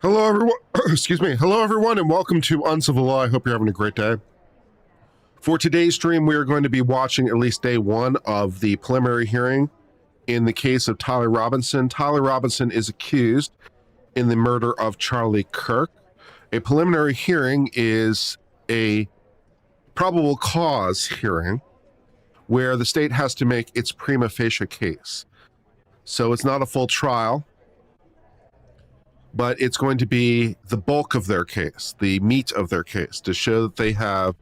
Hello, everyone. Excuse me. Hello, everyone, and welcome to Uncivil Law. I hope you're having a great day. For today's stream, we are going to be watching at least day one of the preliminary hearing in the case of Tyler Robinson. Tyler Robinson is accused in the murder of Charlie Kirk. A preliminary hearing is a probable cause hearing where the state has to make its prima facie case. So it's not a full trial, but it's going to be the bulk of their case, the meat of their case, to show that they have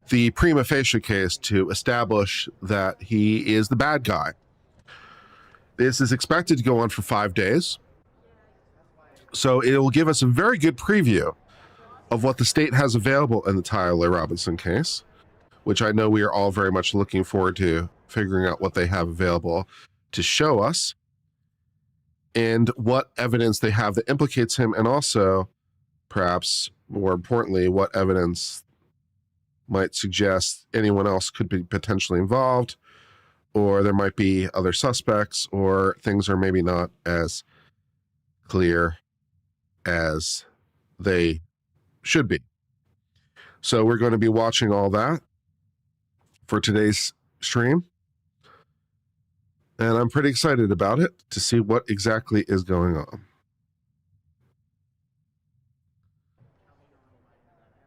the prima facie case to establish that he is the bad guy. This is expected to go on for 5 days. So it will give us a very good preview of what the state has available in the Tyler Robinson case, which I know we are all very much looking forward to figuring out what they have available to show us and what evidence they have that implicates him, and also, perhaps more importantly, what evidence might suggest anyone else could be potentially involved, or there might be other suspects, or things are maybe not as clear as they should be. So we're going to be watching all that for today's stream. And I'm pretty excited about it to see what exactly is going on.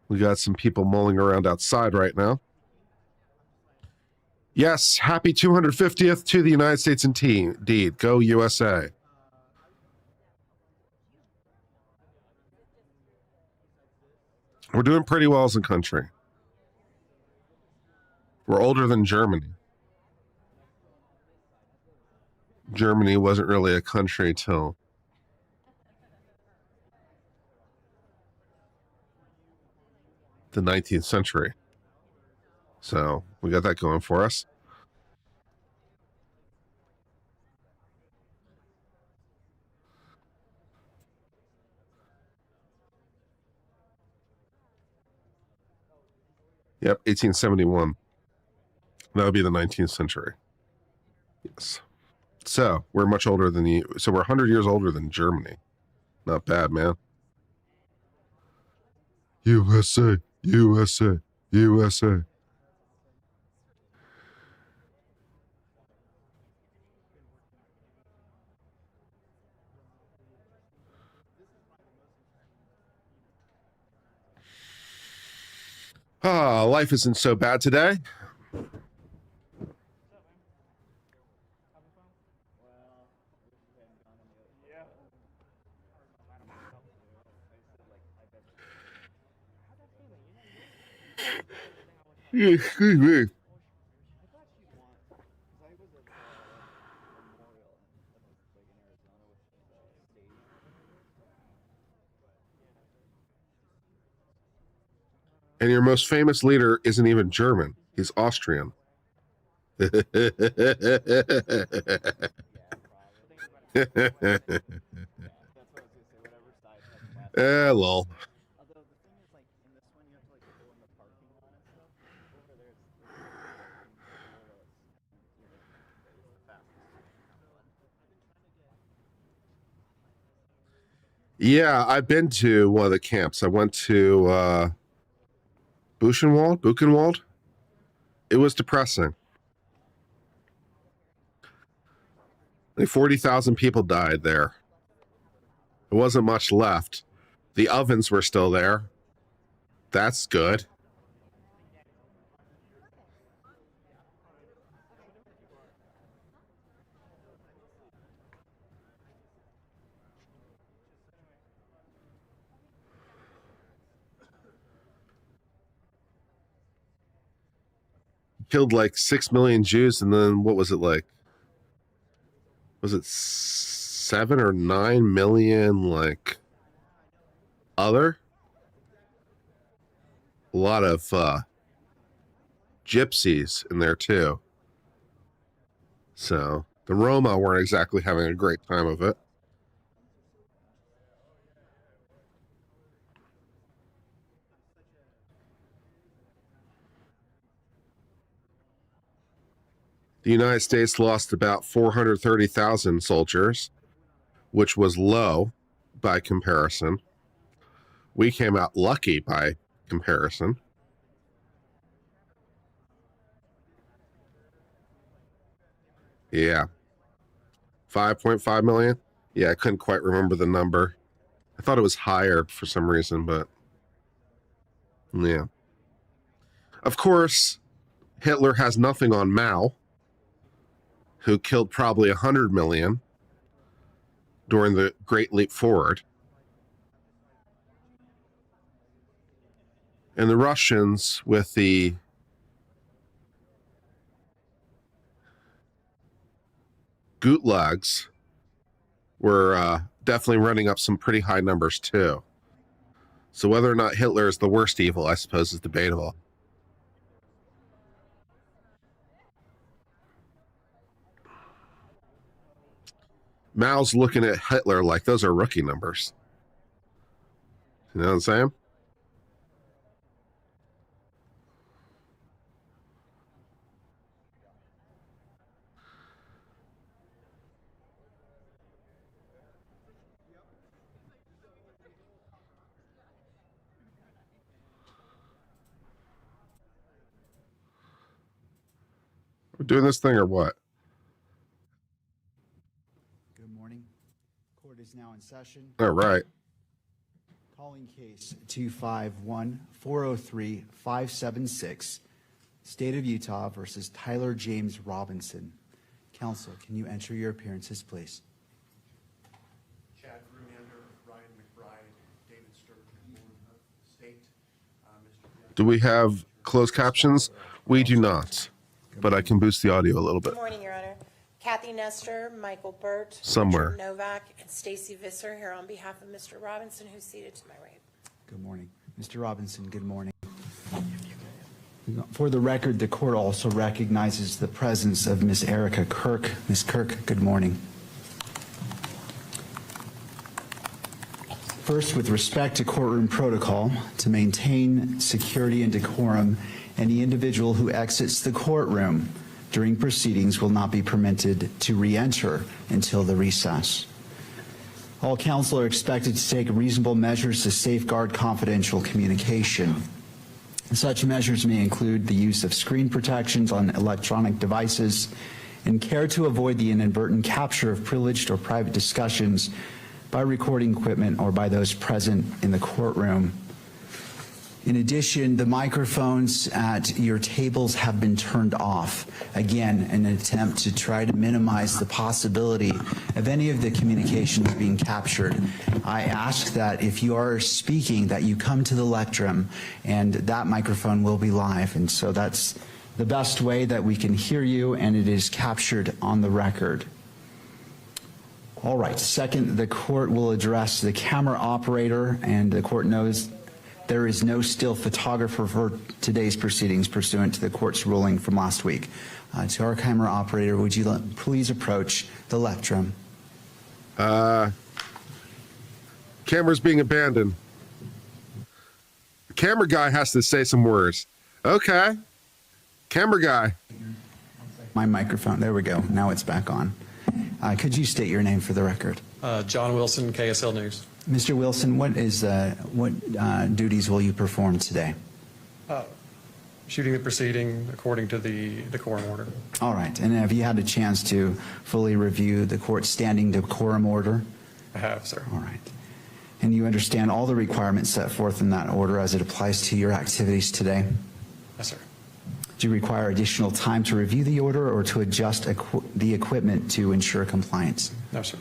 We got some people mulling around outside right now. Yes, happy 250th to the United States indeed. Go USA. We're doing pretty well as a country. We're older than Germany. Germany wasn't really a country till the 19th century. So we got that going for us. Yep, 1871. That would be the 19th century. Yes. So we're much older than so we're 100 years older than Germany. Not bad, man. USA, USA, USA. Life isn't so bad today. Excuse me. And your most famous leader isn't even German. He's Austrian. Lol. Yeah, I've been to one of the camps. I went to Buchenwald. It was depressing. Like 40,000 people died there. There wasn't much left. The ovens were still there. That's good. Killed like 6 million Jews, and then what was it like? Was it 7 or 9 million like other? A lot of gypsies in there too. So the Roma weren't exactly having a great time of it. The United States lost about 430,000 soldiers, which was low by comparison. We came out lucky by comparison. Yeah. 5.5 million? Yeah, I couldn't quite remember the number. I thought it was higher for some reason, but yeah. Of course, Hitler has nothing on Mao, who killed probably 100 million during the Great Leap Forward. And the Russians, with the gulags, were definitely running up some pretty high numbers too. So whether or not Hitler is the worst evil, I suppose, is debatable. Mao's looking at Hitler like those are rookie numbers. You know what I'm saying? We're doing this thing or what? Good morning. Court is now in session. All right. Calling case 251-403-576, State of Utah versus Tyler James Robinson. Counsel, can you enter your appearances, please? Chad Rumander, Ryan McBride, David Sturgeon, State. Do we have closed captions? We do not, but I can boost the audio a little bit. Good morning, Your Honor. Kathy Nestor, Michael Burt, Somewhere. Richard Novak, and Stacy Visser here on behalf of Mr. Robinson, who's seated to my right. Good morning. Mr. Robinson, good morning. For the record, the court also recognizes the presence of Ms. Erica Kirk. Ms. Kirk, good morning. First, with respect to courtroom protocol, to maintain security and decorum, any individual who exits the courtroom during proceedings will not be permitted to re-enter until the recess. All counsel are expected to take reasonable measures to safeguard confidential communication. Such measures may include the use of screen protections on electronic devices and care to avoid the inadvertent capture of privileged or private discussions by recording equipment or by those present in the courtroom. In addition, the microphones at your tables have been turned off, again, in an attempt to try to minimize the possibility of any of the communications being captured. I ask that if you are speaking, that you come to the lectern, and that microphone will be live. And so that's the best way that we can hear you, and it is captured on the record. All right. Second, the court will address the camera operator, and the court knows there is no still photographer for today's proceedings pursuant to the court's ruling from last week. To our camera operator, would you please approach the lectern? Camera's being abandoned. The camera guy has to say some words. Okay. Camera guy. My microphone. There we go. Now it's back on. Could you state your name for the record? John Wilson, KSL News. Mr. Wilson, what duties will you perform today? Shooting the proceeding according to the decorum order. All right. And have you had a chance to fully review the court's standing decorum order? I have, sir. All right. And you understand all the requirements set forth in that order as it applies to your activities today? Yes, sir. Do you require additional time to review the order or to adjust the equipment to ensure compliance? No, sir.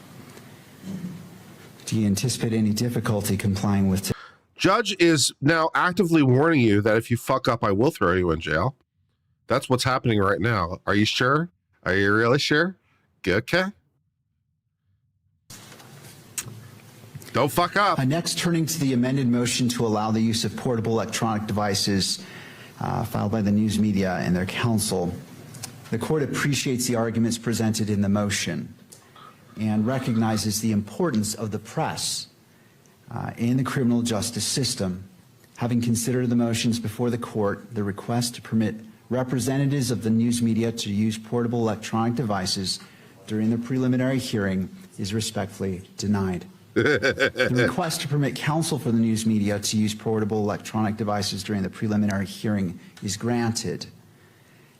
Do you anticipate any difficulty complying with? Judge is now actively warning you that if you fuck up, I will throw you in jail. That's what's happening right now. Are you sure? Are you really sure? Okay. Don't fuck up. Next, turning to the amended motion to allow the use of portable electronic devices filed by the news media and their counsel. The court appreciates the arguments presented in the motion and recognizes the importance of the press in the criminal justice system. Having considered the motions before the court, the request to permit representatives of the news media to use portable electronic devices during the preliminary hearing is respectfully denied. The request to permit counsel for the news media to use portable electronic devices during the preliminary hearing is granted.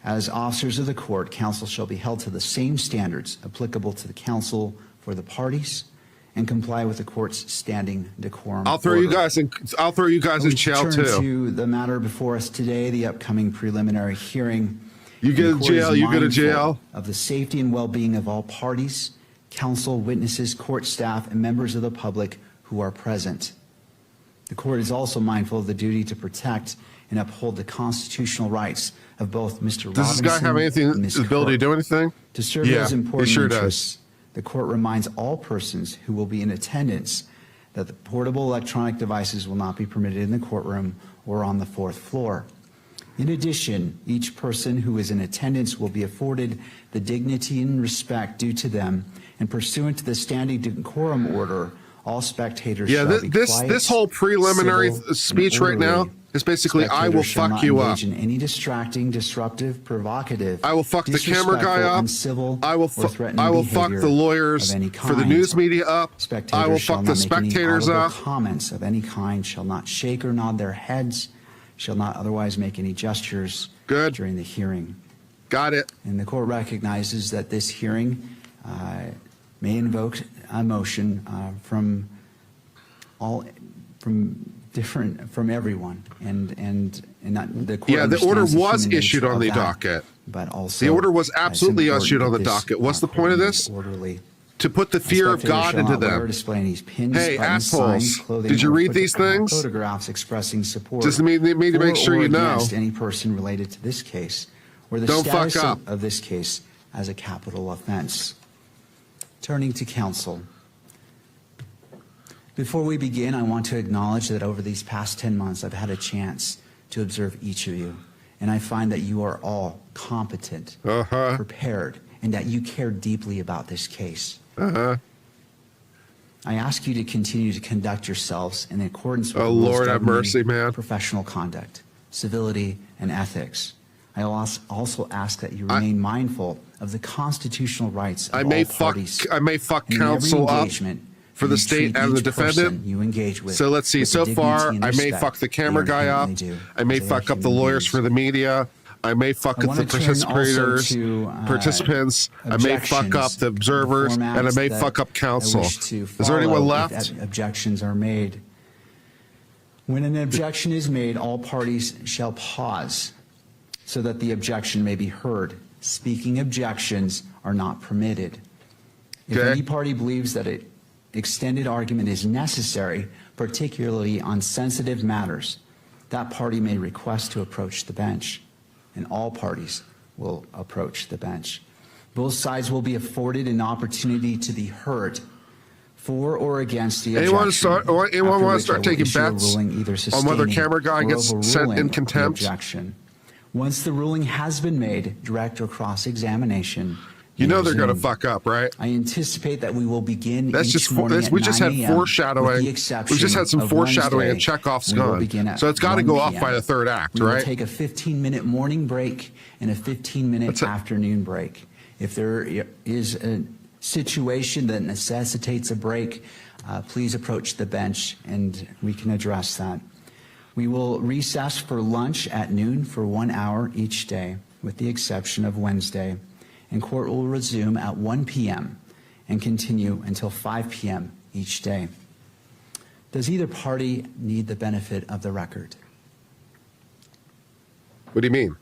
As officers of the court, counsel shall be held to the same standards applicable to the counsel for the parties and comply with the court's standing decorum. I'll throw you order. guys in. I'll throw you guys in jail Turn too. to the matter before us today, the upcoming preliminary hearing. You The go to court is jail. You go to mindful jail. Of the safety and well-being of all parties, counsel, witnesses, court staff, and members of the public who are present. The court is also mindful of the duty to protect and uphold the constitutional rights of both Mr. Does this guy have anything? and Ms. His ability to Kirk. do anything? To serve Yeah, those he important sure does. interests, the court reminds all persons who will be in attendance that the portable electronic devices will not be permitted in the courtroom or on the fourth floor. In addition, each person who is in attendance will be afforded the dignity and respect due to them, and pursuant to the standing decorum order, all spectators Yeah, shall be quiet, this whole preliminary civil, speech and right now orderly. is basically, I will Spectators shall fuck not you up. engage in any distracting, disruptive, provocative, I will fuck the camera guy disrespectful, up. uncivil, I will or threatening I will fuck behavior the lawyers of any for the kind. news media up. Spectators I will shall fuck not the make any spectators audible up. comments of any kind, shall not shake or nod their heads, shall not otherwise make any gestures Good. during the hearing. Got it. And the court recognizes that this hearing may invoke a motion from everyone, and not the court. Yeah, the order understands the was human issued nature on the of that, docket. but also The order was it's absolutely important issued on that the this, docket. What's the point of courtroom this? is orderly. To put the fear of Spectators God shall into not wear or them. display any pins, Hey, buttons, assholes, signs, clothing, did you or read these things? photographs expressing support Just need to for make sure or you know. against any person related to this case, or the Don't status fuck up. of this case as a capital offense. Turning to counsel. Before we begin, I want to acknowledge that over these past 10 months, I've had a chance to observe each of you, and I find that you are all competent, prepared, and that you care deeply about this case. I ask you to continue to conduct yourselves in accordance with Oh, the rules Lord have governing mercy, man. professional conduct, civility, and ethics. I also ask that you remain mindful of the constitutional rights of I all may parties. fuck And in every counsel up engagement, for the you state treat and the each person defendant. you engage with So let's see. with the So dignity far, and I may respect fuck the they camera guy up. inherently do I may as they are fuck up the human lawyers beings. for the media. I may fuck I up wanna the turn also participators, to, participants. I may fuck up the observers, and I may fuck up counsel. Is there anyone left? Objections are made. When an objection is made, all parties shall pause so that the objection may be heard. Speaking objections are not permitted. If Okay. any party believes that an extended argument is necessary, particularly on sensitive matters, that party may request to approach the bench, and all parties will approach the bench. Both sides will be afforded an opportunity to be heard for or against the objection. Anyone want to after which I start will taking issue a bets ruling either on whether sustaining camera guy or gets sent overruling in the contempt? objection. Once the ruling has been made, direct or cross-examination You may know they're going to resume. fuck up, right? I anticipate that we will begin That's each just morning at we just 9 had a.m. foreshadowing. with the We exception just had some of foreshadowing, and Wednesday. Chekhov's We will gone. begin at So it's got to 1 go off p.m. by the third act, We will right? take a 15-minute morning break and a 15-minute That's it. afternoon break. If there is a situation that necessitates a break, please approach the bench and we can address that. We will recess for lunch at noon for 1 hour each day, with the exception of Wednesday, and court will resume at 1 p.m. and continue until 5 p.m. each day. Does either party need the benefit of the record? What do you mean?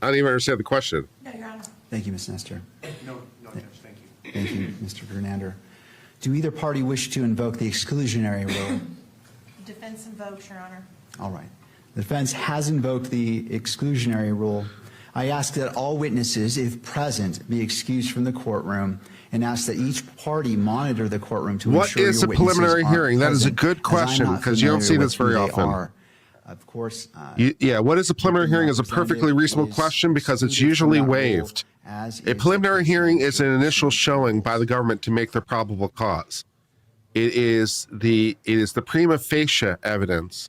I don't even understand the question. No, Your Honor. Thank you, Ms. Nestor. No, Judge, thank you. Thank you, Mr. Gernander. Do either party wish to invoke the exclusionary rule? Defense invokes, Your Honor. All right. The defense has invoked the exclusionary rule. I ask that all witnesses, if present, be excused from the courtroom, and ask that each party monitor the courtroom to What ensure is your a preliminary witnesses are hearing? That is a present, good as I'm question, not because you don't see familiar this with very who they often. are. Of course, Yeah, what is a preliminary hearing is a perfectly reasonable question because it's usually waived. A preliminary hearing is an initial showing by the government to make their probable cause. It is the prima facie evidence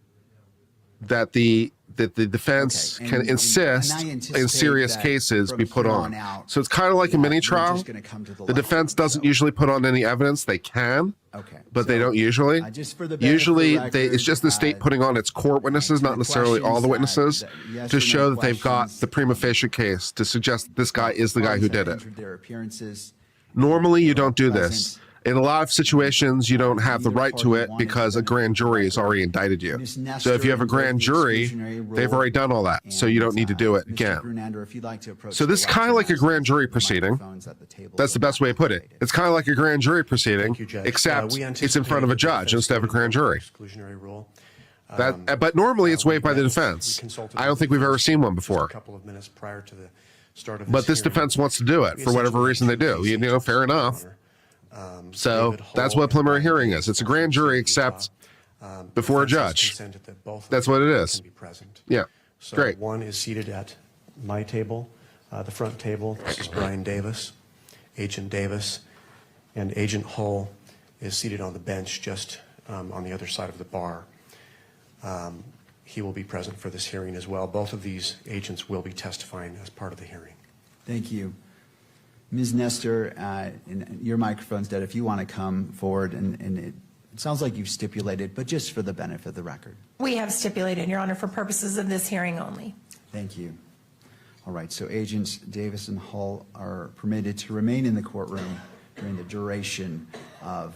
that the that the defense Okay, can and insist can I in anticipate serious that cases from be put here on. on out So it's kind of like a that mini we're trial. just gonna come to the The lectern, defense doesn't so- usually put on any evidence. They can, Okay. but they so, don't usually. just for the benefit of Usually, the record, it's just the state putting on its court witnesses, to not the necessarily all the questions, witnesses, yes to or no show that they've got questions, the prima facie case to suggest that this guy is the guy parties who have did it. entered their appearances. Normally, you They're all don't do present. this. In a lot of situations, you don't have the Neither right to party it wanted because the a grand benefit of the jury has record. already indicted you. Ms. So if Nestor you have a invoked grand the jury, exclusionary rule, they've already done all that. So you don't need to do it Mr. again. Grunander, if you'd like to approach So the this is kind of lectern, like a as grand jury the proceeding. microphones at the table That's the will best not way to put it. activate It's kind of like a grand jury proceeding, Thank you, Judge. except We it's in front of a anticipated judge the instead of a grand jury. exclusionary rule. But normally it's waived by the We defense. consulted I don't with think the we've ever defense seen one just before. A couple of minutes prior to the start of But this hearing. defense wants to do it We for whatever essentially reason they had two do. You know, cases, fair Your enough. Honor. So David that's Hull what preliminary and hearing Brian is. It's a Davis grand jury, from except Utah. before a Defense has judge. consented that both of That's them what it is. can be present. Yeah, So great. one is seated at my table, the front table. This is Brian Davis, Agent Davis, and Agent Hull is seated on the bench just on the other side of the bar. He will be present for this hearing as well. Both of these agents will be testifying as part of the hearing. Thank you. Ms. Nestor, and your microphone's dead. If you want to come forward, and it sounds like you've stipulated, but just for the benefit of the record. We have stipulated, Your Honor, for purposes of this hearing only. Thank you. All right, so Agents Davis and Hull are permitted to remain in the courtroom during the duration of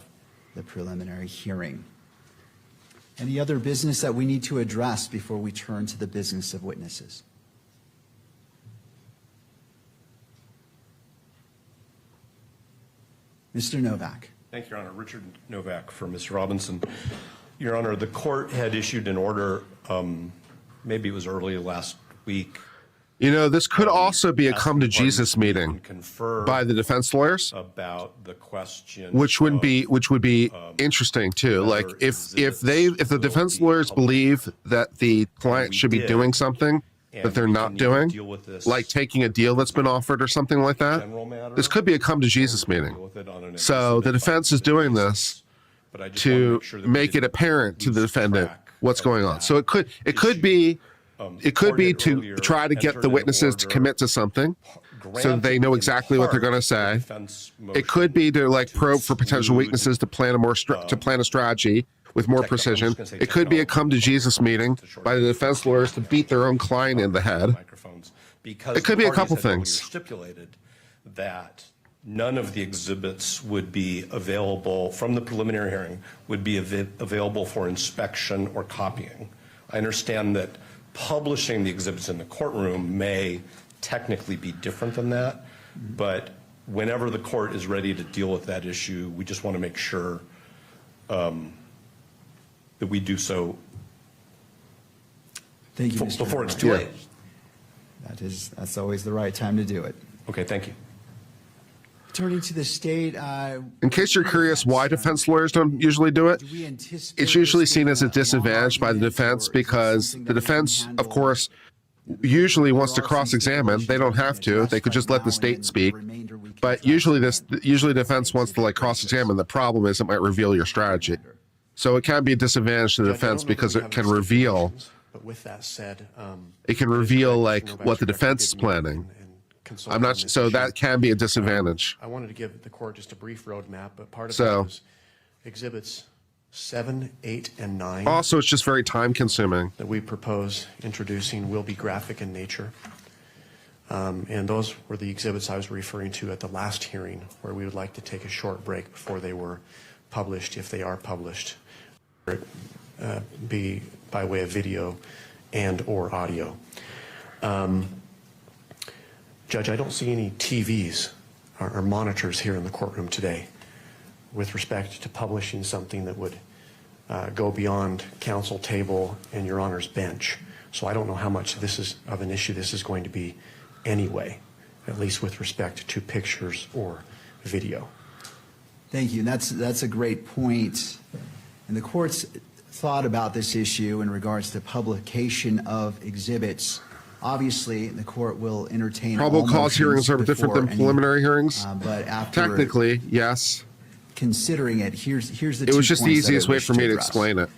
the preliminary hearing. Any other business that we need to address before we turn to the business of witnesses? Mr. Novak. Thank you, Your Honor. Richard Novak for Ms. Robinson. Your Honor, the court had issued an order, maybe it was early last week. You know, this could also be a asking come to parties Jesus to meet meeting and confer by the defense lawyers, about the question. which would of be interesting too. Like whether if the exhibits will defense be lawyers published. believe that the client we should be did, doing something and that they're we not can either doing, deal with this like taking a deal that's been offered or something like that, general matter, this could be a come to or Jesus we can meeting. deal with it on an So the exhibit by defense is exhibit doing basis. this But I just wanna to make sure that we make it didn't apparent to the lose defendant track what's of going on. that So it could issue. be The court had to earlier try to get entered the an witnesses to order commit to something so that they granting know in exactly what they're part going to the say. defense It could be to like motion probe for potential exclude, weaknesses to plan a more to plan a strategy with more I'm just precision. gonna say It could be a technology. come to Jesus meeting by the defense lawyers to beat their own client in the head. microphones, because It could the be a parties couple had earlier things. stipulated that none of the exhibits would be available from the preliminary hearing, would be available for inspection or copying. I understand that publishing the exhibits in the courtroom may technically be different than that, but whenever the court is ready to deal with that issue, we just want to make sure that we do so Thank you, Mr. before it's Novak. too late. That's always the right time to do it. Okay, thank you. Turning to the state. In case you're curious why defense lawyers don't usually do it, Do we anticipate it's usually this seen being as a long disadvantage by the argument, defense or is this because something the that we can defense, of handle? course, usually wants to There are some cross-examine. They don't have to. stipulations They could just right let the now, state and speak. the remainder we can But address usually on defense wants to like cross-examine. The problem is it might reveal your strategy. Commander. So it can be a disadvantage to the Judge, I defense don't know that because we it have can any reveal stipulations, But with that said, it can it is reveal correct, like Mr. Novak's what the correct. defense is We did meet planning. and consult I'm not on this so issue. that can be a disadvantage. I wanted to give the court just a brief roadmap, but part of So- that was exhibits 7, 8, and 9 Also, it's just very time consuming. that we propose introducing will be graphic in nature. And those were the exhibits I was referring to at the last hearing, where we would like to take a short break before they were published, if they are published, be by way of video and or audio. Judge, I don't see any TVs or monitors here in the courtroom today with respect to publishing something that would go beyond counsel table and your honor's bench. So I don't know how much this is of an issue this is going to be anyway, at least with respect to pictures or video. Thank you. That's a great point. And the court's thought about this issue in regards to publication of exhibits. Obviously, the court will entertain all Probable cause motions hearings are different than before any, preliminary hearings. But after Technically, yes. considering it, here's the It was two just the points that I easiest way wish for me to address. explain it.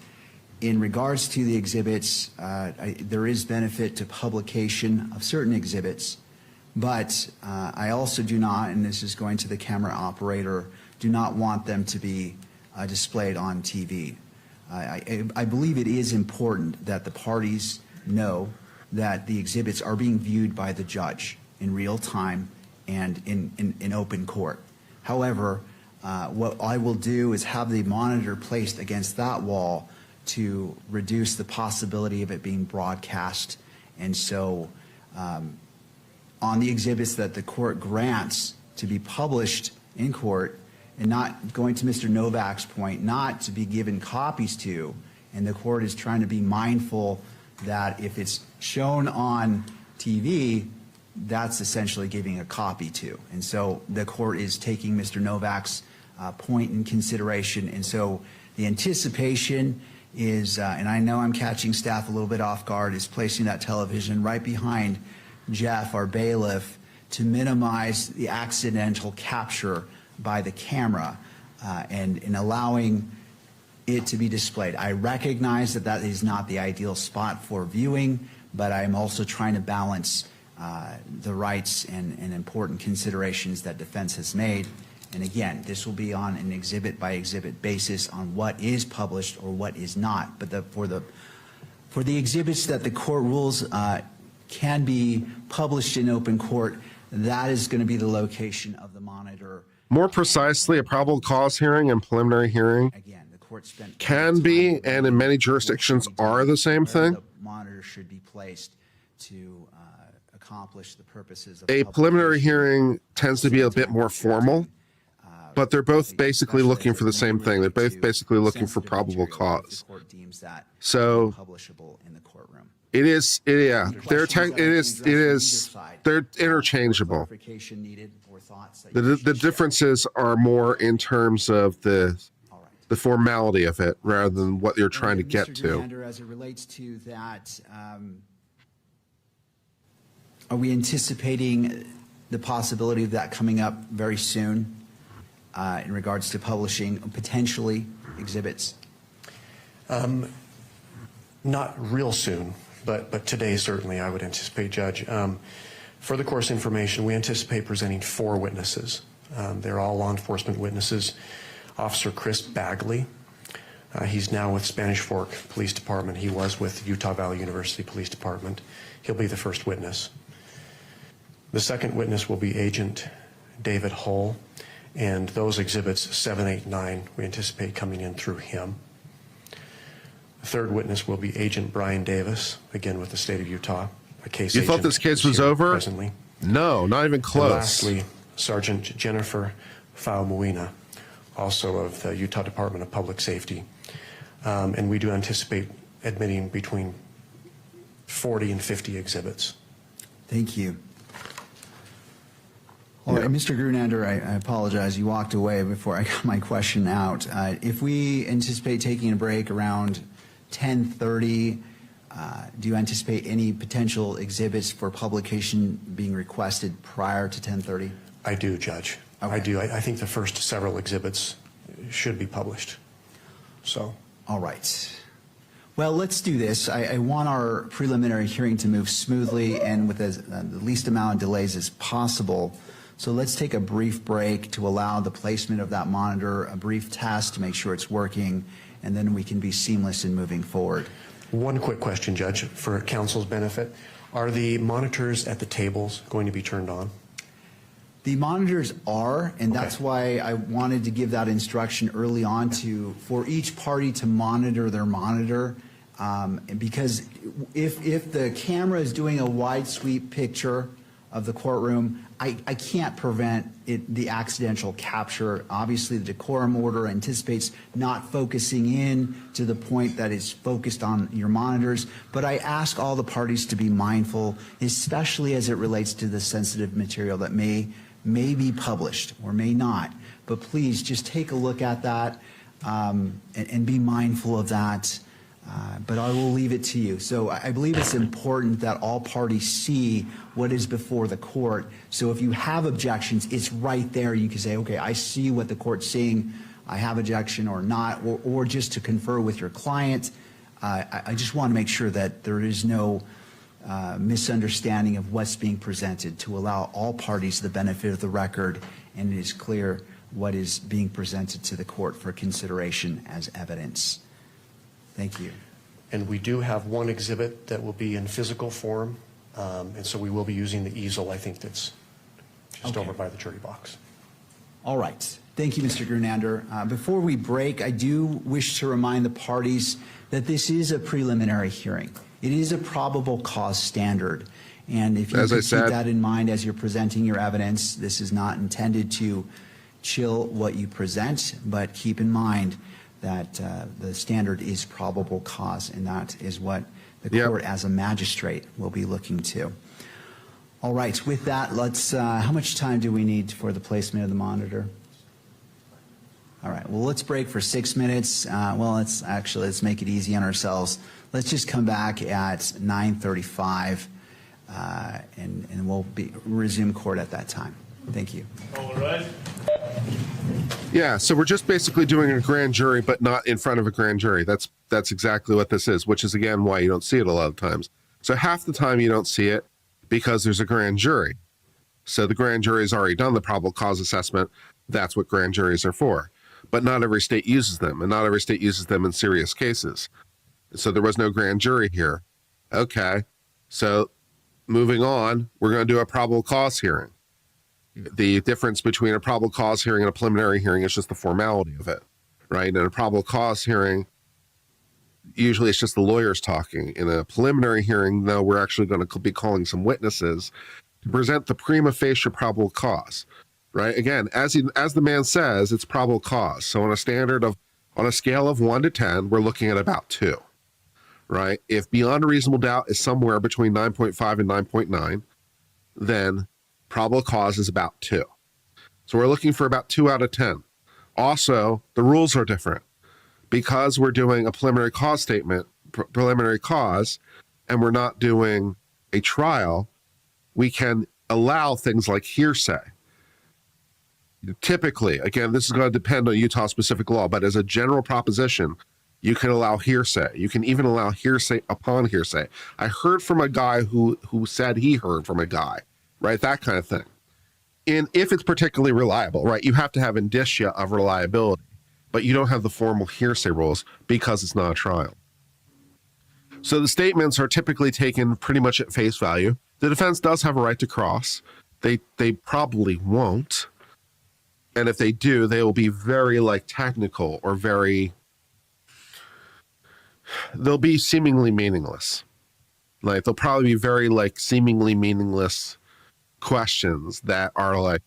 In regards to the exhibits, there is benefit to publication of certain exhibits, but I also do not, and this is going to the camera operator, do not want them to be displayed on TV. I believe it is important that the parties know that the exhibits are being viewed by the judge in real time and in open court. However, what I will do is have the monitor placed against that wall to reduce the possibility of it being broadcast. And so on the exhibits that the court grants to be published in court, and not going to Mr. Novak's point, not to be given copies to, and the court is trying to be mindful that if it's shown on TV, that's essentially giving a copy to. And so the court is taking Mr. Novak's point in consideration. And so the anticipation is, and I know I'm catching staff a little bit off guard, is placing that television right behind Jeff, our bailiff, to minimize the accidental capture by the camera and in allowing it to be displayed. I recognize that that is not the ideal spot for viewing, but I'm also trying to balance the rights and important considerations that defense has made. And again, this will be on an exhibit by exhibit basis on what is published or what is not. But for the exhibits that the court rules can be published in open court, that is going to be the location of the monitor. More precisely, a probable cause hearing and preliminary hearing Again, the court spent can be, and in many jurisdictions are, the same thing. The monitor should be placed to accomplish the purposes of A preliminary hearing tends to be a bit more formal, but they're both basically looking for the same thing. They're both basically looking for probable cause. So publishable in the courtroom. it is, yeah, they're interchangeable. Clarification needed or thoughts that you The differences are more in terms of the formality of it rather than what you're trying to get Mr. to. Commander, as it relates to that, are we anticipating the possibility of that coming up very soon in regards to publishing potentially exhibits? Not real soon, but today certainly I would anticipate, Judge. For the course information, we anticipate presenting 4 witnesses. They're all law enforcement witnesses. Officer Chris Bagley, he's now with Spanish Fork Police Department. He was with Utah Valley University Police Department. He'll be the first witness. The second witness will be Agent David Hull, and those exhibits 7, 8, 9, we anticipate coming in through him. The third witness will be Agent Brian Davis, again with the state of Utah. A case You thought agent this case who's was here over? Presently. No, not even And close. lastly, Sergeant Jennifer Faumoina, also of the Utah Department of Public Safety. And we do anticipate admitting between 40 and 50 exhibits. Thank you. All right, Mr. Grunander, I apologize. You walked away before I got my question out. If we anticipate taking a break around 10:30, do you anticipate any potential exhibits for publication being requested prior to 10:30? I do, Judge. Okay. I do. I think the first several exhibits should be published. So. All right. Well, let's do this. I want our preliminary hearing to move smoothly and with the least amount of delays as possible. So let's take a brief break to allow the placement of that monitor, a brief test to make sure it's working, and then we can be seamless in moving forward. One quick question, Judge, for counsel's benefit. Are the monitors at the tables going to be turned on? The monitors are, and that's Okay. why I wanted to give that instruction early on for each party to monitor their monitor. Because if the camera is doing a wide sweep picture of the courtroom, I can't prevent the accidental capture. Obviously, the decorum order anticipates not focusing in to the point that is focused on your monitors. But I ask all the parties to be mindful, especially as it relates to the sensitive material that may be published or may not. But please just take a look at that and be mindful of that. But I will leave it to you. So I believe it's important that all parties see what is before the court. So if you have objections, it's right there. You can say, okay, I see what the court's seeing. I have objection or not, or just to confer with your client. I just want to make sure that there is no misunderstanding of what's being presented, to allow all parties the benefit of the record, and it is clear what is being presented to the court for consideration as evidence. Thank you. And we do have one exhibit that will be in physical form, and so we will be using the easel, I think, that's just Okay. over by the jury box. All right. Thank you, Mr. Gernander. Before we break, I do wish to remind the parties that this is a preliminary hearing. It is a probable cause standard. And if you As I could keep said- that in mind as you're presenting your evidence, this is not intended to chill what you present, but keep in mind that the standard is probable cause, and that is what the Yep. court as a magistrate will be looking to. All right, with that, let's, how much time do we need for the placement of the monitor? All right, well, let's break for 6 minutes. Let's make it easy on ourselves. Let's just come back at 9:35, and we'll resume court at that time. Thank you. All right. Yeah, so we're just basically doing a grand jury, but not in front of a grand jury. That's exactly what this is, which is, again, why you don't see it a lot of times. So half the time you don't see it because there's a grand jury. So the grand jury's already done the probable cause assessment. That's what grand juries are for. But not every state uses them, and not every state uses them in serious cases. So there was no grand jury here. Okay, so moving on, we're going to do a probable cause hearing. The difference between a probable cause hearing and a preliminary hearing is just the formality of it, right? In a probable cause hearing, usually it's just the lawyers talking. In a preliminary hearing, though, we're actually going to be calling some witnesses to present the prima facie probable cause, right? Again, as the man says, it's probable cause. So on a scale of 1 to 10, we're looking at about 2, right? If beyond a reasonable doubt is somewhere between 9.5 and 9.9, then probable cause is about 2. So we're looking for about 2 out of 10. Also, the rules are different. Because we're doing a preliminary cause statement, preliminary cause, and we're not doing a trial, we can allow things like hearsay. Typically, again, this is going to depend on Utah specific law, but as a general proposition, you can allow hearsay. You can even allow hearsay upon hearsay. I heard from a guy who said he heard from a guy, right? That kind of thing. And if it's particularly reliable, right, you have to have indicia of reliability, but you don't have the formal hearsay rules because it's not a trial. So the statements are typically taken pretty much at face value. The defense does have a right to cross. They probably won't. And if they do, they will be very technical or they'll be seemingly meaningless. They'll probably be very seemingly meaningless questions that are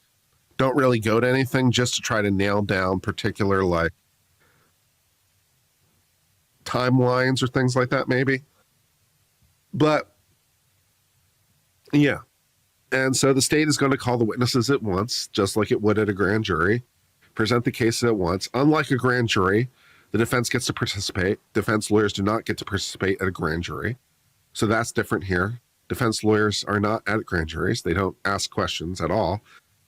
don't really go to anything, just to try to nail down particular timelines or things like that, maybe. But yeah. And so the state is going to call the witnesses at once, just like it would at a grand jury, present the case at once. Unlike a grand jury, the defense gets to participate. Defense lawyers do not get to participate at a grand jury. So that's different here. Defense lawyers are not at grand juries. They don't ask questions at all.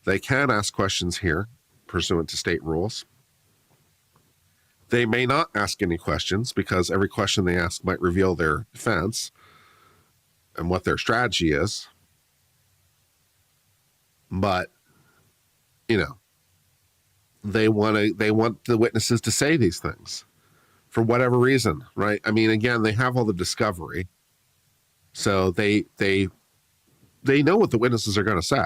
They can ask questions here, pursuant to state rules. They may not ask any questions because every question they ask might reveal their defense and what their strategy is. But, they want the witnesses to say these things for whatever reason, right? I mean, again, they have all the discovery. So they know what the witnesses are going to say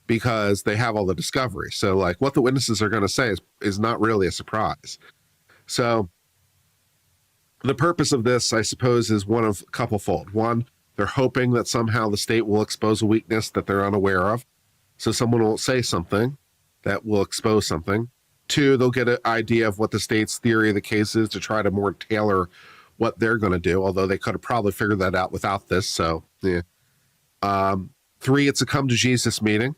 because they have all the discovery. So what the witnesses are going to say is not really a surprise. So the purpose of this, I suppose, is one of couplefold. One, they're hoping that somehow the state will expose a weakness that they're unaware of. So someone will say something that will expose something. Two, they'll get an idea of what the state's theory of the case is to try to more tailor what they're going to do, although they could have probably figured that out without this. So, yeah. Three, it's a come to Jesus meeting.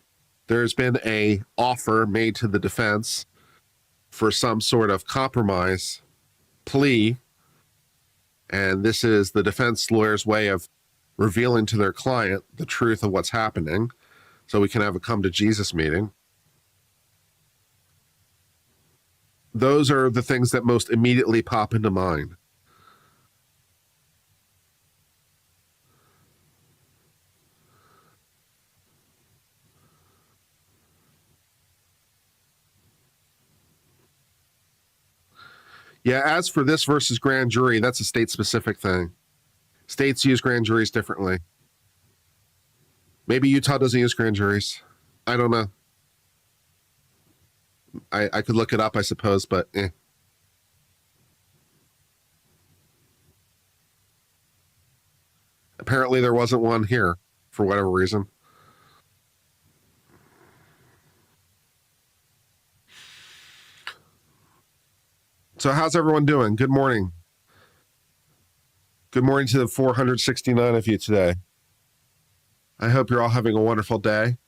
There's been a offer made to the defense for some sort of compromise plea. And this is the defense lawyer's way of revealing to their client the truth of what's happening so we can have a come to Jesus meeting. Those are the things that most immediately pop into mind. Yeah, as for this versus grand jury, that's a state-specific thing. States use grand juries differently. Maybe Utah doesn't use grand juries. I don't know. I could look it up, I suppose, but Apparently there wasn't one here for whatever reason. So how's everyone doing? Good morning. Good morning to the 469 of you today. I hope you're all having a wonderful day.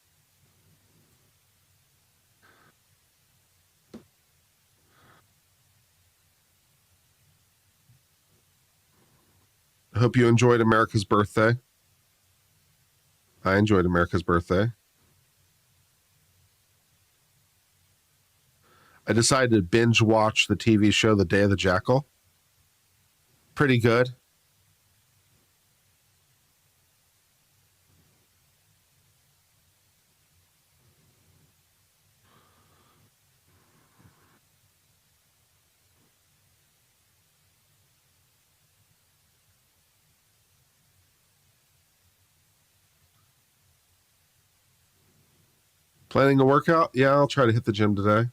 I hope you enjoyed America's birthday. I enjoyed America's birthday. I decided to binge watch the TV show The Day of the Jackal. Pretty good. Planning a workout? Yeah, I'll try to hit the gym today.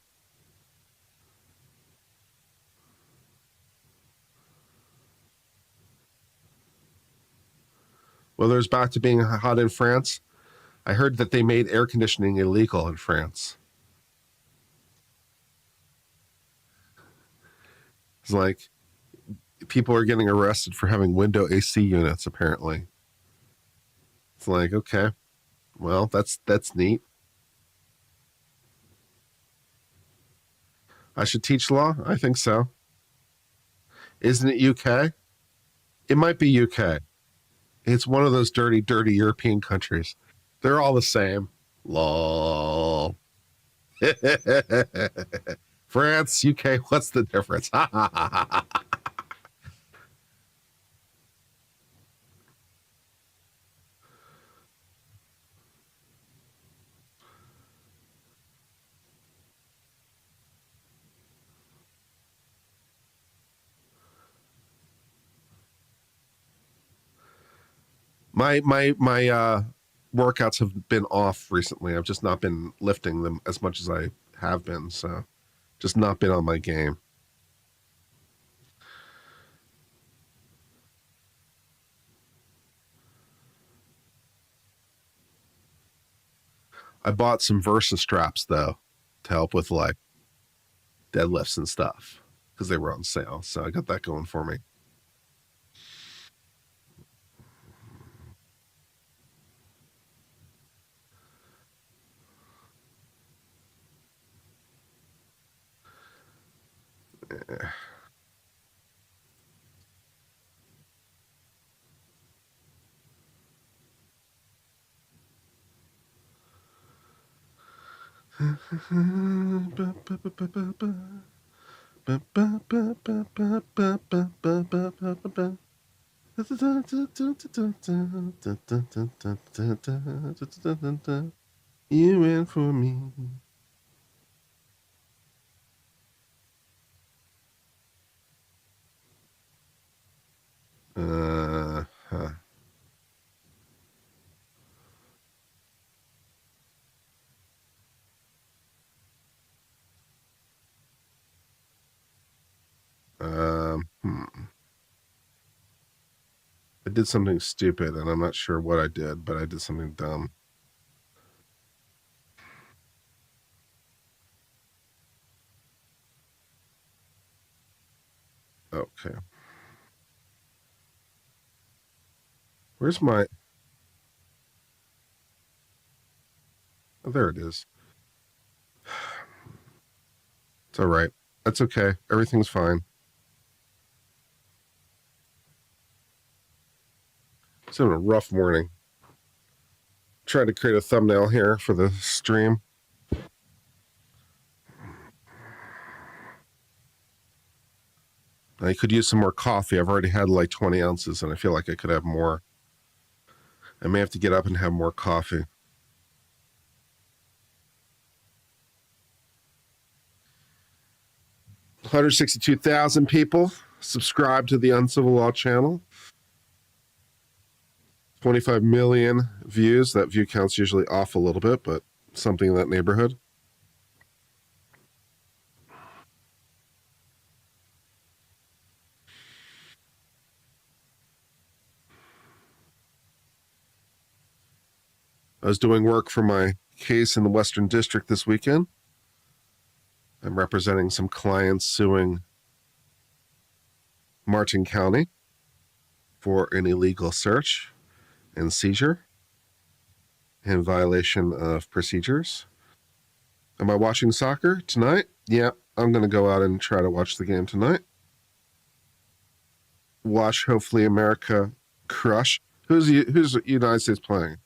Well, there's back to being hot in France. I heard that they made air conditioning illegal in France. It's like people are getting arrested for having window AC units, apparently. It's like, okay, well, that's neat. I should teach law? I think so. Isn't it UK? It might be UK. It's one of those dirty, dirty European countries. They're all the same. Lol. France, UK, what's the difference? My workouts have been off recently. I've just not been lifting them as much as I have been, so just not been on my game. I bought some Versa straps though to help with like deadlifts and stuff because they were on sale. So I got that going for me. You and for me. Huh. I did something stupid and I'm not sure what I did, but I did something dumb. Okay. Where's my... Oh, there it is. It's all right. That's okay. Everything's fine. It's having a rough morning. Trying to create a thumbnail here for the stream. I could use some more coffee. I've already had like 20 ounces and I feel like I could have more. I may have to get up and have more coffee. $162,000 people subscribe to the Uncivil Law channel. 25 million views. That view count's usually off a little bit, but something in that neighborhood. I was doing work for my case in the Western District this weekend. I'm representing some clients suing Martin County for an illegal search and seizure in violation of procedures. Am I watching soccer tonight? Yeah, I'm going to go out and try to watch the game tonight. Watch, hopefully, America crush. Who's the United States playing?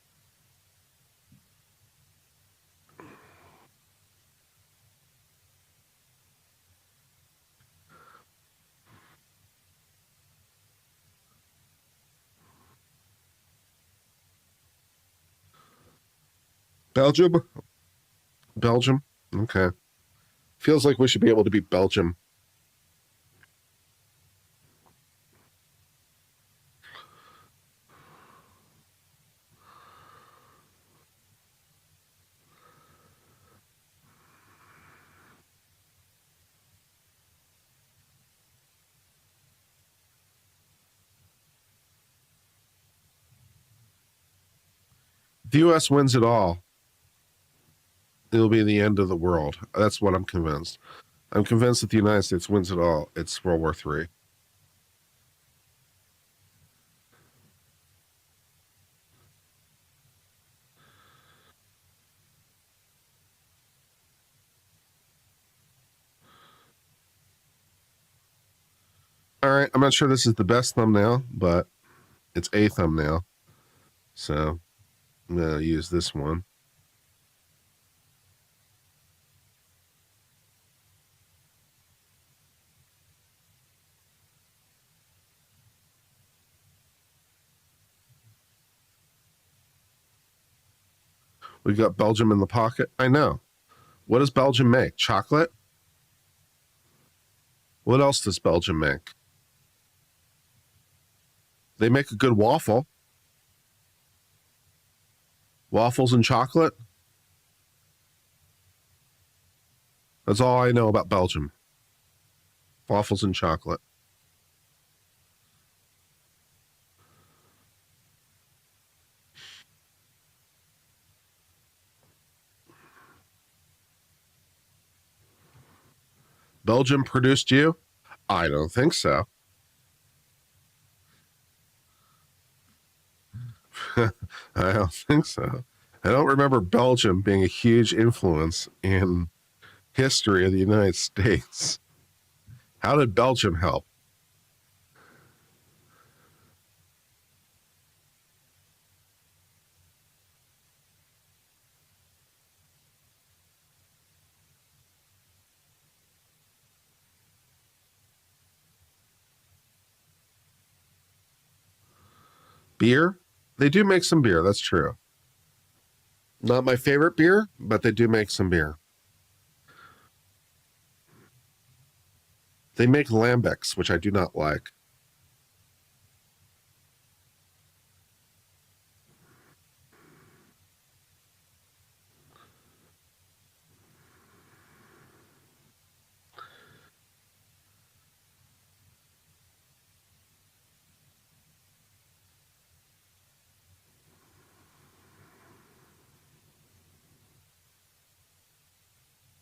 Belgium? Belgium? Okay. Feels like we should be able to beat Belgium. If the U.S. wins it all, it'll be the end of the world. That's what I'm convinced. I'm convinced that the United States wins it all. It's World War III. All right, I'm not sure this is the best thumbnail, but it's a thumbnail. So I'm going to use this one. We've got Belgium in the pocket. I know. What does Belgium make? Chocolate? What else does Belgium make? They make a good waffle. Waffles and chocolate? That's all I know about Belgium. Waffles and chocolate. Belgium produced you? I don't think so. I don't think so. I don't remember Belgium being a huge influence in history of the United States. How did Belgium help? Beer? They do make some beer, that's true. Not my favorite beer, but they do make some beer. They make lambics, which I do not like.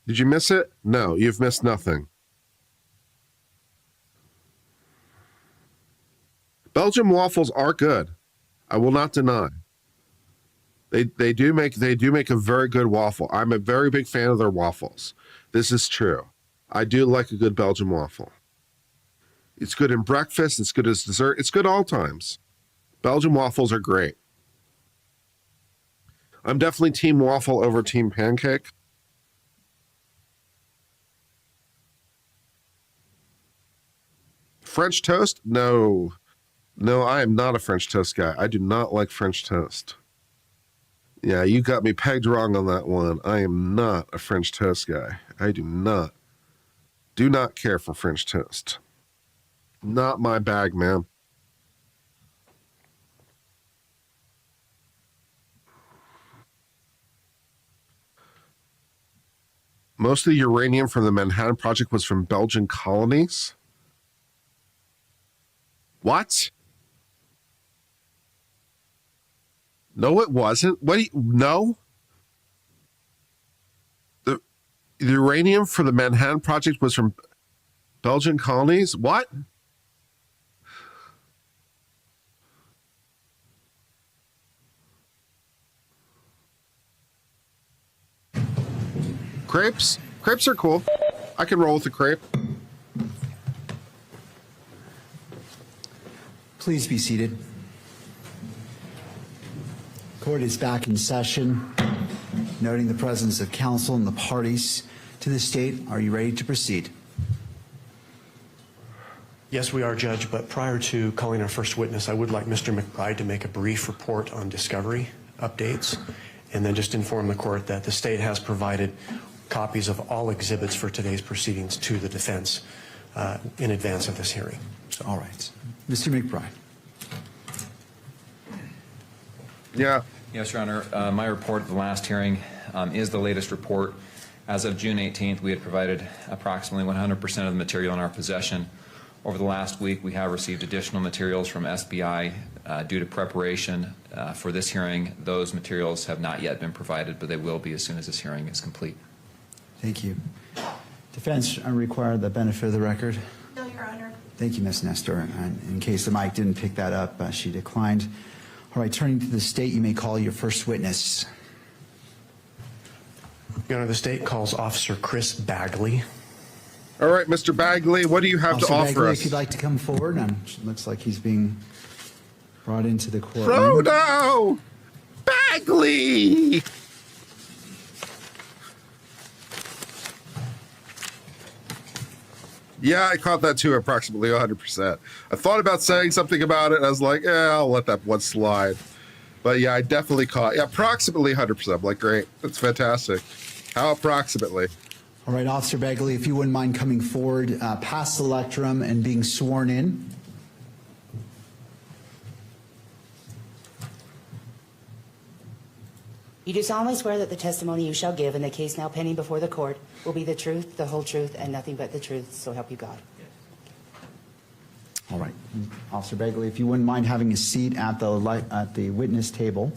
Did you miss it? No, you've missed nothing. Belgium waffles are good. I will not deny. They do make a very good waffle. I'm a very big fan of their waffles. This is true. I do like a good Belgian waffle. It's good in breakfast. It's good as dessert. It's good all times. Belgian waffles are great. I'm definitely team waffle over team pancake. French toast? No. No, I am not a French toast guy. I do not like French toast. Yeah, you got me pegged wrong on that one. I am not a French toast guy. I do not care for French toast. Not my bag, man. Most of the uranium from the Manhattan Project was from Belgian colonies. What? No, it wasn't. What? No. The uranium for the Manhattan Project was from Belgian colonies. What? Crepes? Crepes are cool. I can roll with a crepe. Please be seated. Court is back in session. Noting the presence of counsel and the parties to the state, are you ready to proceed? Yes, we are, Judge, but prior to calling our first witness, I would like Mr. McBride to make a brief report on discovery updates, and then just inform the court that the state has provided copies of all exhibits for today's proceedings to the defense in advance of this hearing. All right. Mr. McBride. Yeah. Yes, Your Honor. My report at the last hearing is the latest report. As of June 18th, we had provided approximately 100% of the material in our possession. Over the last week, we have received additional materials from SBI due to preparation for this hearing. Those materials have not yet been provided, but they will be as soon as this hearing is complete. Thank you. Defense require the benefit of the record. No, Your Honor. Thank you, Ms. Nestor. And in case the mic didn't pick that up, she declined. All right, turning to the state, you may call your first witness. Your Honor, the state calls Officer Chris Bagley. All right, Mr. Bagley, what do you have Officer to offer Bagley, us? if you'd like to come forward, it looks like he's being brought into the courtroom. Frodo! Bagley! Yeah, I caught that too, approximately 100%. I thought about saying something about it, and I was like, I'll let that one slide. But yeah, I definitely caught, approximately 100%. I'm like, great, that's fantastic. How approximately? All right, Officer Bagley, if you wouldn't mind coming forward past the lectern and being sworn in. You do solemnly swear that the testimony you shall give in the case now pending before the court will be the truth, the whole truth, and nothing but the truth, so help you God. All right, Officer Bagley, if you wouldn't mind having a seat at the witness table.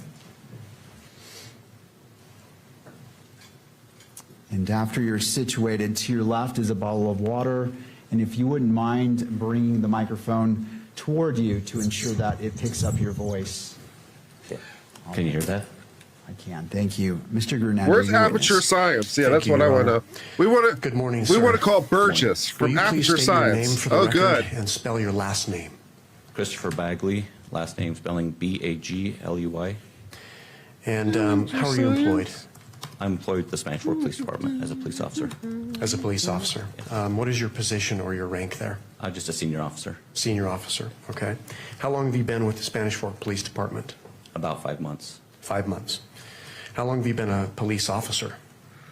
And after you're situated, to your left is a bottle of water. And if you wouldn't mind bringing the microphone toward you to ensure that it picks up your voice. Can you hear that? I can. Thank you. Mr. Gurnett. Where's your Aperture witness. Science? Yeah, Thank that's you, what I Your want to Honor. know. We want to. Good morning, We sir. want to call Burgess Will from you please Aperture state your name Science. for the Oh, record good. and spell your last name? Christopher Bagley, last name spelling B-A-G-L-U-Y. And how are you employed? I'm employed with the Spanish Fork Police Department as a police officer. As a police officer. What is your position or your rank there? Just a senior officer. Senior officer, okay. How long have you been with the Spanish Fork Police Department? About 5 months. 5 months. How long have you been a police officer?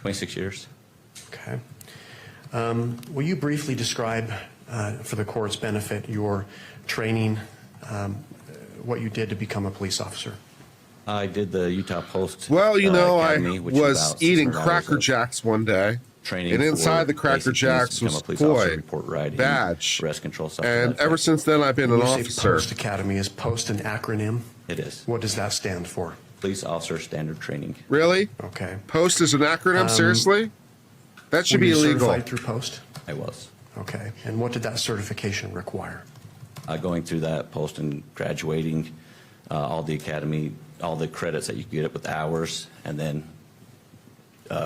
26 years. Okay. Will you briefly describe, for the court's benefit, your training, what you did to become a police officer? I did the Utah Post Well, you know, Academy, I which is was about eating 600 hours Cracker of Jacks one day, training and inside for the Cracker basic needs Jacks to become was a police officer, boy report writing, badge, arrest control, stuff to that and ever effect. since then I've been an When you say officer. Post Academy, is POST an acronym? It is. What does that stand for? Police Officer Standard Training. Really? Okay. Post is an acronym? Seriously? That should Were be you illegal. certified through POST? I was. Okay. And what did that certification require? Going through that post and graduating, all the academy, all the credits that you get with hours, and then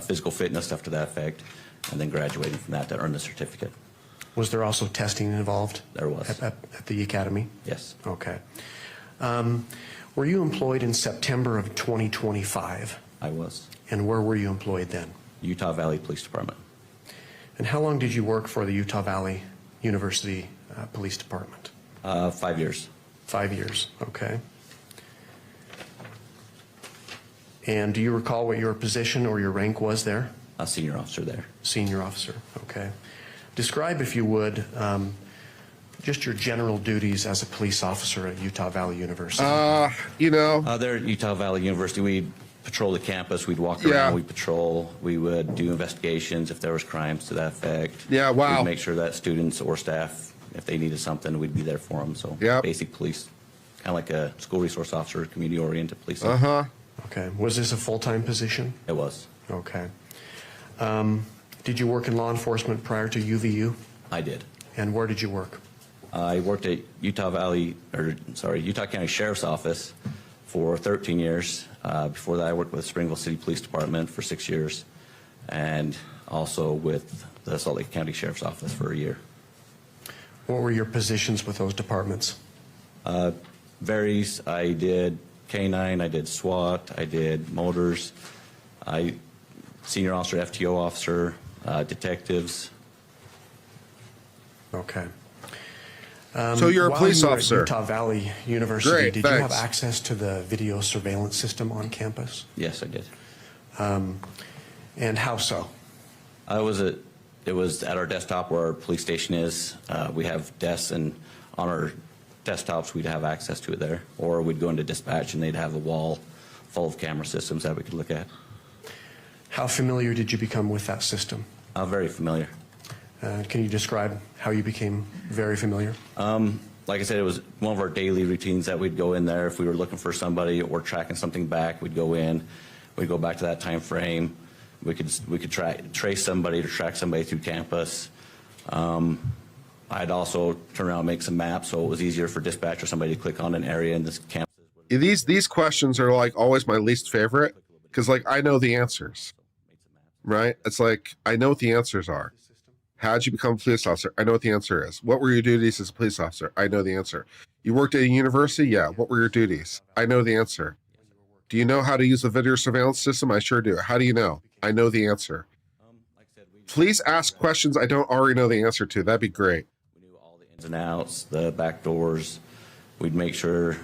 physical fitness, stuff to that effect, and then graduating from that to earn the certificate. Was there also testing involved? There was. At the academy? Yes. Okay. Were you employed in September of 2025? I was. And where were you employed then? Utah Valley Police Department. And how long did you work for the Utah Valley University Police Department? 5 years. 5 years, okay. And do you recall what your position or your rank was there? A senior officer there. Senior officer, okay. Describe, if you would, just your general duties as a police officer at Utah Valley University. There at Utah Valley University, we'd patrol the campus, we'd walk around, we'd patrol, we would do investigations if there was crimes to that effect. Yeah, wow. We'd make sure that students or staff, if they needed something, we'd be there for them. So basic police, kind of like a school resource officer, community-oriented police. Okay. Was this a full-time position? It was. Okay. Did you work in law enforcement prior to UVU? I did. And where did you work? I worked at Utah County Sheriff's Office for 13 years. Before that, I worked with Springville City Police Department for 6 years, and also with the Salt Lake County Sheriff's Office for a year. What were your positions with those departments? Varies. I did K-9, I did SWAT, I did motors, senior officer, FTO officer, detectives. Okay. So you're a police officer. While you were at Utah Valley University, Great, did you have thanks. access to the video surveillance system on campus? Yes, I did. And how so? It was at our desktop where our police station is. We have desks, and on our desktops we'd have access to it there. Or we'd go into dispatch and they'd have a wall full of camera systems that we could look at. How familiar did you become with that system? Very familiar. Can you describe how you became very familiar? Like I said, it was one of our daily routines that we'd go in there. If we were looking for somebody or tracking something back, we'd go in. We'd go back to that time frame. We could trace somebody or track somebody through campus. I'd also turn around and make some maps, so it was easier for dispatch or somebody to click on an area in this campus. These questions are like always my least favorite, because like I know the answers, right? It's like I know what the answers are. How'd you become a police officer? I know what the answer is. What were your duties as a police officer? I know the answer. You worked at a university? Yeah. What were your duties? I know the answer. Do you know how to use the video surveillance system? I sure do. How do you know? I know the answer. Please ask questions I don't already know the answer to. That'd be great. We knew all the ins and outs, the back doors. We'd make sure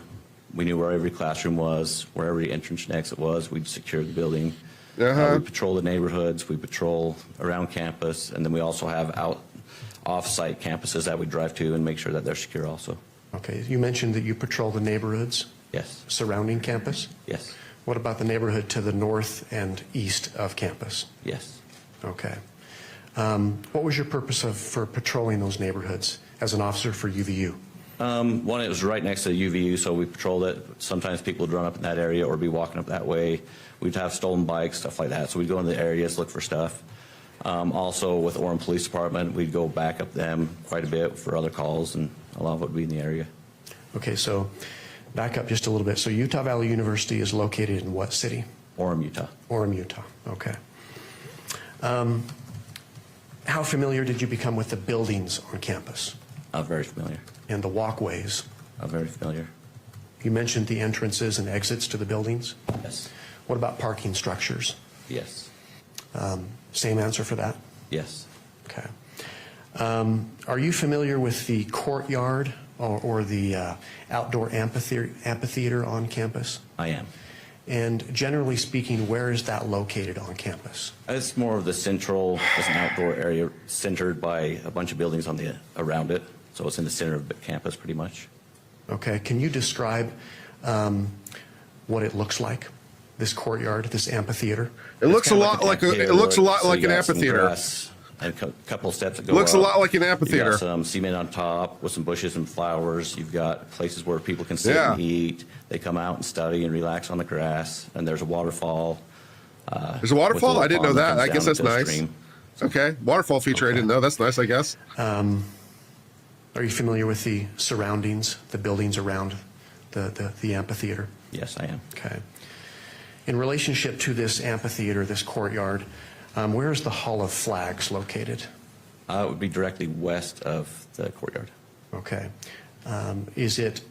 we knew where every classroom was, where every entrance and exit was. We'd secure the building. We patrol the neighborhoods. We patrol around campus, and then we also have off-site campuses that we drive to and make sure that they're secure also. Okay. You mentioned that you patrol the neighborhoods Yes. surrounding campus. Yes. What about the neighborhood to the north and east of campus? Yes. Okay. What was your purpose for patrolling those neighborhoods as an officer for UVU? One, it was right next to the UVU, so we patrolled it. Sometimes people would run up in that area or be walking up that way. We'd have stolen bikes, stuff like that. So we'd go into the areas, look for stuff. Also, with Orem Police Department, we'd go back up them quite a bit for other calls, and a lot of it would be in the area. Okay, so back up just a little bit. So Utah Valley University is located in what city? Orem, Utah. Orem, Utah. Okay. How familiar did you become with the buildings on campus Very familiar. and the walkways? Very familiar. You mentioned the entrances and exits to the buildings. Yes. What about parking structures? Yes. Same answer for that? Yes. Okay. Are you familiar with the courtyard or the outdoor amphitheater on campus? I am. And generally speaking, where is that located on campus? It's more of the central, it's an outdoor area centered by a bunch of buildings on around it. So it's in the center of the campus pretty much. Okay. Can you describe what it looks like? This courtyard, this amphitheater? It looks a lot like an amphitheater. And a couple of steps that go Looks a up. lot like an You've amphitheater. got some cement on top with some bushes and flowers. You've got places where people can sit and eat. They come out and study and relax on the grass. And there's a waterfall. There's a waterfall? with a I didn't know pond that. I comes guess down that's into the nice. stream. Okay. Waterfall feature. I didn't know. That's nice, I guess. Are you familiar with the surroundings, the buildings around the amphitheater? Yes, I am. Okay. In relationship to this amphitheater, this courtyard, where is the Hall of Flags located? It would be directly west of the courtyard. Okay. Is it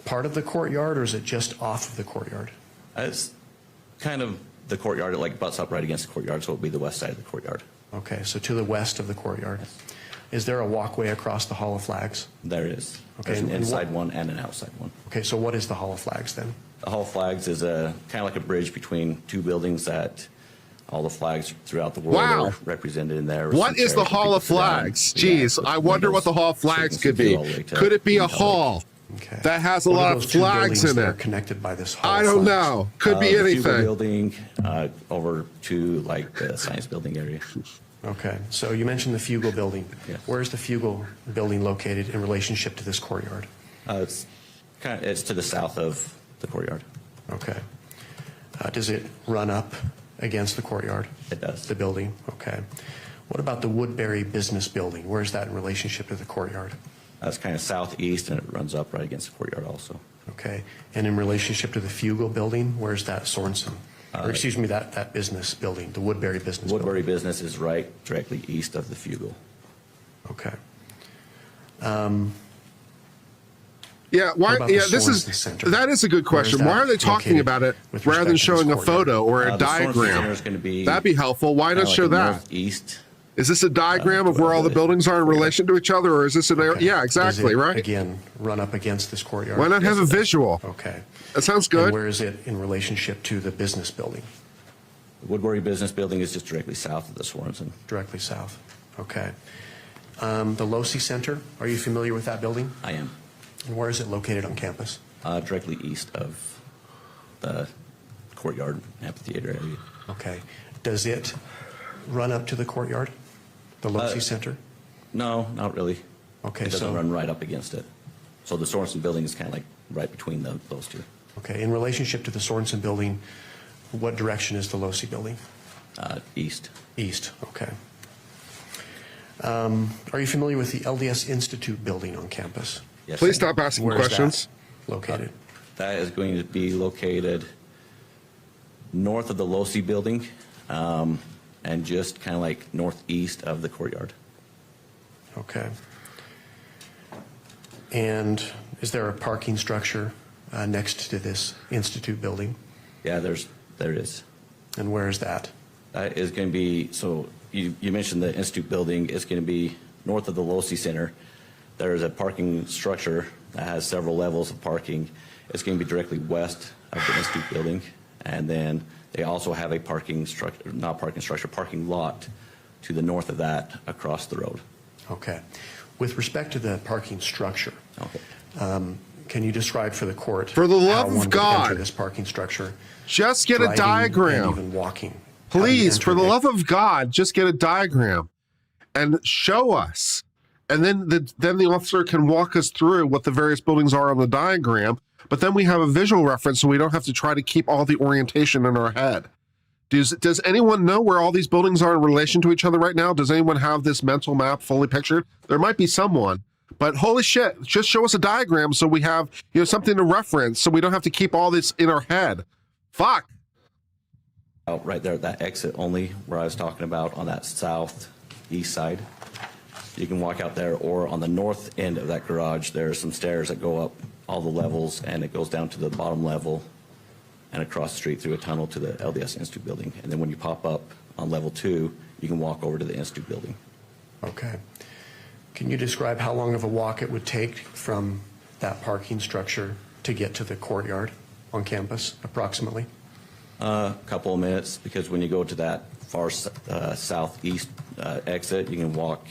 part of the courtyard or is it just off of the courtyard? It's kind of the courtyard. It like butts up right against the courtyard, so it would be the west side of the courtyard. Okay, so to the west of the courtyard. Is there a walkway across the Hall of Flags? There is. Okay, There's an and inside what- one and an outside one. Okay, so what is the Hall of Flags then? The Hall of Flags is a kind of like a bridge between two buildings that all the flags throughout the world Wow. are represented in there. What is the Hall of Flags? Jeez, I wonder what the Hall of Flags could be. Could it be a hall Okay. that has a What are lot of those two flags buildings in that are it? connected by this Hall I of don't Flags? know. Could be The Fugal anything. building over to like the science building area. Okay, so you mentioned the Fugal building. Yes. Where is the Fugal building located in relationship to this courtyard? It's to the south of the courtyard. Okay. Does it run up against the courtyard? It does. The building, okay. What about the Woodbury Business Building? Where is that in relationship to the courtyard? It's kind of southeast, and it runs up right against the courtyard also. Okay, and in relationship to the Fugal building, where's that Sorensen? Or excuse me, that business building, the Woodbury Business Building? Woodbury Business is right directly east of the Fugal. Okay. Yeah, why? What about the Yeah, this Sorensen is Center? that is a good Where is question. that Why are they talking located about it with rather than respect to this showing a courtyard? photo or a The Sorensen Center diagram? is going to be That'd be helpful. Why not kinda show like that? northeast. Is this a diagram of where all the buildings are in relation to each other, or is this an area? Okay. Yeah, exactly, Does it, right? again, run up against this courtyard? Why not have a visual? Okay. That sounds And good. where is it in relationship to the business building? The Woodbury Business Building is just directly south of the Sorensen. Directly south. Okay. The Losi Center, are you familiar with that building? I am And where is it located on campus? directly east of the courtyard amphitheater area. Okay. Does it run up to the courtyard? The Losi Center? No, not really. Okay, It doesn't so- run right up against it. So the Sorensen building is kind of like right between those two. Okay. In relationship to the Sorensen building, what direction is the Losi building? East. East. Okay. Are you familiar with the LDS Institute building on campus? Yes, Please I am. stop asking Where is questions. that located? That is going to be located north of the Losi building and just kind of like northeast of the courtyard. Okay. And is there a parking structure next to this institute building? Yeah, there is. And where is that? That is going to be, so you mentioned the institute building. It's going to be north of the Losi Center. There is a parking structure that has several levels of parking. It's going to be directly west of the institute building. And then they also have a parking structure, not parking structure, parking lot to the north of that across the road. Okay. With respect to the parking structure, Okay. can you describe for the court For the love how of one would God. enter this parking structure? Just get a driving diagram. And even walking. How do you Please, enter for the there? love of God, just get a diagram and show us. And then the officer can walk us through what the various buildings are on the diagram. But then we have a visual reference, so we don't have to try to keep all the orientation in our head. Does anyone know where all these buildings are in relation to each other right now? Does anyone have this mental map fully pictured? There might be someone. But holy shit, just show us a diagram so we have something to reference, so we don't have to keep all this in our head. Fuck. Out right there at that exit only where I was talking about on that southeast side. You can walk out there, or on the north end of that garage, there are some stairs that go up all the levels, and it goes down to the bottom level and across the street through a tunnel to the LDS Institute building. And then when you pop up on level 2, you can walk over to the Institute building. Okay. Can you describe how long of a walk it would take from that parking structure to get to the courtyard on campus, approximately? A couple of minutes, because when you go to that far southeast exit, you can walk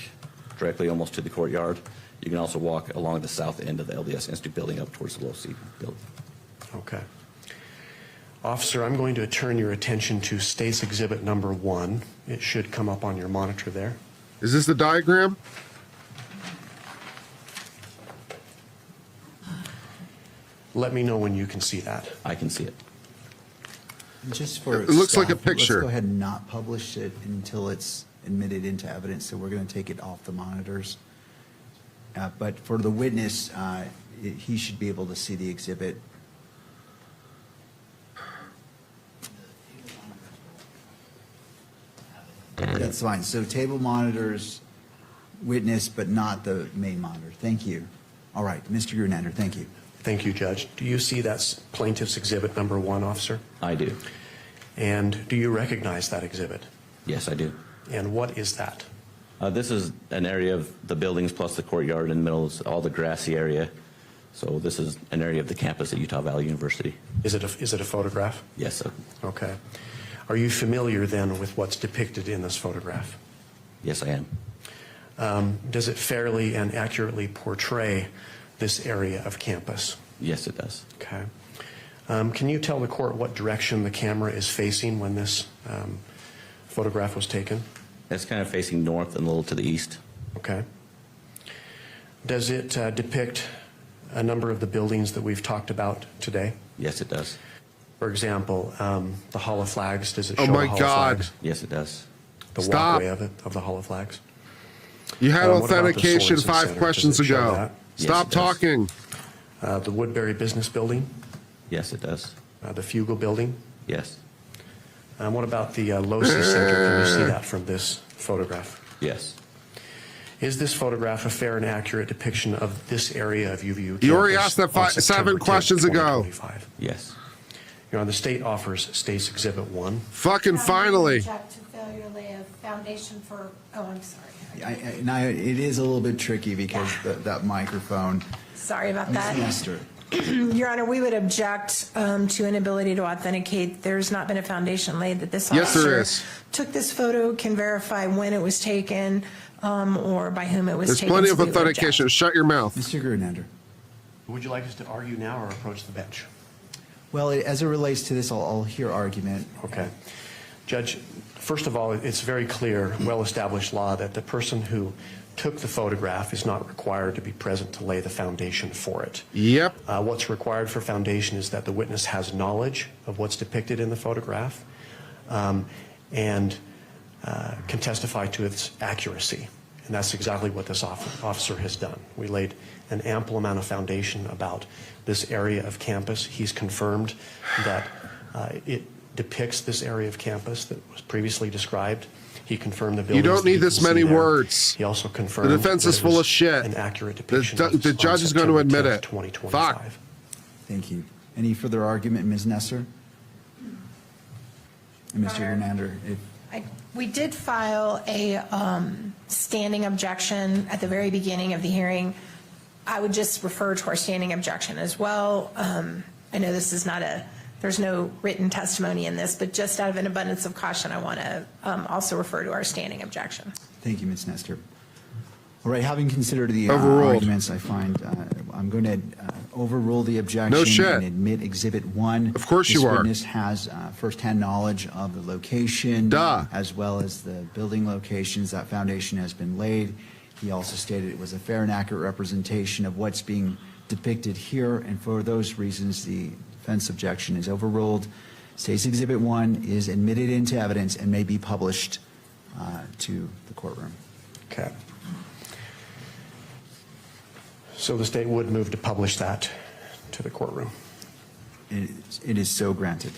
directly almost to the courtyard. You can also walk along the south end of the LDS Institute building up towards the Losi building. Okay. Officer, I'm going to turn your attention to State's Exhibit Number 1. It should come up on your monitor there. Is this the diagram? Let me know when you can see that. I can see it. Just for It looks like a staff, picture. Let's go ahead and not publish it until it's admitted into evidence, so we're going to take it off the monitors. But for the witness, he should be able to see the exhibit. That's fine. So table monitors, witness, but not the main monitor. Thank you. All right, Mr. Grunander, thank you. Thank you, Judge. Do you see that's Plaintiff's Exhibit Number 1, Officer? I do. And do you recognize that exhibit? Yes, I do. And what is that? This is an area of the buildings plus the courtyard in the middle, is all the grassy area. So this is an area of the campus at Utah Valley University. Is it a photograph? Yes, sir. Okay. Are you familiar then with what's depicted in this photograph? Yes, I am. Does it fairly and accurately portray this area of campus? Yes, it does. Okay. Can you tell the court what direction the camera is facing when this photograph was taken? It's kind of facing north and a little to the east. Okay. Does it depict a number of the buildings that we've talked about today? Yes, it does. For example, the Hall of Flags, does it Oh show my the Hall God. of Flags? Yes, it does. The Stop. walkway of the Hall of Flags? You had What about the authentication Sorensen 5 Center? questions Does it show ago. that? Yes, Stop it does. talking. The Woodbury Business Building? Yes, it does. The Fugel Building? Yes. What about the Losi Center? Can you see that from this photograph? Yes. Is this photograph a fair and accurate depiction of this area of UVU You already campus asked that on 7 September 10th, questions ago. 2025? Yes. Your Honor, the state offers State's Exhibit 1. Fucking finally. Object to failure to lay a foundation for, oh, I'm sorry. Now, it is a little bit tricky because that microphone. Sorry about Ms. that. Nestor. Your Honor, we would object to inability to authenticate. There's not been a foundation laid that this Yes, there officer is. took this photo, can verify when it was taken, or by whom it was There's taken. plenty so of we would object. authentication. Shut your mouth. Mr. Grunander. Would you like us to argue now or approach the bench? Well, as it relates to this, I'll hear argument. Okay. Judge, first of all, it's very clear, well-established law that the person who took the photograph is not required to be present to lay the foundation for it. Yep. What's required for foundation is that the witness has knowledge of what's depicted in the photograph and can testify to its accuracy. And that's exactly what this officer has done. We laid an ample amount of foundation about this area of campus. He's confirmed that it depicts this area of campus that was previously described. He confirmed the buildings. You don't that need you this can see many there. words. He also confirmed The defense that is it full was of shit. an accurate depiction The of judge on is going to September admit 10th, it. 2025. Fuck. Thank you. Any further argument, Ms. Nestor? And Mr. Grunander, We did file a standing objection at the very beginning of the hearing. I would just refer to our standing objection as well. I know this is not there's no written testimony in this, but just out of an abundance of caution, I want to also refer to our standing objection. thank you, Ms. Nestor. All right, having considered the Overruled. arguments, I find I'm going to overrule the objection No shit. and admit Exhibit 1. Of course This you are. witness has firsthand knowledge of the location, Duh. as well as the building locations. That foundation has been laid. He also stated it was a fair and accurate representation of what's being depicted here, and for those reasons, the defense objection is overruled. State's Exhibit 1 is admitted into evidence and may be published to the courtroom. Okay. So the state would move to publish that to the courtroom. It is so granted.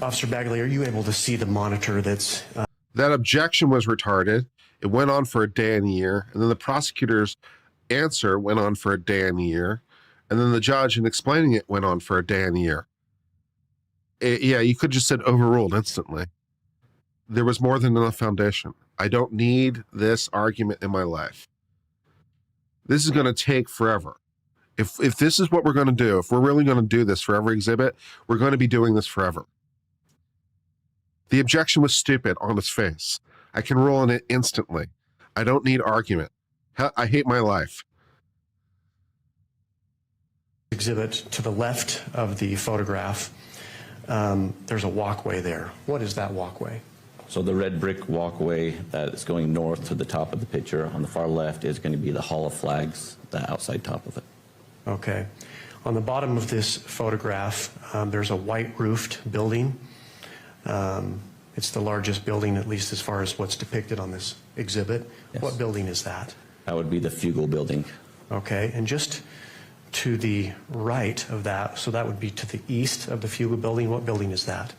Officer Bagley, are you able to see the monitor that's That objection was retarded. It went on for a day and a year. And then the prosecutor's answer went on for a day and a year. And then the judge, in explaining it, went on for a day and a year. Yeah, you could just said overruled instantly. There was more than enough foundation. I don't need this argument in my life. This is going to take forever. If this is what we're going to do, if we're really going to do this for every exhibit, we're going to be doing this forever. The objection was stupid on its face. I can rule on it instantly. I don't need argument. I hate my life. exhibit to the left of the photograph? There's a walkway there. What is that walkway? So the red brick walkway that is going north to the top of the picture on the far left is going to be the Hall of Flags, the outside top of it. Okay. On the bottom of this photograph, there's a white roofed building. It's the largest building, at least as far as what's depicted on this exhibit. Yes. What building is that? That would be the Fugel building. Okay, and just to the right of that, so that would be to the east of the Fugel building. What building is that?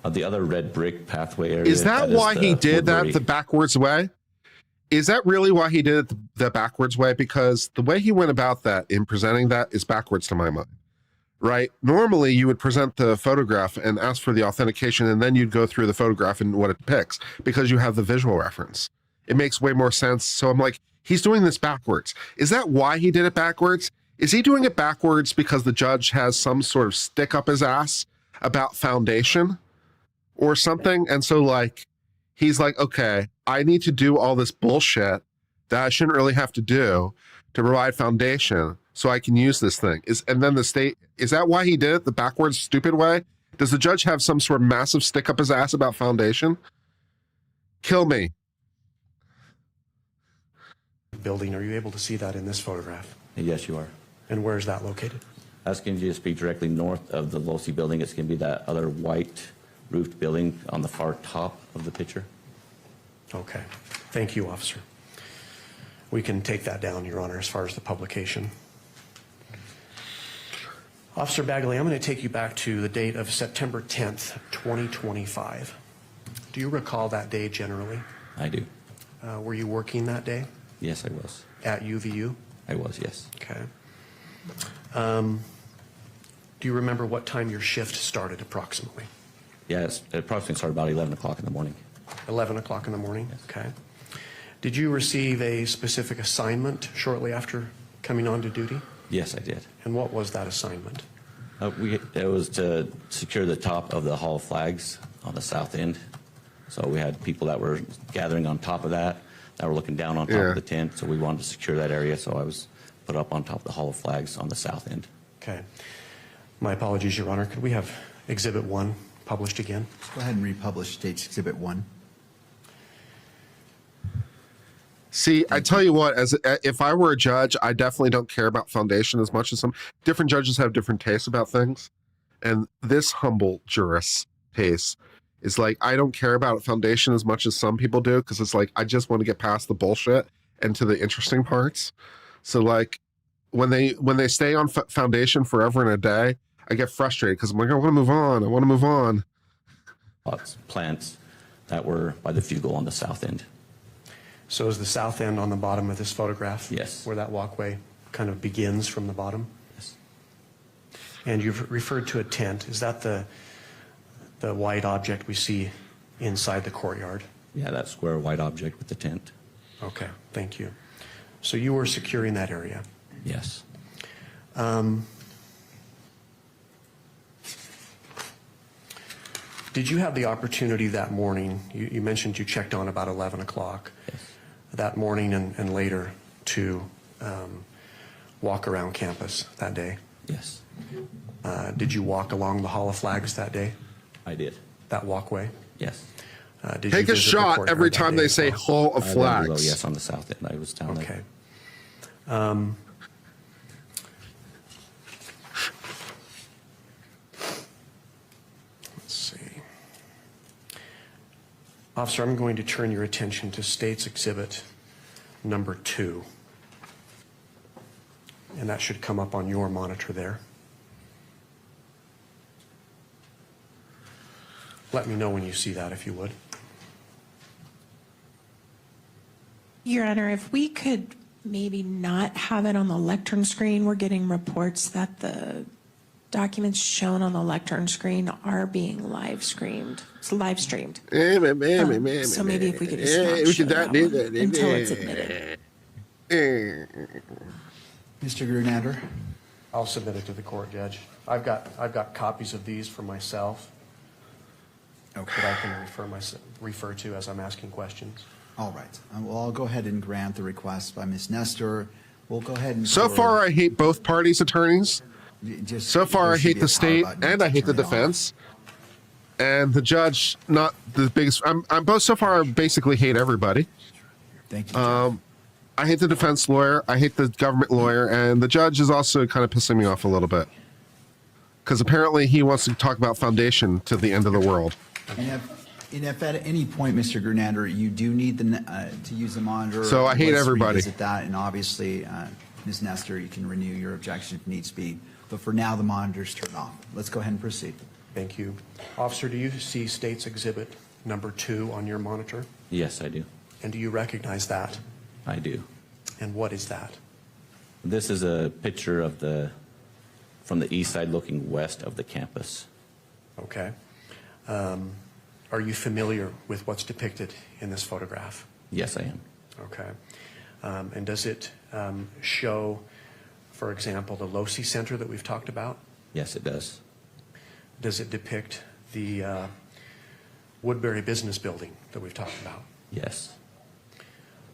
The other red brick pathway area. Is that why he did that Woodbury. the backwards way? Is that really why he did it the backwards way? Because the way he went about that in presenting that is backwards to my mind. right? Normally you would present the photograph and ask for the authentication, and then you'd go through the photograph and what it depicts because you have the visual reference. It makes way more sense. So I'm like, he's doing this backwards. Is that why he did it backwards? Is he doing it backwards because the judge has some sort of stick up his ass about foundation or something? And so like, he's like, okay, I need to do all this bullshit that I shouldn't really have to do to provide foundation so I can use this thing. And then the state, is that why he did it the backwards, stupid way? Does the judge have some sort of massive stick up his ass about foundation? Kill me. Building, are you able to see that in this photograph? Yes, you are. And where is that located? That's going to just be directly north of the Losi building. It's going to be that other white roofed building on the far top of the picture. Okay. Thank you, officer. We can take that down, Your Honor, as far as the publication. Officer Bagley, I'm going to take you back to the date of September 10th, 2025. Do you recall that day generally? I do. Were you working that day Yes, I was. at UVU? I was, yes. Okay. Do you remember what time your shift started approximately? Yes, it approximately started about 11 o'clock in the morning. 11 o'clock in the morning? Yes. Okay. Did you receive a specific assignment shortly after coming on to duty? Yes, I did. And what was that assignment? It was to secure the top of the Hall of Flags on the south end. So we had people that were gathering on top of that were looking down on top of the tent. So we wanted to secure that area. So I was put up on top of the Hall of Flags on the south end. Okay. My apologies, Your Honor. Could we have Exhibit 1 published again? Go ahead and republish State's Exhibit 1. See, I tell you what, if I were a judge, I definitely don't care about foundation as much as some different judges have different tastes about things. And this humble jurist's taste is like, I don't care about foundation as much as some people do, because it's like, I just want to get past the bullshit and to the interesting parts. So like, when they stay on foundation forever and a day, I get frustrated because I'm like, I want to move on. I want to move on. Lots of plants that were by the Fugle on the south end. So is the south end on the bottom of this photograph? Yes. Where that walkway kind of begins from the bottom? Yes. And you've referred to a tent. Is that the white object we see inside the courtyard? Yeah, that square white object with the tent. Okay, thank you. So you were securing that area? Yes. Did you have the opportunity that morning, you mentioned you checked on about 11 o'clock, Yes. that morning and later to walk around campus that day? Yes, Did you walk along the Hall of Flags that day, I did. that walkway? Yes. Did you Take a visit the shot courtyard every that time day they as say well? Hall of I lived below, Flags. yes, on the south end. I was down Okay. there. Let's see. Officer, I'm going to turn your attention to State's Exhibit number 2. And that should come up on your monitor there. Let me know when you see that, if you would. Your Honor, if we could maybe not have it on the lectern screen, we're getting reports that the documents shown on the lectern screen are being live streamed. It's live streamed. So maybe if we could just not show that one until it's admitted. Mr. Grunander? I'll submit it to the court, Judge. I've got copies of these for myself that I can refer to as I'm asking questions. All right. Well, I'll go ahead and grant the request by Ms. Nestor. We'll go ahead and... So far, I hate both parties' attorneys. Just, So far, there I should hate be the a power state button and to I hate the turn it off. defense. And the judge, not the biggest. I'm both so far. I basically hate everybody. Thank you, Jeff. I hate the defense lawyer. I hate the government lawyer, and the judge is also kind of pissing me off a little bit because apparently he wants to talk about foundation to the end of the world. And if at any point, Mr. Grunander, you do need to use the monitor. So I hate let's everybody. revisit that, and obviously, Ms. Nestor, you can renew your objection if needs be. But for now, the monitor's turned off. Let's go ahead and proceed. Thank you. Officer, do you see State's Exhibit number 2 on your monitor? Yes, I do. And do you recognize that? I do. And what is that? This is a picture of the from the east side looking west of the campus. Okay. Are you familiar with what's depicted in this photograph? Yes, I am. Okay. And does it show, for example, the Losi Center that we've talked about? Yes, it does. Does it depict the Woodbury Business Building that we've talked about? Yes.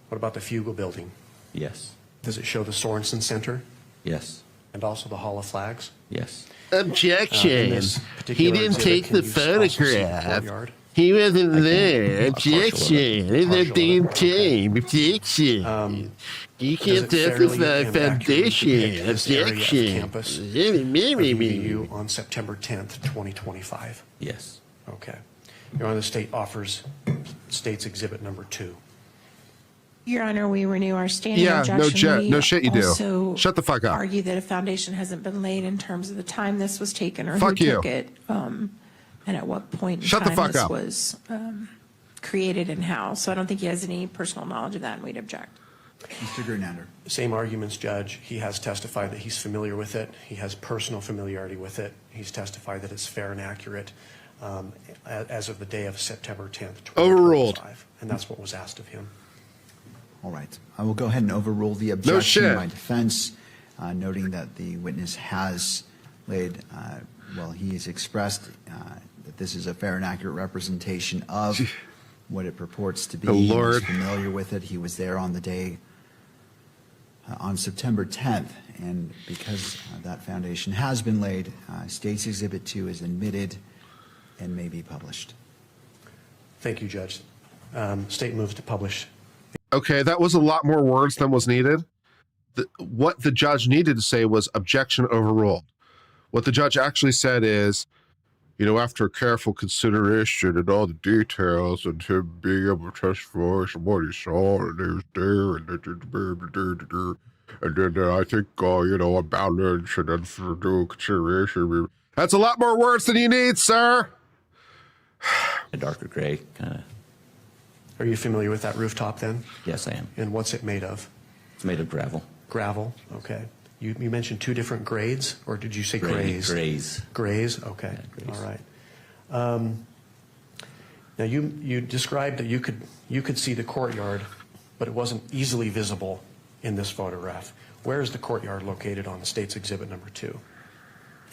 What about the Fugel Building? Yes. Does it show the Sorensen Center Yes. and also the Hall of Flags? Yes. Objection. In this He particular didn't exhibit, take can the you also see the photograph. courtyard? He wasn't there. a partial of it. Objection. It's Partial a of damn it, okay. time. Objection. You can't Does it fairly justify and accurately foundation. depict this area of Objection. campus of Me. EVU on September 10th, 2025? Yes. Okay. Your Honor, the state offers State's Exhibit Number 2. Your Honor, we renew our standing Yeah, no objection. jet- no shit you do. Also Shut the fuck up. argue that a foundation hasn't been laid in terms of the time this was taken or Fuck who you. took it, and at what point in Shut the time fuck this up. was created and how. So I don't think he has any personal knowledge of that, and we'd object. Mr. Gernander. Same arguments, Judge. He has testified that he's familiar with it. He has personal familiarity with it. He's testified that it's fair and accurate as of the day of September 10th, 2025. Overruled. And that's what was asked of him. All right. I will go ahead and overrule the objection shit. by defense, noting that the witness has laid, he has expressed that this is a fair and accurate representation of what it purports to be. Oh, He was Lord. familiar with it. He was there on the day, on September 10th. And because that foundation has been laid, State's Exhibit 2 is admitted and may be published. Thank you, Judge. State moves to publish. Okay, that was a lot more words than was needed. What the judge needed to say was objection overruled. What the judge actually said is, after careful consideration and all the details and him being able to testify from what he saw and he was there and then I think, a balance and then for due consideration. That's a lot more words than you need, sir. A darker gray, kind of. Are you familiar with that rooftop then? Yes, I am. And what's it made of? It's made of gravel. Gravel? Okay. You mentioned two different grades, or did you say grays? Grays. Grays? Okay. Yeah, grays. All right. Now, you described that you could see the courtyard, but it wasn't easily visible in this photograph. Where is the courtyard located on State's Exhibit Number 2?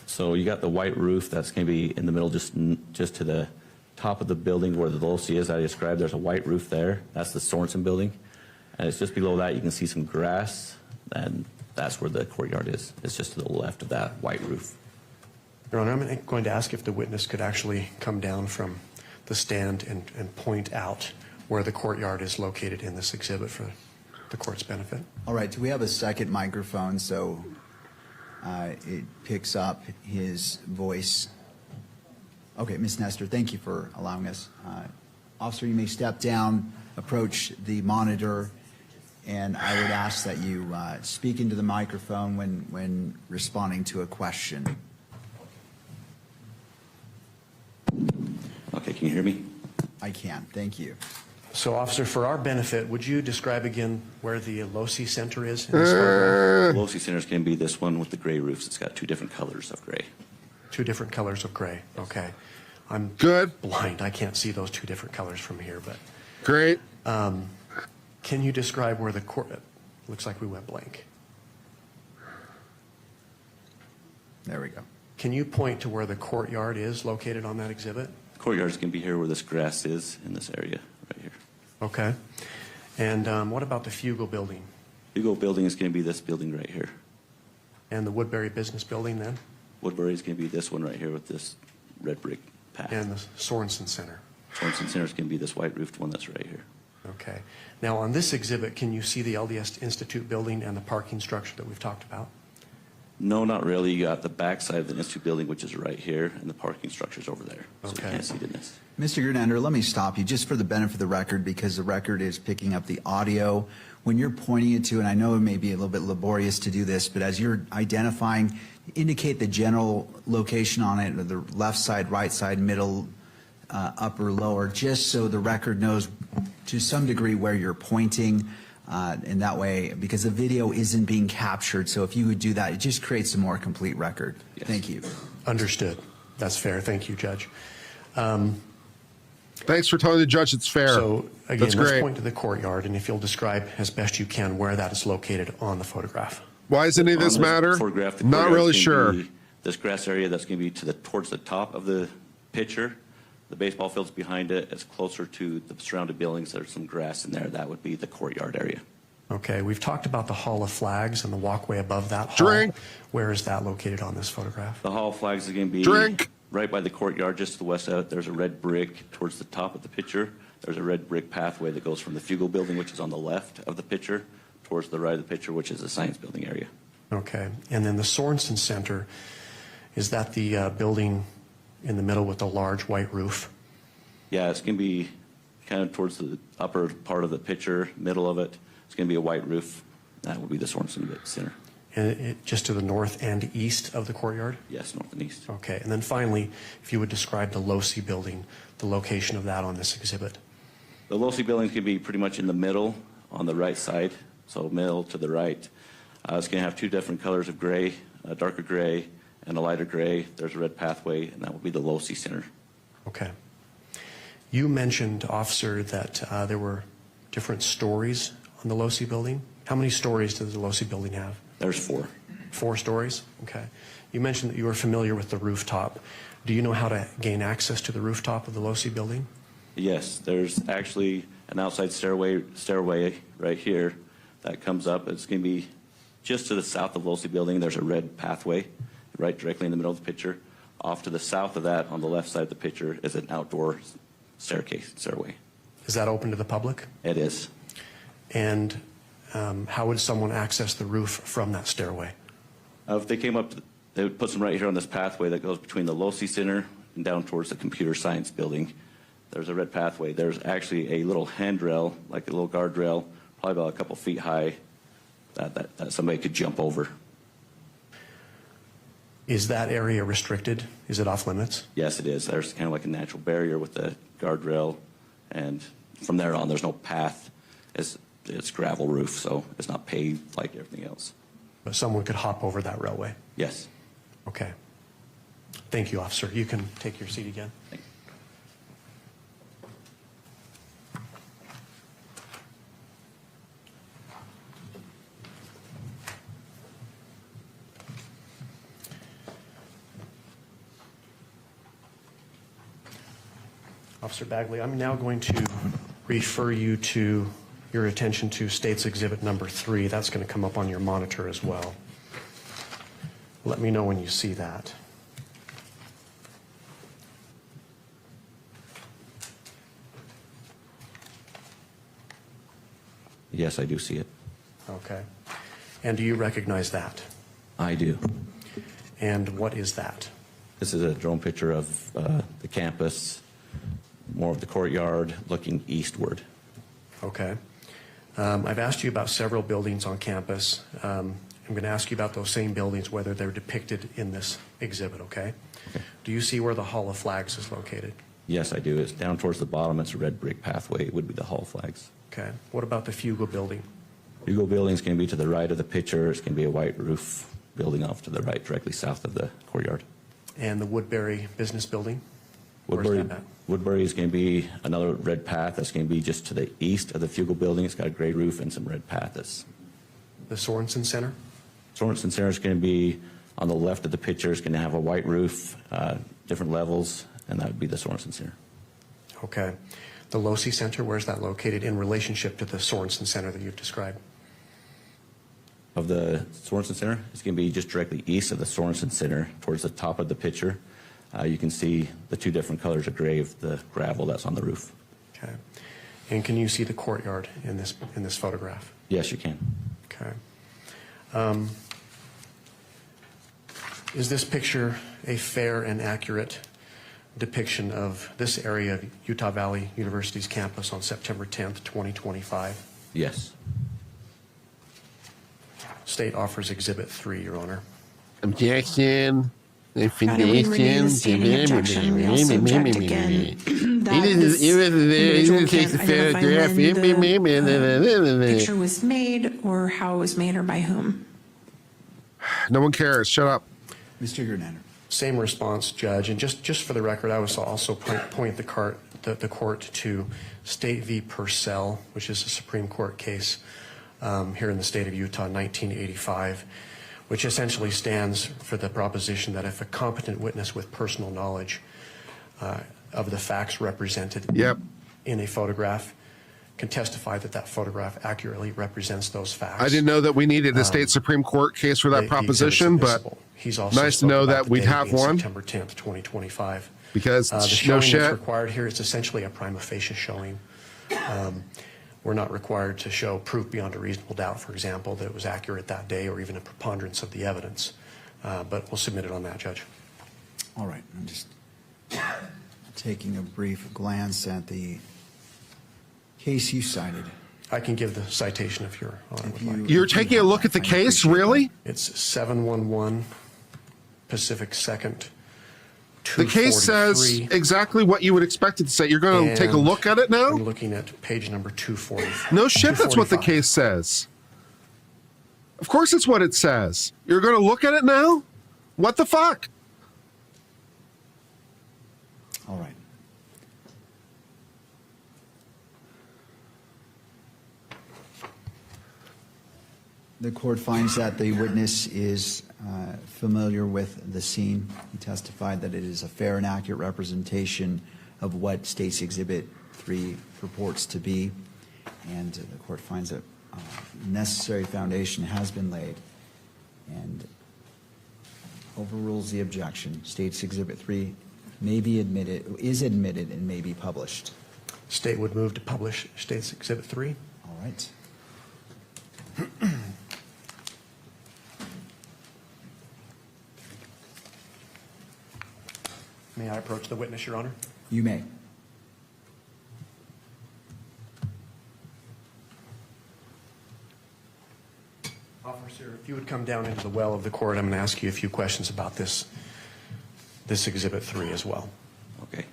So you got the white roof that's going to be in the middle, just to the top of the building where the Losi is. I described there's a white roof there. That's the Sorensen building. And it's just below that you can see some grass, and that's where the courtyard is. It's just to the left of that white roof. Your Honor, I'm going to ask if the witness could actually come down from the stand and point out where the courtyard is located in this exhibit for the court's benefit. All right. Do we have a second microphone so it picks up his voice? Okay, Ms. Nestor, thank you for allowing us. Officer, you may step down, approach the monitor, and I would ask that you speak into the microphone when responding to a question. Okay, can you hear me? I can. Thank you. So, Officer, for our benefit, would you describe again where the Losi Center is in this photograph? The Losi Center is going to be this one with the gray roofs. It's got two different colors of gray. Two different colors of gray. Okay. I'm Good. blind. I can't see those two different colors from here, but Great. can you describe where the court, looks like we went blank. There we go. Can you point to where the courtyard is located on that exhibit? The courtyard is going to be here where this grass is in this area right here. Okay. And what about the Fugel Building Fugel building is going to be this building right here. and the Woodbury Business Building then? Woodbury is going to be this one right here with this red brick path. And the Sorensen Center? Sorensen Center is going to be this white roofed one that's right here. Okay. Now, on this exhibit, can you see the LDS Institute building and the parking structure that we've talked about? No, not really. You got the back side of the Institute building, which is right here, and the parking structure's over there. So Okay. you can't see it in this. Mr. Gernander, let me stop you just for the benefit of the record, because the record is picking up the audio. When you're pointing it to, and I know it may be a little bit laborious to do this, but as you're identifying, indicate the general location on it, or the left side, right side, middle, upper, lower, just so the record knows to some degree where you're pointing. And that way, because the video isn't being captured, so if you would do that, it just creates a more complete record. Yes. Thank you. Understood. That's fair. Thank you, Judge. Thanks for telling the judge it's fair. So again, That's let's great. point to the courtyard, and if you'll describe as best you can where that is located on the photograph. Why does any of this On matter? photograph, the Not courtyard's really gonna sure. be This grass area, that's going to be towards the top of the picture. The baseball field's behind it. It's closer to the surrounding buildings. There's some grass in there. That would be the courtyard area. Okay, we've talked about the Hall of Flags and the walkway above that hall. Drink. Where is that located on this photograph? The Hall of Flags is going to be Drink. right by the courtyard, just to the west of it. There's a red brick towards the top of the picture. There's a red brick pathway that goes from the Fugal building, which is on the left of the picture, towards the right of the picture, which is the science building area. Okay, and then the Sorensen Center, is that the building in the middle with the large white roof? Yeah, it's going to be kind of towards the upper part of the picture, middle of it. It's going to be a white roof. That will be the Sorensen Center. And just to the north and east of the courtyard? Yes, north and east. Okay, and then finally, if you would describe the Losi building, the location of that on this exhibit. The Losi building can be pretty much in the middle on the right side, so middle to the right. It's going to have two different colors of gray, a darker gray and a lighter gray. There's a red pathway, and that will be the Losi Center. Okay. You mentioned, officer, that there were different stories on the Losi building. How many stories does the Losi building have? There's 4. 4 stories? Okay. You mentioned that you were familiar with the rooftop. Do you know how to gain access to the rooftop of the Losi building? Yes, there's actually an outside stairway right here that comes up. It's going to be just to the south of Losi building. There's a red pathway right directly in the middle of the picture. Off to the south of that, on the left side of the picture, is an outdoor stairway. Is that open to the public? It is. And how would someone access the roof from that stairway? If they came up, they would put them right here on this pathway that goes between the Losi Center and down towards the computer science building. There's a red pathway. There's actually a little handrail, like a little guardrail, probably about a couple feet high, that somebody could jump over. Is that area restricted? Is it off limits? Yes, it is. There's kind of like a natural barrier with the guardrail, and from there on, there's no path. It's gravel roof, so it's not paved like everything else. But someone could hop over that railway? Yes. Okay. Thank you, officer. You can take your seat again. Thank you. Officer Bagley, I'm now going to refer you to your attention to State's Exhibit number 3. That's going to come up on your monitor as well. Let me know when you see that. Yes, I do see it. Okay. And do you recognize that? I do. And what is that? This is a drone picture of the campus, more of the courtyard, looking eastward. Okay. I've asked you about several buildings on campus. I'm going to ask you about those same buildings, whether they're depicted in this exhibit, okay? Okay. Do you see where the Hall of Flags is located? Yes, I do. It's down towards the bottom. It's a red brick pathway. It would be the Hall Flags. Okay. What about the Fugal building? Hugo building's going to be to the right of the picture. It's going to be a white roof building off to the right, directly south of the courtyard. And the Woodbury Business Building? Where's that at? Woodbury is going to be another red path. That's going to be just to the east of the Fugal building. It's got a gray roof and some red path. The Sorensen Center? Sorensen Center is going to be on the left of the picture. It's going to have a white roof, different levels, and that would be the Sorensen Center. Okay. The Losi Center, where's that located in relationship to the Sorensen Center that you've described? Of the Sorensen Center, it's going to be just directly east of the Sorensen Center, towards the top of the picture. You can see the two different colors of gray of the gravel that's on the roof. Okay. And can you see the courtyard in this photograph? Yes, you can. Okay. Is this picture a fair and accurate depiction of this area of Utah Valley University's campus on September 10th, 2025? Yes. State offers Exhibit 3, Your Honor. Objection. rename the standing objection. We also object again that this individual can't identify when the picture was made or how it was made or by whom. No one cares. Shut up. Mr. Gernander. Same response, Judge. And just for the record, I was also point the court to State v. Purcell, which is a Supreme Court case here in the state of Utah, 1985, which essentially stands for the proposition that if a competent witness with personal knowledge of the facts represented in a photograph can testify that that photograph accurately represents those facts. I didn't know that we needed a state Supreme Court case for that proposition, but he's also nice to know that we'd have one. September 10th, 2025. Because the no showing shit. that's required here is essentially a prima facie showing. We're not required to show proof beyond a reasonable doubt, for example, that it was accurate that day or even a preponderance of the evidence. But we'll submit it on that, Judge. All right. I'm just taking a brief glance at the case you cited. I can give the citation if you're on with like. You're taking a look at the case, really? It's 711 Pacific 2nd. The case says exactly what you would expect it to say. You're going to take a look at it now? I'm looking at page number 240. No shit, that's what the case says. Of course it's what it says. You're going to look at it now? What the fuck? All right. The court finds that the witness is familiar with the scene. He testified that it is a fair and accurate representation of what State's Exhibit 3 purports to be. And the court finds that necessary foundation has been laid and overrules the objection. State's Exhibit 3 may be admitted, is admitted, and may be published. State would move to publish State's Exhibit 3. All right. May I approach the witness, Your Honor? You may. Officer, if you would come down into the well of the court, I'm going to ask you a few questions about this Exhibit 3 as well. Okay.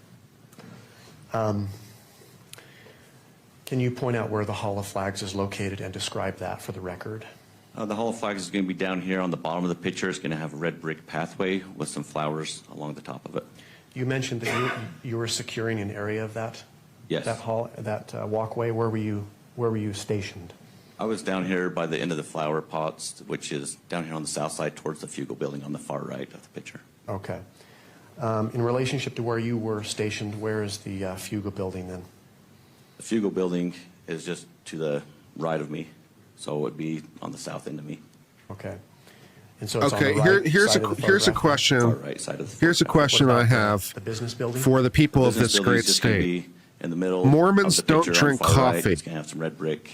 Can you point out where the Hall of Flags is located and describe that for the record? The Hall of Flags is going to be down here on the bottom of the picture. It's going to have a red brick pathway with some flowers along the top of it. You mentioned that you were securing an area of that. Yes. That hall, that walkway. Where were you stationed? I was down here by the end of the flower pots, which is down here on the south side towards the Fugal building on the far right of the picture. Okay. In relationship to where you were stationed, where is the Fugal building then? The Fugal building is just to the right of me, so it would be on the south end of me. Okay. And so it's Okay, on the right here's side of the a photograph? question. Far right side of the Here's a photograph. question What I about have the business building? for the people of Business this building's great just gonna state. be in the middle Mormons of the don't picture on the drink far right. coffee. It's going to have some red brick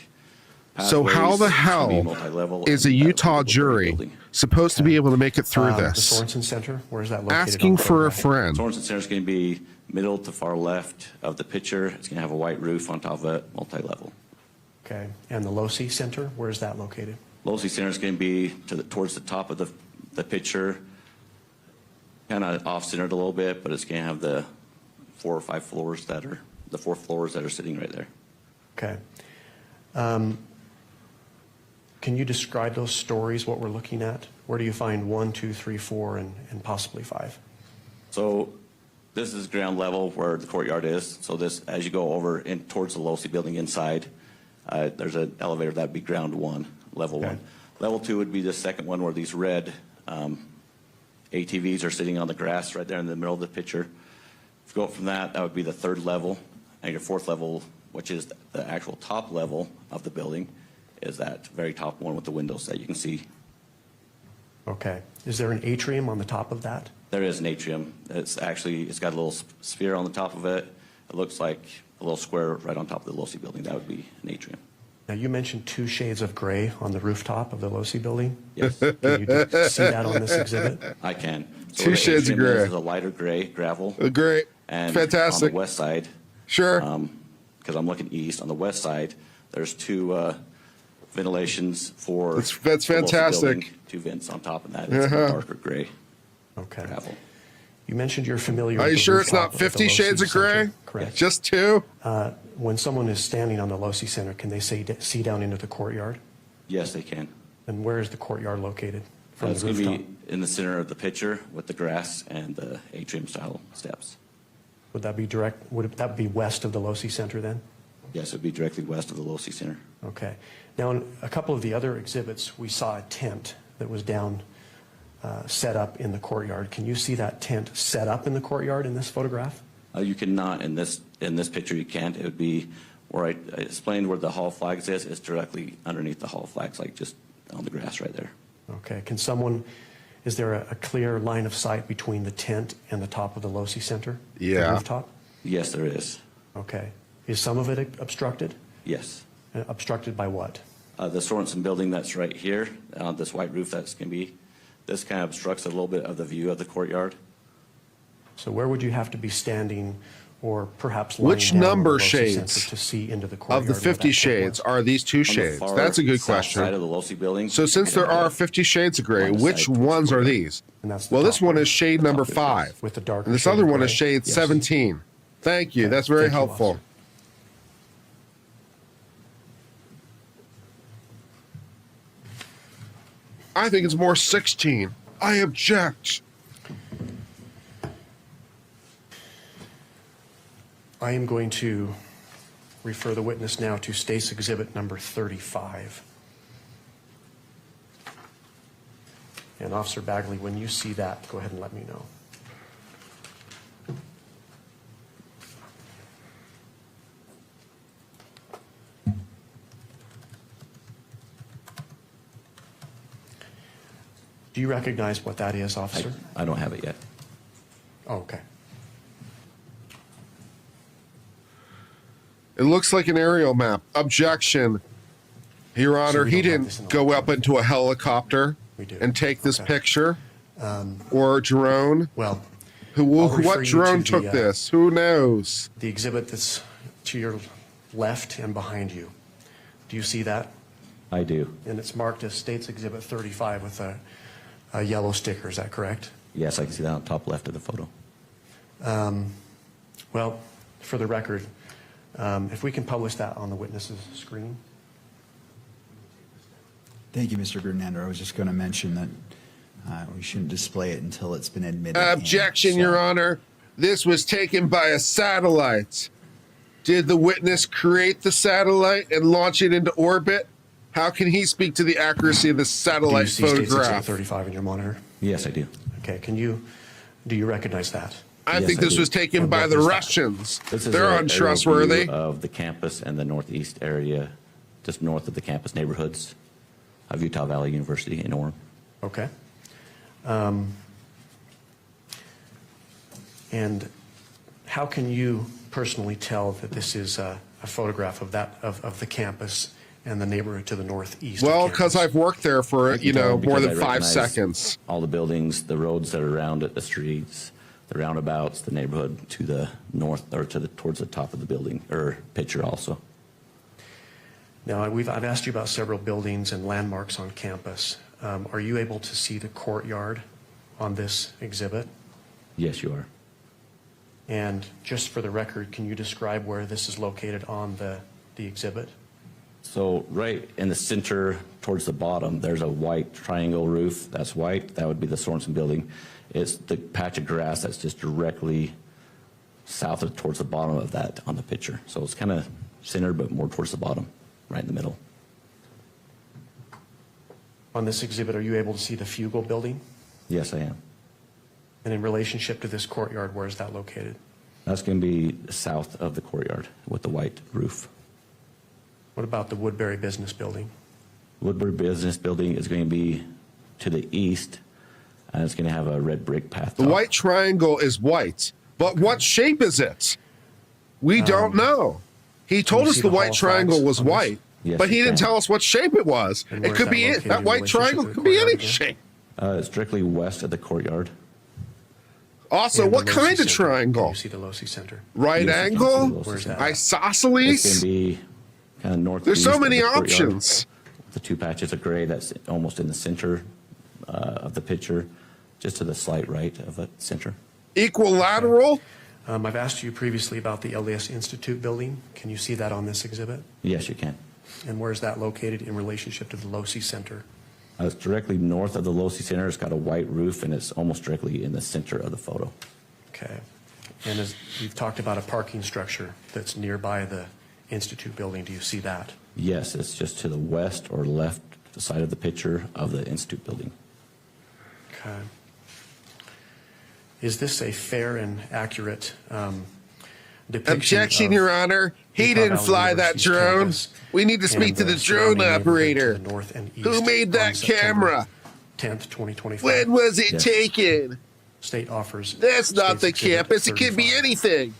So how the pathways. It's gonna be hell multi-level is a and Utah with the jury building. supposed to be able to make it through The this? Sorensen Center, where is that located? Asking on the for a photograph? friend. Sorensen Center is going to be middle to far left of the picture. It's going to have a white roof on top of it, multi-level. Okay. And the Losi Center, where is that located? Losey Center is going to be towards the top of the picture, kind of off-centered a little bit, but it's going to have the 4 or 5 floors that are, the 4 floors that are sitting right there. Okay. Can you describe those stories, what we're looking at? Where do you find 1, 2, 3, 4, and possibly 5? So this is ground level where the courtyard is. So this, as you go over in towards the Losey building inside, there's an elevator that would be ground 1, level 1. Level 2 would be the second one where these red ATVs are sitting on the grass right there in the middle of the picture. If you go up from that, that would be the 3rd level. And your 4th level, which is the actual top level of the building, is that very top one with the windows that you can see. Okay. Is there an atrium on the top of that? There is an atrium. It's got a little sphere on the top of it. It looks like a little square right on top of the Losi building. That would be an atrium. Now, you mentioned 2 shades of gray on the rooftop of the Losi building. Yes. Can you see that on this exhibit? I can. So 2 the shades of atrium gray. is a lighter gray, gravel. Great. And Fantastic. on the west side, Sure. because I'm looking east, on the west side, there's 2 ventilations for That's the Losi fantastic. building, 2 vents on top of that. It's a darker gray. Okay. travel. You mentioned you're familiar Are with you the sure it's rooftop not of the 50 Losi Shades of Center. Grey? Correct. Just two? When someone is standing on the Losi Center, can they see down into the courtyard? Yes, they can. And where is the courtyard located from It's the going to rooftop? be in the center of the picture with the grass and the atrium-style steps. Would that be west of the Losi Center then? Yes, it would be directly west of the Losi Center. Okay. Now, in a couple of the other exhibits, we saw a tent that was down, set up in the courtyard. Can you see that tent set up in the courtyard in this photograph? You cannot in this picture. You can't. It would be where I explained where the hall flags is. It's directly underneath the hall flags, like just on the grass right there. Okay. Is there a clear line of sight between the tent and the top of the Losi Center? Yeah. The rooftop? Yes, there is. Okay. Is some of it obstructed? Yes. Obstructed by what? The Sorensen building that's right here, this white roof that's going to be, this kind of obstructs a little bit of the view of the courtyard. So where would you have to be standing or perhaps lying Which down on the number Losi shades Center to see into the courtyard? Of the where 50 that tent shades, was? are these two On the shades? far That's a good south side of question. the Losi building. So since there are 50 shades of gray, Line of which sight. ones are these? And that's the Well, this top one one. is shade number Top is 5. With the darker And this shade other of one gray? is shade Yes. 17. Thank you. Okay. That's very Thank you, helpful. officer. I think it's more 16. I object. I am going to refer the witness now to State's Exhibit number 35. And Officer Bagley, when you see that, go ahead and let me know. Do you recognize what that is, officer? I don't have it yet. Oh, okay. It looks like an aerial map. Objection. Your Honor, we he don't have this in didn't the go up into a helicopter We do. and take this Okay. picture or drone. Well, I'll refer What you drone to the, took this? Who knows? the exhibit that's to your left and behind you. Do you see that? I do. And it's marked as State's Exhibit 35 with a yellow sticker, is that correct? Yes, I can see that on the top left of the photo. Well, for the record, if we can publish that on the witness's screen. Thank you, Mr. Gernander. I was just going to mention that we shouldn't display it until it's been admitted. in. Objection, So- Your Honor. This was taken by a satellite. Did the witness create the satellite and launch it into orbit? How can he speak to the accuracy of the Do you satellite see State's Exhibit photograph? 35 in your monitor? Yes, I do. Okay, do you recognize that? I Yes, think I this do. was taken And by what the is that? Russians. This is They're an aerial untrustworthy. view of the campus and the northeast area, just north of the campus neighborhoods of Utah Valley University in Orem. Okay. And how can you personally tell that this is a photograph of the campus and the neighborhood to the northeast? Well, of because campus? I've worked there for, I can tell more because than I 5 recognize seconds. All the buildings, the roads that are around it, the streets, the roundabouts, the neighborhood to the north or towards the top of the building or picture also. Now, I've asked you about several buildings and landmarks on campus. Are you able to see the courtyard on this exhibit? Yes, you are. And just for the record, can you describe where this is located on the exhibit? So right in the center towards the bottom, there's a white triangle roof. That's white. That would be the Sorensen building. It's the patch of grass that's just directly south of towards the bottom of that on the picture. So it's kind of centered, but more towards the bottom, right in the middle. On this exhibit, are you able to see the Fugel building? Yes, I am. And in relationship to this courtyard, where is that located? That's going to be south of the courtyard with the white roof. What about the Woodbury Business Building? Woodbury Business Building is going to be to the east, and it's going to have a red brick path. The top. white triangle is white, but what shape is it? We don't know. He told you us see the the white hall triangle flags was on this? white, Yes, but he you didn't can. tell us what shape it was. And It where's could that be located that in white relationship triangle to the could be any courtyard again? shape. It's directly west of the courtyard. Also, And the what Losi kind of Center. triangle? You see the Losi Center. Right Yes, you can see the angle? Losi Where's Center. that? It's going to Isosceles? be kind of northeast. There's so of many the courtyard. options. The two patches of gray that's almost in the center of the picture, just to the slight right of the center. Equilateral? I've asked you previously about the LDS Institute building. Can you see that on this exhibit? Yes, you can. And where is that located in relationship to the Losi Center? It's directly north of the Losi Center. It's got a white roof, and it's almost directly in the center of the photo. Okay. And as you've talked about a parking structure that's nearby the Institute building, do you see that? Yes, it's just to the west or left side of the picture of the Institute building. Okay. Is this a fair and accurate depiction? Objection, of Your Honor. He Utah didn't Valley fly that University's drone. campus We need to speak and to the drone surrounding neighborhood to operator. the north and east Who made on that September camera? 10th, 2025. When was it Yes. taken? State offers. That's not State's the Exhibit campus. It could be 35. anything.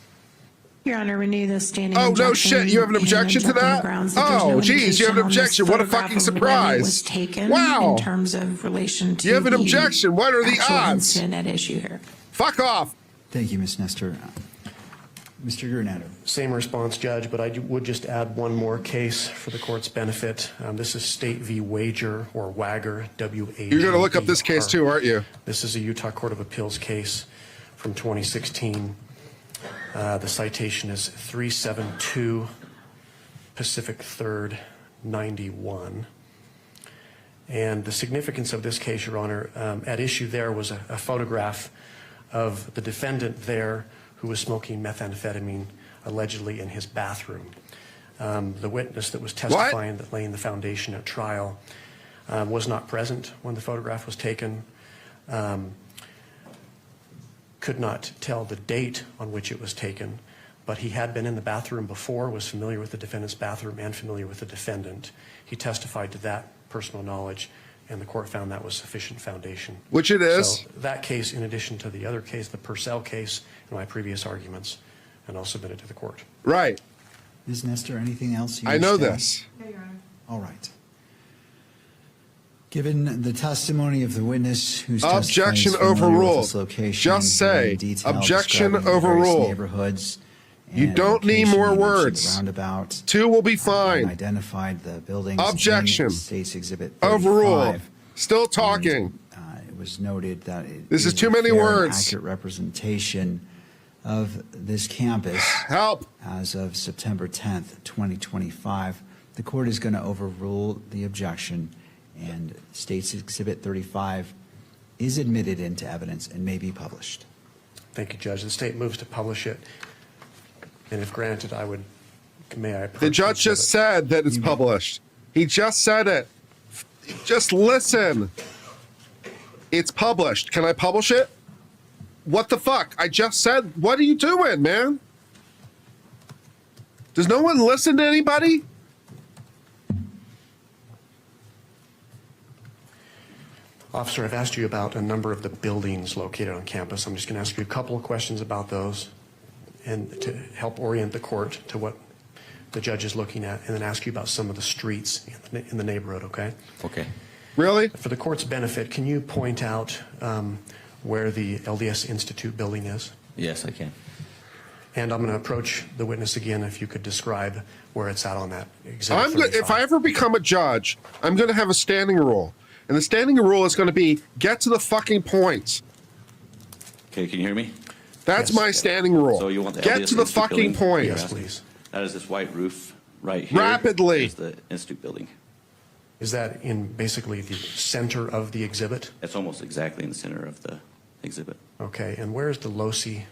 Your Honor, renew the standing Oh, objection. no shit. You have an and objection to object on the that? grounds that there's Oh, no geez. You have an indication on this objection. What a photograph fucking of when it surprise. was taken Wow. in terms of relation to You have an the objection. What are the actual odds? incident at issue here. Fuck off. Thank you, Ms. Nestor. Mr. Granado. Same response, Judge, but I would just add one more case for the court's benefit. This is State v. Wager, or Wagger, W-A-G-E-R. You're going to look up this case too, aren't you? This is a Utah Court of Appeals case from 2016. The citation is 372 Pacific 3rd, 91. And the significance of this case, Your Honor, at issue there was a photograph of the defendant there who was smoking methamphetamine allegedly in his bathroom. The witness that was testifying that laying the foundation at trial was not present when the photograph was taken. Could not tell the date on which it was taken, but he had been in the bathroom before, was familiar with the defendant's bathroom and familiar with the defendant. He testified to that personal knowledge, and the court found that was sufficient foundation. Which it is. So that case, in addition to the other case, the Purcell case, and my previous arguments, and I'll submit it to the court. Right. Ms. Nestor, anything else you I know wish to add? this. All right. Given the testimony of the witness whose Objection testimony is familiar with overruled. this location, Just say, in detail objection describing the various overruled. neighborhoods You and don't need location, more you mentioned words. the roundabout, 2 will be and fine. identified the buildings. Objection. in State's Exhibit 35. Overruled. Still talking. And, it was noted that This is a too many fair and words. accurate representation of this campus. Help. As of September 10th, 2025, the court is going to overrule the objection, and State's Exhibit 35 is admitted into evidence and may be published. Thank you, Judge. The state moves to publish it, and if granted, may I approach The judge exhibit? just said that it's published. He just said it. Just listen. It's published. Can I publish it? What the fuck? I just said, what are you doing, man? Does no one listen to anybody? Officer, I've asked you about a number of the buildings located on campus. I'm just going to ask you a couple of questions about those and to help orient the court to what the judge is looking at, and then ask you about some of the streets in the neighborhood, okay? Okay. Really? For the court's benefit, can you point out where the LDS Institute building is? Yes, I can. And I'm going to approach the witness again if you could describe where it's at on that exhibit. If I ever become a judge, I'm going to have a standing rule. And the standing rule is going to be, get to the fucking points. Okay, can you hear me? That's Yes. my standing rule. So you want the Get LDS to the Institute fucking building? point. Yes, please. That is this white roof right here. Rapidly. Is the Institute building. Is that in basically the center of the exhibit? It's almost exactly in the center of the exhibit. Okay, and where is the Losi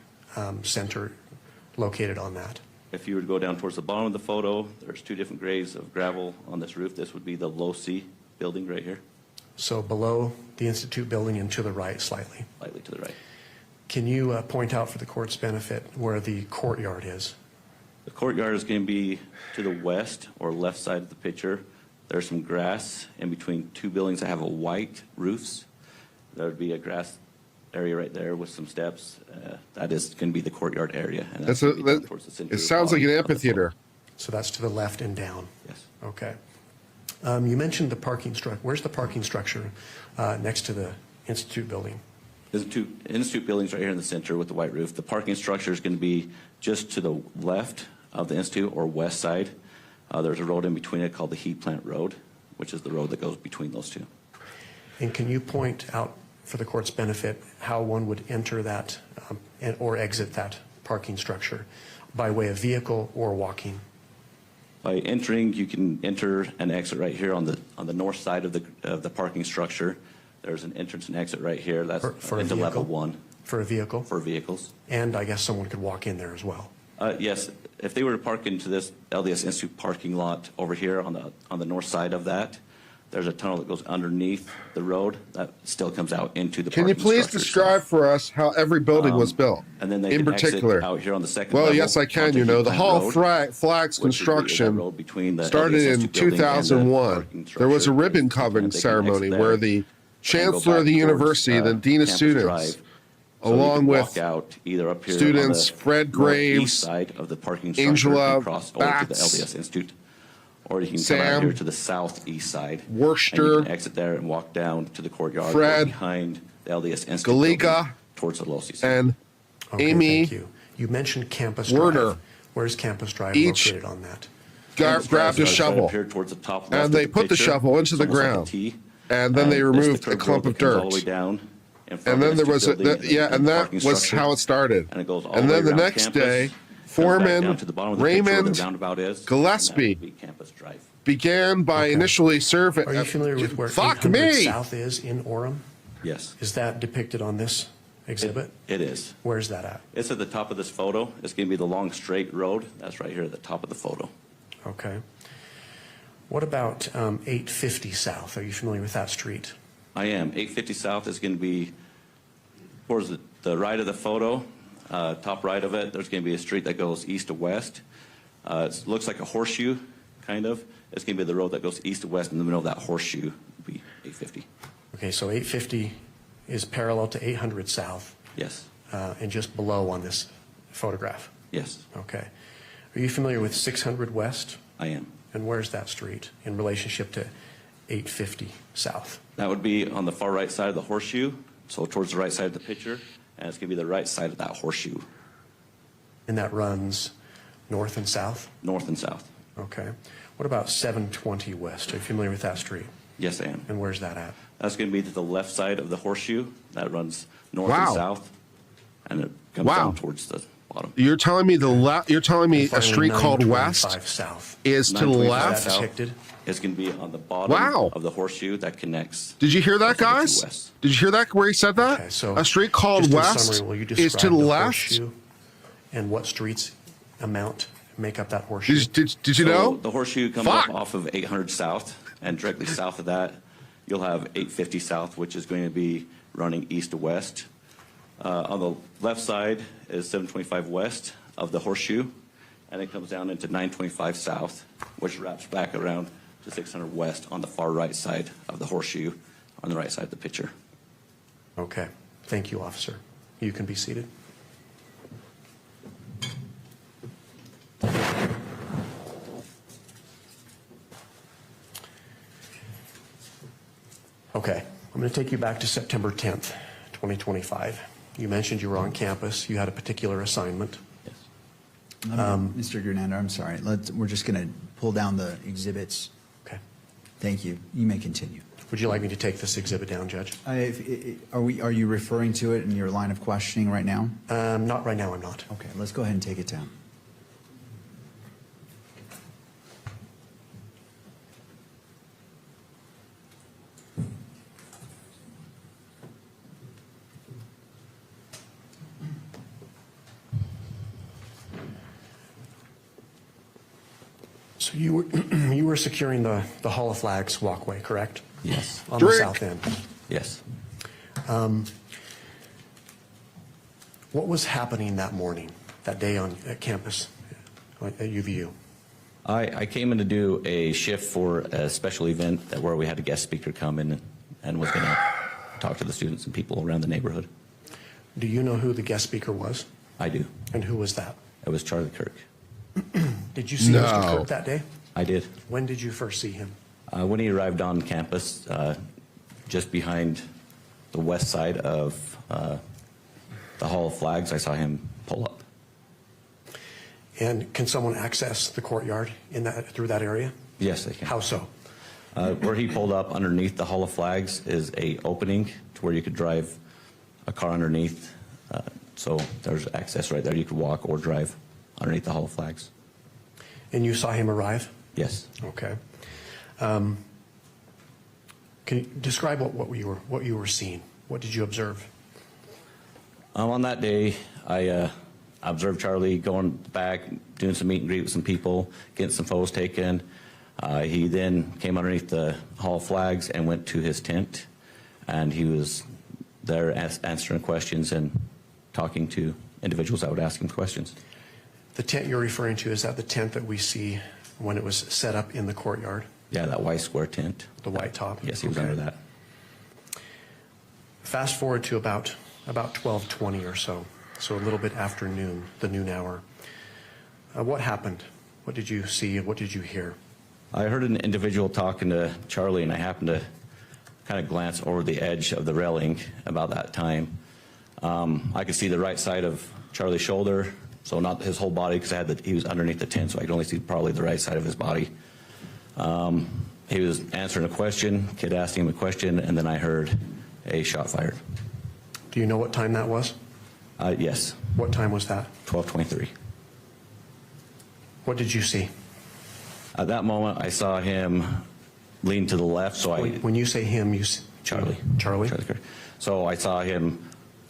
Center located on that? If you were to go down towards the bottom of the photo, there's 2 different grades of gravel on this roof. This would be the Losi building right here, So below the Institute building and to the right slightly. slightly to the right. Can you point out for the court's benefit where the courtyard is? The courtyard is going to be to the west or left side of the picture. There's some grass in between 2 buildings that have a white roofs. There would be a grass area right there with some steps. That is going to be the courtyard area. And That's going to be down towards the center it sounds of like an the photo. amphitheater. So that's to the left and down. Yes. Okay. You mentioned the parking structure. Where's the parking structure next to the Institute building? There's 2 Institute buildings right here in the center with the white roof. The parking structure is going to be just to the left of the Institute or west side. There's a road in between it called the Heat Plant Road, which is the road that goes between those 2. And can you point out for the court's benefit, how one would enter that or exit that parking structure by way of vehicle or walking? By entering, you can enter and exit right here on the north side of the parking structure. There's an entrance and exit right here. That's For a into vehicle? level 1 For a vehicle? for vehicles. And I guess someone could walk in there as well. Yes, if they were to park into this LDS Institute parking lot over here on the north side of that, there's a tunnel that goes underneath the road that still comes out into the Can you parking please structure describe itself. for us how every building was built? And then they in can exit particular. out here on the second Well, level yes, I can. onto You know, the Heath Hall Plant Road, Flags which is the construction road between the started LDS in Institute building and the 2001. parking There was a structure. ribbon And covering they can ceremony exit where there the and go chancellor of the back towards, university, the dean of Campus students, Drive. So you along can with walk out either up here students on the Fred Graves, northeast side of the parking structure Angela and cross over to the Batts, LDS Institute, or you can come Sam, out here to the southeast side. Worcester, and you can exit there and walk down to the courtyard Fred, behind the LDS Institute Galiga, building towards the Losi Center. and Okay, Amy thank you. You mentioned Campus Werner. Drive. Where's Campus Drive Each located on that? Campus grabbed a Drive is right shovel, up here towards the top left and of they the put the picture. shovel into It's the almost like a ground, T. and then they it's the removed a curved clump road of that comes all dirt. the way down in front And of then the there was Institute building and the that parking was structure. how it started. And it goes all And the way then the around next campus, day, comes back Foreman down to the bottom of the picture where Raymond the roundabout is, and that Gillespie would be Campus Drive. began by Okay. initially serving. Are you familiar with where Fuck 800 me! South is in Orem? Yes, Is that depicted on this exhibit? it is. Where's that at? It's at the top of this photo. It's going to be the long straight road. That's right here at the top of the photo. Okay. What about 850 South? Are you familiar with that street? I am. 850 South is going to be towards the right of the photo, top right of it. There's going to be a street that goes east to west. It looks like a horseshoe, kind of. It's going to be the road that goes east to west. In the middle of that horseshoe would be 850. Okay, so 850 is parallel to 800 South Yes. and just below on this photograph. Yes, Okay. Are you familiar with 600 West? I am. And where's that street in relationship to 850 South? That would be on the far right side of the horseshoe, so towards the right side of the picture, and it's going to be the right side of that horseshoe, And that runs north and south? north and south. Okay. What about 720 West? Are you familiar with that street? Yes, I am. And where's that at? That's going to be to the left side of the horseshoe. That runs north Wow. and south, and it comes Wow. down towards the bottom. You're telling me you're telling me And a finally, street called 925 West South. is to the 925 left? Is that south depicted? is going to be on the bottom Wow. of the horseshoe that connects. Did you hear that, both of the two guys? wests. Did you hear that where he said that? Okay, so a street called just in West summary, will you is to describe the left. horseshoe and what streets make up that horseshoe? Did you So know? the horseshoe comes Fuck. up off of 800 South, and directly south of that, you'll have 850 South, which is going to be running east to west. On the left side is 725 West of the horseshoe, and it comes down into 925 South, which wraps back around to 600 West on the far right side of the horseshoe, on the right side of the picture. Okay. Thank you, officer. You can be seated. Okay. I'm going to take you back to September 10th, 2025. You mentioned you were on campus. You had a particular assignment. Yes. Mr. Grenada, I'm sorry. We're just going to pull down the exhibits. Okay. Thank you. You may continue. Would you like me to take this exhibit down, Judge? Are you referring to it in your line of questioning right now? Not right now, I'm not. Okay, let's go ahead and take it down. So you were, you were securing the Hall of Flags walkway, correct? Yes. On the Drink. south end. Yes. What was happening that morning, that day at campus at UVU? I came in to do a shift for a special event where we had a guest speaker come in and was going to talk to the students and people around the neighborhood. Do you know who the guest speaker was? I do. And who was that? It was Charlie Kirk. Did you see No. Mr. Kirk that day? I did. When did you first see him? When he arrived on campus, just behind the west side of the Hall of Flags, I saw him pull up. And can someone access the courtyard through that area? Yes, they can. How so? Where he pulled up underneath the Hall of Flags is a opening to where you could drive a car underneath. So there's access right there. You could walk or drive underneath the Hall of Flags. And you saw him arrive? Yes. Okay. Can you describe what you were seeing? What did you observe? On that day, I observed Charlie going back, doing some meet and greet with some people, getting some photos taken. He then came underneath the Hall of Flags and went to his tent, and he was there answering questions and talking to individuals that would ask him questions. The tent you're referring to, is that the tent that we see when it was set up in the courtyard? Yeah, that white square tent. The white top? Yes, he was Okay. under that. Fast forward to about 12:20 or so a little bit after noon, the noon hour. What happened? What did you see? What did you hear? I heard an individual talking to Charlie, and I happened to kind of glance over the edge of the railing about that time. I could see the right side of Charlie's shoulder, so not his whole body, because he was underneath the tent, so I could only see probably the right side of his body. He was answering a question, kid asked him a question, and then I heard a shot fired. Do you know what time that was? Yes, What time was that? 12:23. What did you see? At that moment, I saw him lean to the left, so When you say him, Charlie. Charlie? Charlie Kirk. So I saw him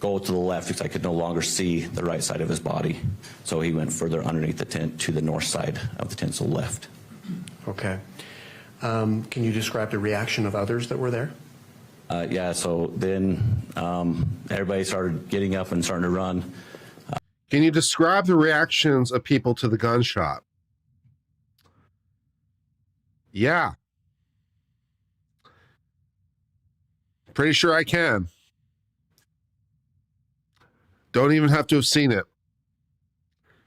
go to the left because I could no longer see the right side of his body. So he went further underneath the tent to the north side of the tent, so left. Okay. Can you describe the reaction of others that were there? Yeah, so then everybody started getting up and starting to run. Can you describe the reactions of people to the gunshot? Yeah. Pretty sure I can. Don't even have to have seen it.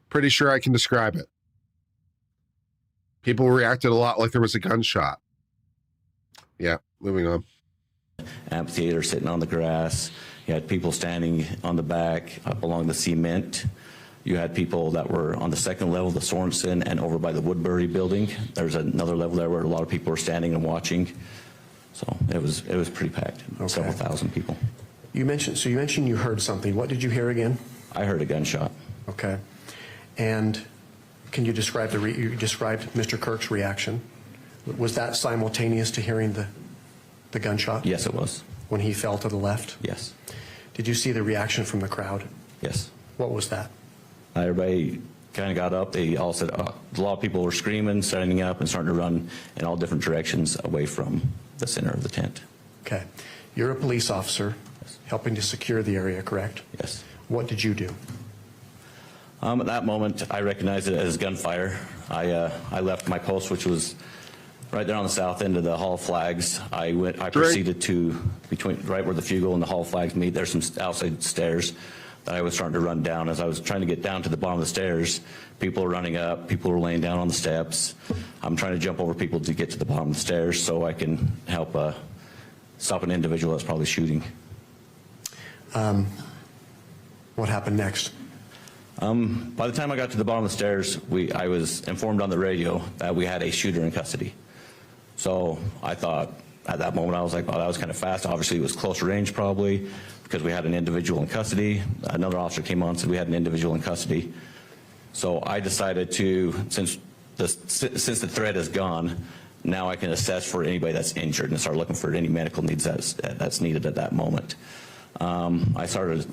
Pretty sure I can describe it. People reacted a lot like there was a gunshot. Yeah, moving on. Amphitheater sitting on the grass. You had people standing on the back up along the cement. You had people that were on the second level, the Sorensen, and over by the Woodbury building. There's another level there where a lot of people were standing and watching. So it was pretty packed. Okay. Several thousand people. You mentioned you heard something. What did you hear again? I heard a gunshot. Okay. And can you describe you described Mr. Kirk's reaction? Was that simultaneous to hearing the gunshot? Yes, it was. When he fell to the left? Yes. Did you see the reaction from the crowd? Yes. What was that? Everybody kind of got up. They all said, a lot of people were screaming, standing up, and starting to run in all different directions away from the center of the tent. Okay. You're a police officer helping to secure the area, correct? Yes. What did you do? At that moment, I recognized it as gunfire. I left my post, which was right there on the south end of the Hall of Flags. I proceeded to right where the Fugle and the Hall of Flags meet. There's some outside stairs that I was starting to run down. As I was trying to get down to the bottom of the stairs, people were running up, people were laying down on the steps. I'm trying to jump over people to get to the bottom of the stairs so I can help stop an individual that's probably shooting. What happened next? By the time I got to the bottom of the stairs, I was informed on the radio that we had a shooter in custody. So I thought at that moment, I was like, well, that was kind of fast. Obviously, it was close range probably because we had an individual in custody. Another officer came on and said we had an individual in custody. So I decided to, since the threat is gone, now I can assess for anybody that's injured and start looking for any medical needs that's needed at that moment. I started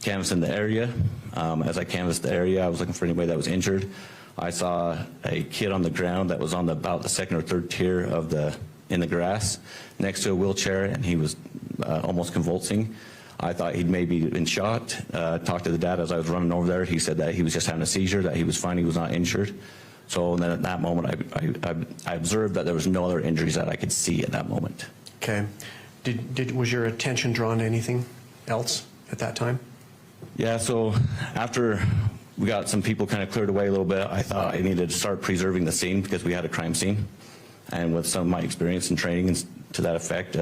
canvassing the area. As I canvassed the area, I was looking for anybody that was injured. I saw a kid on the ground that was on about the second or third tier of in the grass next to a wheelchair, and he was almost convulsing. I thought he'd maybe been shot. Talked to the dad as I was running over there. He said that he was just having a seizure, that he was fine, he was not injured. So then at that moment, I observed that there was no other injuries that I could see at that moment. Okay. Was your attention drawn to anything else at that time? Yeah, so after we got some people kind of cleared away a little bit, I thought I needed to start preserving the scene because we had a crime scene. And with some of my experience and training to that effect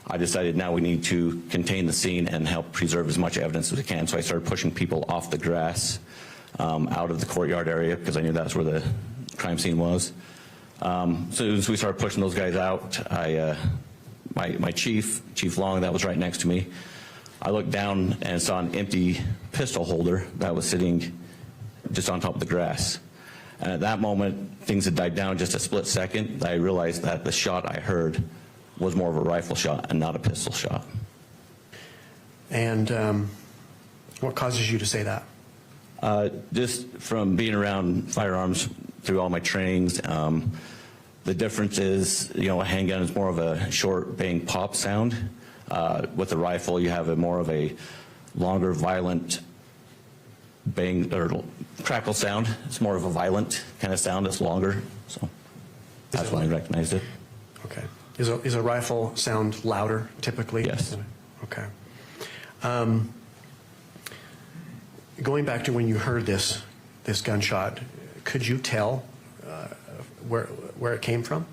I decided now we need to contain the scene and help preserve as much evidence as we can. So I started pushing people off the grass out of the courtyard area because I knew that's where the crime scene was. As soon as we started pushing those guys out, my chief, Chief Long, that was right next to me, I looked down and saw an empty pistol holder that was sitting just on top of the grass. And at that moment, things had died down just a split second. I realized that the shot I heard was more of a rifle shot and not a pistol shot. And what causes you to say that? Just from being around firearms through all my trainings, the difference is, a handgun is more of a short bang pop sound. With a rifle, you have more of a longer, violent bang or crackle sound. It's more of a violent kind of sound. It's longer, so that's when I recognized it. Okay. Is a rifle sound louder typically? Yes. Okay. Going back to when you heard this gunshot, could you tell where it came from?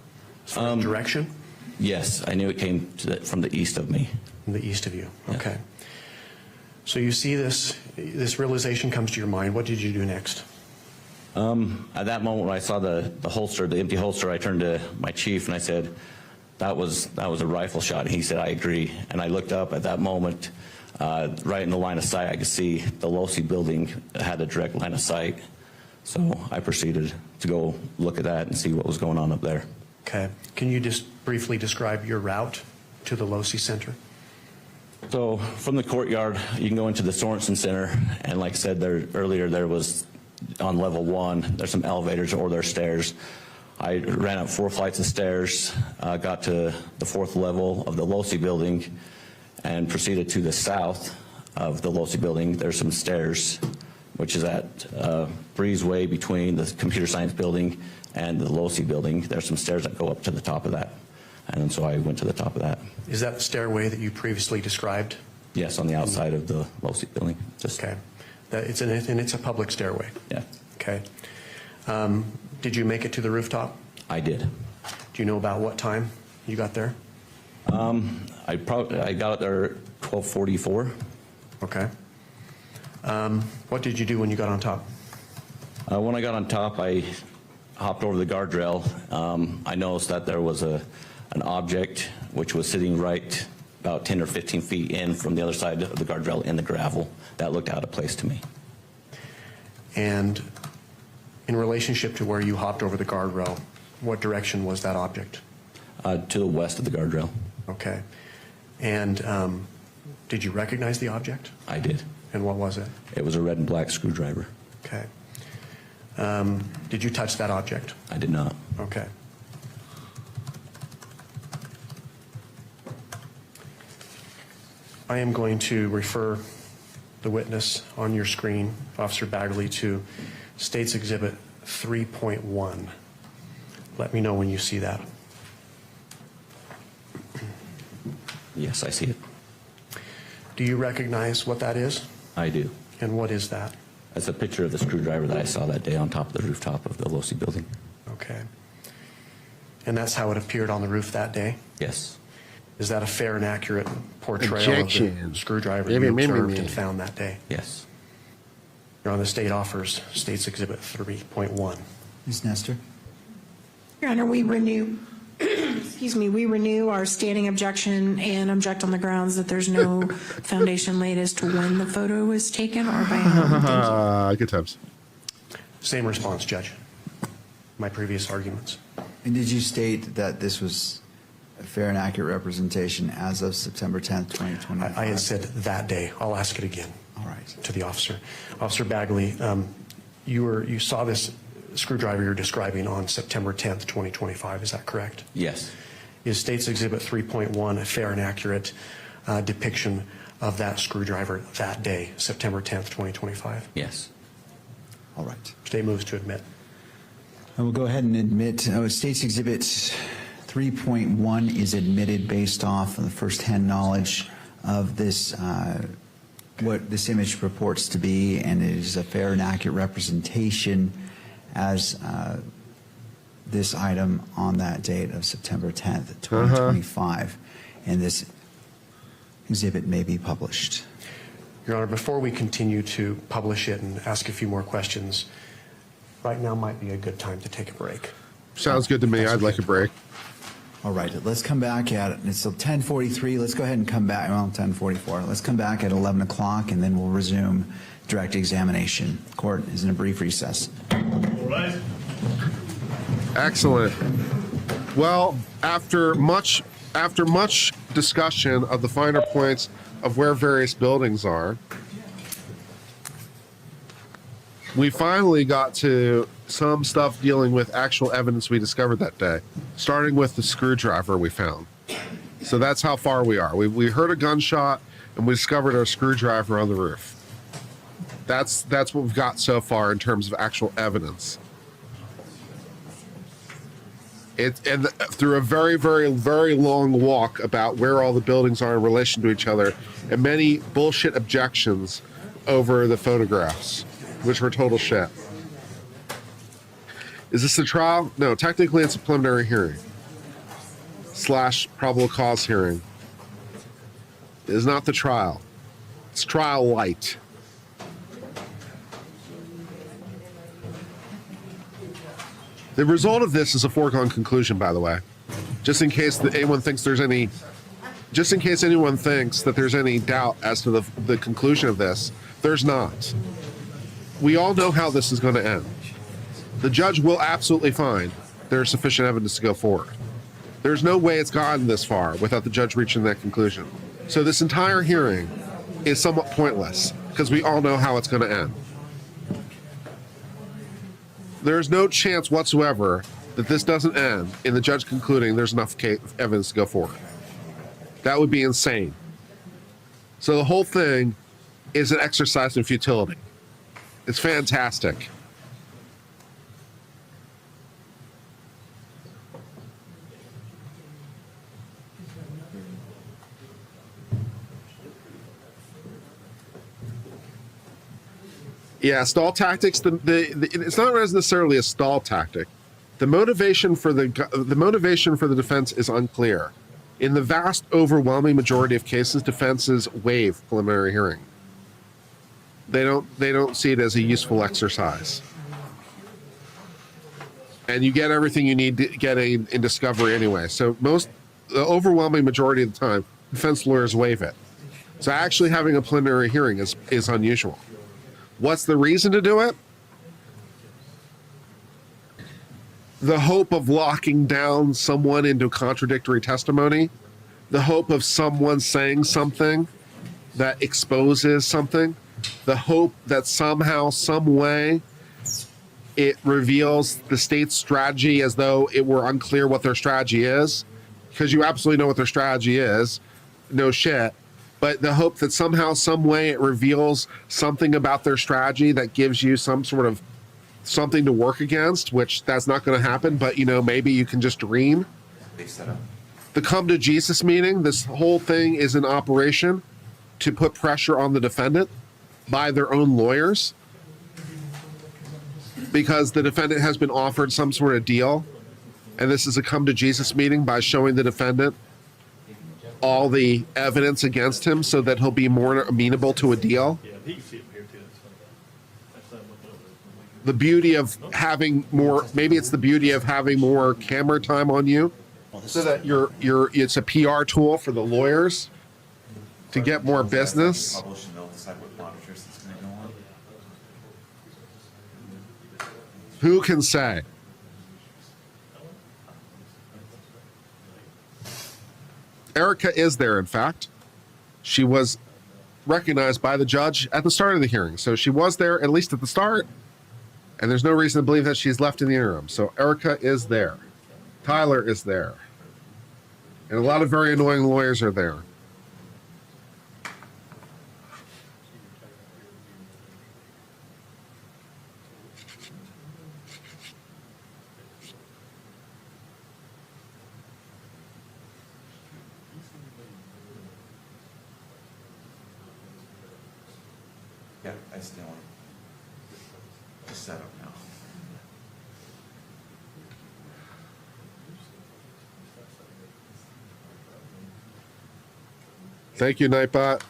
Direction? Yes, I knew it came from the east of me. From the east of you. Yeah. Okay. So you see this realization comes to your mind. What did you do next? At that moment when I saw the holster, the empty holster, I turned to my chief and I said, that was a rifle shot. And he said, I agree. And I looked up at that moment, right in the line of sight, I could see the Losi building had a direct line of sight. So I proceeded to go look at that and see what was going on up there. Okay. Can you just briefly describe your route to the Losi Center? So from the courtyard, you can go into the Sorensen Center, and like I said earlier, there was on level 1, there's some elevators or there's stairs. I ran up 4 flights of stairs, got to the 4th level of the Losi building, and proceeded to the south of the Losi building. There's some stairs, which is at breezeway between the computer science building and the Losi building. There's some stairs that go up to the top of that. And so I went to the top of that. Is that the stairway that you previously described? Yes, on the outside of the Losi building. Just Okay. And it's a public stairway? Yeah, Okay. Did you make it to the rooftop? I did. Do you know about what time you got there? I got up there at 12:44. Okay. What did you do when you got on top? When I got on top, I hopped over the guardrail. I noticed that there was an object which was sitting right about 10 or 15 feet in from the other side of the guardrail in the gravel. That looked out of place to me. And in relationship to where you hopped over the guardrail, what direction was that object? To the west of the guardrail. Okay. And did you recognize the object? I did. And what was it? It was a red and black screwdriver. Okay. Did you touch that object? I did not. Okay. I am going to refer the witness on your screen, Officer Baggerly, to State's Exhibit 3.1. Let me know when you see that. Yes, I see it. Do you recognize what that is? I do. And what is that? That's a picture of the screwdriver that I saw that day on top of the rooftop of the Losi building. Okay. And that's how it appeared on the roof that day? Yes. Is that a fair and accurate portrayal of Objection. the screwdriver you observed and found that day? Yes. Your Honor, the state offers State's Exhibit 3.1. Ms. Nestor? Your Honor, we renew, we renew our standing objection and object on the grounds that there's no foundation laid as to when the photo was taken or by whom. Good times. Same response, Judge. My previous arguments. And did you state that this was a fair and accurate representation as of September 10th, 2025? I had said that day. I'll ask it again. All right. To the officer. Officer Bagley, you saw this screwdriver you're describing on September 10th, 2025. Is that correct? Yes. Is State's Exhibit 3.1 a fair and accurate depiction of that screwdriver that day, September 10th, 2025? Yes. All right. State moves to admit. I will go ahead and admit, State's Exhibit 3.1 is admitted based off of the first-hand knowledge of this, what this image purports to be, and it is a fair and accurate representation as this item on that date of September 10th, 2025, and this exhibit may be published. Your Honor, before we continue to publish it and ask a few more questions, right now might be a good time to take a break. Sounds good to me. I'd like a break. All right, let's come back at, it's 10:43. Let's go ahead and come back, well, 10:44. Let's come back at 11 o'clock, and then we'll resume direct examination. Court is in a brief recess. All right. Excellent. Well, after much discussion of the finer points of where various buildings are, we finally got to some stuff dealing with actual evidence we discovered that day, starting with the screwdriver we found. So that's how far we are. We heard a gunshot and we discovered our screwdriver on the roof. That's what we've got so far in terms of actual evidence. Through a very, very, very long walk about where all the buildings are in relation to each other, and many bullshit objections over the photographs, which were total shit. Is this a trial? No, technically it's a preliminary hearing / probable cause hearing. It is not the trial. It's trial light. The result of this is a foregone conclusion, by the way. Just in case anyone thinks that there's any doubt as to the conclusion of this, there's not. We all know how this is going to end. The judge will absolutely find there's sufficient evidence to go forward. There's no way it's gotten this far without the judge reaching that conclusion. So this entire hearing is somewhat pointless because we all know how it's going to end. There's no chance whatsoever that this doesn't end in the judge concluding there's enough evidence to go forward. That would be insane. So the whole thing is an exercise in futility. It's fantastic. Yeah, stall tactics. It's not necessarily a stall tactic. The motivation for the defense is unclear. In the vast, overwhelming majority of cases, defenses waive preliminary hearing. They don't see it as a useful exercise, and you get everything you need to get in discovery anyway. So the overwhelming majority of the time, defense lawyers waive it. So actually having a preliminary hearing is unusual. What's the reason to do it? The hope of locking down someone into contradictory testimony, the hope of someone saying something that exposes something, the hope that somehow, some way, it reveals the state's strategy as though it were unclear what their strategy is, because you absolutely know what their strategy is. No shit. But the hope that somehow, some way, it reveals something about their strategy that gives you some sort of something to work against, which that's not going to happen, but maybe you can just dream. The come to Jesus meeting, this whole thing is an operation to put pressure on the defendant by their own lawyers, because the defendant has been offered some sort of deal, and this is a come to Jesus meeting by showing the defendant all the evidence against him so that he'll be more amenable to a deal. The beauty of having more, maybe it's the beauty of having more camera time on you, so that it's a PR tool for the lawyers to get more business. Who can say? Erica is there, in fact. She was recognized by the judge at the start of the hearing. So she was there, at least at the start, and there's no reason to believe that she's left in the interim. So Erica is there. Tyler is there. And a lot of very annoying lawyers are there. Yeah, I still want to set up now. Thank you, Nightbot.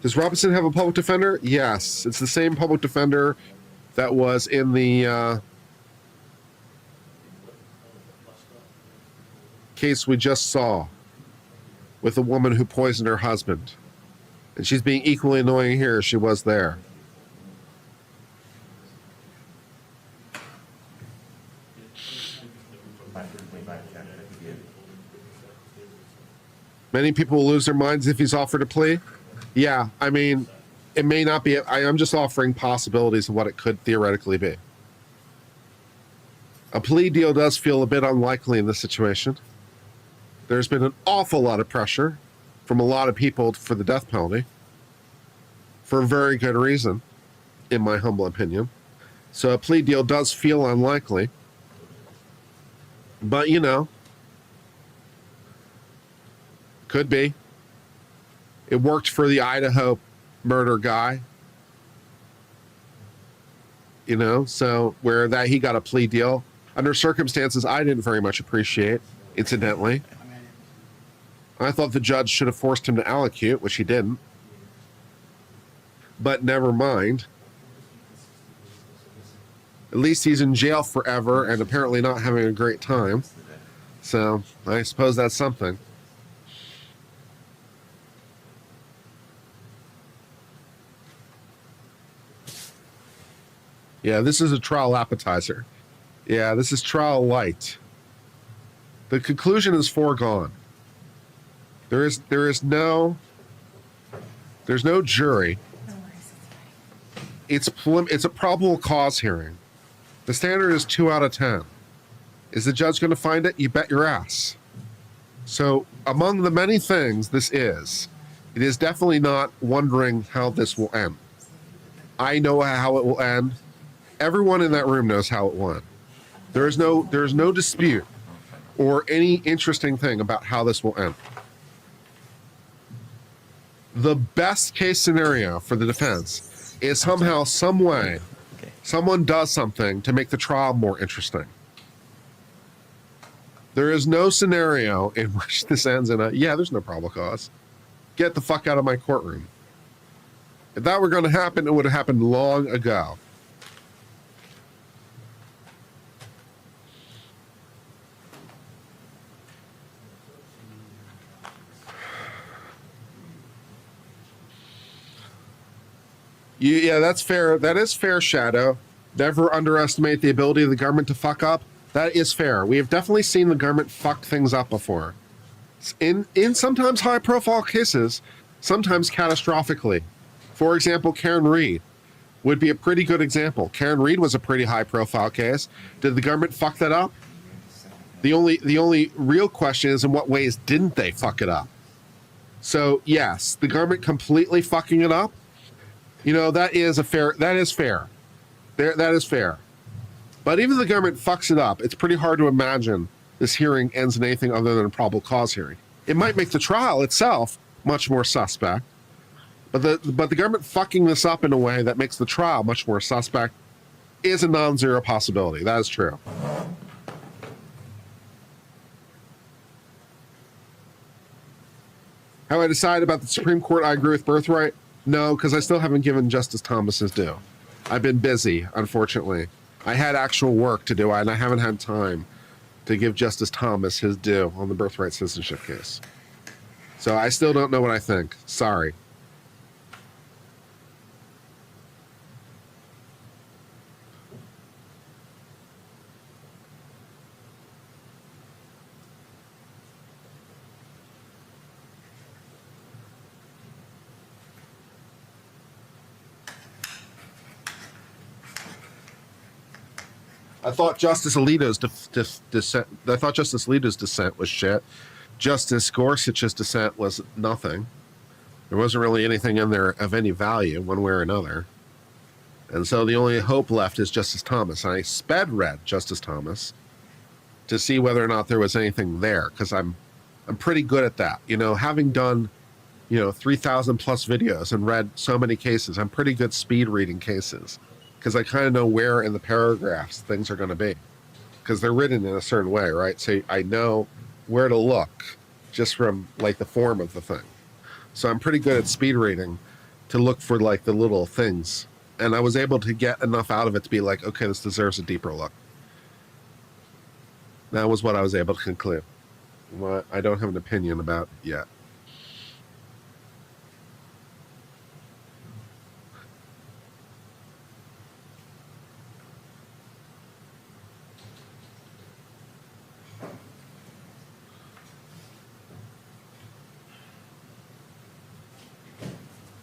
Does Robinson have a public defender? Yes, it's the same public defender that was in the case we just saw with a woman who poisoned her husband. And she's being equally annoying here as she was there. Many people will lose their minds if he's offered a plea. Yeah, I mean, it may not be. I'm just offering possibilities of what it could theoretically be. A plea deal does feel a bit unlikely in this situation. There's been an awful lot of pressure from a lot of people for the death penalty, for a very good reason, in my humble opinion. So a plea deal does feel unlikely. But, you know, could be. It worked for the Idaho murder guy. You know, so where that he got a plea deal under circumstances I didn't very much appreciate, incidentally. I thought the judge should have forced him to allocute, which he didn't. But never mind. At least he's in jail forever and apparently not having a great time. So I suppose that's something. Yeah, this is a trial appetizer. Yeah, this is trial light. The conclusion is foregone. There's no jury. It's a probable cause hearing. The standard is 2 out of 10. Is the judge going to find it? You bet your ass. So among the many things it is definitely not wondering how this will end. I know how it will end. Everyone in that room knows how it went. There is no dispute or any interesting thing about how this will end. The best case scenario for the defense is somehow, some way, someone does something to make the trial more interesting. There is no scenario in which this ends in there's no probable cause. Get the fuck out of my courtroom. If that were going to happen, it would have happened long ago. Yeah, that's fair. That is fair, Shadow. Never underestimate the ability of the government to fuck up. That is fair. We have definitely seen the government fuck things up before. In sometimes high-profile cases, sometimes catastrophically. For example, Karen Reed would be a pretty good example. Karen Reed was a pretty high-profile case. Did the government fuck that up? The only real question is, in what ways didn't they fuck it up? So, yes, the government completely fucking it up. You know, that is fair. That is fair. That is fair. But even if the government fucks it up, it's pretty hard to imagine this hearing ends in anything other than a probable cause hearing. It might make the trial itself much more suspect, but the government fucking this up in a way that makes the trial much more suspect is a non-zero possibility. That is true. How I decide about the Supreme Court, I agree with Birthright. No, because I still haven't given Justice Thomas his due. I've been busy, unfortunately. I had actual work to do, and I haven't had time to give Justice Thomas his due on the birthright citizenship case. So I still don't know what I think. Sorry. I thought Justice Alito's dissent. I thought Justice Alito's dissent was shit. Justice Gorsuch's dissent was nothing. There wasn't really anything in there of any value, one way or another. And so the only hope left is Justice Thomas. And I sped read Justice Thomas to see whether or not there was anything there, because I'm pretty good at that. You know, having done 3,000 plus videos and read so many cases, I'm pretty good speed reading cases. Because I kind of know where in the paragraphs things are going to be, because they're written in a certain way, right? So I know where to look just from like the form of the thing. So I'm pretty good at speed reading to look for like the little things. And I was able to get enough out of it to be like, okay, this deserves a deeper look. That was what I was able to conclude. Well, I don't have an opinion about it yet.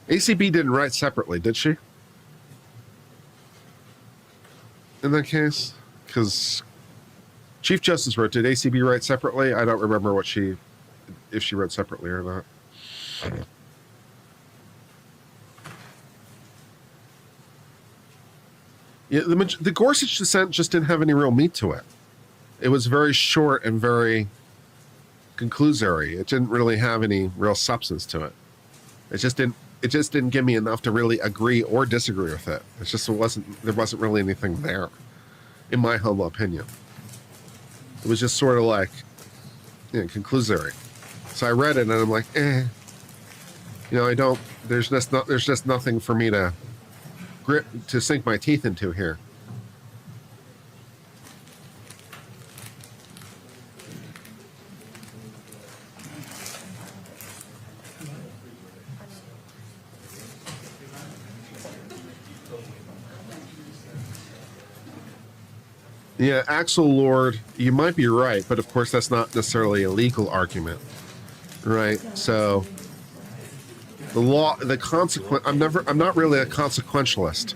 ACB didn't write separately, did she? In that case? Because Chief Justice wrote, did ACB write separately? I don't remember if she wrote separately or not. Yeah, the Gorsuch dissent just didn't have any real meat to it. It was very short and very conclusory. It didn't really have any real substance to it. It just didn't give me enough to really agree or disagree with it. There wasn't really anything there, in my humble opinion. It was just sort of like, conclusory. So I read it and I'm like, there's just nothing for me to sink my teeth into here. Yeah, Axel Lord, you might be right, but of course that's not necessarily a legal argument, right? So the law, the consequence. I'm not really a consequentialist.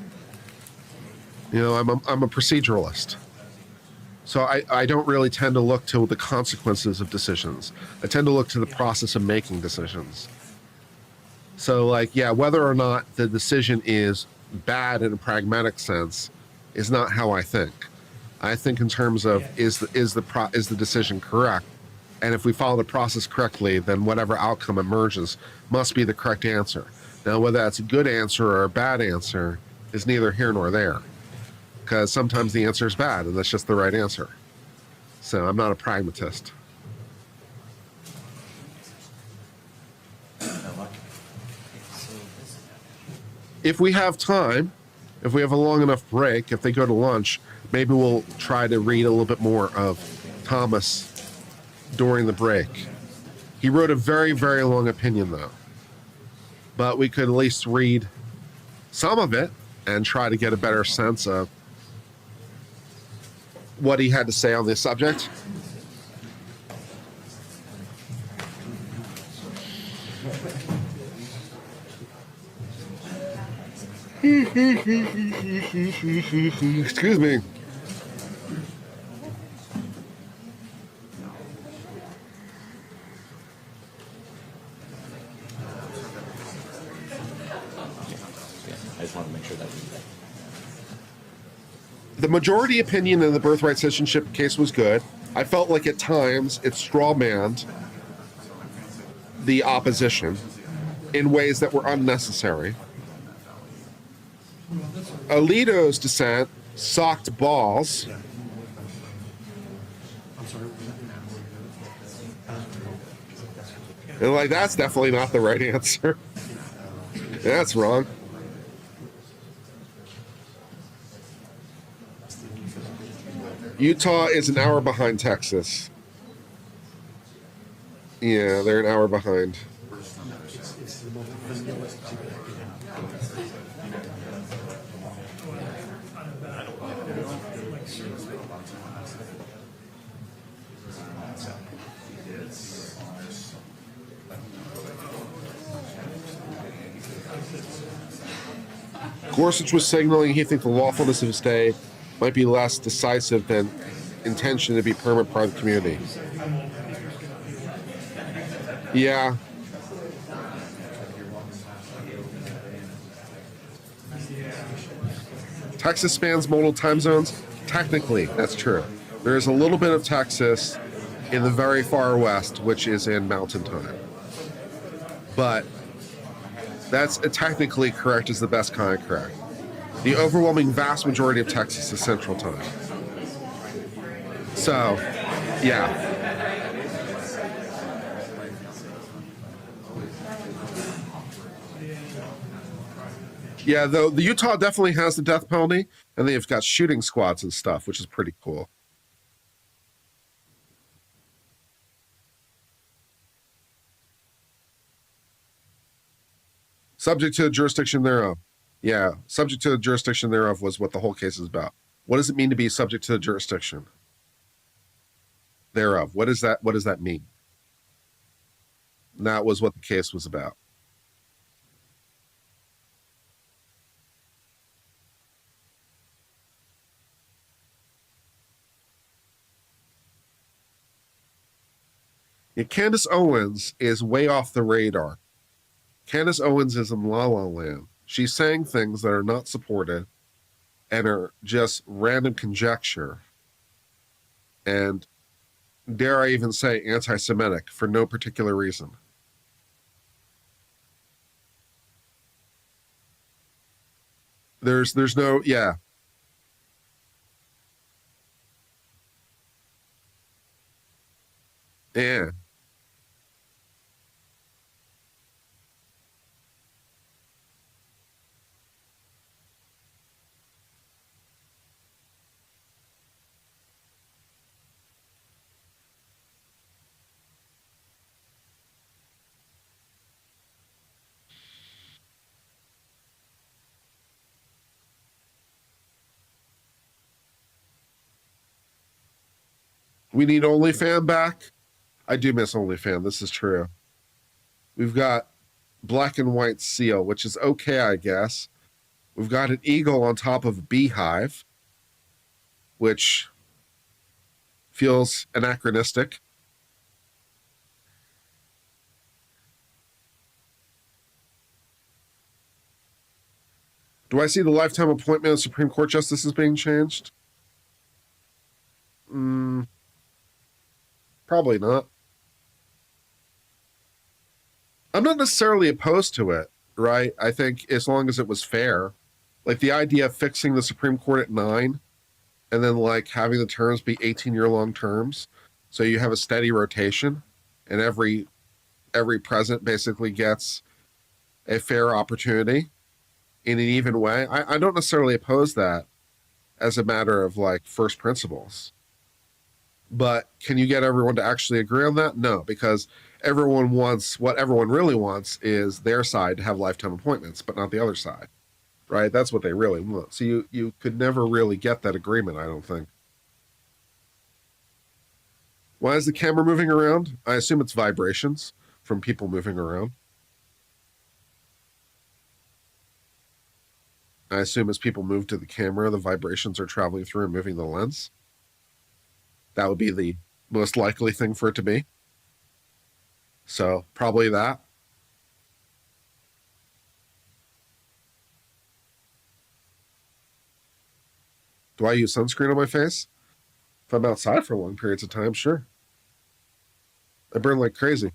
I'm a proceduralist. So I don't really tend to look to the consequences of decisions. I tend to look to the process of making decisions. So whether or not the decision is bad in a pragmatic sense is not how I think. I think in terms of is the decision correct, and if we follow the process correctly, then whatever outcome emerges must be the correct answer. Now, whether that's a good answer or a bad answer is neither here nor there, because sometimes the answer is bad, and that's just the right answer. So I'm not a pragmatist. If we have time, if we have a long enough break, if they go to lunch, maybe we'll try to read a little bit more of Thomas during the break. He wrote a very, very long opinion, though. But we could at least read some of it and try to get a better sense of what he had to say on this subject. Excuse me. I just want to make sure that The majority opinion in the birthright citizenship case was good. I felt like at times it strawmanned the opposition in ways that were unnecessary. Alito's dissent sucked balls. And that's definitely not the right answer. That's wrong. Utah is an hour behind Texas. Yeah, they're an hour behind. Gorsuch was signaling he thinks the lawfulness of his stay might be less decisive than intention to be permanent part of the community. Yeah. Texas spans multiple time zones. Technically, that's true. There is a little bit of Texas in the very far west, which is in Mountain Time. But that's technically correct, is the best kind of correct. The overwhelming vast majority of Texas is Central Time. So, yeah. Yeah, though the Utah definitely has the death penalty, and they've got shooting squads and stuff, which is pretty cool. Subject to the jurisdiction thereof. Yeah, subject to the jurisdiction thereof was what the whole case is about. What does it mean to be subject to the jurisdiction thereof? What is that? What does that mean? And that was what the case was about. Yeah, Candace Owens is way off the radar. Candace Owens is in La La Land. She's saying things that are not supported and are just random conjecture. And dare I even say anti-Semitic for no particular reason. There's no, yeah. Yeah. We need OnlyFan back. I do miss OnlyFan. This is true. We've got black and white seal, which is okay, I guess. We've got an eagle on top of a beehive, which feels anachronistic. Do I see the lifetime appointment of Supreme Court justices being changed? Probably not. I'm not necessarily opposed to it, right? I think as long as it was fair, like the idea of fixing the Supreme Court at 9 and then like having the terms be 18-year-long terms, so you have a steady rotation and every president basically gets a fair opportunity in an even way. I don't necessarily oppose that as a matter of like first principles. But can you get everyone to actually agree on that? No, because everyone wants, what everyone really wants is their side to have lifetime appointments, but not the other side, right? That's what they really want. So you could never really get that agreement, I don't think. Why is the camera moving around? I assume it's vibrations from people moving around. I assume as people move to the camera, the vibrations are traveling through and moving the lens. That would be the most likely thing for it to be. So probably that. Do I use sunscreen on my face? If I'm outside for long periods of time, sure. I burn like crazy.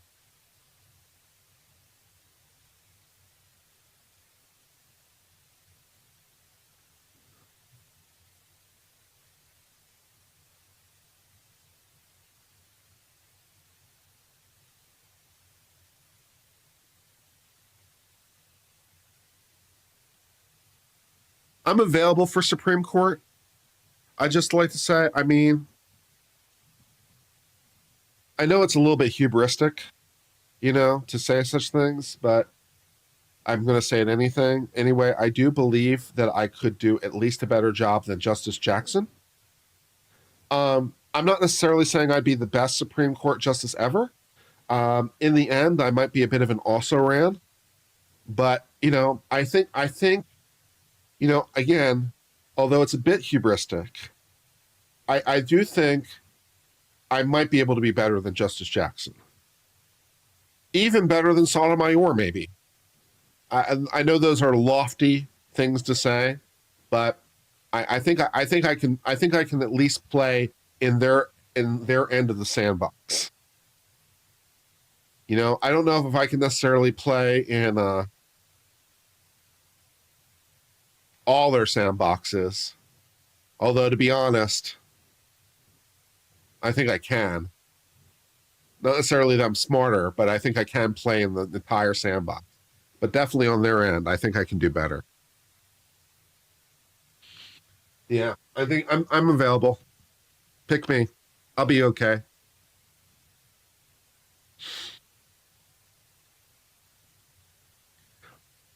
I'm available for Supreme Court. I just like to say, I mean, I know it's a little bit hubristic, you know, to say such things, but I'm going to say it anyway. I do believe that I could do at least a better job than Justice Jackson. I'm not necessarily saying I'd be the best Supreme Court justice ever. In the end, I might be a bit of an also-ran, but you know, I think, you know, again, although it's a bit hubristic, I do think I might be able to be better than Justice Jackson. Even better than Sotomayor, maybe. I know those are lofty things to say, but I think I can at least play in their end of the sandbox. You know, I don't know if I can necessarily play in all their sandboxes. Although, to be honest, I think I can. Not necessarily that I'm smarter, but I think I can play in the entire sandbox. But definitely on their end, I think I can do better. Yeah, I think I'm available. Pick me. I'll be okay.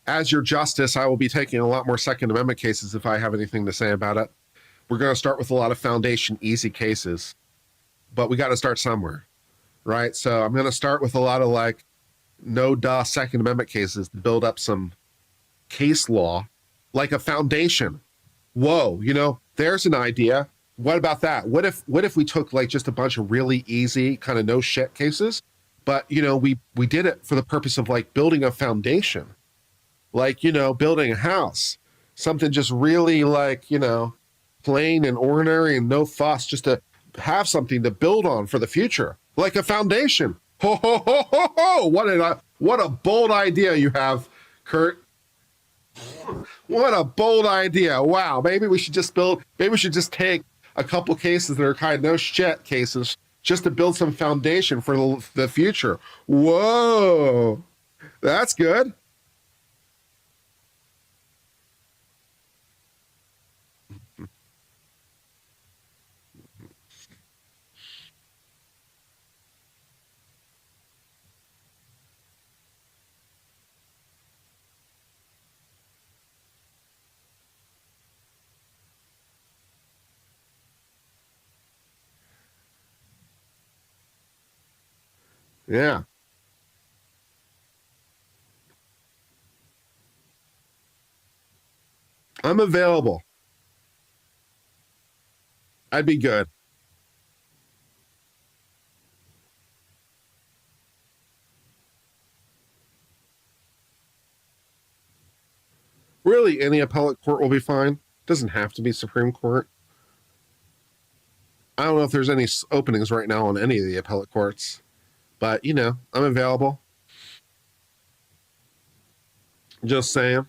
as your justice, I will be taking a lot more Second Amendment cases if I have anything to say about it. We're going to start with a lot of foundation easy cases, but we got to start somewhere, right? So I'm going to start with a lot of like no duh Second Amendment cases to build up some case law, like a foundation. Whoa, you know, there's an idea. What about that? What if we took like just a bunch of really easy kind of no shit cases, but you know, we did it for the purpose of like building a foundation, like, you know, building a house, something just really like, you know, plain and ordinary and no fuss, just to have something to build on for the future, like a foundation. Ho ho ho ho ho! What a bold idea you have, Kurt. What a bold idea! Wow, maybe we should just take a couple cases that are kind of no shit cases just to build some foundation for the future. Whoa, that's good. Yeah. I'm available. I'd be good. Really, any appellate court will be fine. Doesn't have to be Supreme Court. I don't know if there's any openings right now on any of the appellate courts, but you know, I'm available. Just saying.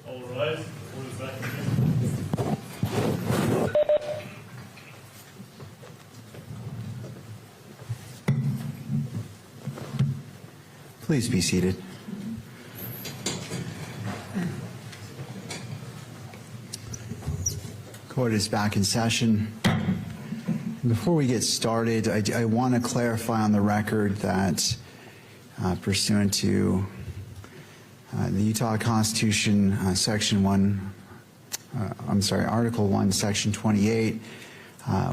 All right. What is that? Please be seated. Court is back in session. Before we get started, I want to clarify on the record that pursuant to the Utah Constitution, Article 1, Section 28,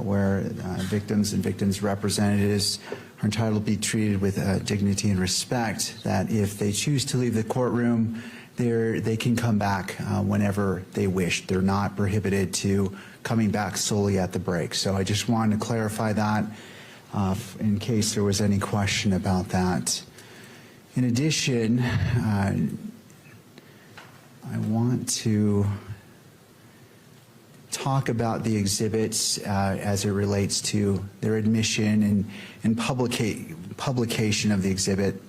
where victims and victims' representatives are entitled to be treated with dignity and respect, that if they choose to leave the courtroom, they can come back whenever they wish. They're not prohibited to coming back solely at the break. So I just wanted to clarify that in case there was any question about that. In addition, I want to talk about the exhibits as it relates to their admission and publication of the exhibit.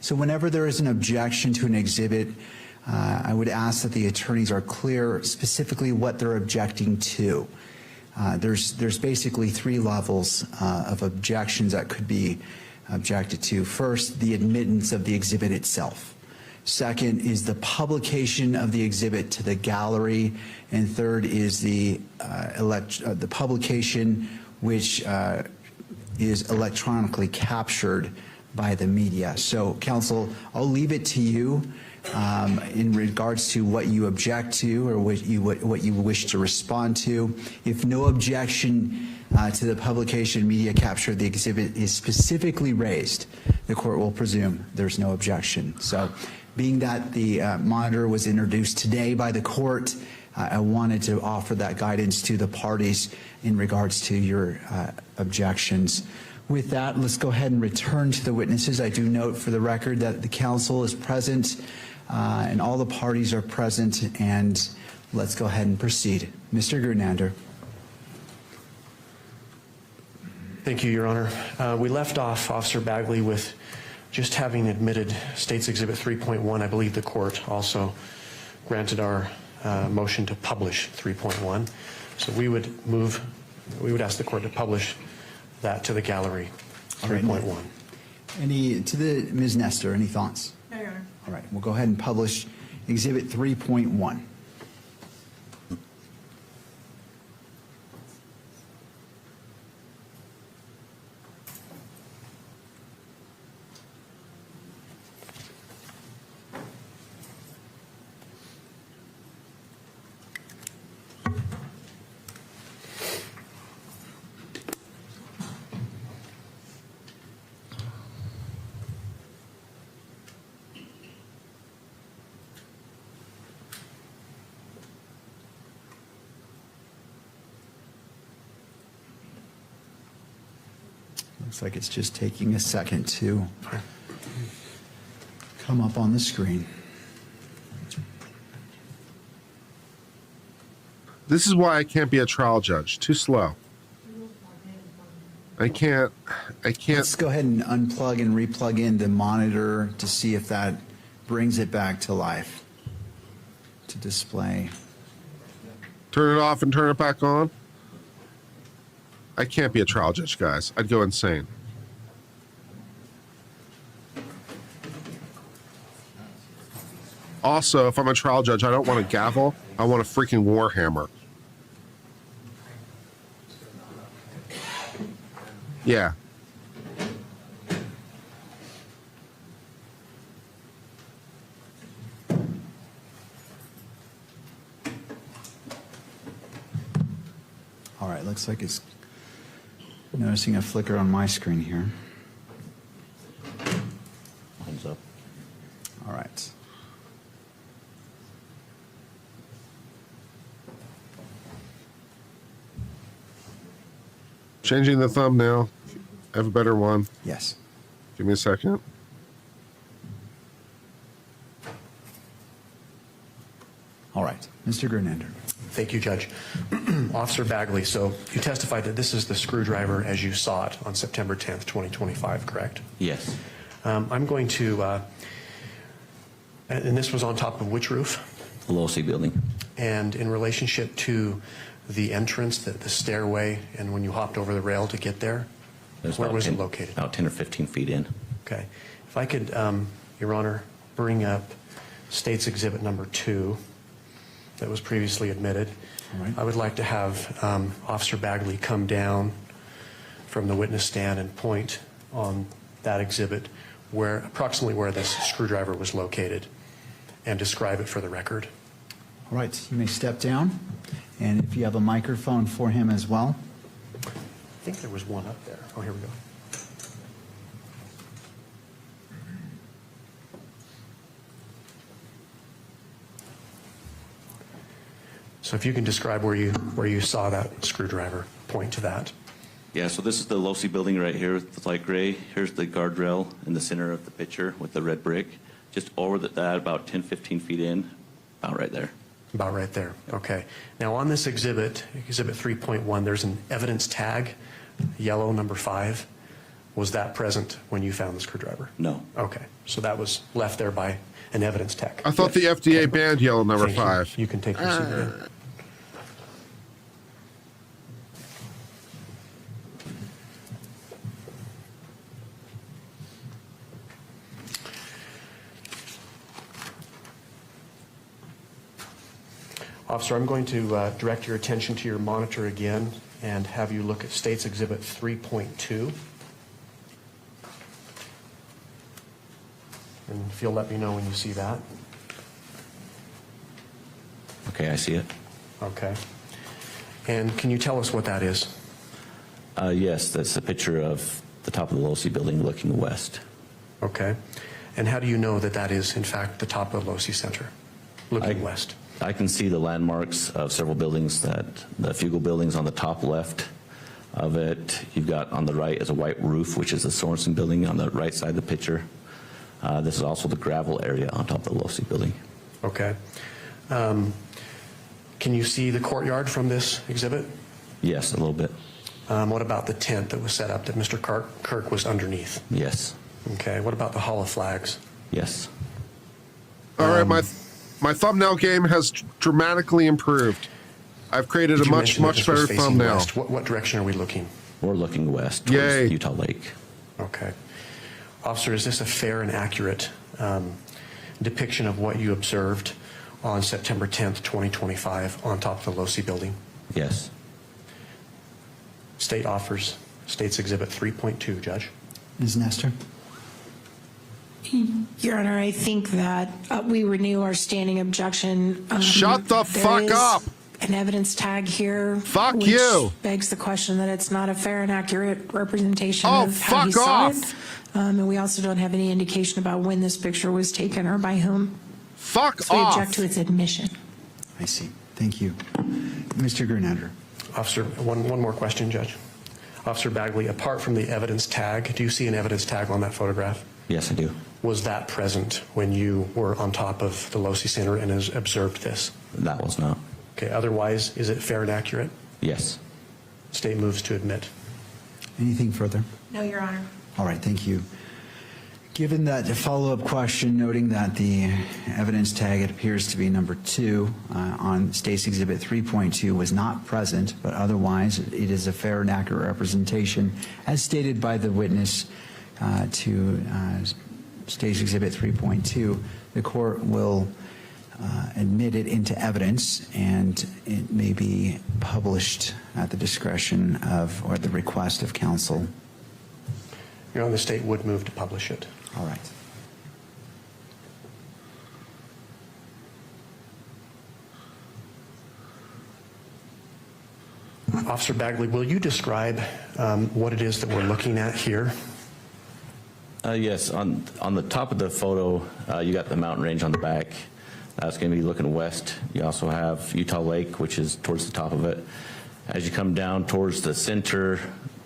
So whenever there is an objection to an exhibit, I would ask that the attorneys are clear specifically what they're objecting to. There's basically three levels of objections that could be objected to. First, the admittance of the exhibit itself. Second is the publication of the exhibit to the gallery. And third is the publication which is electronically captured by the media. So, counsel, I'll leave it to you in regards to what you object to or what you wish to respond to. If no objection to the publication media capture of the exhibit is specifically raised, the court will presume there's no objection. So, being that the monitor was introduced today by the court, I wanted to offer that guidance to the parties in regards to your objections. With that, let's go ahead and return to the witnesses. I do note for the record that the counsel is present and all the parties are present, and let's go ahead and proceed. Mr. Grunander. Thank you, Your Honor. We left off Officer Bagley with just having admitted State's Exhibit 3.1. I believe the court also granted our motion to publish 3.1. So we would ask the court to publish that to the gallery, 3.1. Ms. Nestor, any thoughts? No, Your Honor. All right, we'll go ahead and publish Exhibit 3.1. Looks like it's just taking a second to come up on the screen. This is why I can't be a trial judge. Too slow. I can't. Let's go ahead and unplug and replug in the monitor to see if that brings it back to life, to display. Turn it off and turn it back on. I can't be a trial judge, guys. I'd go insane. Also, if I'm a trial judge, I don't want a gavel. I want a freaking warhammer. Yeah. All right, looks like it's noticing a flicker on my screen here. Thumbs up. All right. Changing the thumbnail. I have a better one. Yes. Give me a second. All right, Mr. Grunander. Thank you, Judge. Officer Bagley, so you testified that this is the screwdriver as you saw it on September 10th, 2025, correct? Yes. I'm going to, and this was on top of which roof? The Losi building. And in relationship to the entrance, the stairway, and when you hopped over the rail to get there, There's where about was 10 it located? About 10 or 15 feet in. Okay. If I could, Your Honor, bring up State's Exhibit Number 2 that was previously admitted. All right. I would like to have Officer Bagley come down from the witness stand and point on that exhibit approximately where this screwdriver was located and describe it for the record. All right, you may step down, and if you have a microphone for him as well. I think there was one up there. Oh, here we go. So if you can describe where you saw that screwdriver, point to that. Yeah, so this is the Losi building right here with the light gray. Here's the guardrail in the center of the picture with the red brick. Just over that, about 10, 15 feet in, about right there. About right there. Okay. Now on this exhibit, Exhibit 3.1, there's an evidence tag, yellow number 5. Was that present when you found the screwdriver? No. Okay. So that was left there by an evidence tag. I thought the FDA banned yellow number Thank you. 5. You can take your seat again. Officer, I'm going to direct your attention to your monitor again and have you look at State's Exhibit 3.2. And if you'll let me know when you see that. Okay, I see it. Okay. And can you tell us what that is? Yes, that's a picture of the top of the Losi building looking west. Okay. And how do you know that that is, in fact, the top of Losi Center, looking west? I can see the landmarks of several buildings, the Fugel buildings on the top left of it. You've got on the right is a white roof, which is the Sorensen building on the right side of the picture. This is also the gravel area on top of the Losi building. Okay. Can you see the courtyard from this exhibit? Yes, a little bit. What about the tent that was set up that Mr. Kirk was underneath? Yes. Okay. What about the Hall of Flags? Yes. All right, my thumbnail game has dramatically improved. I've created Did a you mention that much this was better facing thumbnail. west? What direction are we looking? We're looking west Yay. towards Utah Lake. Okay. Officer, is this a fair and accurate depiction of what you observed on September 10th, 2025 on top of the Losi building? Yes. State offers State's Exhibit 3.2, Judge. Ms. Nestor? Your Honor, I think that we renew our standing objection. Shut the There fuck is up. An evidence tag here. Fuck which you. Begs the question that it's not a fair and accurate representation Oh, of how he fuck saw off. it. And we also don't have any indication about when this picture was taken or by whom. Fuck So we off. object to its admission. I see. Thank you. Mr. Grunander? Officer, one more question, Judge. Officer Bagley, apart from the evidence tag, do you see an evidence tag on that photograph? Yes, I do. Was that present when you were on top of the Losi Center and has observed this? That was not. Okay, otherwise, is it fair and accurate? Yes. State moves to admit. Anything further? No, Your Honor. All right, thank you. Given that follow-up question, noting that the evidence tag, it appears to be number 2 on State's Exhibit 3.2 was not present, but otherwise it is a fair and accurate representation as stated by the witness to State's Exhibit 3.2. The court will admit it into evidence, and it may be published at the discretion of or the request of counsel. Your Honor, the state would move to publish it. All right. Officer Bagley, will you describe what it is that we're looking at here? Yes, on the top of the photo, you got the mountain range on the back. That's going to be looking west. You also have Utah Lake, which is towards the top of it. As you come down towards the center,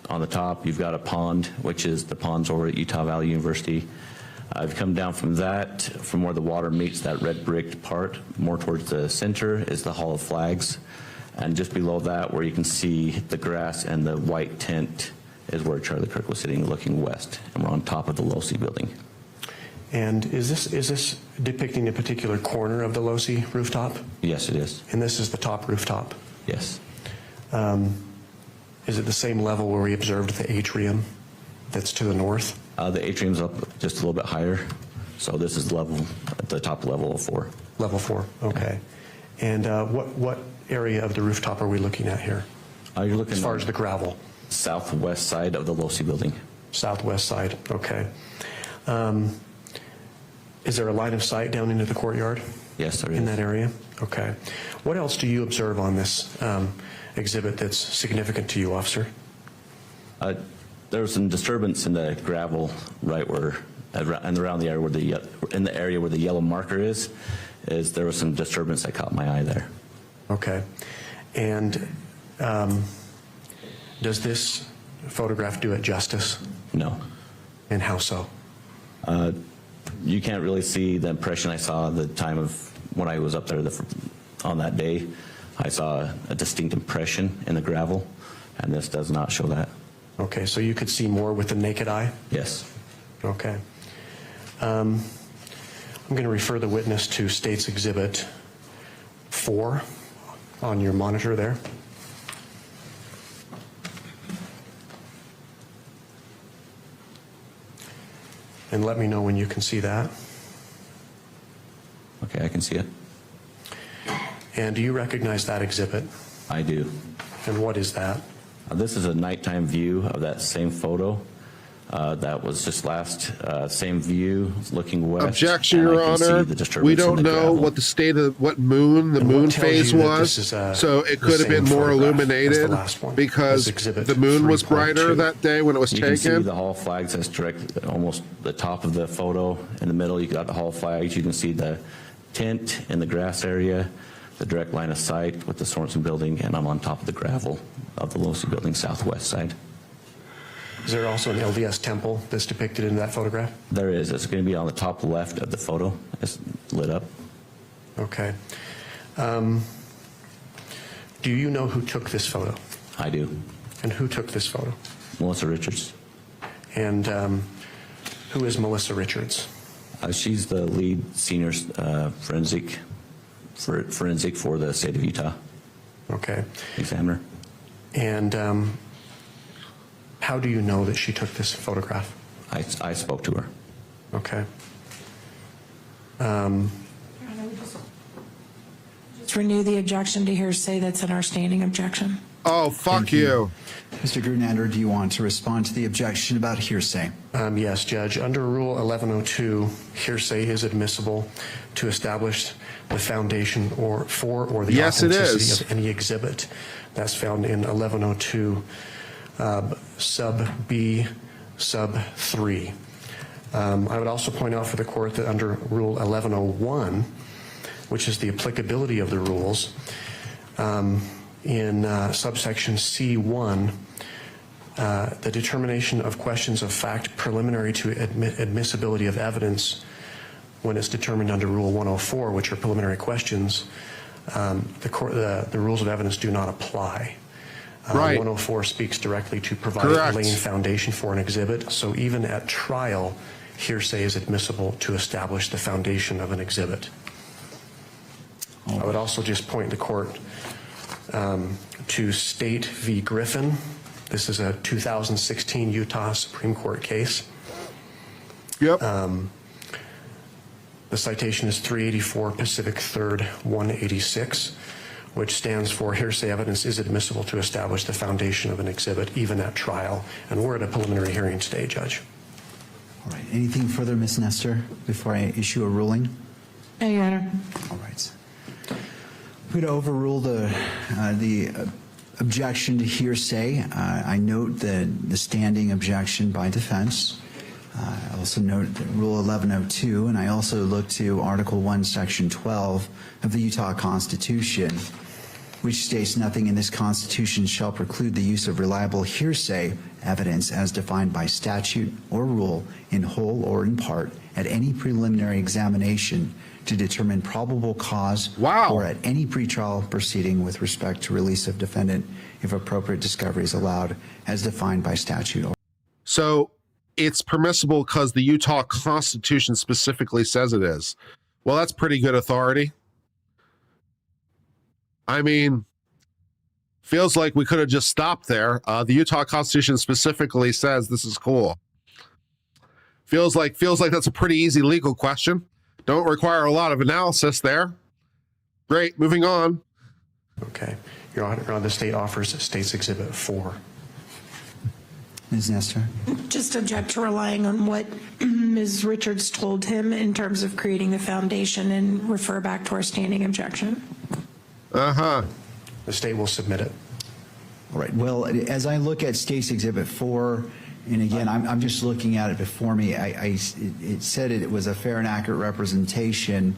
on the top, you've got a pond, which is the ponds over at Utah Valley University. If you come down from that, from where the water meets that red bricked part, more towards the center is the Hall of Flags. And just below that, where you can see the grass and the white tent, is where Charlie Kirk was sitting looking west. And we're on top of the Losi building. And is this depicting a particular corner of the Losi rooftop? Yes, it is. And this is the top rooftop? Yes. Is it the same level where we observed the atrium that's to the north? The atrium's up just a little bit higher. So this is level, at the top level of 4. Level 4, okay. And what area of the rooftop are we looking at here? You're looking as far as the gravel? Southwest side of the Losi building. Southwest side, okay. Is there a line of sight down into the courtyard? Yes, there is. In that area? Okay. What else do you observe on this exhibit that's significant to you, officer? There was some disturbance in the gravel right where, and around the area where in the area where the yellow marker is there was some disturbance that caught my eye there. Okay. And does this photograph do it justice? No. And how so? You can't really see the impression I saw at the time of when I was up there on that day. I saw a distinct impression in the gravel, and this does not show that. Okay, so you could see more with the naked eye? Yes. Okay. I'm going to refer the witness to State's Exhibit 4 on your monitor there. And let me know when you can see that. Okay, I can see it. And do you recognize that exhibit? I do. And what is that? This is a nighttime view of that same photo. That was just last same view, looking west. Objection, Your Honor. We don't know what the state of what moon the moon phase was, so it could have been more illuminated because the moon was brighter that day when it was taken. You can see the Hall flags. That's direct, almost the top of the photo. In the middle, you got the Hall flags. You can see the tent in the grass area, the direct line of sight with the Sorensen building, and I'm on top of the gravel of the Losi building, southwest side. Is there also an LDS temple that's depicted in that photograph? There is. It's going to be on the top left of the photo. It's lit up. Okay. Do you know who took this photo? I do. And who took this photo? Melissa Richards. And who is Melissa Richards? She's the lead senior forensic for the state of Utah. Okay. Examiner. And how do you know that she took this photograph? I spoke to her. Okay. Just renew the objection to hearsay that's in our standing objection. Oh, fuck you. Mr. Grunander, do you want to respond to the objection about hearsay? Yes, Judge. Under Rule 1102, hearsay is admissible to establish the foundation for or the authenticity of any exhibit. That's found in 1102 sub B sub 3. I would also point out for the court that under Rule 1101, which is the applicability of the rules, in subsection C1, the determination of questions of fact preliminary to admissibility of evidence when it's determined under Rule 104, which are preliminary questions, the rules of evidence do not apply. Right. 104 speaks directly to provide Correct. a laying foundation for an exhibit. So even at trial, hearsay is admissible to establish the foundation of an exhibit. I would also just point the court to State v. Griffin. This is a 2016 Utah Supreme Court case. Yep. The citation is 384 Pacific 3rd 186, which stands for hearsay evidence is admissible to establish the foundation of an exhibit even at trial. And we're at a preliminary hearing today, Judge. All right. Anything further, Ms. Nestor, before I issue a ruling? No, Your Honor. All right. I'm going to overrule the objection to hearsay. I note the standing objection by defense. I also note Rule 1102, and I also look to Article 1, Section 12 of the Utah Constitution, which states nothing in this Constitution shall preclude the use of reliable hearsay evidence as defined by statute or rule in whole or in part at any preliminary examination to determine probable cause Wow. or at any pretrial proceeding with respect to release of defendant if appropriate discovery is allowed as defined by statute. So it's permissible because the Utah Constitution specifically says it is. Well, that's pretty good authority. I mean, feels like we could have just stopped there. The Utah Constitution specifically says this is cool. Feels like that's a pretty easy legal question. Don't require a lot of analysis there. Great, moving on. Okay. Your Honor, the state offers State's Exhibit 4. Ms. Nestor? Just object to relying on what Ms. Richards told him in terms of creating the foundation and refer back to our standing objection. Uh-huh. The state will submit it. All right. Well, as I look at State's Exhibit 4, and again, I'm just looking at it before me, it said it was a fair and accurate representation.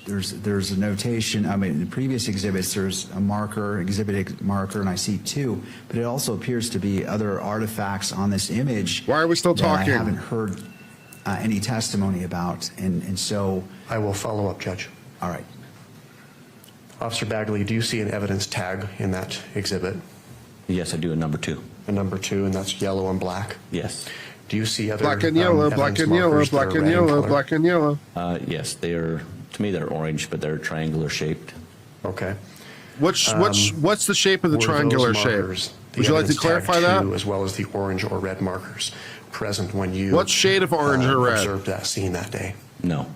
There's a notation. I mean, in the previous exhibits, there's a marker, exhibit marker, and I see 2. But it also appears to be other artifacts on this image. Why are we still talking? I haven't heard any testimony about, and so. I will follow up, Judge. All right. Officer Bagley, do you see an evidence tag in that exhibit? Yes, I do, a number 2. A number 2, and that's yellow and black? Yes. Do you see other Black and yellow, black evidence and yellow, markers that black are and red in yellow, color? black and yellow. Yes, they are, to me, they're orange, but they're triangular shaped. Okay. What's the shape of the Were triangular those shape? markers, the Would you like to evidence tag clarify that? 2, as well as the orange or red markers present when you What shade of orange or red? observed that scene that day? No.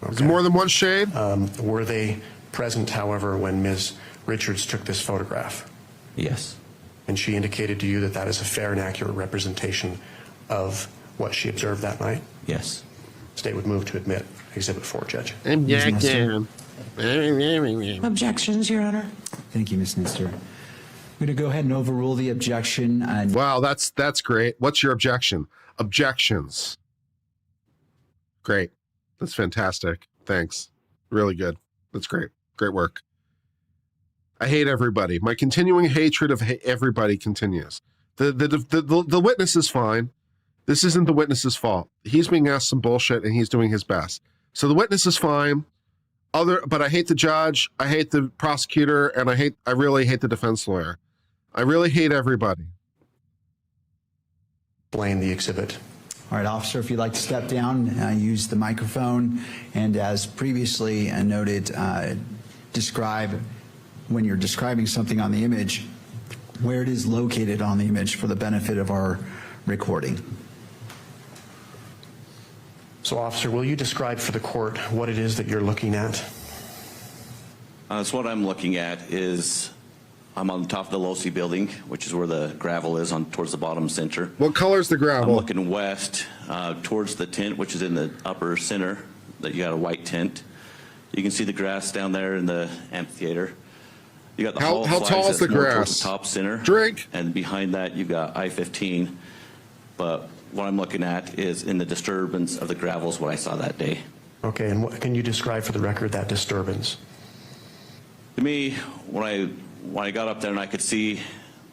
Is it more than one shade? Were they present, however, when Ms. Richards took this photograph? Yes. And she indicated to you that that is a fair and accurate representation of what she observed that night? Yes. State would move to admit Exhibit 4, Judge. Objection. Objections, Your Honor. Thank you, Ms. Nestor. I'm going to go ahead and overrule the objection. And Wow, that's great. What's your objection? Objections. Great. That's fantastic. Thanks. Really good. That's great. Great work. I hate everybody. My continuing hatred of everybody continues. The witness is fine. This isn't the witness's fault. He's being asked some bullshit and he's doing his best. So the witness is fine. But I hate the judge, I hate the prosecutor, and I really hate the defense lawyer. I really hate everybody. Blame the exhibit. all right, officer, if you'd like to step down, use the microphone, and as previously noted, describe, when you're describing something on the image, where it is located on the image for the benefit of our recording. So, officer, will you describe for the court what it is that you're looking at? So what I'm looking at is I'm on top of the Losi building, which is where the gravel is on towards the bottom center. What color is the gravel? I'm looking west towards the tent, which is in the upper center. That you got a white tent. You can see the grass down there in the amphitheater. You got the hall how flags tall is that's the more towards grass? the top center. Drink. And behind that you've got I-15. But what I'm looking at is in the disturbance of the gravel is what I saw that day. Okay, and what can you describe for the record that disturbance? To me, when I got up there and I could see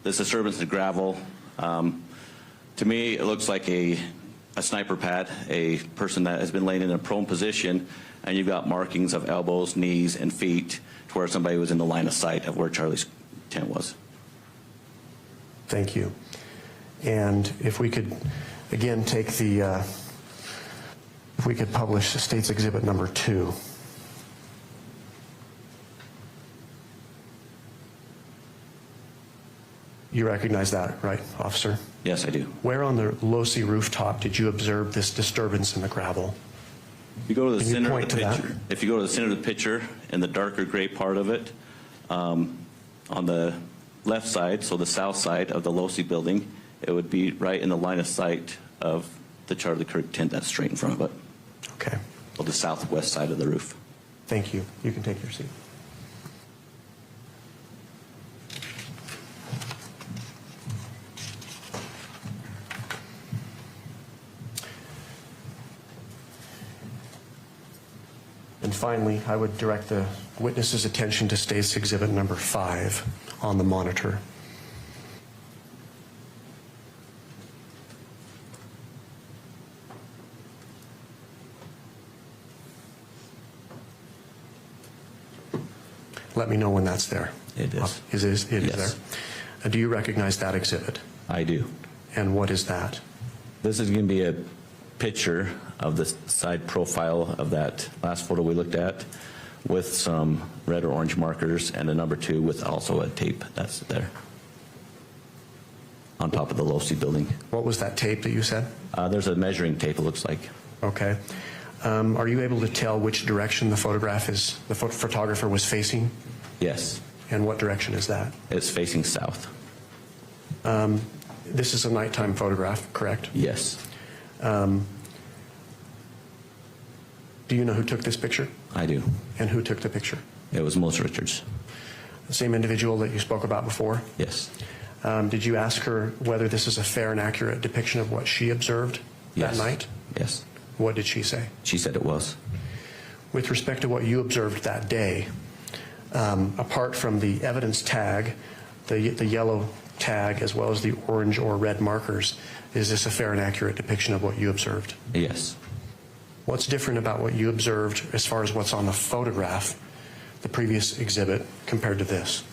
this disturbance in gravel, to me, it looks like a sniper pad, a person that has been laying in a prone position, and you've got markings of elbows, knees, and feet to where somebody was in the line of sight of where Charlie's tent was. Thank you. And if we could, again, take the, if we could publish State's Exhibit number 2. You recognize that, right, officer? Yes, I do. Where on the Losi rooftop did you observe this disturbance in the gravel? If you go to the Can you center of point the to that? picture, if you go to the center of the picture in the darker gray part of it, on the left side, so the south side of the Losi building, it would be right in the line of sight of the Charlie Kirk tent that's straight in front of it, Okay, or the southwest side of the roof. thank you. You can take your seat. And finally, I would direct the witness's attention to State's Exhibit number 5 on the monitor. Let me know when that's there. It is. It is Yes. there. Do you recognize that exhibit? I do. And what is that? This is going to be a picture of the side profile of that last photo we looked at with some red or orange markers and a number 2 with also a tape that's there on top of the Losi building. What was that tape that you said? There's a measuring tape, it looks like. Okay. Are you able to tell which direction the photograph is, the photographer was facing? Yes, And what direction is that? it's facing south. This is a nighttime photograph, correct? Yes, Do you know who took this picture? I do. And who took the picture? It was Melissa Richards. The same individual that you spoke about before? Yes. Did you ask her whether this is a fair and accurate depiction of what she observed Yes. that night? Yes. What did she say? She said it was. With respect to what you observed that day, apart from the evidence tag, the yellow tag, as well as the orange or red markers, is this a fair and accurate depiction of what you observed? Yes. What's different about what you observed as far as what's on the photograph, the previous exhibit, compared to this?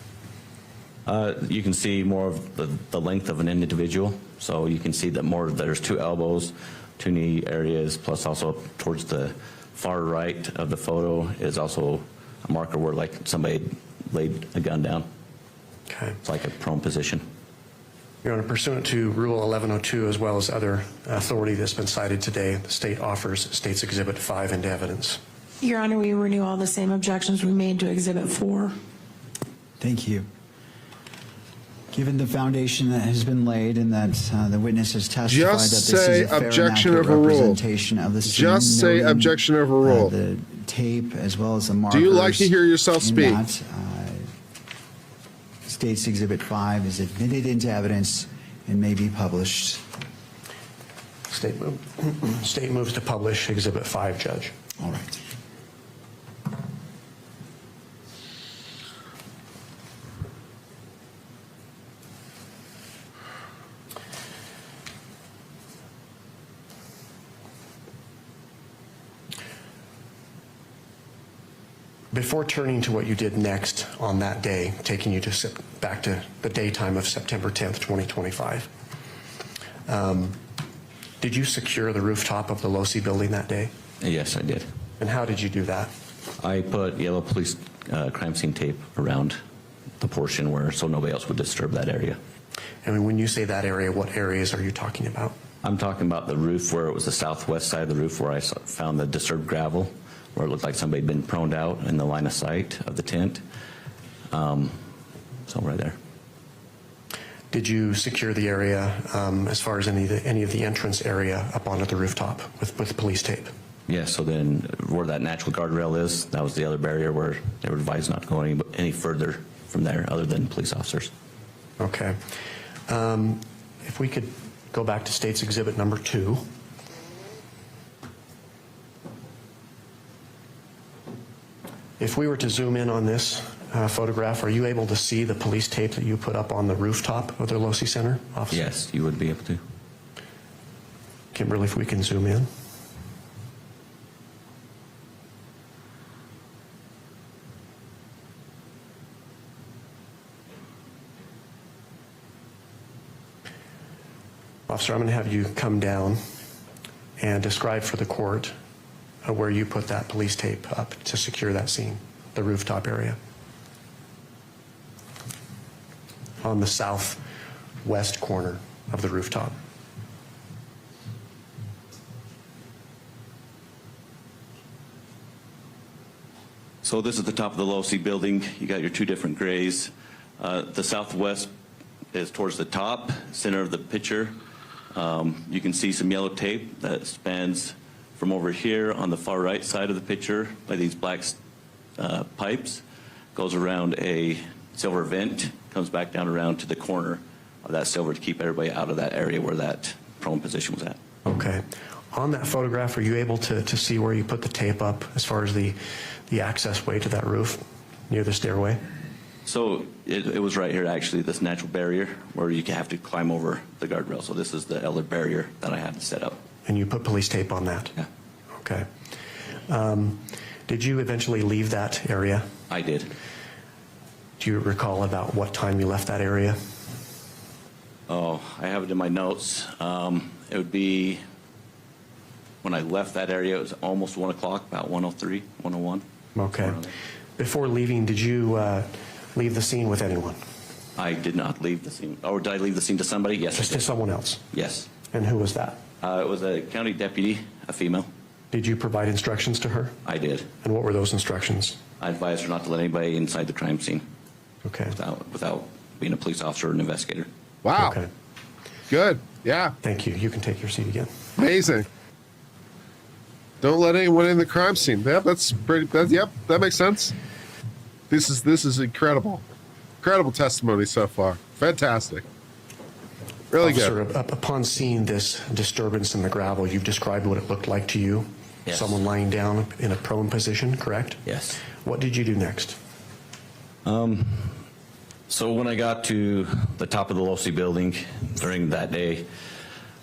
You can see more of the length of an individual. So you can see that there's 2 elbows, 2 knee areas, plus also towards the far right of the photo is also a marker where like somebody laid a gun down. Okay. It's like a prone position. Your Honor, pursuant to Rule 1102, as well as other authority that's been cited today, the state offers State's Exhibit 5 into evidence. Your Honor, we renew all the same objections we made to Exhibit 4. Thank you. Given the foundation that has been laid and that the witness has testified that Just this say is a fair and objection accurate overruled. representation of the scene, Just say noting, objection overruled. the tape as well as the markers. Do you like to hear yourself in speak? that, State's Exhibit 5 is admitted into evidence and may be published. State moves to publish Exhibit 5, Judge. All right. Before turning to what you did next on that day, taking you back to the daytime of September 10th, 2025, did you secure the rooftop of the Losi building that day? Yes, I did. And how did you do that? I put yellow police crime scene tape around the portion so nobody else would disturb that area. And when you say that area, what areas are you talking about? I'm talking about the roof where it was the southwest side of the roof where I found the disturbed gravel, where it looked like somebody had been proned out in the line of sight of the tent. So right there. Did you secure the area as far as any of the entrance area up onto the rooftop with police tape? Yes, so then where that natural guardrail is, that was the other barrier where they were advised not to go any further from there other than police officers. Okay. If we could go back to State's Exhibit number 2. If we were to zoom in on this photograph, are you able to see the police tape that you put up on the rooftop of the Losi Center, officer? Yes, you would be able to. Kimberly, if we can zoom in. Officer, I'm going to have you come down and describe for the court where you put that police tape up to secure that scene, the rooftop area. On the southwest corner of the rooftop. So this is the top of the Losi building. You got your two different grays. The southwest is towards the top, center of the picture. You can see some yellow tape that spans from over here on the far right side of the picture by these black pipes, goes around a silver vent, comes back down around to the corner of that silver to keep everybody out of that area where that prone position was at. Okay. On that photograph, are you able to see where you put the tape up as far as the access way to that roof near the stairway? So it was right here, actually, this natural barrier where you have to climb over the guardrail. So this is the elder barrier that I had to set up. And you put police tape on that? Yeah. Okay. Did you eventually leave that area? I did. Do you recall about what time you left that area? Oh, I have it in my notes. It would be, when I left that area, it was almost 1 o'clock, about 1:03, 1:01. Okay. Before leaving, did you leave the scene with anyone? I did not leave the scene. Or did I leave the scene to somebody? Yes. Just I to did. someone else? Yes. And who was that? It was a county deputy, a female. Did you provide instructions to her? I did. And what were those instructions? I advised her not to let anybody inside the crime scene Okay. without being a police officer or an investigator. Wow. Okay. Good. Yeah. Thank you. You can take your seat again. Amazing. Don't let anyone in the crime scene. Yep, that's pretty. Yep, that makes sense. This is incredible. Incredible testimony so far. Fantastic. Really Officer, good. upon seeing this disturbance in the gravel, you've described what it looked like to you. Yes. Someone lying down in a prone position, correct? Yes. What did you do next? So when I got to the top of the Losi building during that day,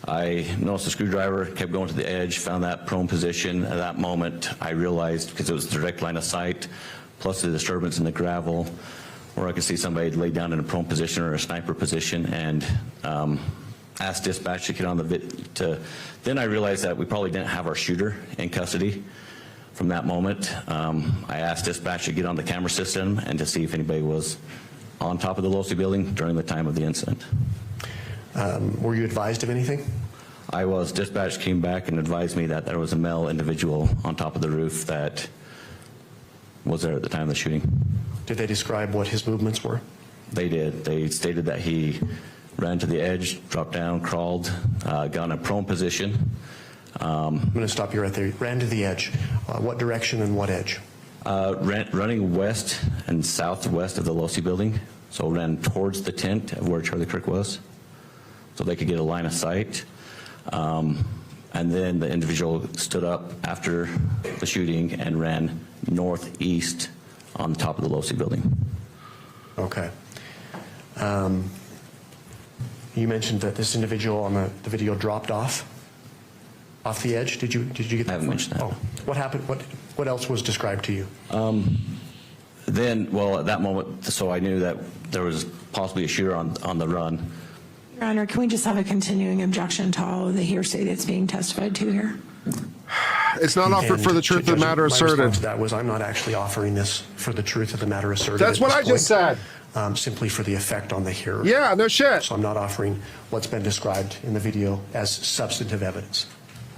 I noticed a screwdriver, kept going to the edge, found that prone position. At that moment, I realized, because it was a direct line of sight, plus the disturbance in the gravel, where I could see somebody lay down in a prone position or a sniper position, and asked dispatch to get on the then I realized that we probably didn't have our shooter in custody. From that moment, I asked dispatch to get on the camera system and to see if anybody was on top of the Losi building during the time of the incident. Were you advised of anything? I was. Dispatch came back and advised me that there was a male individual on top of the roof that was there at the time of the shooting. Did they describe what his movements were? They did. They stated that he ran to the edge, dropped down, crawled, got in a prone position. I'm going to stop you right there. Ran to the edge. What direction and what edge? Running west and southwest of the Losi building, so ran towards the tent of where Charlie Kirk was, so they could get a line of sight. And then the individual stood up after the shooting and ran northeast on the top of the Losi building. Okay. You mentioned that this individual on the video dropped off the edge. Did you get that? I haven't mentioned that. Oh, what happened? What else was described to you? Then, well, at that moment, so I knew that there was possibly a shooter on the run. Your Honor, can we just have a continuing objection to all of the hearsay that's being testified to here? It's not offered for the truth of the matter My response asserted. to that was, I'm not actually offering this for the truth of the matter asserted. That's at what this I just point. said. Simply for the effect on the hearer. Yeah, no shit. So I'm not offering what's been described in the video as substantive evidence.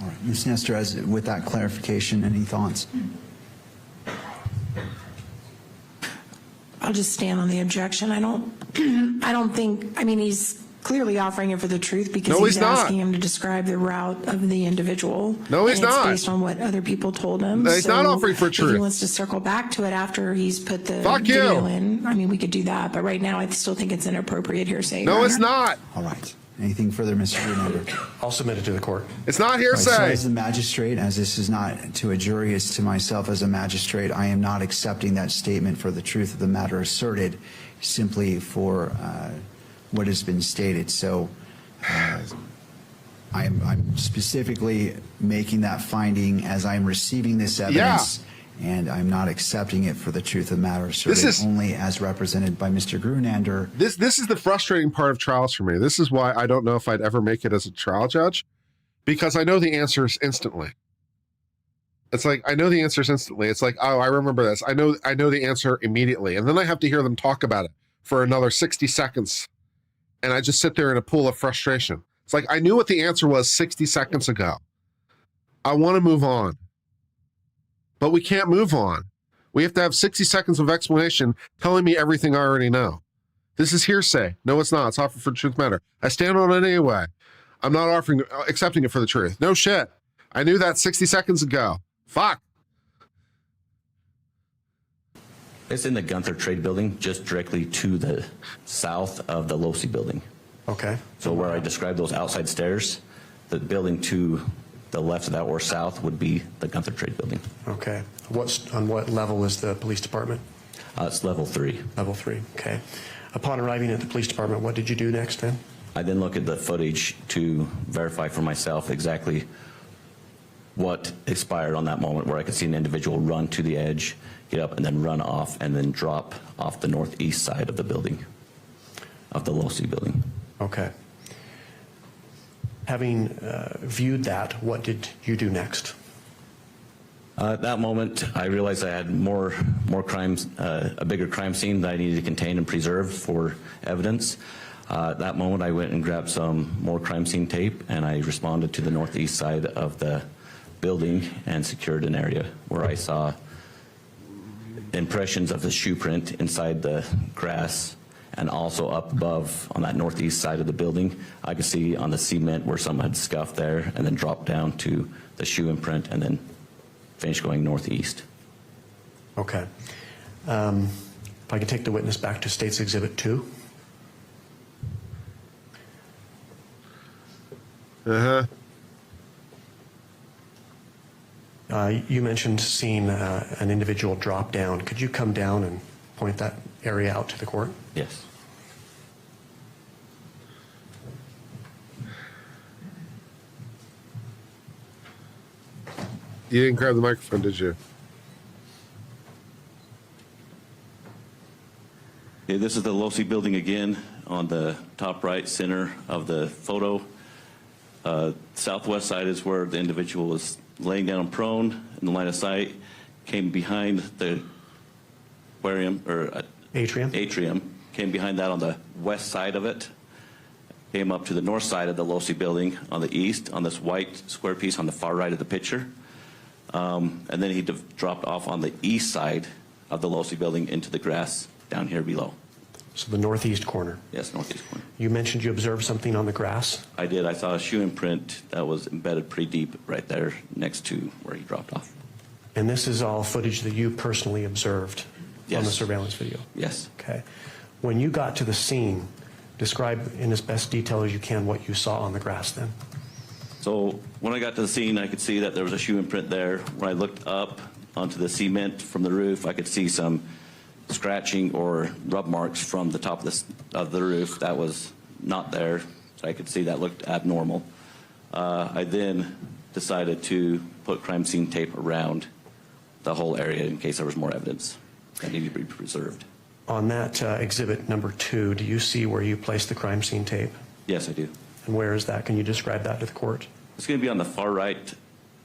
All right, Ms. Nestor, with that clarification, any thoughts? I'll just stand on the objection. I don't think, I mean, he's clearly offering it for the truth because No, he's he's not. asking him to describe the route of the individual. No, he's and it's not. based on what other people told him. No, he's not So offering for If truth. he wants to circle back to it after he's put the Fuck video you. in, I mean, we could do that. But right now, I still think it's inappropriate hearsay. No, Your it's Honor. not. All right. Anything further, Mr. Grunander? I'll submit it to the court. It's not All right, so hearsay. as the magistrate, as this is not to a jury, it's to myself as a magistrate, I am not accepting that statement for the truth of the matter asserted, simply for what has been stated. So I'm specifically making that finding as I'm receiving this evidence, and I'm not accepting it for the truth of the matter asserted, only as represented by Mr. Grunander. This is the frustrating part of trials for me. This is why I don't know if I'd ever make it as a trial judge, because I know the answers instantly. It's like, I know the answers instantly. It's like, oh, I remember this. I know the answer immediately. And then I have to hear them talk about it for another 60 seconds. And I just sit there in a pool of frustration. It's like, I knew what the answer was 60 seconds ago. I want to move on. But we can't move on. We have to have 60 seconds of explanation telling me everything I already know. This is hearsay. No, it's not. It's offered for truth matter. I stand on it anyway. I'm not accepting it for the truth. No shit. I knew that 60 seconds ago. Fuck. It's in the Gunther Trade Building, just directly to the south of the Losi Building. Okay. So where I described those outside stairs, the building to the left of that or south would be the Gunther Trade Building. Okay. On what level is the police department? It's level 3. Level 3, okay. Upon arriving at the police department, what did you do next then? I then look at the footage to verify for myself exactly what expired on that moment, where I could see an individual run to the edge, get up, and then run off, and then drop off the northeast side of the building, of the Losi Building. Okay. Having viewed that, what did you do next? At that moment, I realized I had more crimes, a bigger crime scene that I needed to contain and preserve for evidence. At that moment, I went and grabbed some more crime scene tape, and I responded to the northeast side of the building and secured an area where I saw impressions of the shoe print inside the grass, and also up above on that northeast side of the building, I could see on the cement where someone had scuffed there and then dropped down to the shoe imprint and then finished going northeast. Okay. If I could take the witness back to State's Exhibit 2. You mentioned seeing an individual drop down. Could you come down and point that area out to the court? Yes. You didn't grab the microphone, did you? Okay, this is the Losi Building again on the top right center of the photo. Southwest side is where the individual was laying down prone in the line of sight, came behind the aquarium or atrium, came behind that on the west side of it, came up to the north side of the Losi Building on the east on this white square piece on the far right of the picture. And then he dropped off on the east side of the Losi Building into the grass down here below. So the northeast corner. Yes, northeast corner. You mentioned you observed something on the grass. I did. I saw a shoe imprint that was embedded pretty deep right there next to where he dropped off. And this is all footage that you personally observed on the surveillance video? Yes. Okay. When you got to the scene, describe in as best detail as you can what you saw on the grass then. So when I got to the scene, I could see that there was a shoe imprint there. When I looked up onto the cement from the roof, I could see some scratching or rub marks from the top of the roof that was not there. So I could see that looked abnormal. I then decided to put crime scene tape around the whole area in case there was more evidence that needed to be preserved. On that exhibit number 2, do you see where you placed the crime scene tape? Yes, I do. And where is that? Can you describe that to the court? It's going to be on the far right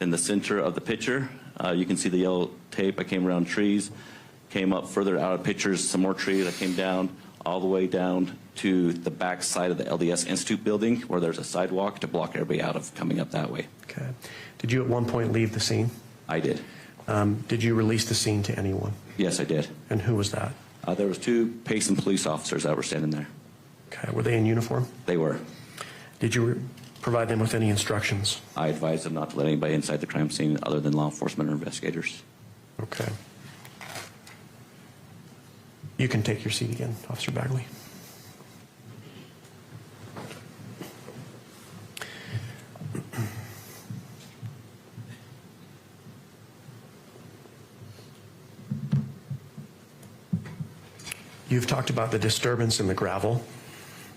in the center of the picture. You can see the yellow tape. I came around trees, came up further out of pictures, some more trees. I came down all the way down to the back side of the LDS Institute building where there's a sidewalk to block everybody out of coming up that way. Okay. Did you at one point leave the scene? I did. Did you release the scene to anyone? Yes, I did. And who was that? There was 2 Payson police officers that were standing there. Okay. Were they in uniform? They were. Did you provide them with any instructions? I advised them not to let anybody inside the crime scene other than law enforcement or investigators. Okay. You can take your seat again, Officer Bagley. You've talked about the disturbance in the gravel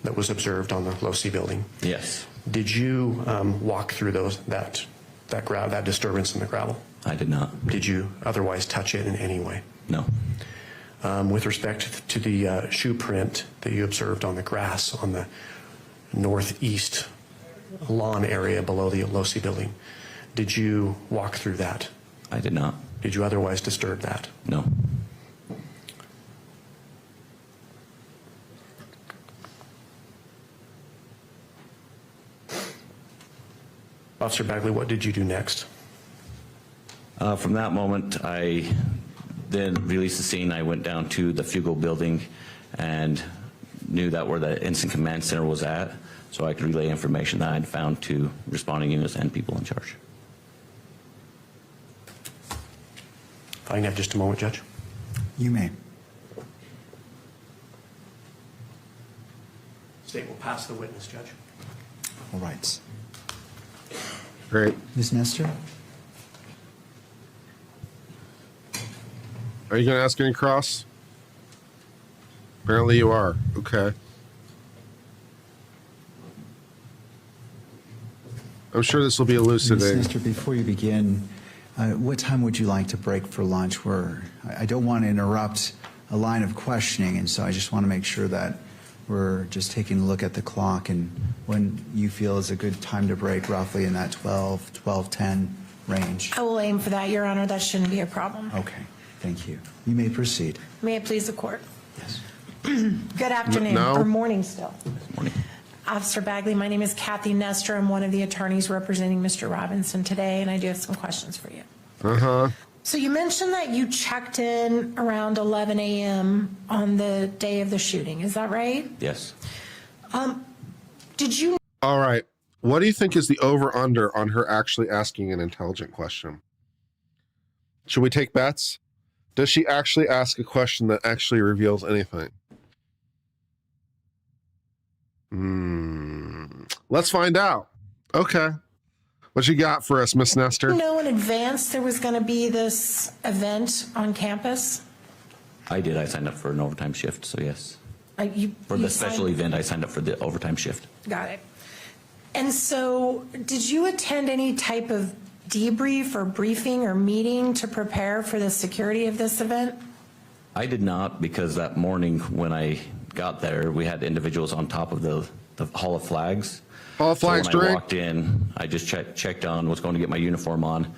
that was observed on the Low-C building. Yes, Did you walk through that disturbance in the gravel? I did not. Did you otherwise touch it in any way? No. With respect to the shoe print that you observed on the grass on the northeast lawn area below the Low-C building, did you walk through that? I did not. Did you otherwise disturb that? No. Officer Bagley, what did you do next? From that moment, I then released the scene. I went down to the Fugal building and knew that where the Incident Command Center was at, so I could relay information that I'd found to responding units and people in charge. If I can have just a moment, Judge. You may. State will pass the witness, Judge. All right. Great. Ms. Nestor? Are you going to ask any cross? Apparently you are. Okay. I'm sure this will be Ms. elucidating. Nestor, before you begin, what time would you like to break for lunch? I don't want to interrupt a line of questioning, and so I just want to make sure that we're just taking a look at the clock and when you feel is a good time to break, roughly in that 12:10 range. I will aim for that, Your Honor. That shouldn't be a problem. Okay, thank you. You may proceed. May it please the court. Yes. Good afternoon, No. or morning still. Morning. Officer Bagley, my name is Kathy Nestor. I'm one of the attorneys representing Mr. Robinson today, and I do have some questions for you. Uh-huh. So you mentioned that you checked in around 11 a.m. on the day of the shooting. Is that right? Yes. Did you All right. What do you think is the over-under on her actually asking an intelligent question? Should we take bets? Does she actually ask a question that actually reveals anything? Let's find out. Okay. What you got for us, Miss Nestor? know in advance there was going to be this event on campus? I did. I signed up for an overtime shift, so yes. For You the special signed- event, I signed up for the overtime shift. Got it. And so did you attend any type of debrief or briefing or meeting to prepare for the security of this event? I did not, because that morning when I got there, we had individuals on top of the Hall of Flags. Hall of Flags So when I drink? walked in, I just checked on, was going to get my uniform on.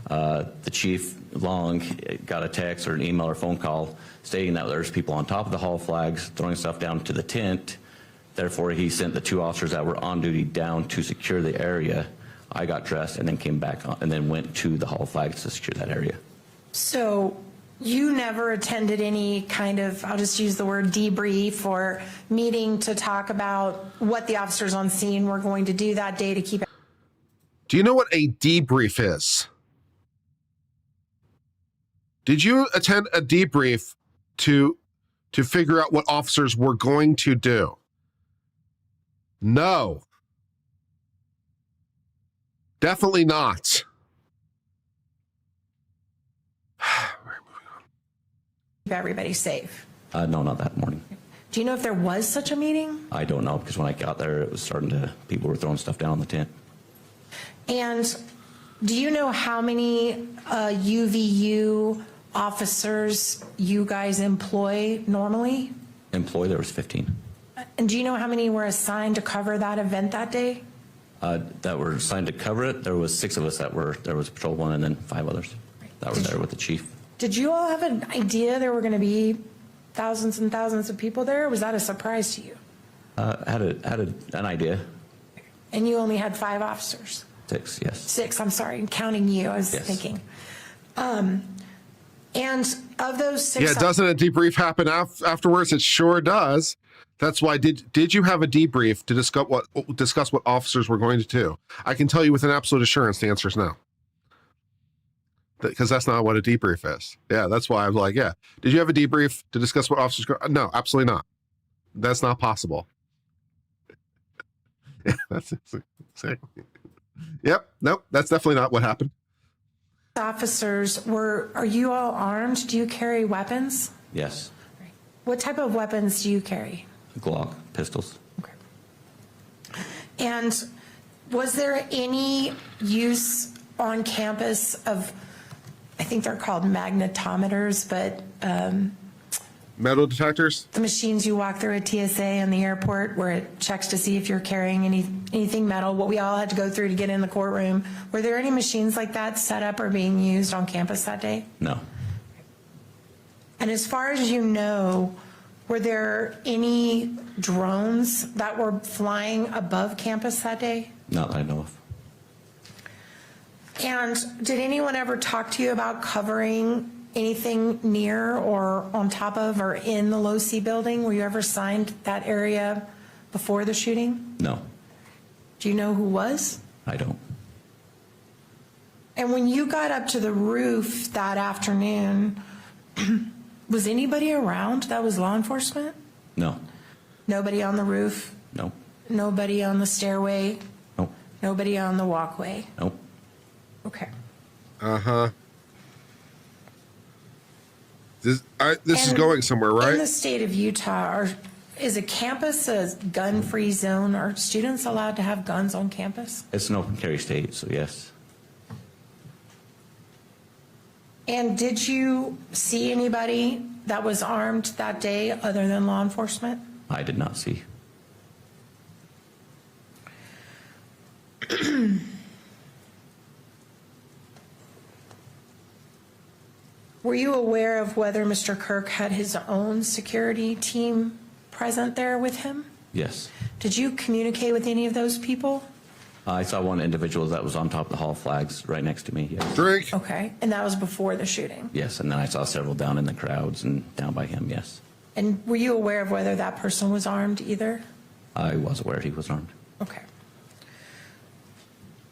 The chief Long got a text or an email or phone call stating that there's people on top of the Hall of Flags throwing stuff down to the tent. Therefore, he sent the two officers that were on duty down to secure the area. I got dressed and then came back on, and then went to the Hall of Flags to secure that area. So you never attended any kind of, I'll just use the word debrief or meeting to talk about what the officers on scene were going to do that day to keep. Do you know what a debrief is? Did you attend a debrief to figure out what officers were going to do? No. Definitely not. Keep everybody safe. No, not that morning. Do you know if there was such a meeting? I don't know, because when I got there, it was starting to, people were throwing stuff down on the tent. And do you know how many UVU officers you guys employ normally? Employee, there was 15. And do you know how many were assigned to cover that event that day? That were assigned to cover it. There was 6 of us that were, there was patrol 1 and then 5 others that were there with the chief. Did you all have an idea there were going to be thousands and thousands of people there? Or was that a surprise to you? Had an idea. And you only had 5 officers? 6, yes. 6, I'm sorry, I'm counting you, I was Yes. thinking. And of those 6. Yeah, doesn't a debrief happen afterwards? It sure does. That's why. Did you have a debrief to discuss what officers were going to do? I can tell you with an absolute assurance the answer is no. Because that's not what a debrief is. Yeah, that's why I'm like, yeah. Did you have a debrief to discuss what officers go? No, absolutely not. That's not possible. Yeah, that's exactly. Yep, nope, that's definitely not what happened. Officers are you all armed? Do you carry weapons? Yes. What type of weapons do you carry? Glock, pistols. And was there any use on campus of, I think they're called magnetometers, but Metal detectors? the machines you walk through at TSA and the airport where it checks to see if you're carrying anything metal, what we all had to go through to get in the courtroom. Were there any machines like that set up or being used on campus that day? No. And as far as you know, were there any drones that were flying above campus that day? Not that I know of. And did anyone ever talk to you about covering anything near or on top of or in the Low C building? Were you ever assigned that area before the shooting? No, Do you know who was? I don't. And when you got up to the roof that afternoon, was anybody around that was law enforcement? No. Nobody on the roof? No. Nobody on the stairway? No. Nobody on the walkway? No. Okay. Uh-huh. This is And going somewhere, In the right? state of Utah, is a campus a gun-free zone? Are students allowed to have guns on campus? It's an open carry state, so yes. And did you see anybody that was armed that day other than law enforcement? I did not see. Were you aware of whether Mr. Kirk had his own security team present there with him? Yes. Did you communicate with any of those people? I saw one individual that was on top of the hall flags right next to me, yes. Drink. Okay, and that was before the shooting? Yes, and then I saw several down in the crowds and down by him, yes. And were you aware of whether that person was armed either? I was aware he was armed. Okay.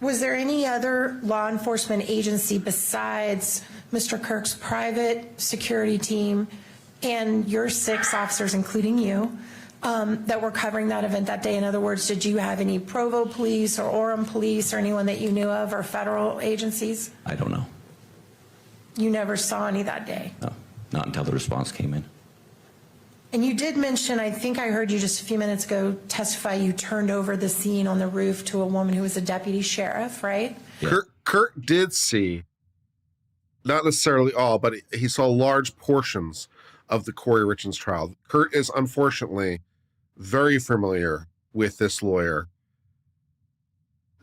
Was there any other law enforcement agency besides Mr. Kirk's private security team and your 6 officers, including you, that were covering that event that day? In other words, did you have any Provo police or Orem police or anyone that you knew of or federal agencies? I don't know. You never saw any that day? No, not until the response came in. And you did mention, I think I heard you just a few minutes ago testify, you turned over the scene on the roof to a woman who was a deputy sheriff, right? Yeah. Kurt did see, not necessarily all, but he saw large portions of the Corey Richards trial. Kurt is unfortunately very familiar with this lawyer.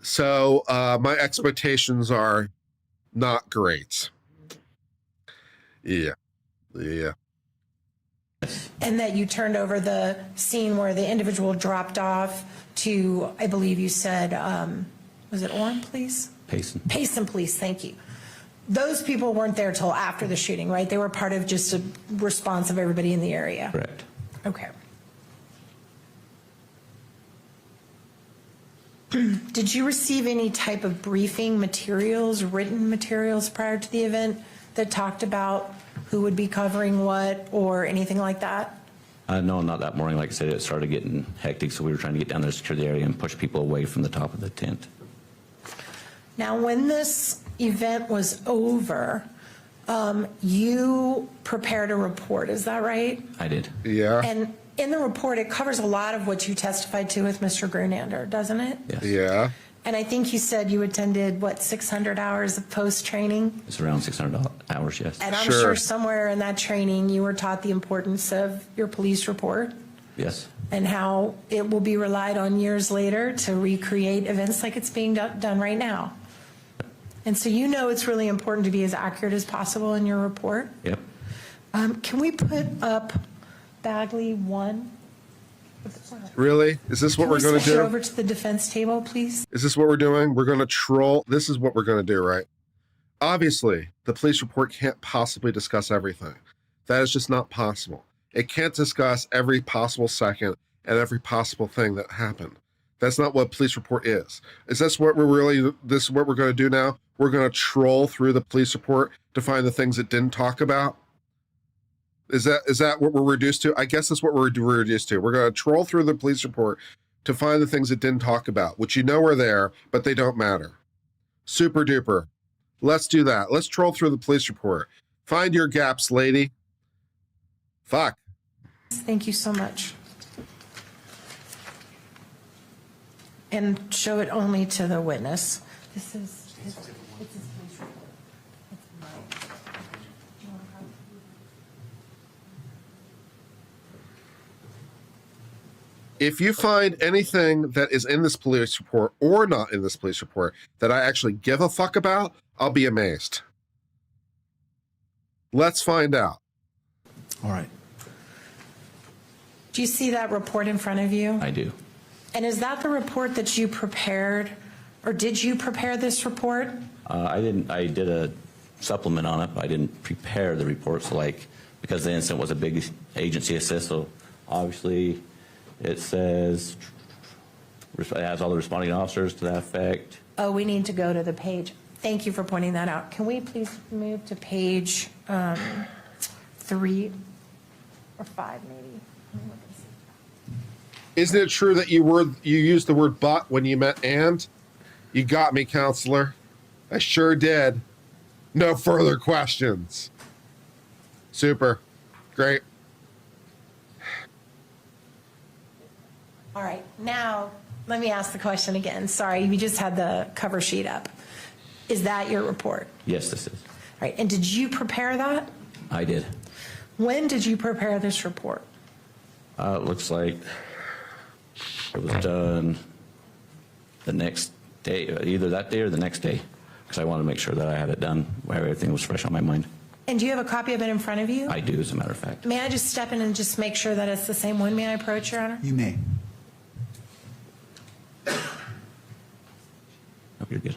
So my expectations are not great. Yeah. And that you turned over the scene where the individual dropped off to, I believe you said, was it Orem Police? Payson. Payson Police, thank you. Those people weren't there till after the shooting, right? They were part of just a response of everybody in the area. Correct. Okay. Did you receive any type of briefing materials, written materials prior to the event that talked about who would be covering what or anything like that? No, not that morning. Like I said, it started getting hectic, so we were trying to get down there to secure the area and push people away from the top of the tent. Now, when this event was over, you prepared a report, is that right? I did. Yeah. And in the report, it covers a lot of what you testified to with Mr. Grunander, doesn't it? Yes. Yeah. And I think you said you attended, 600 hours of post-training? It's around 600 hours, yes. And I'm Sure. sure somewhere in that training, you were taught the importance of your police report Yes. and how it will be relied on years later to recreate events like it's being done right now. And so you know it's really important to be as accurate as possible in your report. Yep. Can we put up Bagley 1? Really? Is this what we're going to Can we switch do? over to the defense table, please? Is this what we're doing? We're going to troll. This is what we're going to do, right? Obviously, the police report can't possibly discuss everything. That is just not possible. It can't discuss every possible second and every possible thing that happened. That's not what police report is. Is this what this is what we're going to do now? We're going to troll through the police report to find the things it didn't talk about? Is that what we're reduced to? I guess that's what we're reduced to. We're going to troll through the police report to find the things it didn't talk about, which you know are there, but they don't matter. Super duper. Let's do that. Let's troll through the police report. Find your gaps, lady. Fuck. Thank you so much. And show it only to the witness. This is his police report. It's mine. If you find anything that is in this police report or not in this police report that I actually give a fuck about, I'll be amazed. Let's find out. All right. Do you see that report in front of you? I do. And is that the report that you prepared, or did you prepare this report? I didn't. I did a supplement on it, but I didn't prepare the report. So, like, because the incident was a big agency assist, so obviously it says it has all the responding officers to that effect. Oh, we need to go to the page. Thank you for pointing that out. Can we please move to page 3 or 5, maybe? Let me look and see. Isn't it true that you used the word but when you meant and? You got me, counselor. I sure did. No further questions. Super. Great. All right, now let me ask the question again. Sorry, you just had the cover sheet up. Is that your report? Yes, this is. All right, and did you prepare that? I did. When did you prepare this report? It looks like it was done the next day, either that day or the next day, because I wanted to make sure that I had it done where everything was fresh on my mind. And do you have a copy of it in front of you? I do, as a matter of fact. May I just step in and just make sure that it's the same one? May I approach, Your Honor? You may. Oh, you're good.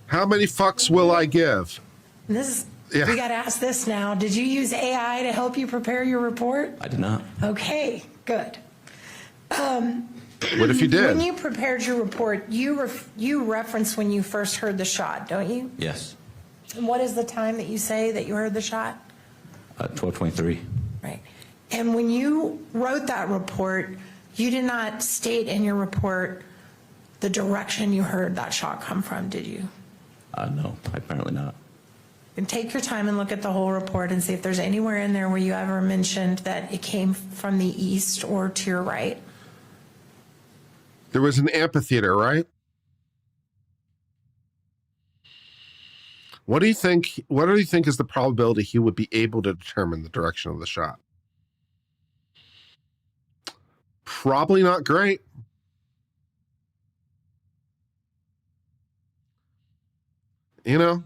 How many fucks will I give? This is, Yeah. we got to ask this now. Did you use AI to help you prepare your report? I did not. Okay, good. What if you did? When you prepared your report, you referenced when you first heard the shot, don't you? Yes. And what is the time that you say that you heard the shot? 12:23. Right. And when you wrote that report, you did not state in your report the direction you heard that shot come from, did you? No, apparently not. And take your time and look at the whole report and see if there's anywhere in there where you ever mentioned that it came from the east or to your right. There was an amphitheater, right? What do you think? What do you think is the probability he would be able to determine the direction of the shot? Probably not great. You know,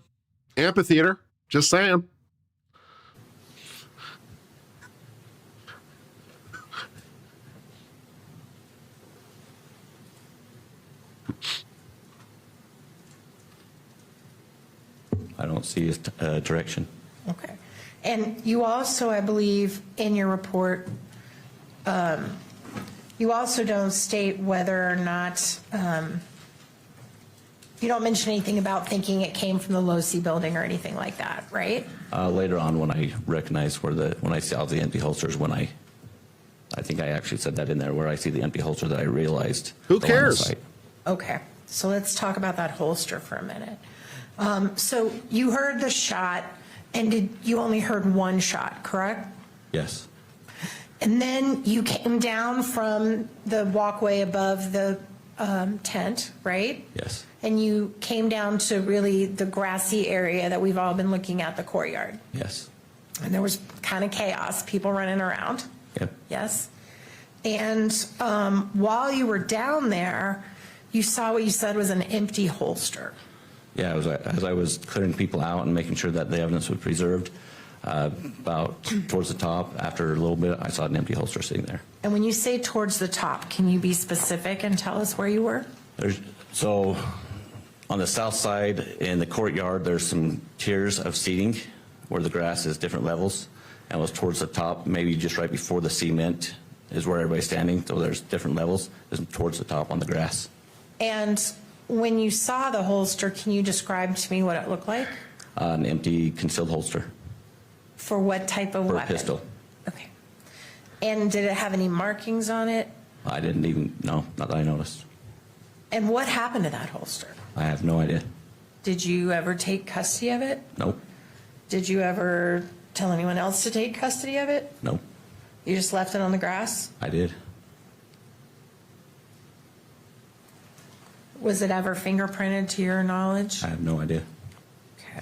amphitheater, just saying. I don't see his direction. Okay. And you also, I believe, in your report, you also don't state whether or not, you don't mention anything about thinking it came from the Low-C building or anything like that, right? Later on, when I recognized when I saw the empty holsters, I think I actually said that in there, where I see the empty holster, that I realized. Who the line of cares? sight. Okay, so let's talk about that holster for a minute. So you heard the shot, and you only heard one shot, correct? Yes. And then you came down from the walkway above the tent, right? Yes. And you came down to really the grassy area that we've all been looking at, the courtyard. Yes. And there was kind of chaos, people running around. Yep. Yes. And while you were down there, you saw what you said was an empty holster. Yeah, as I was clearing people out and making sure that the evidence was preserved, about towards the top, after a little bit, I saw an empty holster sitting there. And when you say towards the top, can you be specific and tell us where you were? So on the south side in the courtyard, there's some tiers of seating where the grass is different levels, and it was towards the top, maybe just right before the cement is where everybody's standing, so there's different levels. It's towards the top on the grass. And when you saw the holster, can you describe to me what it looked like? An empty concealed holster. For what type of For a weapon? pistol. Okay. And did it have any markings on it? I didn't even know, not that I noticed. And what happened to that holster? I have no idea. Did you ever take custody of it? Nope. Did you ever tell anyone else to take custody of it? Nope. You just left it on the grass? I did. Was it ever fingerprinted to your knowledge? I have no idea. Okay.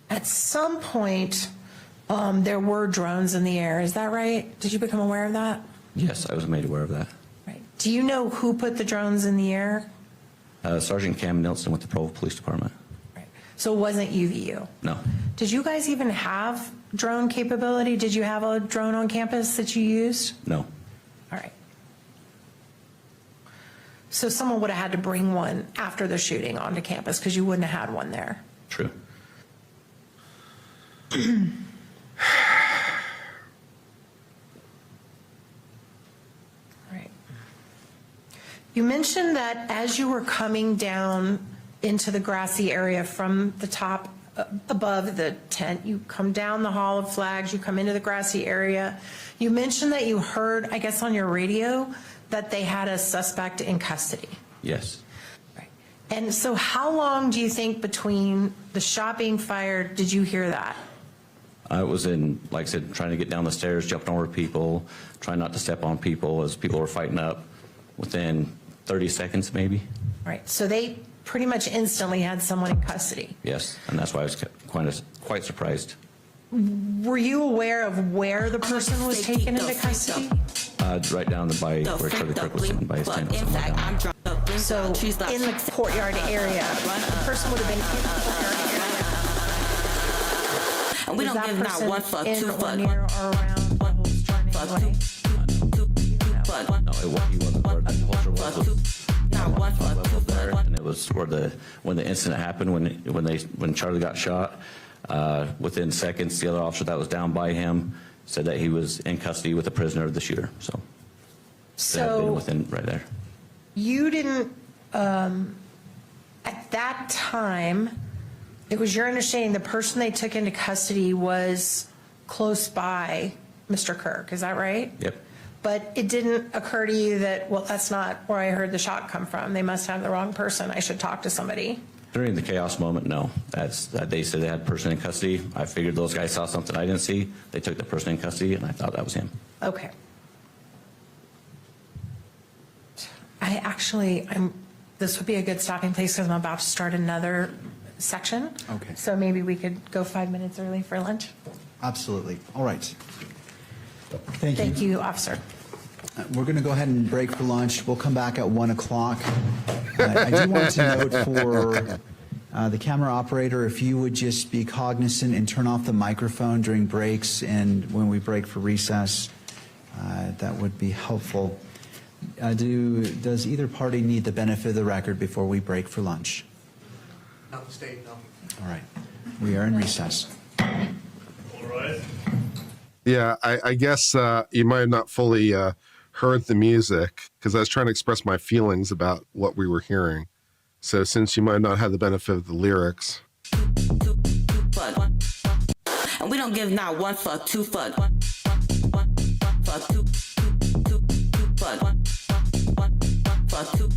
At some point, there were drones in the air. Is that right? Did you become aware of that? Yes, I was made aware of that. Right. Do you know who put the drones in the air? Sergeant Cam Nelson with the Provo Police Department. Right. So it wasn't UVU? No. Did you guys even have drone capability? Did you have a drone on campus that you used? No. All right. So someone would have had to bring one after the shooting onto campus because you wouldn't have had one there. True. Right. You mentioned that as you were coming down into the grassy area from the top above the tent, you come down the Hall of Flags, you come into the grassy area. You mentioned that you heard, I guess on your radio, that they had a suspect in custody. Yes. Right. And so how long do you think between the shot being fired did you hear that? I was in, like I said, trying to get down the stairs, jumping over people, trying not to step on people as people were fighting up. Within 30 seconds, maybe. Right. So they pretty much instantly had someone in custody. Yes, and that's why I was quite surprised. Were you aware of where the person was taken into custody? Right down by where Charlie Kirk was sitting by his tent. So in the courtyard area, the person would have been in the courtyard area. And we Was don't that give not person one fuck, in two or fuck. near or around the holster in any way? No, he wasn't where the holster was. Not one fuck, two Level there, fuck. and it was where when the incident happened, when Charlie got shot. Within seconds, the other officer that was down by him said that he was in custody with a prisoner of the shooter. So that had been So within right there. you didn't, at that time, it was your understanding the person they took into custody was close by Mr. Kirk, is that right? Yep. But it didn't occur to you that, well, that's not where I heard the shot come from. They must have the wrong person. I should talk to somebody. During the chaos moment, no. They said they had a person in custody. I figured those guys saw something I didn't see. They took the person in custody, and I thought that was him. Okay. This would be a good stopping place because I'm about to start another section. Okay. So maybe we could go 5 minutes early for lunch. Absolutely. All right. Thank you. Thank you, officer. We're going to go ahead and break for lunch. We'll come back at 1 o'clock. I do want to note for the camera operator, if you would just be cognizant and turn off the microphone during breaks and when we break for recess, that would be helpful. Does either party need the benefit of the record before we break for lunch? Not the state, no. All right. We are in recess. Yeah, I guess you might have not fully heard the music because I was trying to express my feelings about what we were hearing. So since you might not have the benefit of the lyrics. And we don't give not one fuck, two fuck. Fuck, two fuck. Fuck, two.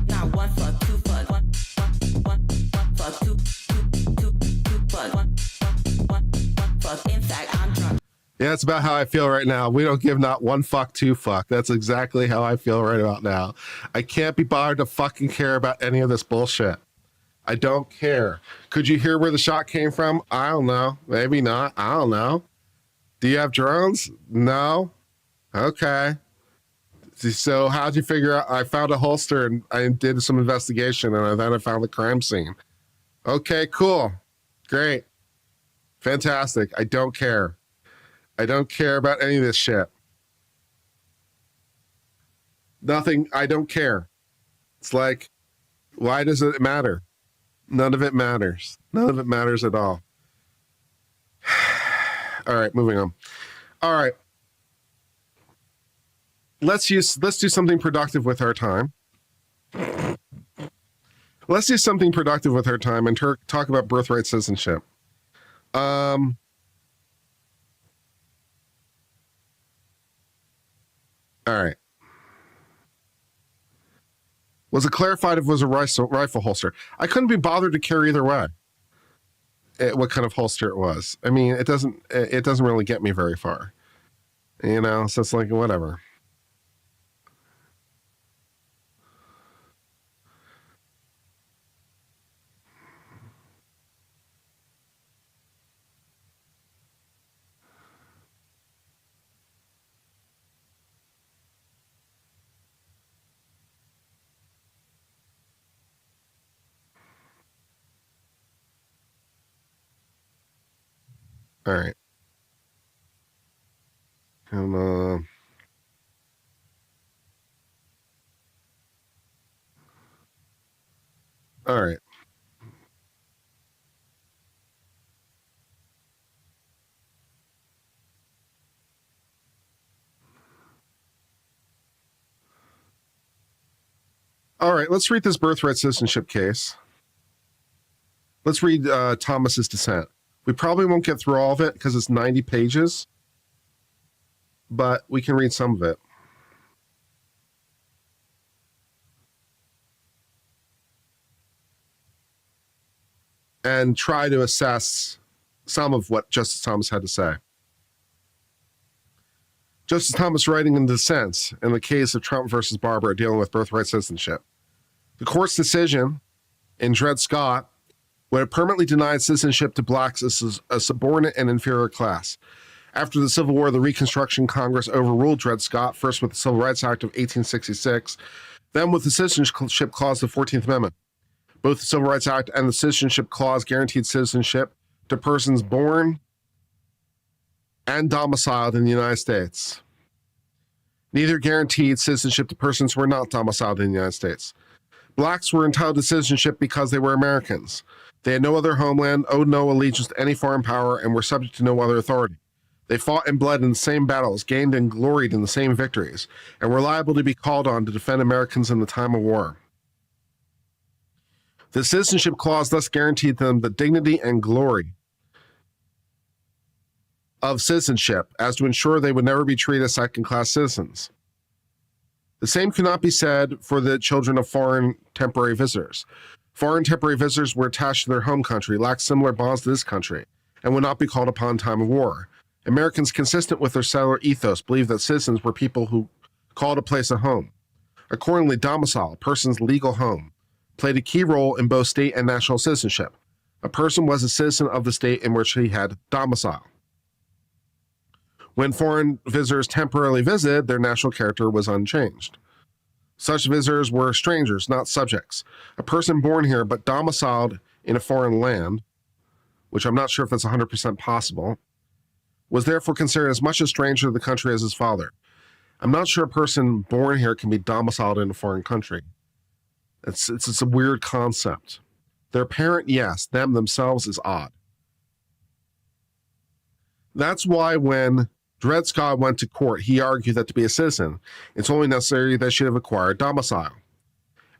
Not one fuck, two fuck. Fuck, two fuck. Fuck, in fact, I'm drunk. Yeah, it's about how I feel right now. We don't give not one fuck, two fuck. That's exactly how I feel right about now. I can't be bothered to fucking care about any of this bullshit. I don't care. Could you hear where the shot came from? I don't know. Maybe not. I don't know. Do you have drones? No. Okay. So how'd you figure out? I found a holster and I did some investigation and then I found the crime scene. Okay, cool. Great. Fantastic. I don't care. I don't care about any of this shit. Nothing. I don't care. It's like, why does it matter? None of it matters. None of it matters at all. All right, moving on. All right. Let's do something productive with our time. Let's do something productive with our time and talk about birthright citizenship. All right. Was it clarified if it was a rifle holster? I couldn't be bothered to care either way. What kind of holster it was. I mean, it doesn't really get me very far. You know, so it's like, whatever. All right. Come on. All right. All right, let's read this birthright citizenship case. Let's read Thomas's dissent. We probably won't get through all of it because it's 90 pages, but we can read some of it. And try to assess some of what Justice Thomas had to say. Justice Thomas writing in dissent in the case of Trump versus Barber dealing with birthright citizenship. The court's decision in Dred Scott would have permanently denied citizenship to blacks as a subordinate and inferior class. After the Civil War, the Reconstruction Congress overruled Dred Scott, first with the Civil Rights Act of 1866, then with the Citizenship Clause of the 14th Amendment. Both the Civil Rights Act and the Citizenship Clause guaranteed citizenship to persons born and domiciled in the United States. Neither guaranteed citizenship to persons who were not domiciled in the United States. Blacks were entitled to citizenship because they were Americans. They had no other homeland, owed no allegiance to any foreign power, and were subject to no other authority. They fought and bled in the same battles, gained and gloried in the same victories, and were liable to be called on to defend Americans in the time of war. The Citizenship Clause thus guaranteed them the dignity and glory of citizenship as to ensure they would never be treated as second-class citizens. The same could not be said for the children of foreign temporary visitors. Foreign temporary visitors were attached to their home country, lacked similar bonds to this country, and would not be called upon in time of war. Americans consistent with their settler ethos believed that citizens were people who called a place a home. Accordingly, domicile, a person's legal home, played a key role in both state and national citizenship. A person was a citizen of the state in which he had domicile. When foreign visitors temporarily visited, their national character was unchanged. Such visitors were strangers, not subjects. A person born here but domiciled in a foreign land, which I'm not sure if that's 100% possible, was therefore considered as much a stranger to the country as his father. I'm not sure a person born here can be domiciled in a foreign country. It's a weird concept. Their parent, yes. Them themselves is odd. That's why when Dred Scott went to court, he argued that to be a citizen, it's only necessary they should have acquired domicile.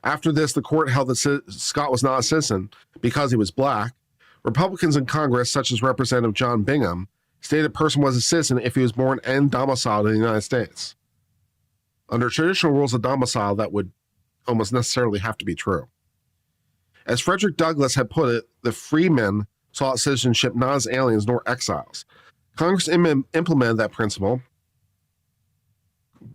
After this, the court held that Scott was not a citizen because he was black. Republicans in Congress, such as Representative John Bingham, stated a person was a citizen if he was born and domiciled in the United States. Under traditional rules of domicile, that would almost necessarily have to be true. As Frederick Douglass had put it, the freemen sought citizenship not as aliens nor exiles. Congress implemented that principle.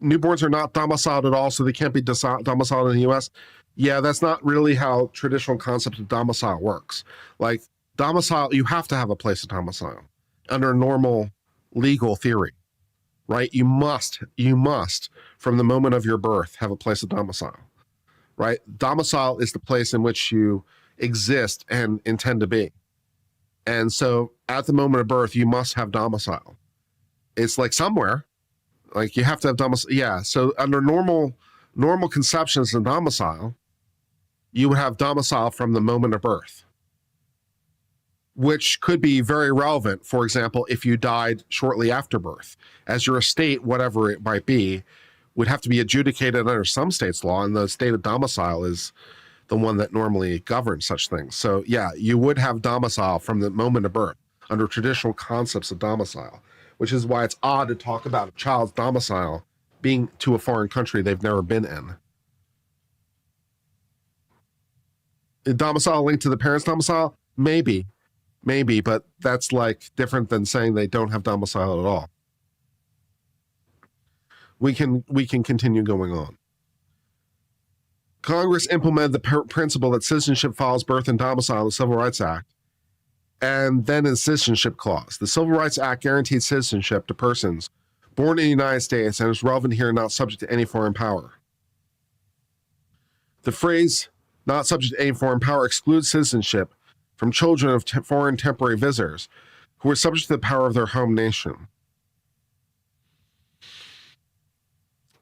Newborns are not domiciled at all, so they can't be domiciled in the U.S. Yeah, that's not really how traditional concept of domicile works. Like, domicile, you have to have a place of domicile under normal legal theory, right? You must, from the moment of your birth, have a place of domicile, right? Domicile is the place in which you exist and intend to be. And so at the moment of birth, you must have domicile. It's like somewhere, like you have to have domicile. Yeah. So under normal conceptions of domicile, you would have domicile from the moment of birth, which could be very relevant. For example, if you died shortly after birth, as your estate, whatever it might be, would have to be adjudicated under some state's law, and the state of domicile is the one that normally governs such things. So yeah, you would have domicile from the moment of birth under traditional concepts of domicile, which is why it's odd to talk about a child's domicile being to a foreign country they've never been in. A domicile linked to the parents' domicile? Maybe, but that's like different than saying they don't have domicile at all. We can continue going on. Congress implemented the principle that citizenship follows birth and domicile in the Civil Rights Act, and then in the Citizenship Clause. The Civil Rights Act guaranteed citizenship to persons born in the United States and is relevant here, not subject to any foreign power. The phrase not subject to any foreign power excludes citizenship from children of foreign temporary visitors who are subject to the power of their home nation.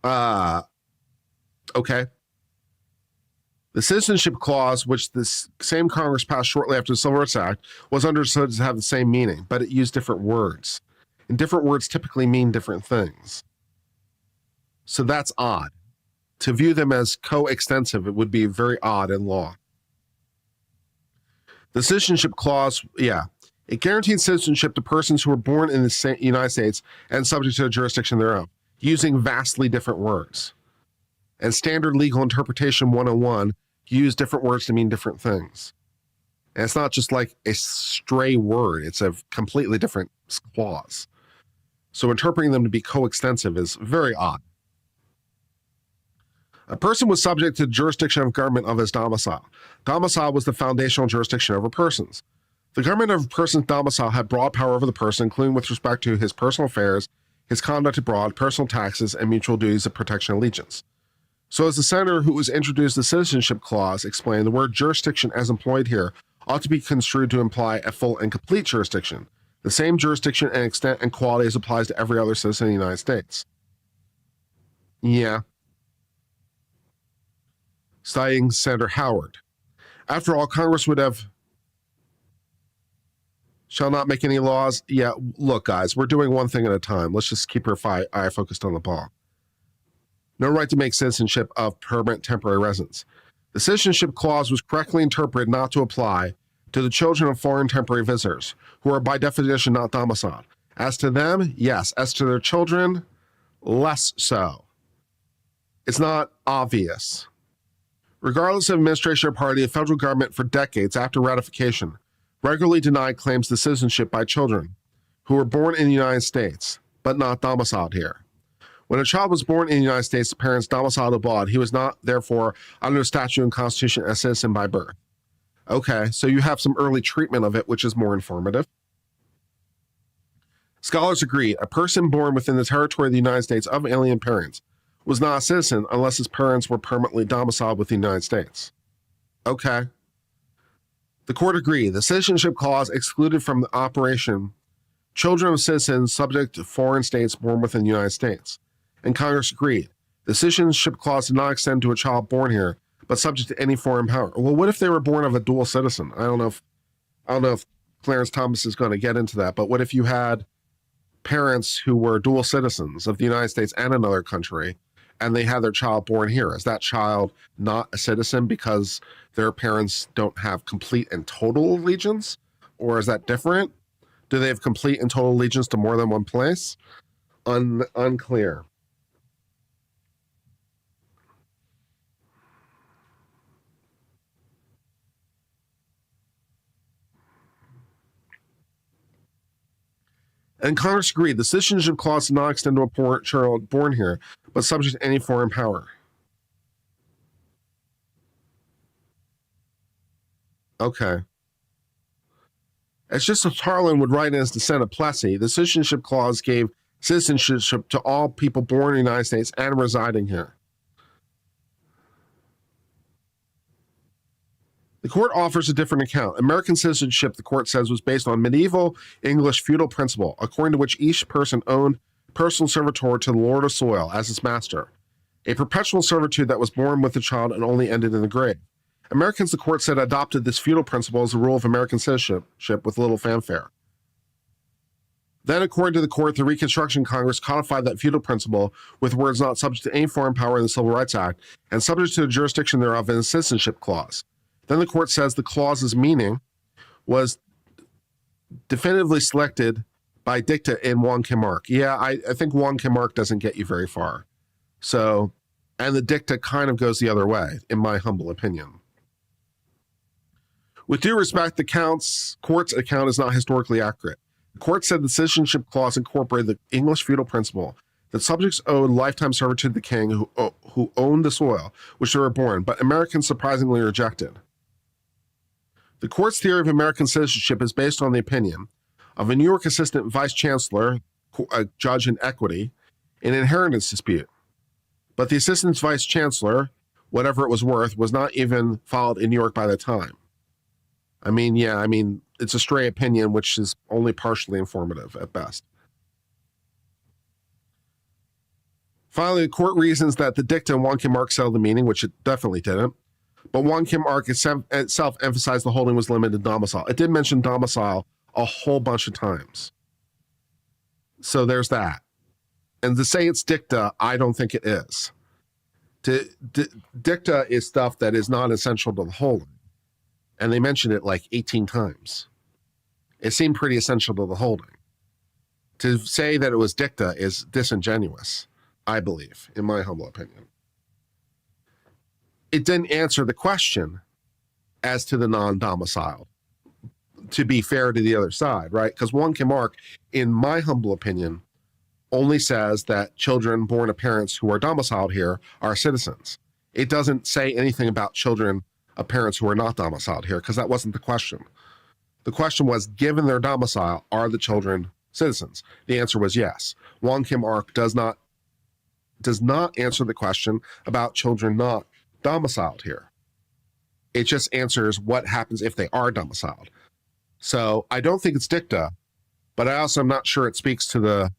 Okay. The Citizenship Clause, which this same Congress passed shortly after the Civil Rights Act, was understood to have the same meaning, but it used different words. And different words typically mean different things. So that's odd. To view them as coextensive, it would be very odd in law. The Citizenship Clause, it guaranteed citizenship to persons who were born in the United States and subject to the jurisdiction thereof, using vastly different words. And Standard Legal Interpretation 101 use different words to mean different things. And it's not just like a stray word, it's a completely different clause. So interpreting them to be coextensive is very odd. A person was subject to jurisdiction of government of his domicile. Domicile was the foundational jurisdiction over persons. The government of a person's domicile had broad power over the person, including with respect to his personal affairs, his conduct abroad, personal taxes, and mutual duties of protection and allegiance. So as the senator who was introduced the Citizenship Clause explained, the word jurisdiction as employed here ought to be construed to imply a full and complete jurisdiction. The same jurisdiction and extent and quality as applies to every other citizen in the United States. Yeah. Citing Senator Howard. After all, Congress would have shall not make any laws. Yeah, look, guys, we're doing one thing at a time. Let's just keep our eye focused on the ball. No right to make citizenship of permanent temporary residence. The Citizenship Clause was correctly interpreted not to apply to the children of foreign temporary visitors, who are by definition not domiciled. As to them, yes. As to their children, less so. It's not obvious. Regardless of administration or party, the federal government for decades after ratification regularly denied claims to citizenship by children who were born in the United States, but not domiciled here. When a child was born in the United States, the parents domiciled abroad. He was not, therefore, under the statute and constitution, a citizen by birth. Okay, so you have some early treatment of it, which is more informative. Scholars agree a person born within the territory of the United States of alien parents was not a citizen unless his parents were permanently domiciled within the United States. Okay. The court agreed. The Citizenship Clause excluded from the operation children of citizens subject to foreign states born within the United States. And Congress agreed. The Citizenship Clause did not extend to a child born here, but subject to any foreign power. Well, what if they were born of a dual citizen? I don't know if Clarence Thomas is going to get into that, but what if you had parents who were dual citizens of the United States and another country, and they had their child born here? Is that child not a citizen because their parents don't have complete and total allegiance? Or is that different? Do they have complete and total allegiance to more than one place? Unclear. And Congress agreed the Citizenship Clause did not extend to a child born here, but subject to any foreign power. Okay. It's just as Harlan would write in his dissent of Plessy, the Citizenship Clause gave citizenship to all people born in the United States and residing here. The court offers a different account. American citizenship, the court says, was based on medieval English feudal principle, according to which each person owned personal servitor to the lord of soil as his master, a perpetual servitude that was born with the child and only ended in the grave. Americans, the court said, adopted this feudal principle as the rule of American citizenship with little fanfare. Then, according to the court, the Reconstruction Congress codified that feudal principle with words not subject to any foreign power in the Civil Rights Act and subject to the jurisdiction thereof in the Citizenship Clause. Then the court says the clause's meaning was definitively selected by dicta in Juan Camargue. Yeah, I think Juan Camargue doesn't get you very far. So, and the dicta kind of goes the other way, in my humble opinion. With due respect, the court's account is not historically accurate. The court said the citizenship clause incorporated the English feudal principle that subjects owed lifetime servitude to the king who owned the soil which they were born, but Americans surprisingly rejected. The court's theory of American citizenship is based on the opinion of a New York assistant vice chancellor, a judge in equity, in an inheritance dispute. But the assistant vice chancellor, whatever it was worth, was not even filed in New York by the time. I mean, it's a stray opinion, which is only partially informative at best. Finally, the court reasons that the dicta in Wong Kim Ark settled the meaning, which it definitely didn't. But Wong Kim Ark itself emphasized the holding was limited to domicile. It did mention domicile a whole bunch of times. So there's that. And to say it's dicta, I don't think it is. Dicta is stuff that is not essential to the holding. And they mentioned it like 18 times. It seemed pretty essential to the holding. To say that it was dicta is disingenuous, I believe, in my humble opinion. It didn't answer the question as to the non-domiciled, to be fair to the other side, right? Because Wong Kim Ark, in my humble opinion, only says that children born of parents who are domiciled here are citizens. It doesn't say anything about children of parents who are not domiciled here, because that wasn't the question. The question was, given their domicile, are the children citizens? The answer was yes. Wong Kim Ark does not answer the question about children not domiciled here. It just answers what happens if they are domiciled. So I don't think it's dicta, but I also am not sure it speaks to the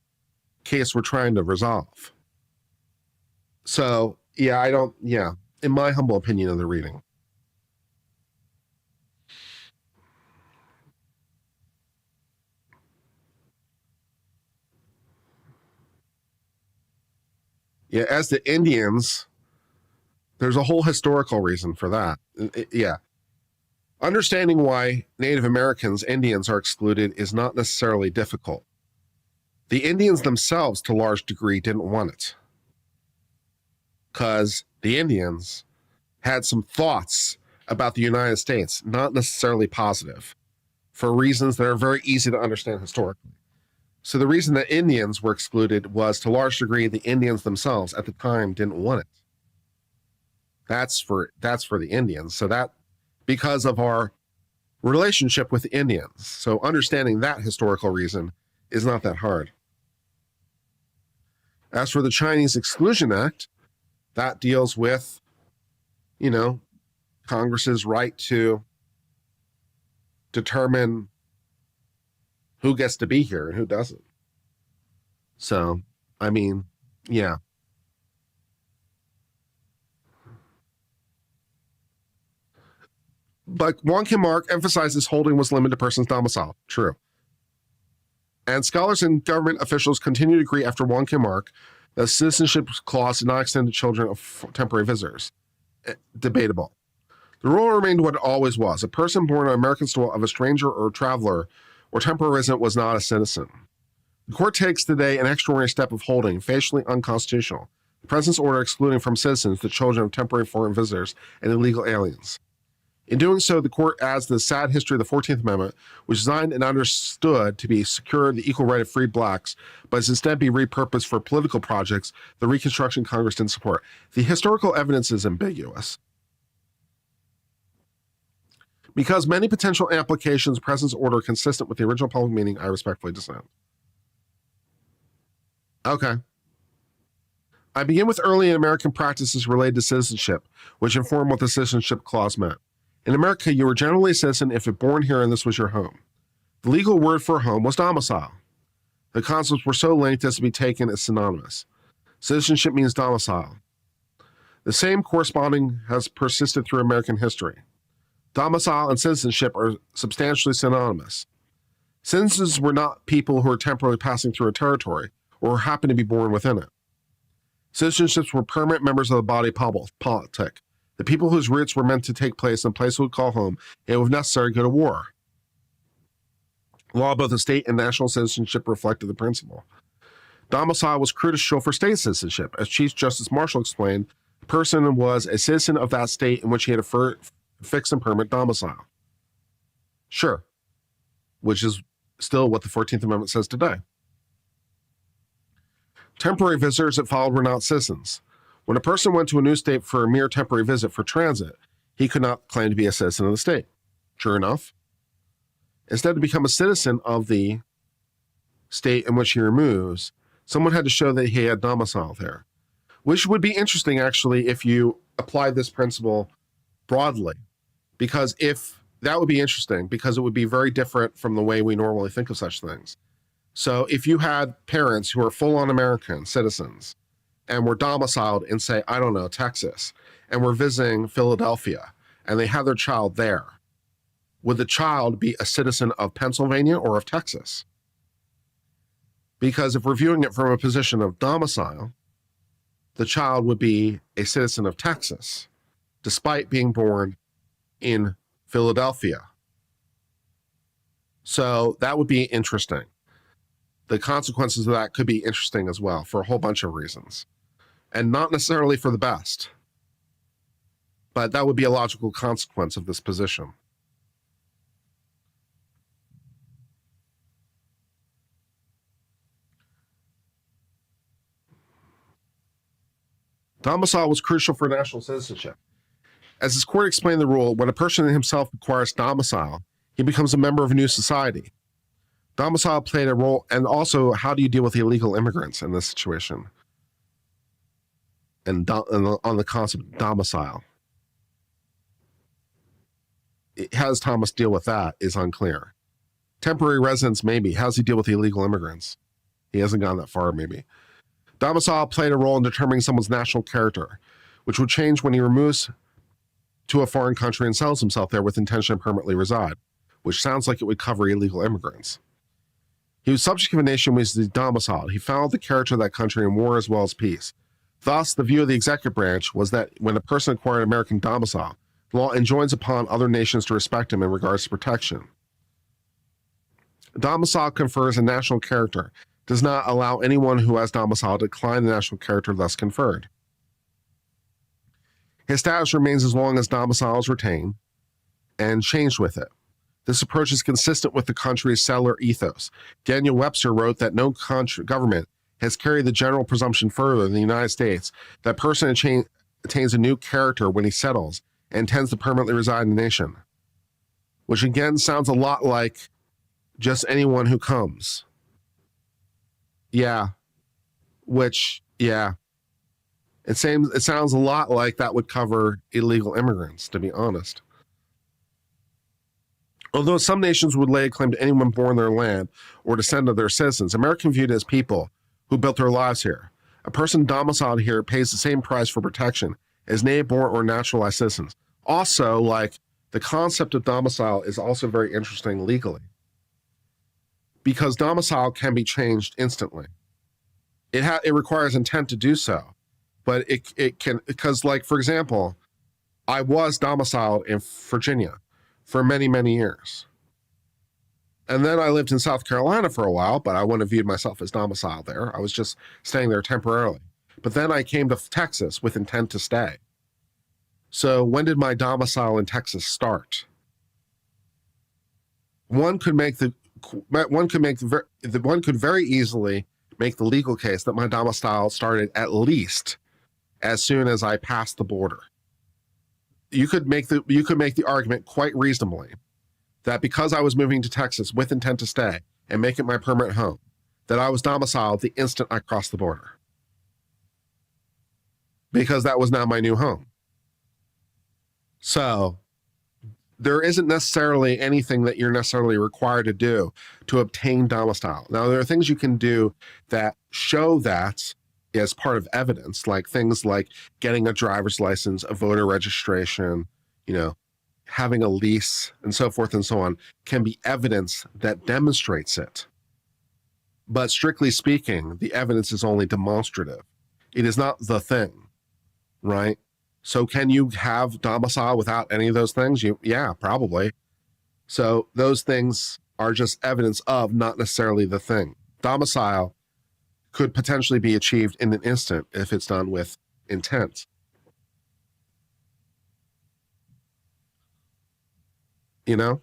case we're trying to resolve. So in my humble opinion of the reading. Yeah, as the Indians, there's a whole historical reason for that. Understanding why Native Americans, Indians, are excluded is not necessarily difficult. The Indians themselves, to a large degree, didn't want it. Because the Indians had some thoughts about the United States, not necessarily positive, for reasons that are very easy to understand historically. So the reason that Indians were excluded was, to a large degree, the Indians themselves at the time didn't want it. That's for the Indians. So that, because of our relationship with the Indians. So understanding that historical reason is not that hard. As for the Chinese Exclusion Act, that deals with, Congress's right to determine who gets to be here and who doesn't. So, yeah. But Wong Kim Ark emphasizes holding was limited to persons domiciled. True. And scholars and government officials continue to agree after Wong Kim Ark that the citizenship clause did not extend to children of temporary visitors. Debatable. The rule remained what it always was. A person born on American soil of a stranger or traveler or temporary resident was not a citizen. The court takes today an extraordinary step of holding, facially unconstitutional, the President's order excluding from citizens the children of temporary foreign visitors and illegal aliens. In doing so, the court adds the sad history of the 14th Amendment, which is designed and understood to be secure the equal right of freed blacks, but is instead be repurposed for political projects the Reconstruction Congress didn't support. The historical evidence is ambiguous. Because many potential applications of the President's order are consistent with the original public meaning, I respectfully dissent. Okay. I begin with early American practices related to citizenship, which inform what the citizenship clause meant. In America, you were generally a citizen if you're born here and this was your home. The legal word for home was domicile. The concepts were so linked as to be taken as synonymous. Citizenship means domicile. The same corresponding has persisted through American history. Domicile and citizenship are substantially synonymous. Citizens were not people who were temporarily passing through a territory or who happened to be born within it. Citizenships were permanent members of the body politic, the people whose roots were meant to take place in a place we would call home and, if necessary, go to war. Law of both the state and national citizenship reflected the principle. Domicile was crucial for state citizenship. As Chief Justice Marshall explained, the person was a citizen of that state in which he had a fixed and permanent domicile. Sure. Which is still what the 14th Amendment says today. Temporary visitors that followed were not citizens. When a person went to a new state for a mere temporary visit for transit, he could not claim to be a citizen of the state. True enough. Instead, to become a citizen of the state in which he removes, someone had to show that he had domicile there, which would be interesting, actually, if you applied this principle broadly, because that would be interesting, because it would be very different from the way we normally think of such things. So if you had parents who are full-on American citizens and were domiciled in, say, I don't know, Texas, and were visiting Philadelphia, and they had their child there, would the child be a citizen of Pennsylvania or of Texas? Because if we're viewing it from a position of domicile, the child would be a citizen of Texas, despite being born in Philadelphia. So that would be interesting. The consequences of that could be interesting as well for a whole bunch of reasons, and not necessarily for the best. But that would be a logical consequence of this position. Domicile was crucial for national citizenship. As this court explained the rule, when a person himself acquires domicile, he becomes a member of a new society. Domicile played a role, and also how do you deal with illegal immigrants in this situation? And on the concept of domicile. How does Thomas deal with that is unclear. Temporary residence, maybe. How does he deal with illegal immigrants? He hasn't gone that far, maybe. Domicile played a role in determining someone's national character, which would change when he removes to a foreign country and settles himself there with intention to permanently reside, which sounds like it would cover illegal immigrants. He was subject of a nation which was domiciled. He followed the character of that country in war as well as peace. Thus, the view of the executive branch was that when a person acquired American domicile, the law enjoins upon other nations to respect him in regards to protection. Domicile confers a national character, does not allow anyone who has domicile to decline the national character thus conferred. His status remains as long as domicile is retained and changed with it. This approach is consistent with the country's settler ethos. Daniel Webster wrote that no government has carried the general presumption further than the United States that a person attains a new character when he settles and intends to permanently reside in the nation, which again sounds a lot like just anyone who comes. Yeah. It sounds a lot like that would cover illegal immigrants, to be honest. Although some nations would lay claim to anyone born in their land or descendant of their citizens, Americans viewed as people who built their lives here. A person domiciled here pays the same price for protection as native-born or naturalized citizens. Also, like, the concept of domicile is also very interesting legally, because domicile can be changed instantly. It requires intent to do so, but it can, because, like, for example, I was domiciled in Virginia for many, many years. And then I lived in South Carolina for a while, but I wouldn't have viewed myself as domiciled there. I was just staying there temporarily. But then I came to Texas with intent to stay. So when did my domicile in Texas start? One could very easily make the legal case that my domicile started at least as soon as I passed the border. You could make the argument quite reasonably that because I was moving to Texas with intent to stay and make it my permanent home, that I was domiciled the instant I crossed the border, because that was now my new home. So there isn't necessarily anything that you're necessarily required to do to obtain domicile. Now, there are things you can do that show that as part of evidence, like things like getting a driver's license, a voter registration, having a lease, and so forth and so on, can be evidence that demonstrates it. But strictly speaking, the evidence is only demonstrative. It is not the thing, right? So can you have domicile without any of those things? Yeah, probably. So those things are just evidence of, not necessarily the thing. Domicile could potentially be achieved in an instant if it's done with intent. You know?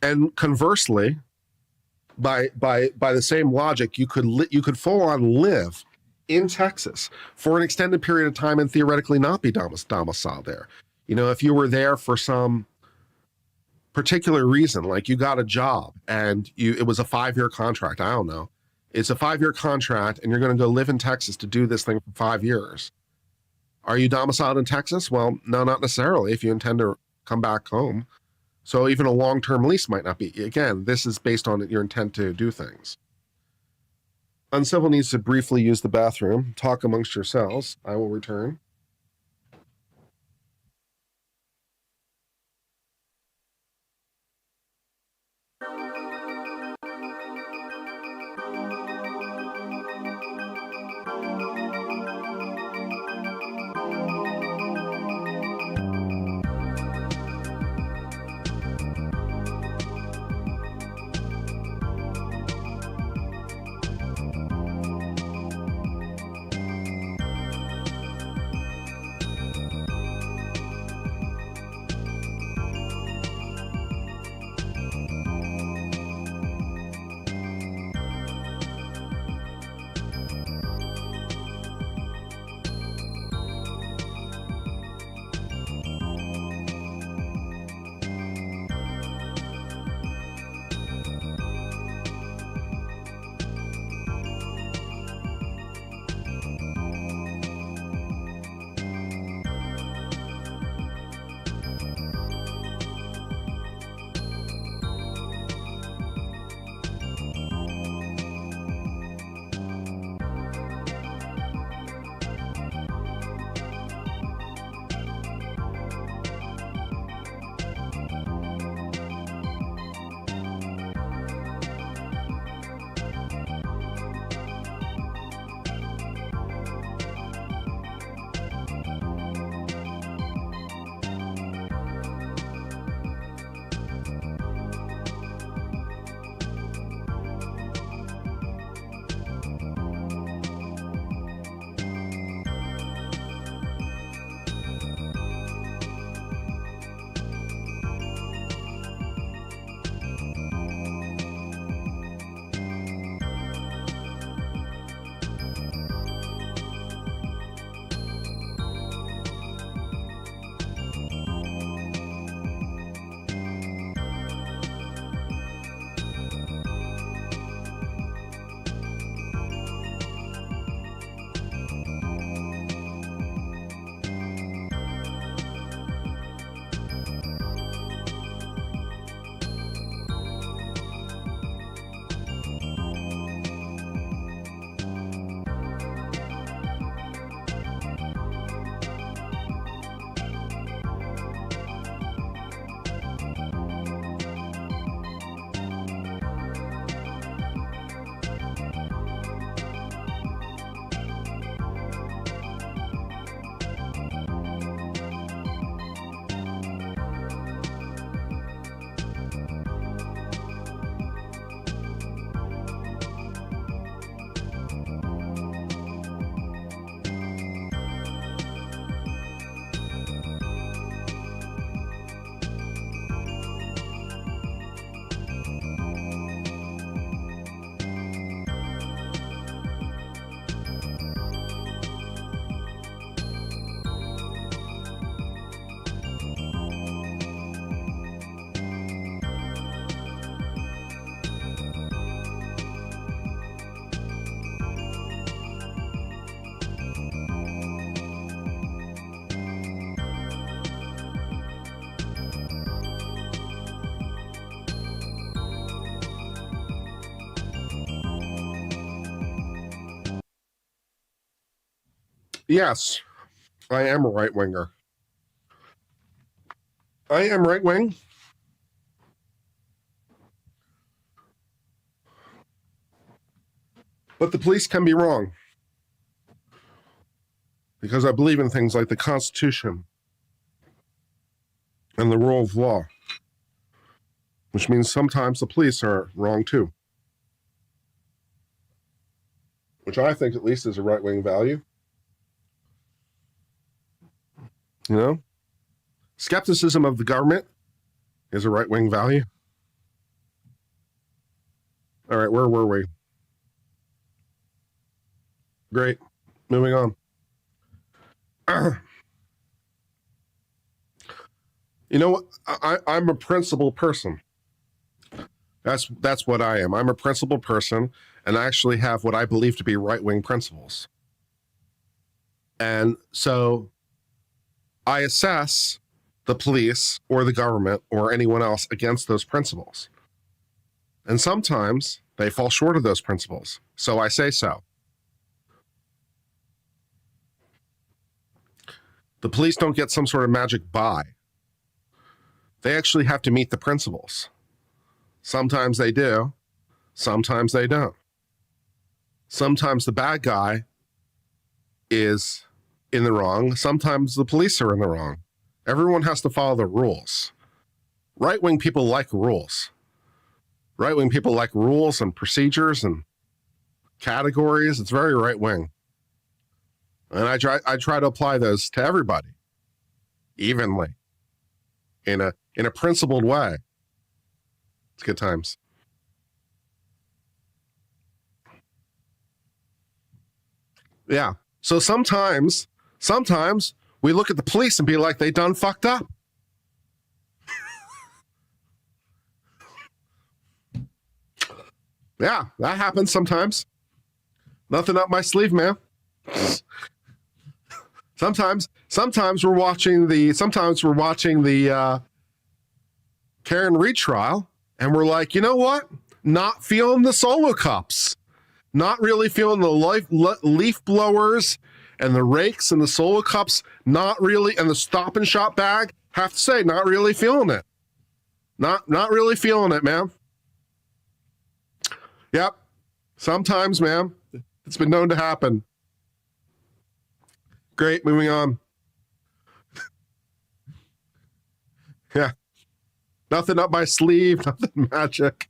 And conversely, by the same logic, you could full on live in Texas for an extended period of time and theoretically not be domiciled there. You know, if you were there for some particular reason, like you got a job and it was a 5-year contract. I don't know. It's a 5-year contract and you're going to go live in Texas to do this thing for 5 years. Are you domiciled in Texas? Well, no, not necessarily if you intend to come back home. So even a long-term lease might not be. Again, this is based on your intent to do things. Uncivil needs to briefly use the bathroom. Talk amongst yourselves. I will return. Yes, I am a right winger. I am right wing. But the police can be wrong. Because I believe in things like the Constitution and the rule of law. which means sometimes the police are wrong too, which I think at least is a right-wing value. You know, skepticism of the government is a right-wing value. All right, where were we? Great. Moving on. You know what? I'm a principled person. That's what I am. I'm a principled person, and I actually have what I believe to be right-wing principles. And so I assess the police or the government or anyone else against those principles. And sometimes they fall short of those principles. So I say so. The police don't get some sort of magic buy. They actually have to meet the principles. Sometimes they do. Sometimes they don't. Sometimes the bad guy is in the wrong. Sometimes the police are in the wrong. Everyone has to follow the rules. Right-wing people like rules. Right-wing people like rules and procedures and categories. It's very right-wing. And I try to apply those to everybody evenly in a principled way. It's good times. Yeah. So sometimes we look at the police and be like, they done fucked up. Yeah, that happens sometimes. Nothing up my sleeve, man. Sometimes we're watching the Karen Reed trial, and we're like, you know what? Not feeling the solo cups, not really feeling the leaf blowers and the rakes and the solo cups, not really, and the Stop and Shop bag. Have to say, not really feeling it. Not really feeling it, man. Yep. Sometimes, man, it's been known to happen. Great, moving on. Yeah. Nothing up my sleeve, nothing magic.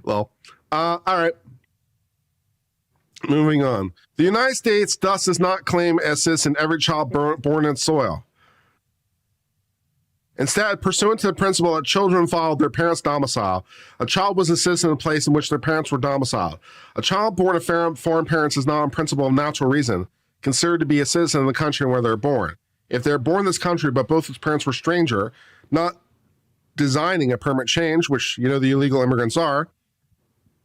Well, all right. Moving on. The United States thus does not claim as citizen every child born in soil. Instead, pursuant to the principle that children followed their parents' domicile, a child was a citizen of the place in which their parents were domiciled. A child born of foreign parents is not on principle of natural reason considered to be a citizen of the country where they're born. If they're born in this country, but both his parents were stranger, not designing a permanent change, which, you know, the illegal immigrants are,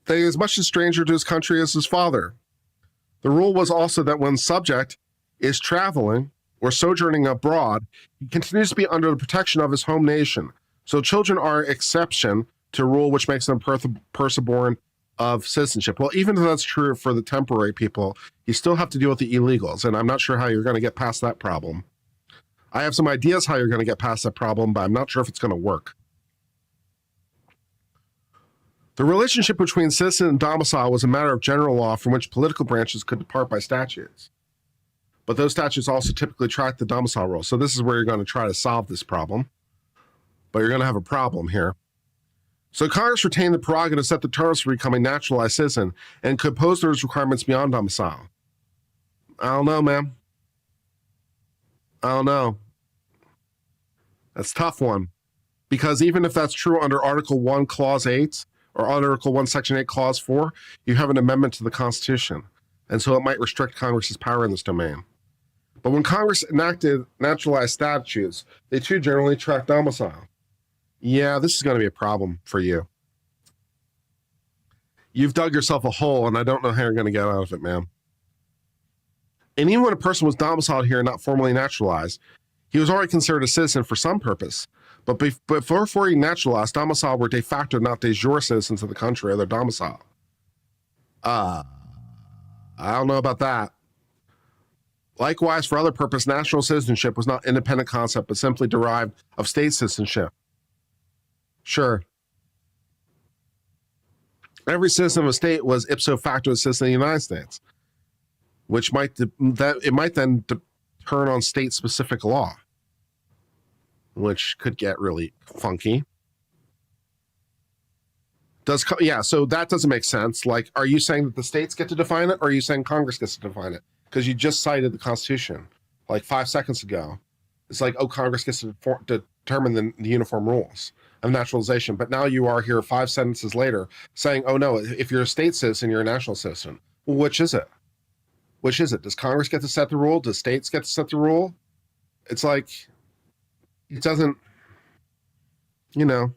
they are as much a stranger to his country as his father. The rule was also that when subject is traveling or sojourning abroad, he continues to be under the protection of his home nation. So children are exception to a rule which makes them person born of citizenship. Well, even though that's true for the temporary people, you still have to deal with the illegals, and I'm not sure how you're going to get past that problem. I have some ideas how you're going to get past that problem, but I'm not sure if it's going to work. The relationship between citizen and domicile was a matter of general law from which political branches could depart by statutes. But those statutes also typically track the domicile rule. So this is where you're going to try to solve this problem. But you're going to have a problem here. So Congress retained the prerogative to set the terms for becoming naturalized citizen and could pose those requirements beyond domicile. I don't know, man. I don't know. That's a tough one. Because even if that's true under Article 1, Clause 8, or Article 1, Section 8, Clause 4, you have an amendment to the Constitution. And so it might restrict Congress's power in this domain. But when Congress enacted naturalized statutes, they too generally track domicile. Yeah, this is going to be a problem for you. You've dug yourself a hole, and I don't know how you're going to get out of it, man. And even when a person was domiciled here and not formally naturalized, he was already considered a citizen for some purpose. But before he naturalized, domicile were de facto, not de jure citizens of the country or their domicile. I don't know about that. Likewise, for other purpose, national citizenship was not an independent concept, but simply derived of state citizenship. Sure. Every citizen of a state was ipso facto a citizen of the United States, which might then turn on state-specific law, which could get really funky. So that doesn't make sense. Like, are you saying that the states get to define it, or are you saying Congress gets to define it? Because you just cited the Constitution like 5 seconds ago. It's like, oh, Congress gets to determine the uniform rules of naturalization. But now you are here 5 sentences later saying, oh no, if you're a state citizen, you're a national citizen. Well, which is it? Which is it? Does Congress get to set the rule? Does states get to set the rule? It's like, it doesn't, you know.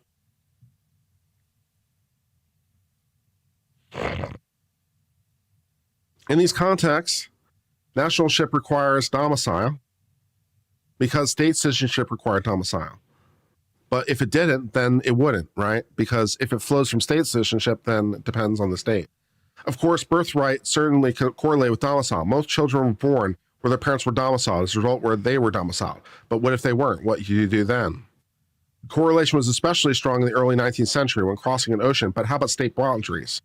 In these contexts, nationalship requires domicile because state citizenship required domicile. But if it didn't, then it wouldn't, right? Because if it flows from state citizenship, then it depends on the state. Of course, birthright certainly could correlate with domicile. Most children were born where their parents were domiciled, as a result where they were domiciled. But what if they weren't? What do you do then? The correlation was especially strong in the early 19th century when crossing an ocean, but how about state boundaries?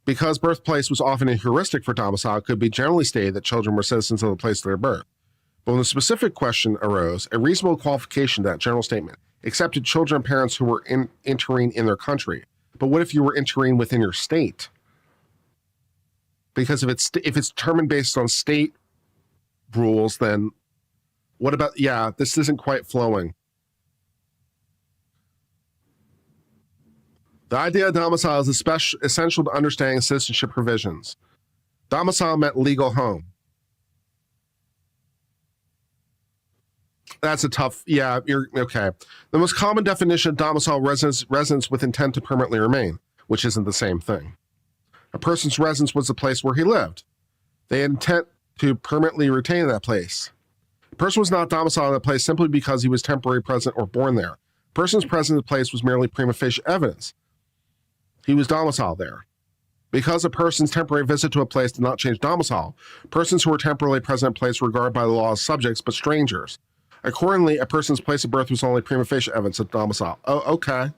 Because birthplace was often a heuristic for domicile, it could be generally stated that children were citizens of the place of their birth. But when the specific question arose, a reasonable qualification to that general statement accepted children and parents who were entering in their country. But what if you were entering within your state? Because if it's determined based on state rules, then what about, this isn't quite flowing. The idea of domicile is essential to understanding citizenship provisions. Domicile meant legal home. That's a tough, you're okay. The most common definition of domicile residence with intent to permanently remain, which isn't the same thing. A person's residence was the place where he lived. They had intent to permanently retain that place. A person was not domiciled in that place simply because he was temporarily present or born there. A person's presence in the place was merely prima facie evidence. He was domiciled there. Because a person's temporary visit to a place did not change domicile, persons who were temporarily present in a place were regarded by the law as subjects but strangers. Accordingly, a person's place of birth was only prima facie evidence of domicile. Oh, okay.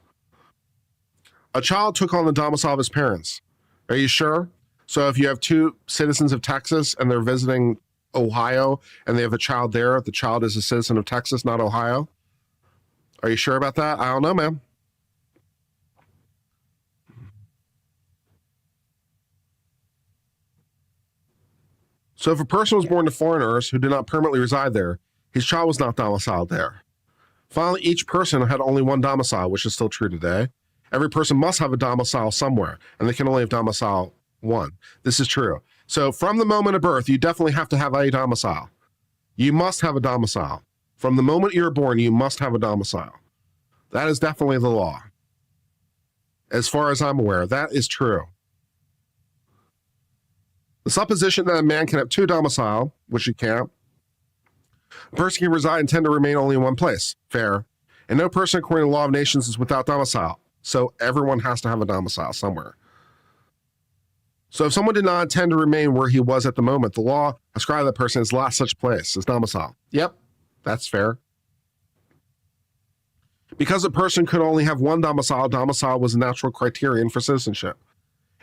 A child took on the domicile of his parents. Are you sure? So if you have 2 citizens of Texas and they're visiting Ohio and they have a child there, the child is a citizen of Texas, not Ohio? Are you sure about that? I don't know, man. So if a person was born to foreigners who did not permanently reside there, his child was not domiciled there. Finally, each person had only one domicile, which is still true today. Every person must have a domicile somewhere, and they can only have domicile one. This is true. So from the moment of birth, you definitely have to have a domicile. You must have a domicile. From the moment you're born, you must have a domicile. That is definitely the law. As far as I'm aware, that is true. The supposition that a man can have 2 domicile, which he can't. A person can reside and tend to remain only in one place. Fair. And no person, according to the law of nations, is without domicile. So everyone has to have a domicile somewhere. So if someone did not intend to remain where he was at the moment, the law ascribed that person as last such place, as domicile. Yep, that's fair. Because a person could only have one domicile, domicile was a natural criterion for citizenship.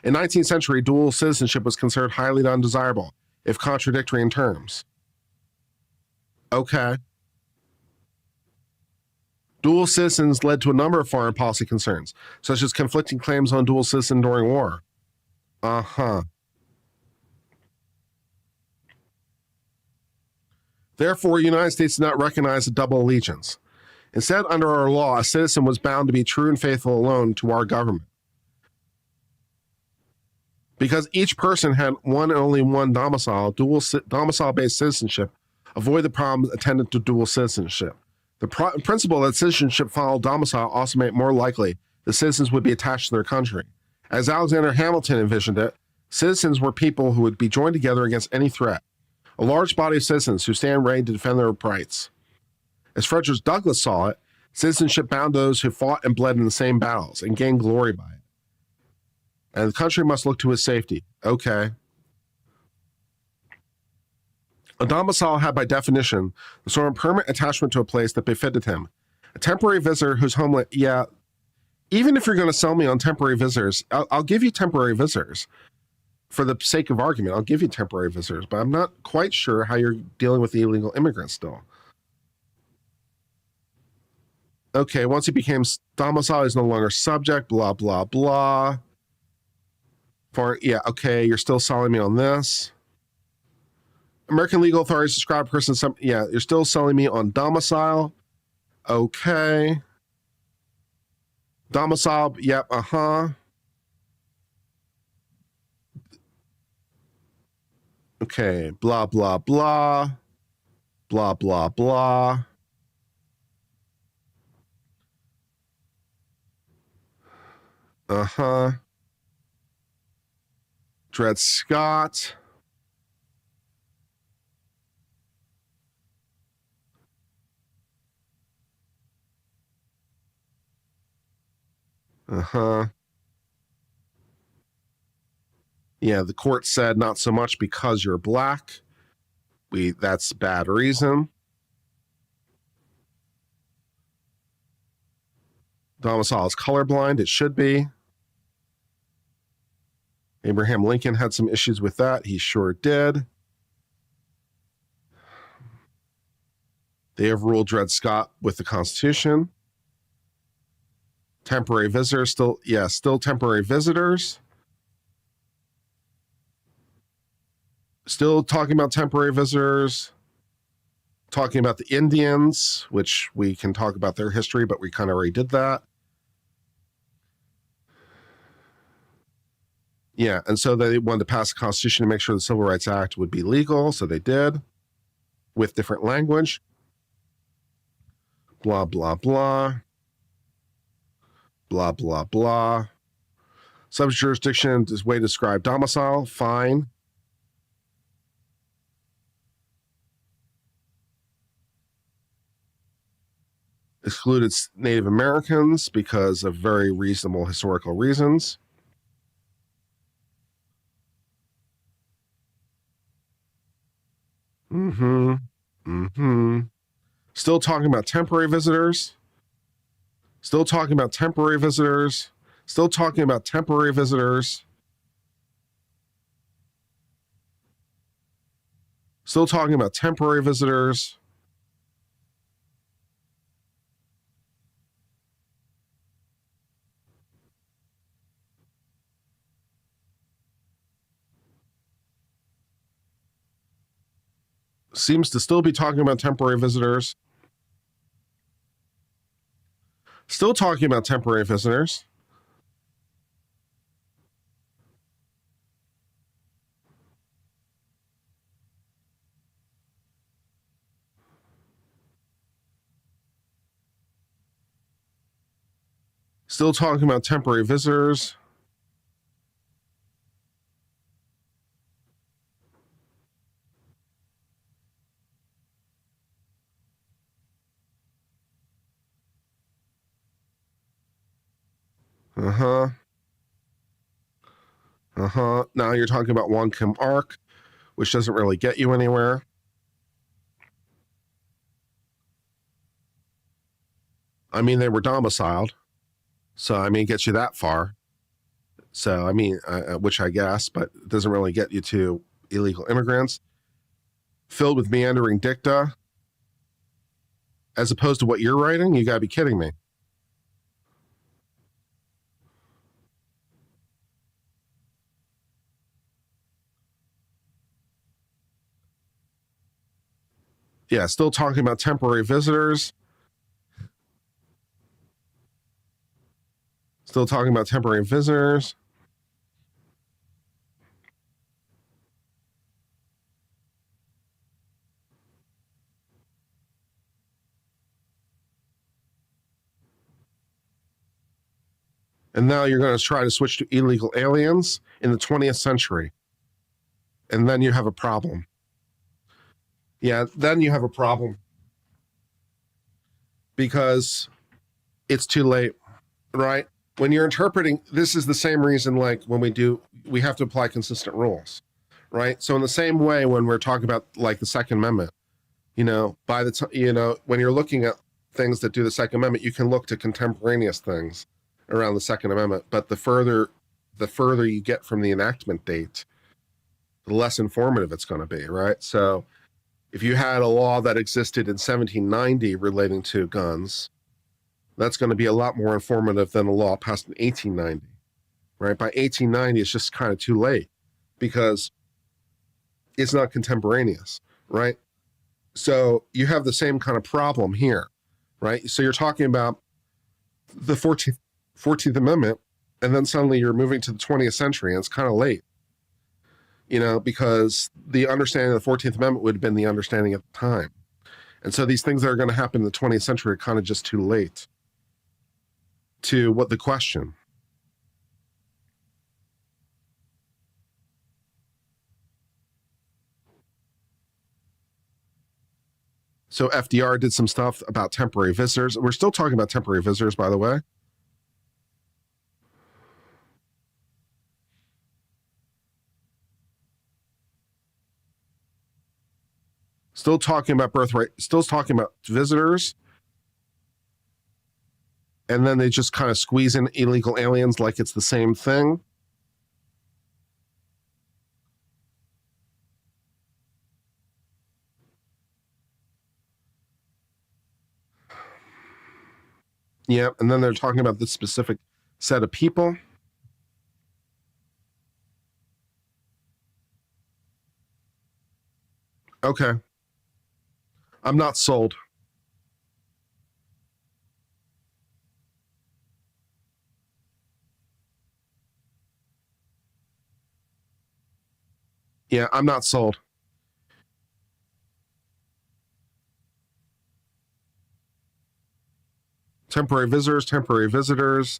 In 19th century, dual citizenship was considered highly undesirable, if contradictory in terms. Okay. Dual citizens led to a number of foreign policy concerns, such as conflicting claims on dual citizen during war. Therefore, the United States did not recognize a double allegiance. Instead, under our law, a citizen was bound to be true and faithful alone to our government. Because each person had one and only one domicile, domicile-based citizenship avoid the problems attendant to dual citizenship. The principle that citizenship followed domicile also made it more likely that citizens would be attached to their country. As Alexander Hamilton envisioned it, citizens were people who would be joined together against any threat, a large body of citizens who stand ready to defend their rights. As Frederick Douglass saw it, citizenship bound those who fought and bled in the same battles and gained glory by it. And the country must look to his safety. Okay. A domicile had, by definition, the sort of permanent attachment to a place that befitted him. A temporary visitor whose homeland, even if you're going to sell me on temporary visitors, I'll give you temporary visitors. For the sake of argument, I'll give you temporary visitors, but I'm not quite sure how you're dealing with the illegal immigrants still. Okay, once he became domicile, he's no longer subject, blah, blah, blah. Yeah, okay, you're still selling me on this. American legal authorities describe a person, yeah, you're still selling me on domicile. Okay. Domicile, yep, Okay, blah, blah, blah. Blah, blah, blah. Dred Scott. Yeah, the court said not so much because you're black. That's bad reason. Domicile is colorblind. It should be. Abraham Lincoln had some issues with that. He sure did. They have ruled Dred Scott with the Constitution. Temporary visitors, still temporary visitors. Still talking about temporary visitors. Talking about the Indians, which we can talk about their history, but we kind of already did that. Yeah, and so they wanted to pass a constitution to make sure the Civil Rights Act would be legal, so they did, with different language. Blah, blah, blah. Blah, blah, blah. Subject jurisdiction is way to describe domicile, fine. Excluded Native Americans because of very reasonable historical reasons. Still talking about temporary visitors. Still talking about temporary visitors. Still talking about temporary visitors. Still talking about temporary visitors. Seems to still be talking about temporary visitors. Still talking about temporary visitors. Still talking about temporary visitors. Now you're talking about Wong Kim Ark, which doesn't really get you anywhere. I mean, they were domiciled. So, I mean, it gets you that far. So, I mean, which I guess, but it doesn't really get you to illegal immigrants. Filled with meandering dicta. As opposed to what you're writing, you gotta be kidding me. Yeah, still talking about temporary visitors. Still talking about temporary visitors. And now you're going to try to switch to illegal aliens in the 20th century. And then you have a problem. Yeah, then you have a problem. Because it's too late, right? When you're interpreting, this is the same reason, like when we have to apply consistent rules, right? So in the same way, when we're talking about like the Second Amendment, by the time, when you're looking at things that do the Second Amendment, you can look to contemporaneous things around the Second Amendment. But the further you get from the enactment date, the less informative it's going to be, right? So if you had a law that existed in 1790 relating to guns, That's going to be a lot more informative than the law passed in 1890, right? By 1890, it's just kind of too late because it's not contemporaneous, right? So you have the same kind of problem here, right? So you're talking about the 14th Amendment, and then suddenly you're moving to the 20th century, and it's kind of late, because the understanding of the 14th Amendment would have been the understanding at the time. And so these things that are going to happen in the 20th century are kind of just too late to what the question. So FDR did some stuff about temporary visitors. We're still talking about temporary visitors, by the way. Still talking about birthright, still talking about visitors. And then they just kind of squeeze in illegal aliens like it's the same thing. Yeah, and then they're talking about this specific set of people. Okay. I'm not sold. Yeah, I'm not sold. Temporary visitors, temporary visitors.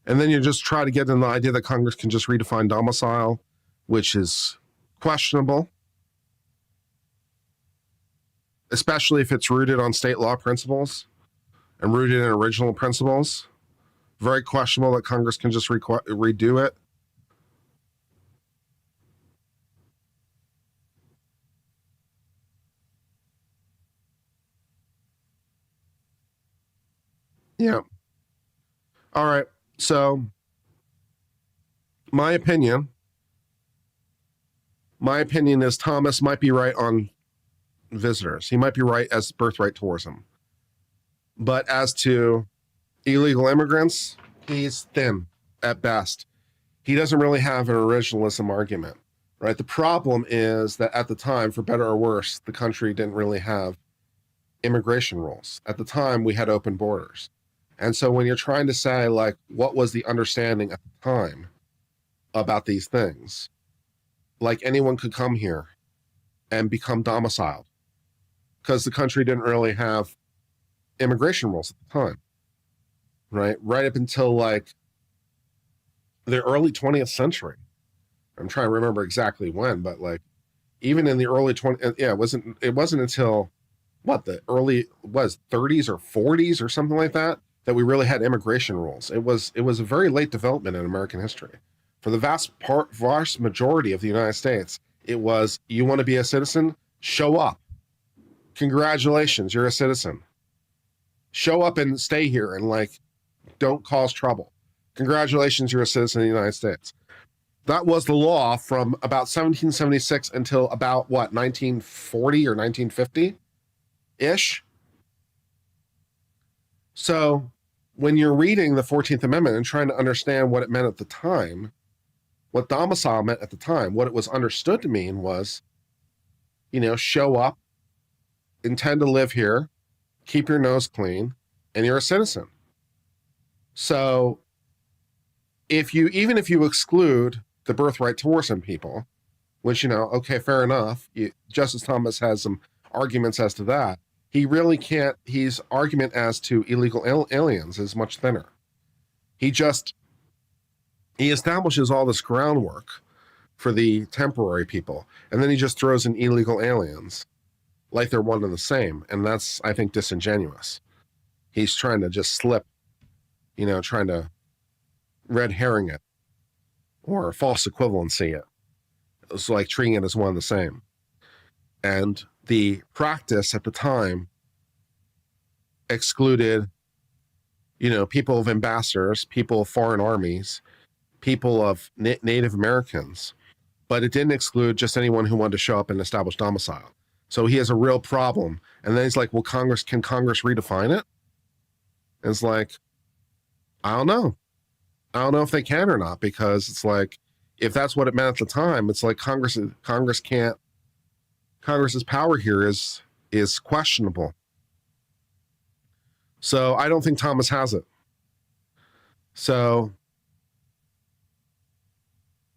And then you just try to get in the idea that Congress can just redefine domicile, which is questionable, especially if it's rooted on state law principles and rooted in original principles. Very questionable that Congress can just redo it. Yeah. All right. So my opinion is Thomas might be right on visitors. He might be right as birthright tourism. But as to illegal immigrants, he's thin at best. He doesn't really have an originalism argument, right? The problem is that at the time, for better or worse, the country didn't really have immigration rules. At the time, we had open borders. And so when you're trying to say, like, what was the understanding at the time about these things, like anyone could come here and become domiciled because the country didn't really have immigration rules at the time, right? Right up until like the early 20th century. I'm trying to remember exactly when, but like even in the early 20th, yeah, it wasn't until what, the early 30s or 40s or something like that we really had immigration rules. It was a very late development in American history. For the vast majority of the United States, it was, you want to be a citizen? Show up. Congratulations, you're a citizen. Show up and stay here and like, don't cause trouble. Congratulations, you're a citizen of the United States. That was the law from about 1776 until about what, 1940 or 1950-ish? So when you're reading the 14th Amendment and trying to understand what it meant at the time, what domicile meant at the time, what it was understood to mean was, show up, intend to live here, keep your nose clean, and you're a citizen. So even if you exclude the birthright tourism people, which, okay, fair enough. Justice Thomas has some arguments as to that. He really can't, his argument as to illegal aliens is much thinner. He establishes all this groundwork for the temporary people, and then he just throws in illegal aliens like they're one and the same. And that's, I think, disingenuous. He's trying to just slip, trying to red herring it or false equivalency it. It's like treating it as one and the same. And the practice at the time excluded, people of ambassadors, people of foreign armies, people of Native Americans, but it didn't exclude just anyone who wanted to show up and establish domicile. So he has a real problem. And then he's like, well, can Congress redefine it? And it's like, I don't know. I don't know if they can or not, because it's like, if that's what it meant at the time, it's like Congress's power here is questionable. So I don't think Thomas has it. So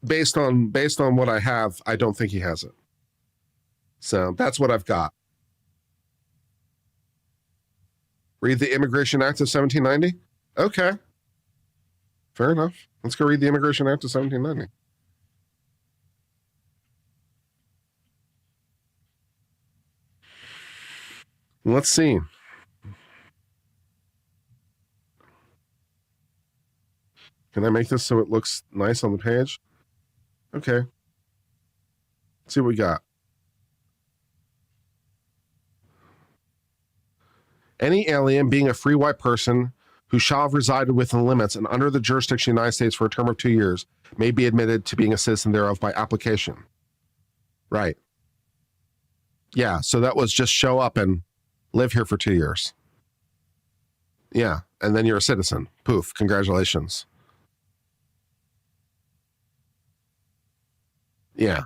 based on what I have, I don't think he has it. So that's what I've got. Read the Immigration Act of 1790? Okay. Fair enough. Let's go read the Immigration Act of 1790. Let's see. Can I make this so it looks nice on the page? Okay. Let's see what we got. Any alien being a free white person who shall have resided within limits and under the jurisdiction of the United States for a term of 2 years may be admitted to being a citizen thereof by application. Right. Yeah, so that was just show up and live here for 2 years. Yeah, and then you're a citizen. Poof, congratulations. Yeah.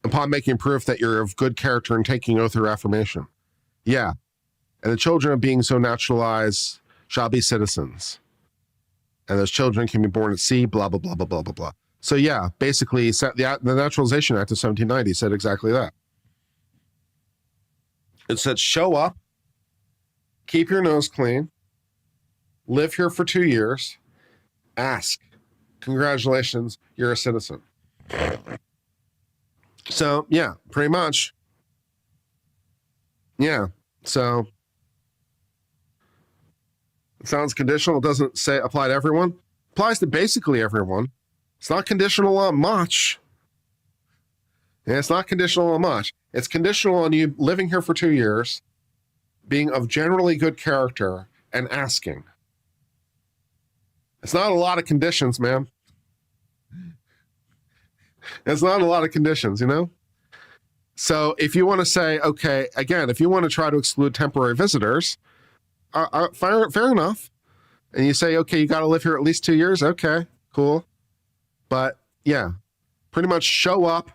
Upon making proof that you're of good character and taking oath or affirmation. Yeah. And the children of being so naturalized shall be citizens. And those children can be born at sea, blah, blah, blah, blah, blah, blah, blah. So yeah, basically the Naturalization Act of 1790 said exactly that. It said, show up, keep your nose clean, live here for 2 years, ask, congratulations, you're a citizen. So yeah, pretty much. Yeah, so it sounds conditional. It doesn't say apply to everyone. Applies to basically everyone. It's not conditional on much. And it's not conditional on much. It's conditional on you living here for 2 years, being of generally good character, and asking. It's not a lot of conditions, man. It's not a lot of conditions, you know? So if you want to say, okay, again, if you want to try to exclude temporary visitors, fair enough. And you say, okay, you got to live here at least 2 years. Okay, cool. But yeah, pretty much show up,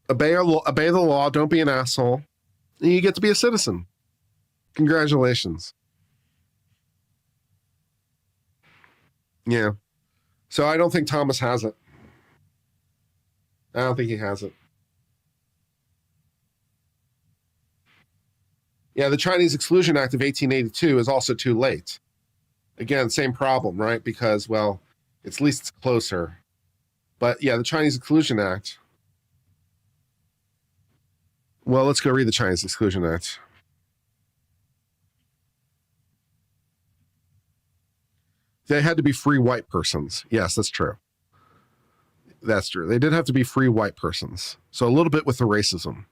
obey the law, don't be an asshole, and you get to be a citizen. Congratulations. Yeah. So I don't think Thomas has it. I don't think he has it. Yeah, the Chinese Exclusion Act of 1882 is also too late. Again, same problem, right? Because, well, at least it's closer. But yeah, the Chinese Exclusion Act. Well, let's go read the Chinese Exclusion Act. They had to be free white persons. Yes, that's true. That's true. They did have to be free white persons. So a little bit with the racism,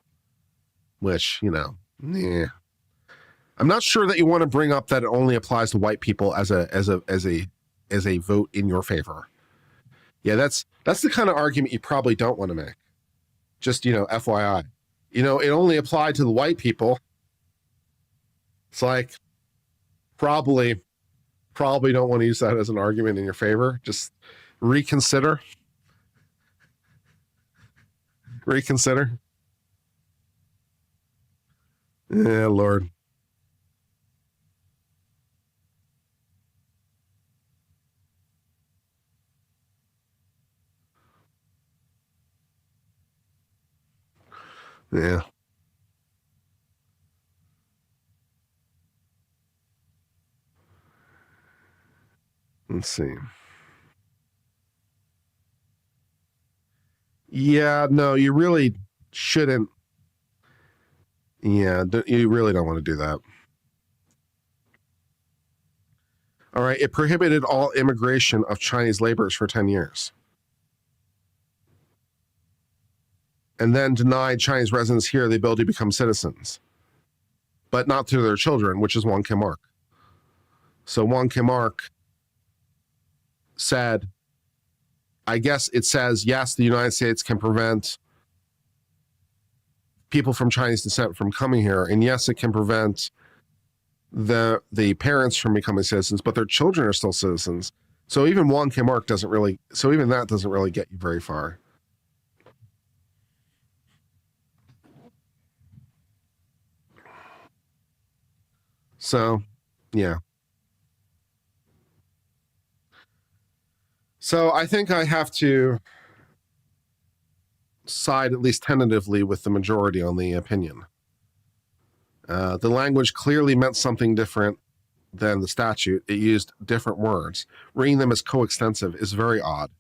which, you know, yeah. I'm not sure that you want to bring up that it only applies to white people as a vote in your favor. Yeah, that's the kind of argument you probably don't want to make. Just, you know, FYI. You know, it only applied to the white people. It's like, probably don't want to use that as an argument in your favor. Just reconsider. Reconsider. Yeah, Lord. Yeah. Let's see. Yeah, no, you really shouldn't. Yeah, you really don't want to do that. All right, it prohibited all immigration of Chinese laborers for 10 years. And then denied Chinese residents here the ability to become citizens, but not to their children, which is Wong Kim Ark. So Wong Kim Ark said, I guess it says, yes, the United States can prevent people from Chinese descent from coming here. And yes, it can prevent the parents from becoming citizens, but their children are still citizens. So even Wong Kim Ark doesn't really get you very far. So, yeah. So I think I have to side, at least tentatively, with the majority on the opinion. The language clearly meant something different than the statute. It used different words. Reading them as coextensive is very odd.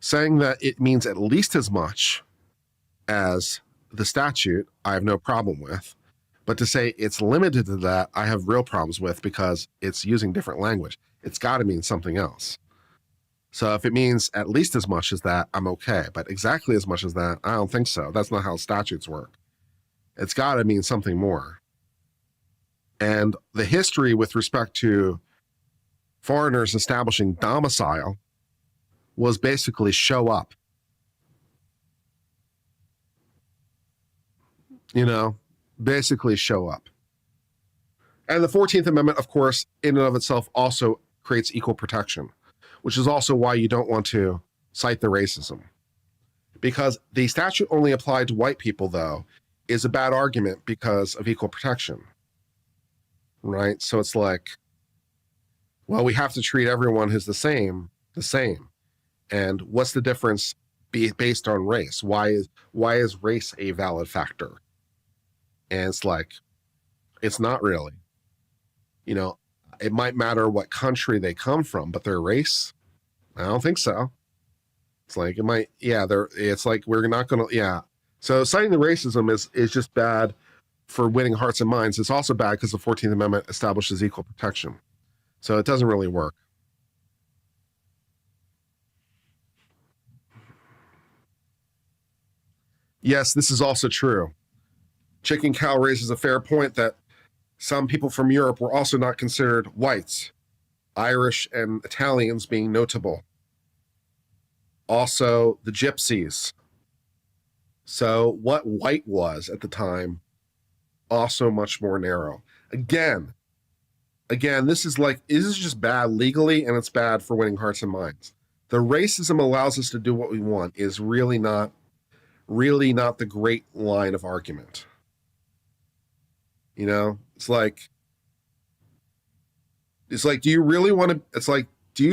Saying that it means at least as much as the statute, I have no problem with. But to say it's limited to that, I have real problems with, because it's using different language. It's got to mean something else. So if it means at least as much as that, I'm okay. But exactly as much as that, I don't think so. That's not how statutes work. It's got to mean something more. And the history with respect to foreigners establishing domicile was basically show up. Basically show up. And the 14th Amendment, of course, in and of itself also creates equal protection, which is also why you don't want to cite the racism. Because the statute only applied to white people, though, is a bad argument because of equal protection. Right? So it's like, well, we have to treat everyone who's the same. And what's the difference based on race? Why is race a valid factor? And it's like, it's not really. It might matter what country they come from, but their race, I don't think so. It's like, it might, it's like, we're not going to, So citing the racism is just bad for winning hearts and minds. It's also bad because the 14th Amendment establishes equal protection. So it doesn't really work. Yes, this is also true. Chicken Cow raises a fair point that some people from Europe were also not considered whites, Irish and Italians being notable. Also, the gypsies. So what white was at the time, also much more narrow. Again, this is just bad legally, and it's bad for winning hearts and minds. The racism allows us to do what we want is really not the great line of argument. It's like, do you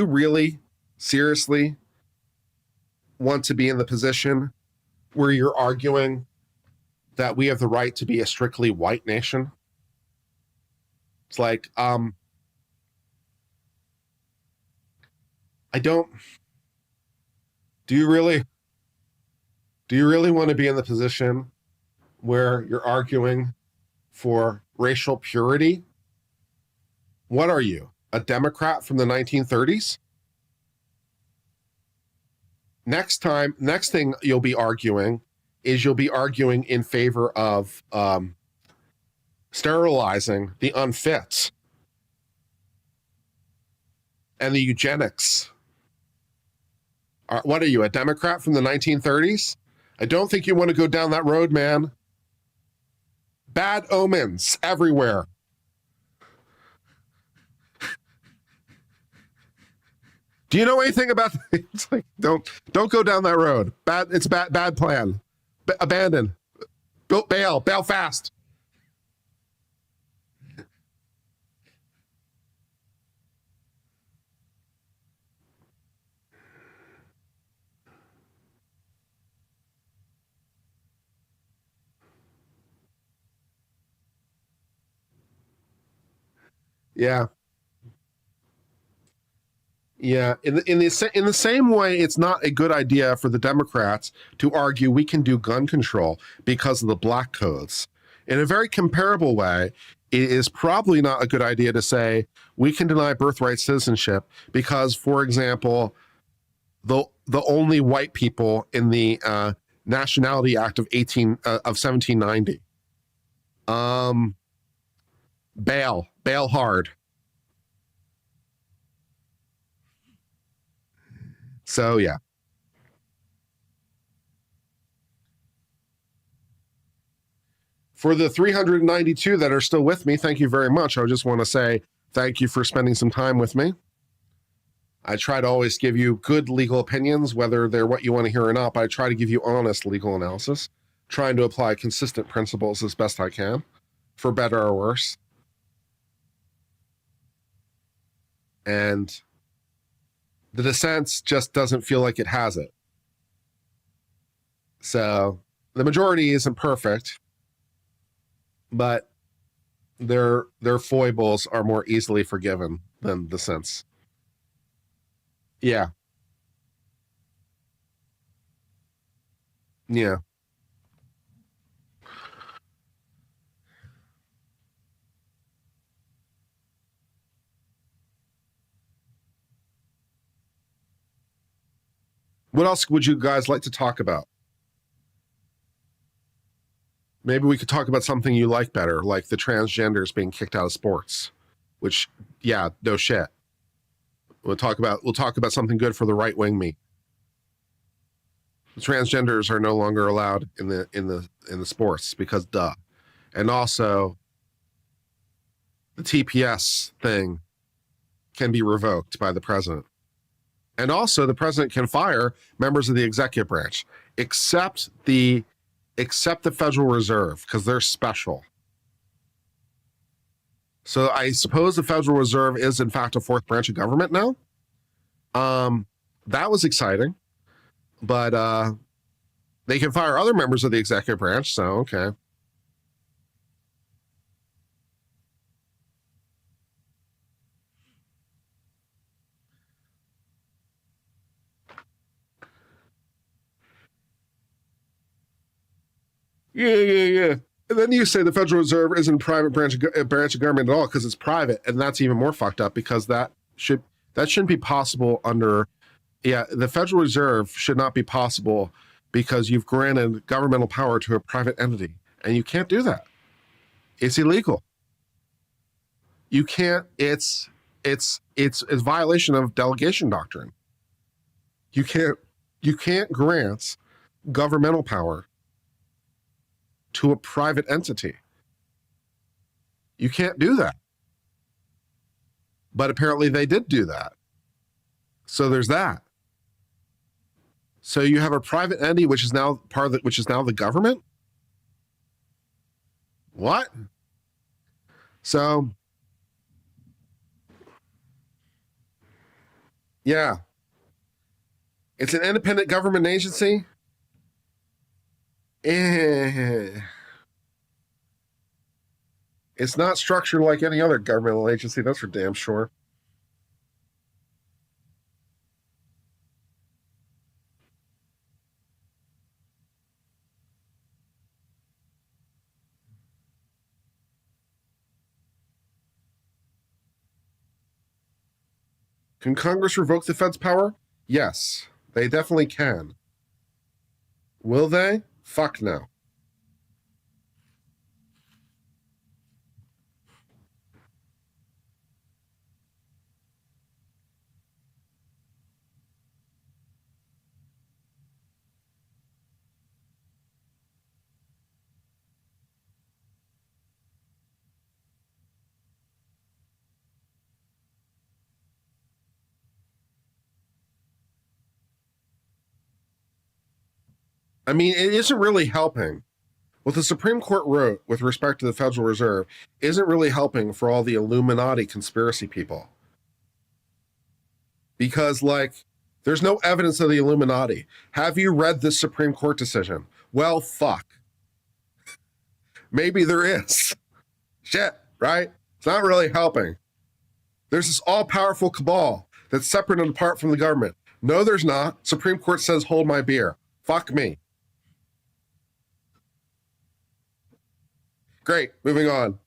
really seriously want to be in the position where you're arguing that we have the right to be a strictly white nation? It's like, do you really want to be in the position where you're arguing for racial purity? What are you, a Democrat from the 1930s? Next thing you'll be arguing in favor of sterilizing the unfit and the eugenics. What are you, a Democrat from the 1930s? I don't think you want to go down that road, man. Bad omens everywhere. Do you know anything about it's like, don't go down that road. It's bad plan. Abandon. Bail fast. Yeah. Yeah. In the same way, it's not a good idea for the Democrats to argue we can do gun control because of the black codes. In a very comparable way, it is probably not a good idea to say we can deny birthright citizenship because, for example, the only white people in the Nationality Act of 1790. Bail hard. So, yeah. For the 392 that are still with me, thank you very much. I just want to say thank you for spending some time with me. I try to always give you good legal opinions, whether they're what you want to hear or not, but I try to give you honest legal analysis, trying to apply consistent principles as best I can, for better or worse. And the dissent just doesn't feel like it has it. So the majority isn't perfect, but their foibles are more easily forgiven than dissents. Yeah. Yeah. What else would you guys like to talk about? Maybe we could talk about something you like better, like the transgenders being kicked out of sports, which, yeah, no shit. We'll talk about something good for the right wing me. The transgenders are no longer allowed in the sports because duh. And also the TPS thing can be revoked by the president. And also the president can fire members of the executive branch, except the Federal Reserve, because they're special. So I suppose the Federal Reserve is in fact a fourth branch of government now. That was exciting, but they can fire other members of the executive branch. So, okay. Yeah. And then you say the Federal Reserve isn't a private branch of government at all because it's private, and that's even more fucked up because that shouldn't be possible under. Yeah, the Federal Reserve should not be possible because you've granted governmental power to a private entity, and you can't do that. It's illegal. You can't. It's a violation of delegation doctrine. You can't grant governmental power to a private entity. You can't do that. But apparently they did do that. So there's that. So you have a private entity which is now the government? What? So yeah. It's an independent government agency. It's not structured like any other governmental agency, that's for damn sure. Can Congress revoke the Fed's power? Yes, they definitely can. Will they? Fuck no. I mean, it isn't really helping. What the Supreme Court wrote with respect to the Federal Reserve isn't really helping for all the Illuminati conspiracy people. Because, there's no evidence of the Illuminati. Have you read this Supreme Court decision? Well, fuck. Maybe there is. Shit, right? It's not really helping. There's this all-powerful cabal that's separate and apart from the government. No, there's not. Supreme Court says, hold my beer. Fuck me. Great, moving on.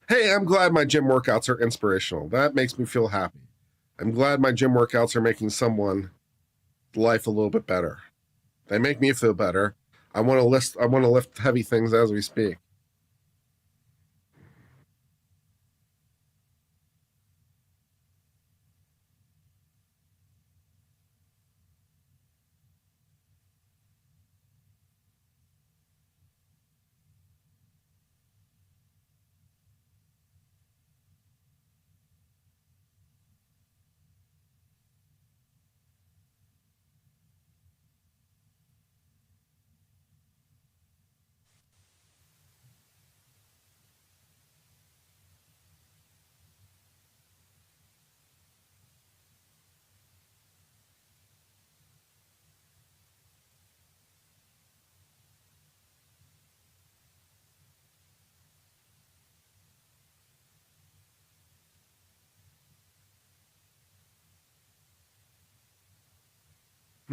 Hey, I'm glad my gym workouts are inspirational. That makes me feel happy. I'm glad my gym workouts are making someone's life a little bit better. They make me feel better. I want to lift heavy things as we speak.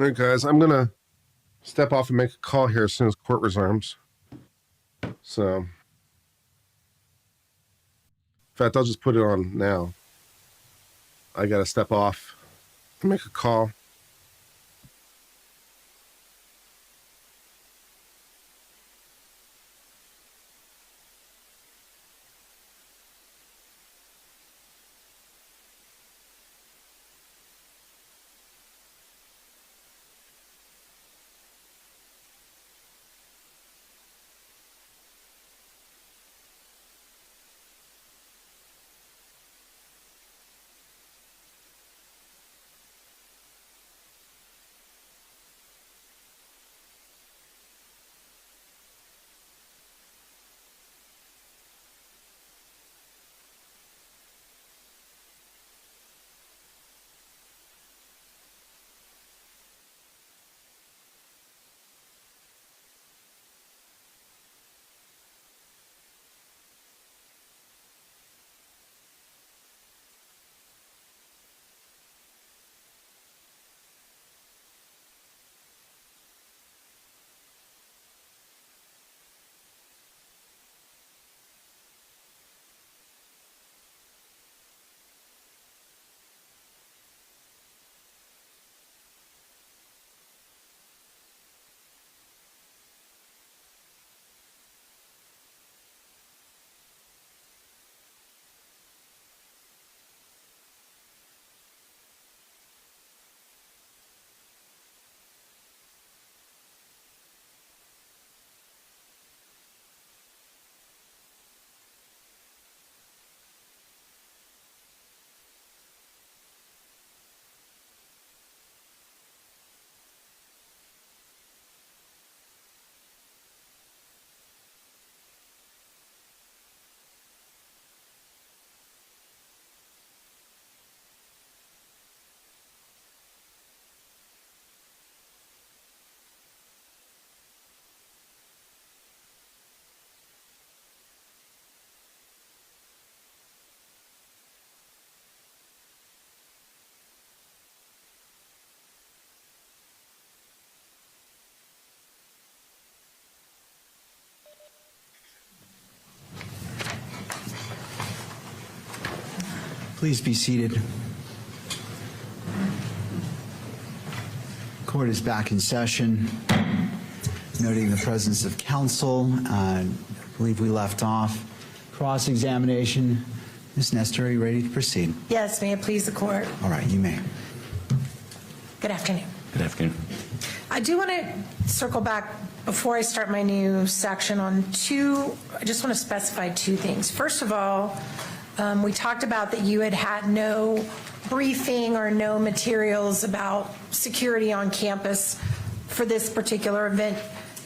All right, guys, I'm going to step off and make a call here as soon as court resumes. So, in fact, I'll just put it on now. I got to step off and make a call. Please be seated. Court is back in session. Noting the presence of counsel, I believe we left off cross-examination. Ms. Nestor, are you ready to proceed? Yes, may it please the court. All right, you may. Good afternoon. Good afternoon. I do want to circle back before I start my new section on I just want to specify two things. First of all, we talked about that you had no briefing or no materials about security on campus for this particular event.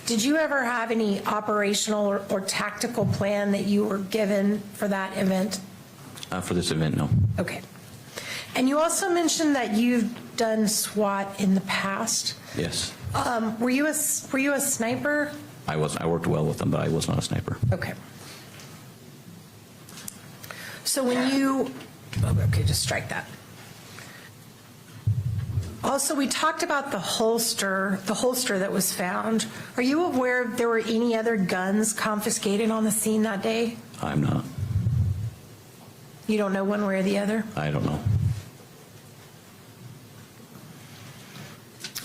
Did you ever have any operational or tactical plan that you were given for that event? For this event, no. Okay. And you also mentioned that you've done SWAT in the past. Yes. Were you a sniper? I worked well with them, but I was not a sniper. Okay. So when you, okay, just strike that. Also, we talked about the holster that was found. Are you aware if there were any other guns confiscated on the scene that day? I'm not. You don't know one way or the other? I don't know.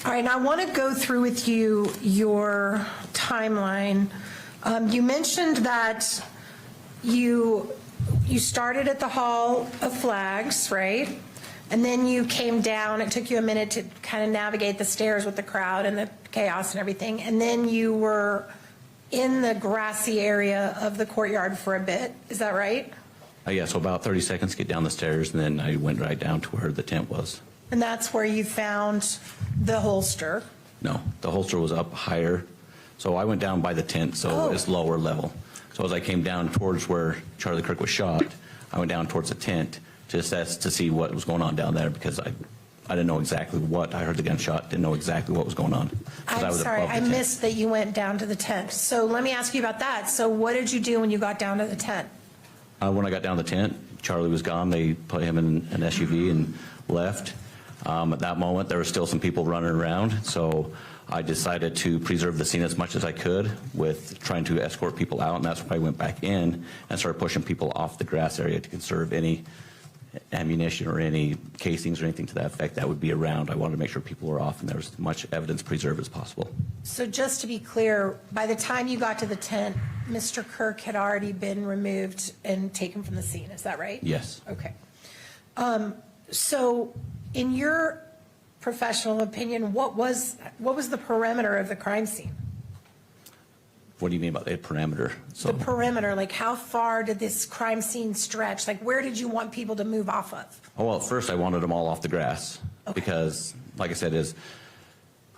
All right, now I want to go through with you your timeline. You mentioned that you started at the Hall of Flags, right? And then you came down. It took you a minute to kind of navigate the stairs with the crowd and the chaos and everything. And then you were in the grassy area of the courtyard for a bit. Is that right? Yeah, so about 30 seconds to get down the stairs, and then I went right down to where the tent was. And that's where you found the holster. No, the holster was up higher. So I went down by the tent, so it's lower level. So as I came down towards where Charlie Kirk was shot, I went down towards the tent to assess to see what was going on down there, because I didn't know exactly what. I heard the gunshot, didn't know exactly what was going on. I'm sorry, I missed that you went down to the tent. So let me ask you about that. So what did you do when you got down to the tent? When I got down to the tent, Charlie was gone. They put him in an SUV and left. At that moment, there were still some people running around, so I decided to preserve the scene as much as I could with trying to escort people out, and that's why I went back in and started pushing people off the grass area to conserve any ammunition or any casings or anything to that effect that would be around. I wanted to make sure people were off and there was as much evidence preserved as possible. So just to be clear, by the time you got to the tent, Mr. Kirk had already been removed and taken from the scene, is that right? Yes. Okay. So in your professional opinion, what was the perimeter of the crime scene? What do you mean by the parameter? So, The perimeter, like how far did this crime scene stretch? Like where did you want people to move off of? oh, well, at first I wanted them all off the grass because, like I said,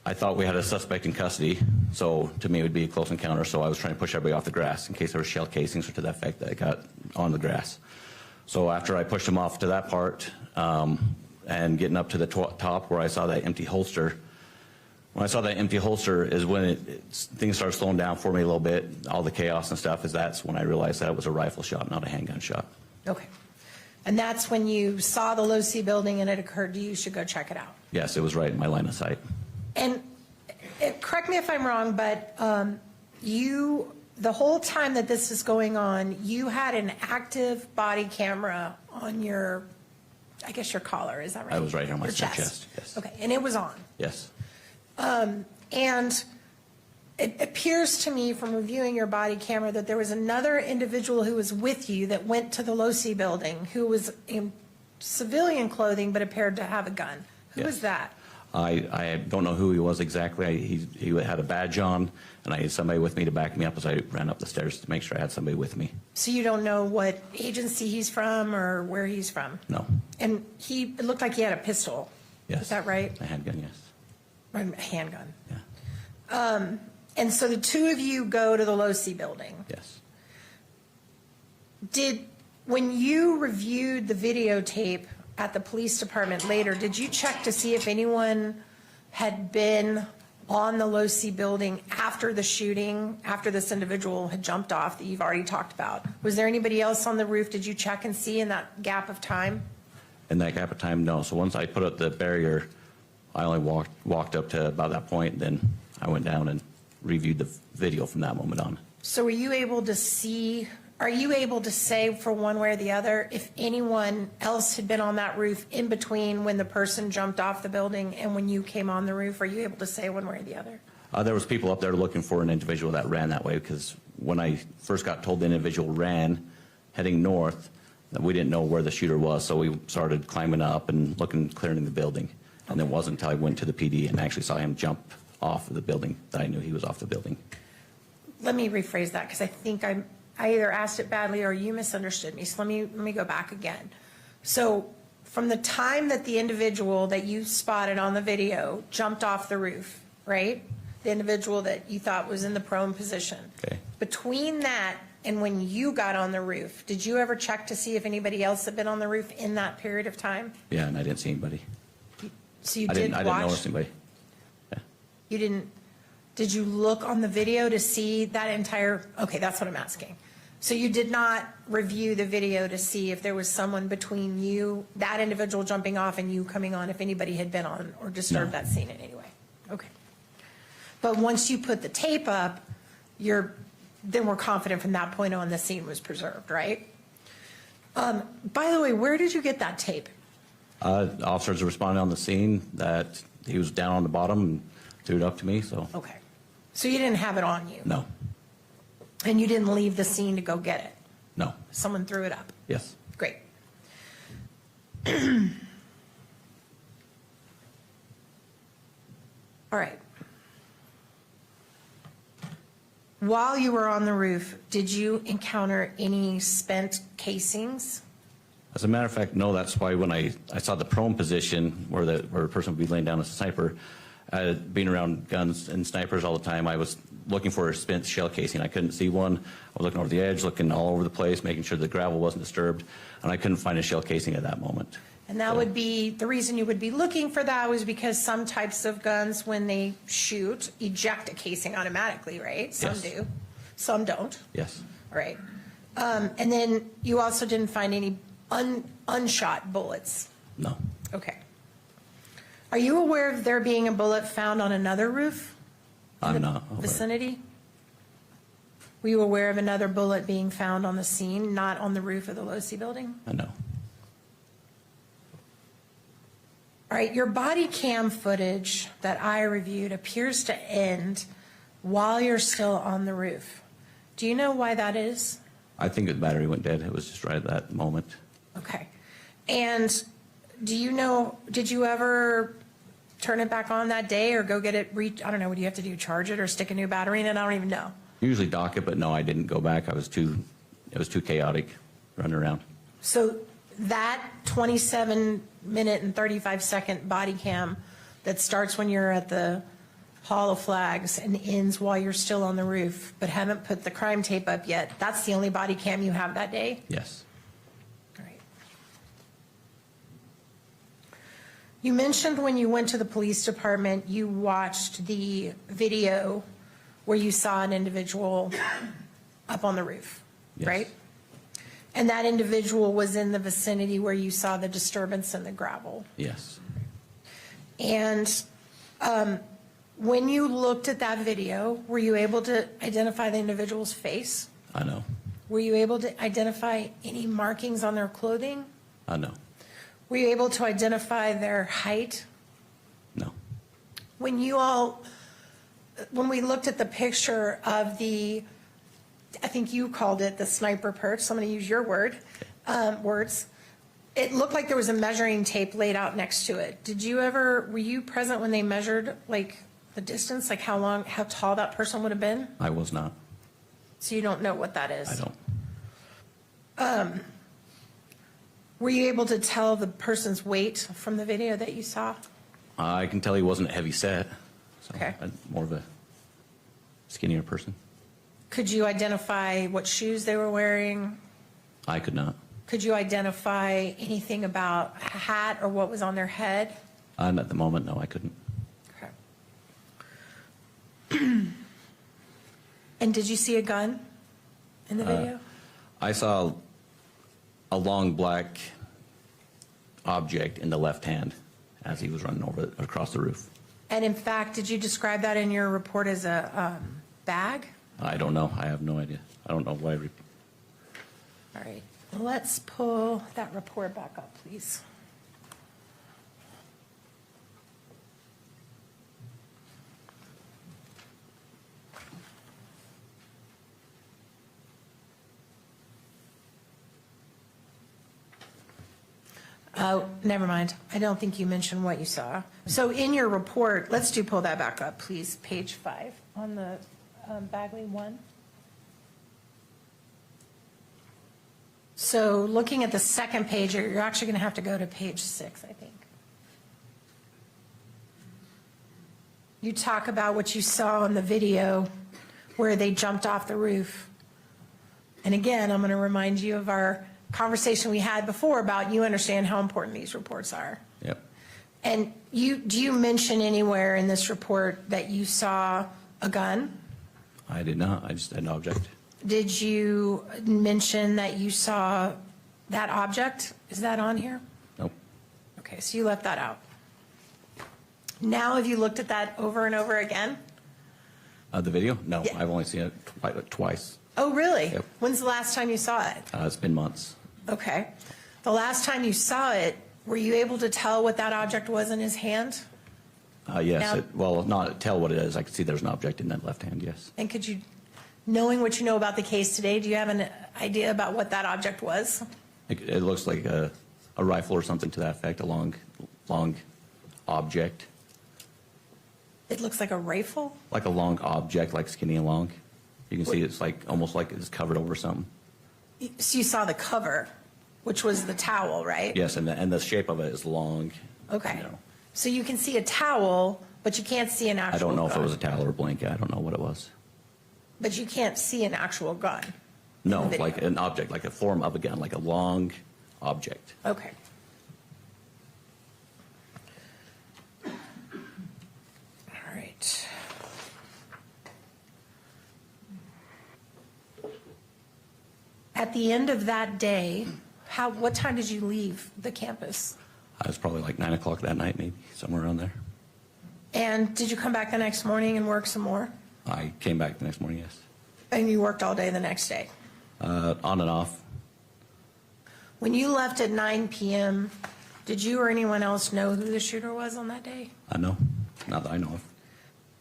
I thought we had a suspect in custody, so to me it would be a close encounter, so I was trying to push everybody off the grass in case there were shell casings or to that effect that got on the grass. So after I pushed them off to that part and getting up to the top where I saw that empty holster, when I saw that empty holster is when things started slowing down for me a little bit. All the chaos and stuff that's when I realized that it was a rifle shot, not a handgun shot. Okay. And that's when you saw the low-C building and it occurred to you should go check it out. Yes, it was right in my line of sight. And correct me if I'm wrong, but the whole time that this is going on, you had an active body camera on your, I guess your collar, is that right? I was right here on my Your chest, yes. Okay, and it was on. Yes. And it appears to me from reviewing your body camera that there was another individual who was with you that went to the Low-C building who was in civilian clothing but appeared to have a gun. Who was that? I don't know who he was exactly. He had a badge on, and I had somebody with me to back me up as I ran up the stairs to make sure I had somebody with me. So you don't know what agency he's from or where he's from? No. And it looked like he had a pistol. Yes. Is that right? A handgun, yes. Or a handgun. Yeah. And so the two of you go to the Low-C building. Yes. When you reviewed the videotape at the police department later, did you check to see if anyone had been on the Low-C building after the shooting, after this individual had jumped off that you've already talked about? Was there anybody else on the roof? Did you check and see in that gap of time? In that gap of time, no. So once I put up the barrier, I only walked up to about that point, then I went down and reviewed the video from that moment on. So are you able to say for one way or the other if anyone else had been on that roof in between when the person jumped off the building and when you came on the roof? Are you able to say one way or the other? There was people up there looking for an individual that ran that way because when I first got told the individual ran heading north, that we didn't know where the shooter was, so we started climbing up and looking, clearing the building. And it wasn't until I went to the PD and actually saw him jump off of the building that I knew he was off the building. Let me rephrase that because I think I either asked it badly or you misunderstood me. So let me go back again. So from the time that the individual that you spotted on the video jumped off the roof, right? The individual that you thought was in the prone position. Okay. Between that and when you got on the roof, did you ever check to see if anybody else had been on the roof in that period of time? Yeah, and I didn't see anybody. So you I did didn't watch? notice anybody. Yeah. You didn't, did you look on the video to see that entire, okay, that's what I'm asking. So you did not review the video to see if there was someone between you, that individual jumping off and you coming on, if anybody had been on or disturbed No. that scene in any way? Okay. But once you put the tape up, then we're confident from that point on the scene was preserved, right? By the way, where did you get that tape? Officers responded on the scene that he was down on the bottom and threw it up to me, so Okay. So you didn't have it on you? no, And you didn't leave the scene to go get it? no, Someone threw it up? yes. Great. All right. While you were on the roof, did you encounter any spent casings? As a matter of fact, no, that's why when I saw the prone position where a person would be laying down as a sniper, being around guns and snipers all the time, I was looking for a spent shell casing. I couldn't see one. I was looking over the edge, looking all over the place, making sure the gravel wasn't disturbed, and I couldn't find a shell casing at that moment. And that would be, the reason you would be looking for that was because some types of guns, when they shoot, eject a casing automatically, right? Some Yes. do, some don't. Yes. All right. And then you also didn't find any unshot bullets? No. Okay. Are you aware of there being a bullet found on another roof in I'm the not aware. vicinity? Were you aware of another bullet being found on the scene, not on the roof of the Losi building? I know. All right, your body cam footage that I reviewed appears to end while you're still on the roof. Do you know why that is? I think the battery went dead. It was just right at that moment. Okay. And do you know, did you ever turn it back on that day or go get it, I don't know, what do you have to do, charge it or stick a new battery in it? I don't even know. Usually dock it, but no, I didn't go back. It was too chaotic running around. So that 27-minute and 35-second body cam that starts when you're at the Hall of Flags and ends while you're still on the roof, but haven't put the crime tape up yet, that's the only body cam you have that day? Yes. All right. You mentioned when you went to the police department, you watched the video where you saw an individual up on the roof, Yes. right? And that individual was in the vicinity where you saw the disturbance in the gravel. Yes. And when you looked at that video, were you able to identify the individual's face? I know. Were you able to identify any markings on their clothing? I know. Were you able to identify their height? No. When we looked at the picture of the, I think you called it the sniper perch, so I'm going to use your words. It looked like there was a measuring tape laid out next to it. Were you present when they measured like the distance, like how tall that person would have been? I was not. So you don't know what that is? I don't. Were you able to tell the person's weight from the video that you saw? I can tell he wasn't heavy set. So Okay. More of a skinnier person. Could you identify what shoes they were wearing? I could not. Could you identify anything about a hat or what was on their head? At the moment, no, I couldn't. Okay. And did you see a gun in the video? I saw a long black object in the left hand as he was running across the roof. And in fact, did you describe that in your report as a bag? I don't know. I have no idea. I don't know why. All right, let's pull that report back up, please. Oh, never mind. I don't think you mentioned what you saw. So in your report, let's pull that back up, please, page 5 on the Bagley 1. So looking at the second page, you're actually going to have to go to page 6, I think. You talk about what you saw in the video where they jumped off the roof. And again, I'm going to remind you of our conversation we had before about you understand how important these reports are. Yep. And do you mention anywhere in this report that you saw a gun? I did not. I just had an object. Did you mention that you saw that object? Is that on here? Nope. Okay, so you left that out. Now, have you looked at that over and over again? The video? No, Yeah. I've only seen it twice. Oh, really? Yep. When's the last time you saw it? It's been months. Okay. The last time you saw it, were you able to tell what that object was in his hand? Yes. Now- Well, not tell what it is. I could see there's an object in that left hand, yes. And could you, knowing what you know about the case today, do you have an idea about what that object was? It looks like a rifle or something to that effect, a long object. It looks like a rifle? Like a long object, like skinny and long. You can see it's like almost like it's covered over something. So you saw the cover, which was the towel, right? Yes, and the shape of it is long. Okay. You know. So you can see a towel, but you can't see an actual I don't know if it gun. was a towel or a blanket. I don't know what it was. But you can't see an actual gun. No, In the video. like an object, like a form of a gun, like a long object. Okay. All right. At the end of that day, what time did you leave the campus? It was probably like 9 o'clock that night, maybe, somewhere around there. And did you come back the next morning and work some more? I came back the next morning, yes. And you worked all day the next day? On and off. When you left at 9 p.m., did you or anyone else know who the shooter was on that day? No, not that I know of.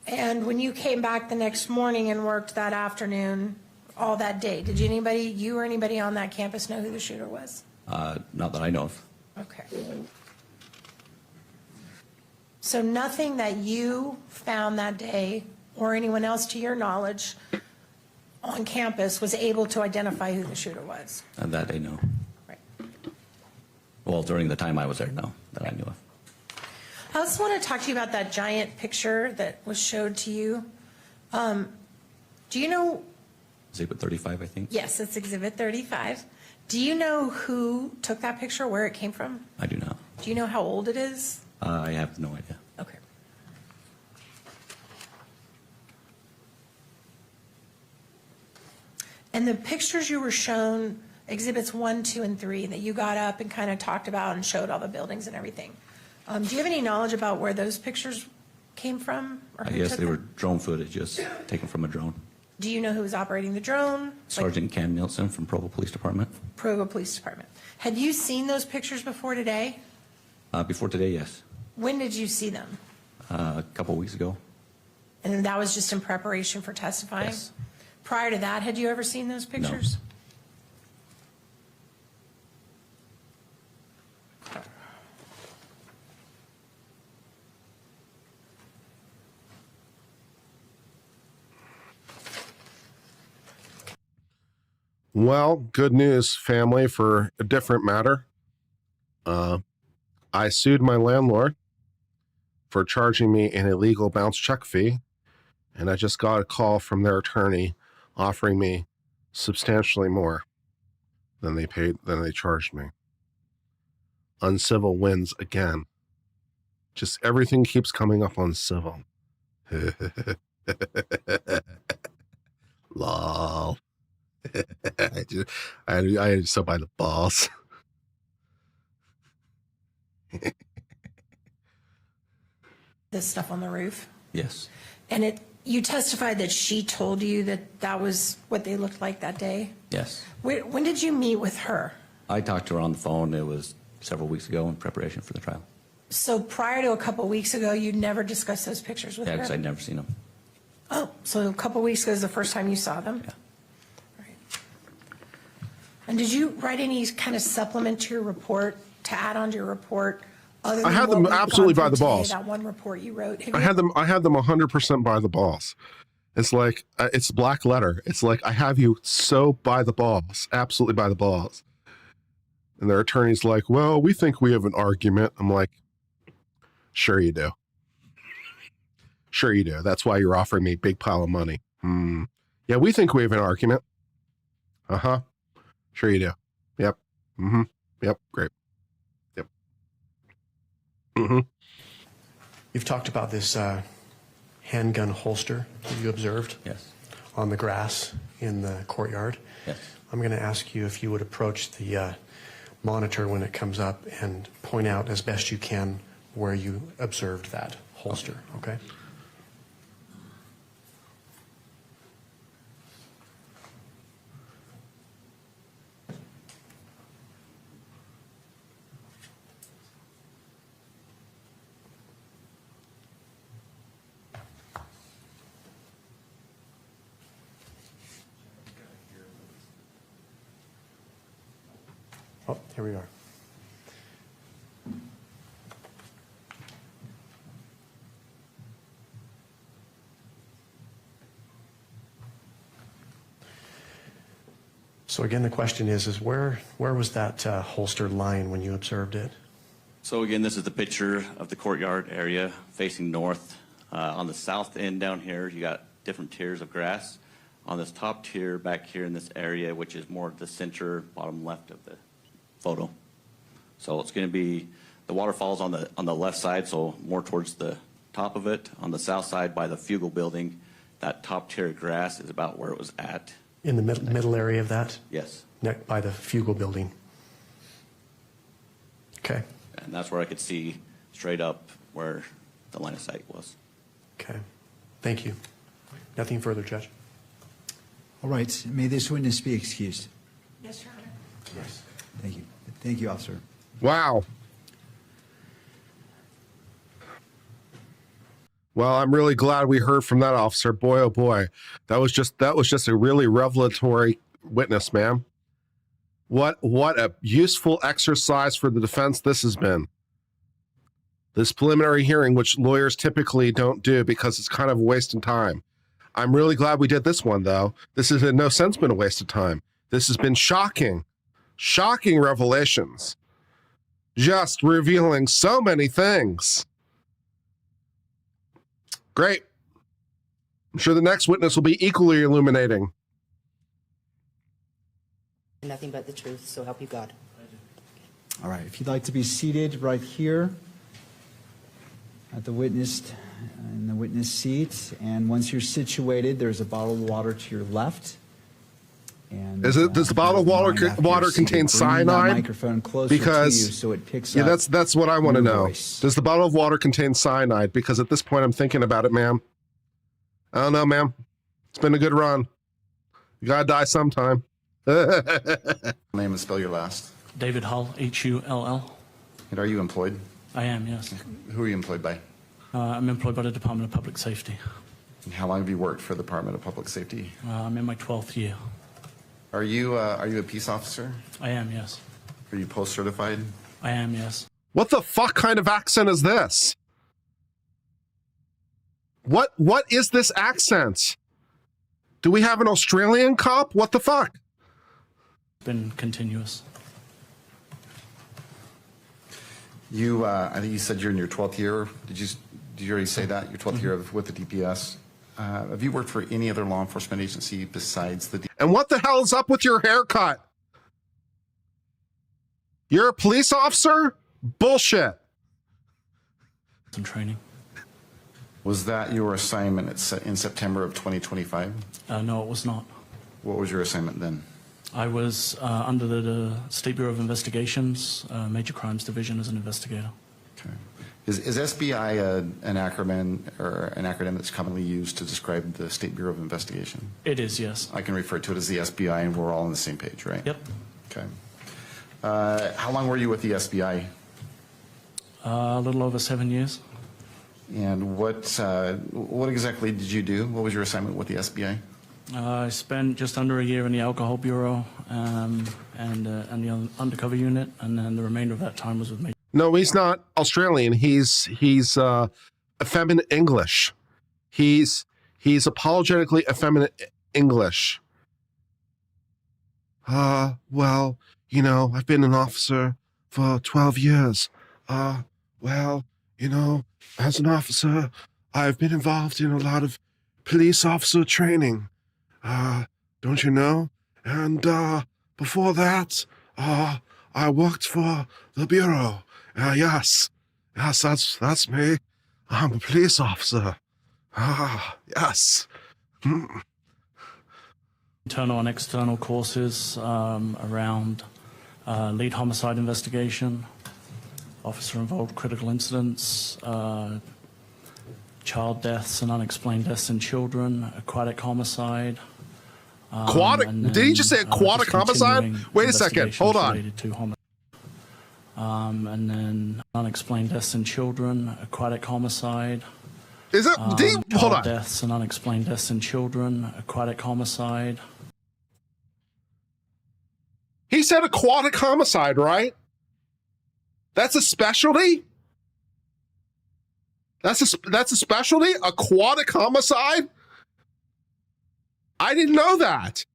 And when you came back the next morning and worked that afternoon, all that day, did you or anybody on that campus know who the shooter was? Not that I know of. Okay. So nothing that you found that day or anyone else to your knowledge on campus was able to identify who the shooter was? And that I know. Right. Well, during the time I was there, no, that I knew of. I also want to talk to you about that giant picture that was showed to you. Do you know? Exhibit 35, I think. Yes, it's Exhibit 35. Do you know who took that picture, where it came from? I do not. Do you know how old it is? I have no idea. Okay. And the pictures you were shown, Exhibits 1, 2, and 3, that you got up and kind of talked about and showed all the buildings and everything. Do you have any knowledge about where those pictures came from? Or I who guess took they were them? drone footage, just taken from a drone. Do you know who was operating the drone? Sergeant Cam Nielsen from Provo Police Department. Provo Police Department. Had you seen those pictures before today? Before today, yes. When did you see them? A couple weeks ago. And that was just in preparation for testifying? Yes. Prior to that, had you ever seen those pictures? Well, good news, family, for a different matter. I sued my landlord for charging me an illegal bounce check fee, and I just got a call from their attorney offering me substantially more than they charged me. Uncivil wins again. Just everything keeps coming up on civil. Lol. I just so by the balls. This stuff on the roof? Yes. And you testified that she told you that was what they looked like that day? Yes. When did you meet with her? I talked to her on the phone. It was several weeks ago in preparation for the trial. So prior to a couple weeks ago, you'd never discussed those pictures with Yeah, her? because I'd never seen them. Oh, so a couple weeks ago is the first time you saw them? Yeah. Right. And did you write any kind of supplement to your report, to add on to your report? Other I than had what them we've absolutely gone by the through today, balls. That one report you wrote. I had them 100% by the balls. It's like, it's black letter. It's like, I have you so by the balls, absolutely by the balls. And their attorney's like, well, we think we have an argument. I'm like, sure you do. Sure you do. That's why you're offering me a big pile of money. Yeah, we think we have an argument. Uh-huh. Sure you do. Yep. Mm-hmm. Yep. Great. Yep. Mm-hmm. You've talked about this handgun holster that you observed Yes. on the grass in the courtyard. Yes. I'm going to ask you if you would approach the monitor when it comes up and point out as best you can where you observed that holster, okay? Oh, here we are. So again, the question is where was that holster lying when you observed it? So again, this is the picture of the courtyard area facing north. On the south end down here, you got different tiers of grass. On this top tier back here in this area, which is more the center bottom left of the photo. So it's going to be the waterfalls on the left side, so more towards the top of it. On the south side by the Fugal building, that top tier of grass is about where it was at. In the middle area of that? Yes. By the Fugal building. Okay. and that's where I could see straight up where the line of sight was. Okay. Thank you. Nothing further, Judge. All right, may this witness be excused? Yes, Your Honor. Yes. Thank you. Thank you, officer. Wow. Well, I'm really glad we heard from that officer. Boy, oh boy, that was just a really revelatory witness, man. What a useful exercise for the defense this has been. This preliminary hearing, which lawyers typically don't do because it's kind of a waste of time. I'm really glad we did this one, though. This has in no sense been a waste of time. This has been shocking revelations, just revealing so many things. Great. I'm sure the next witness will be equally illuminating. Nothing but the truth, so help you God. All right, if you'd like to be seated right here at the witness, in the witness seat, and once you're situated, there's a bottle of water to your left. And Does the bottle of water contain cyanide? Microphone closer Because to you so it picks yeah, up. that's what I want to your know. voice. Does the bottle of water contain cyanide? Because at this point, I'm thinking about it, ma'am. I don't know, ma'am. It's been a good run. You gotta die sometime. Name and spell your last. David Hull, Hull. And are you employed? I am, yes. Who are you employed by? I'm employed by the Department of Public Safety. And how long have you worked for the Department of Public Safety? I'm in my 12th year. Are you a peace officer? I am, yes. Are you post certified? I am, yes. What the fuck kind of accent is this? What is this accent? Do we have an Australian cop? What the fuck? Been continuous. You, I think you said you're in your 12th year. Did you already say that? Your 12th year with the DPS. Have you worked for any other law enforcement agency besides the And what the hell is up with your haircut? You're a police officer? Bullshit. Some training. Was that your assignment in September of 2025? No, it was not. What was your assignment then? I was under the State Bureau of Investigations, Major Crimes Division as an investigator. Okay. Is SBI an acronym or an acronym that's commonly used to describe the State Bureau of Investigation? It is, yes. I can refer to it as the SBI, and we're all on the same page, right? Yep. Okay. How long were you with the SBI? A little over 7 years. And what exactly did you do? What was your assignment with the SBI? I spent just under a year in the Alcohol Bureau and the undercover unit, and then the remainder of that time was with me. No, he's not Australian. He's effeminate English. He's apologetically effeminate English. Well, you know, I've been an officer for 12 years. Well, you know, as an officer, I've been involved in a lot of police officer training. Don't you know? And before that, I worked for the Bureau. Yes, that's me. I'm a police officer. Yes. Internal and external courses around lead homicide investigation, officer-involved critical incidents, child deaths and unexplained deaths in children, aquatic homicide. Aquatic? Did he just say aquatic homicide? Wait a second. Hold on. And then unexplained deaths in children, aquatic homicide. Is it? Hold on. Deaths and unexplained deaths in children, aquatic homicide. He said aquatic homicide, right? That's a specialty? That's a specialty? Aquatic homicide? I didn't know that.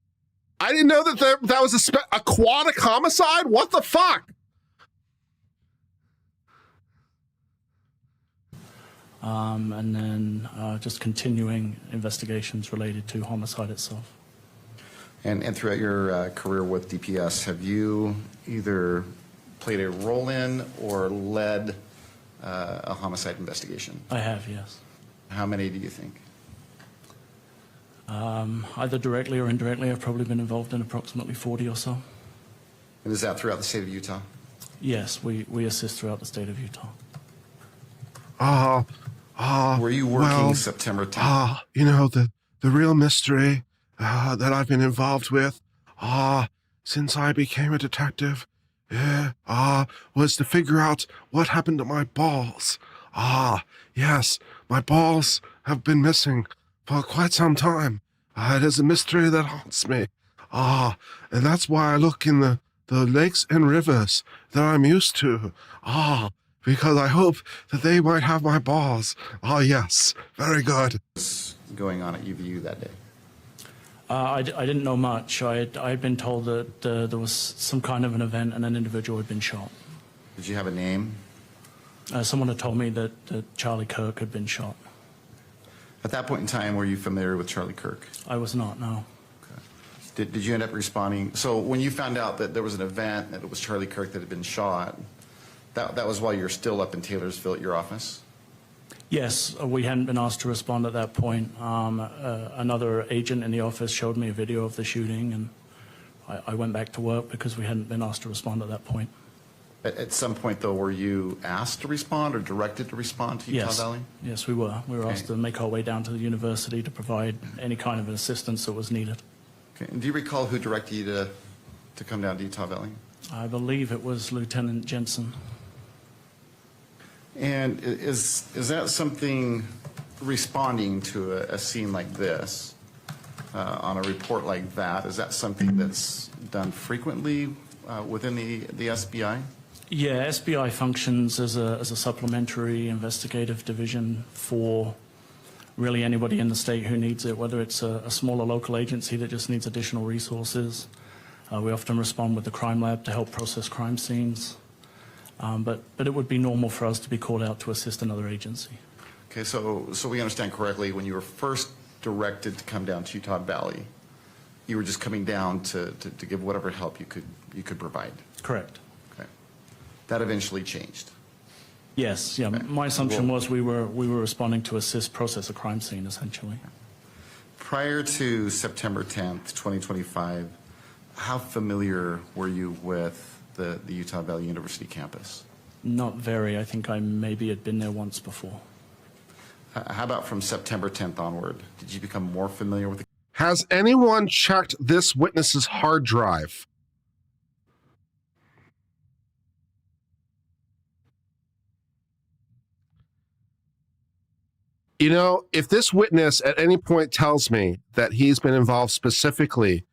I didn't know that that was aquatic homicide? What the fuck? And then just continuing investigations related to homicide itself. And throughout your career with DPS, have you either played a role in or led a homicide investigation? I have, yes. How many do you think? Either directly or indirectly, I've probably been involved in approximately 40 or so. And is that throughout the state of Utah? Yes, we assist throughout the state of Utah. Were you working September 10th? You know, the real mystery that I've been involved with since I became a detective was to figure out what happened to my balls. Yes, my balls have been missing for quite some time. It is a mystery that haunts me. And that's why I look in the lakes and rivers that I'm used to. Because I hope that they might have my balls. Yes, very good. Going on at UVU that day? I didn't know much. I had been told that there was some kind of an event and an individual had been shot. Did you have a name? Someone had told me that Charlie Kirk had been shot. At that point in time, were you familiar with Charlie Kirk? I was not, no. Did you end up responding? So when you found out that there was an event, that it was Charlie Kirk that had been shot, that was while you're still up in Taylorsville at your office? Yes, we hadn't been asked to respond at that point. Another agent in the office showed me a video of the shooting, and I went back to work because we hadn't been asked to respond at that point. At some point, though, were you asked to respond or directed to respond to Utah Valley? Yes, we were. We were asked to make our way down to the university to provide any kind of assistance that was needed. Okay. And do you recall who directed you to come down to Utah Valley? I believe it was Lieutenant Jensen. And is that something, responding to a scene like this, on a report like that, is that something that's done frequently within the SBI? Yeah, SBI functions as a supplementary investigative division for really anybody in the state who needs it, whether it's a smaller local agency that just needs additional resources. We often respond with the crime lab to help process crime scenes. But it would be normal for us to be called out to assist another agency. Okay, so we understand correctly, when you were first directed to come down to Utah Valley, you were just coming down to give whatever help you could provide. Correct. Okay. That eventually changed. Yes, yeah. My assumption was we were responding to assist process a crime scene, essentially. Prior to September 10th, 2025, how familiar were you with the Utah Valley University campus? Not very. I think I maybe had been there once before. How about from September 10th onward? Did you become more familiar with the... Has anyone checked this witness's hard drive? You know, if this witness at any point tells me that he's been involved specifically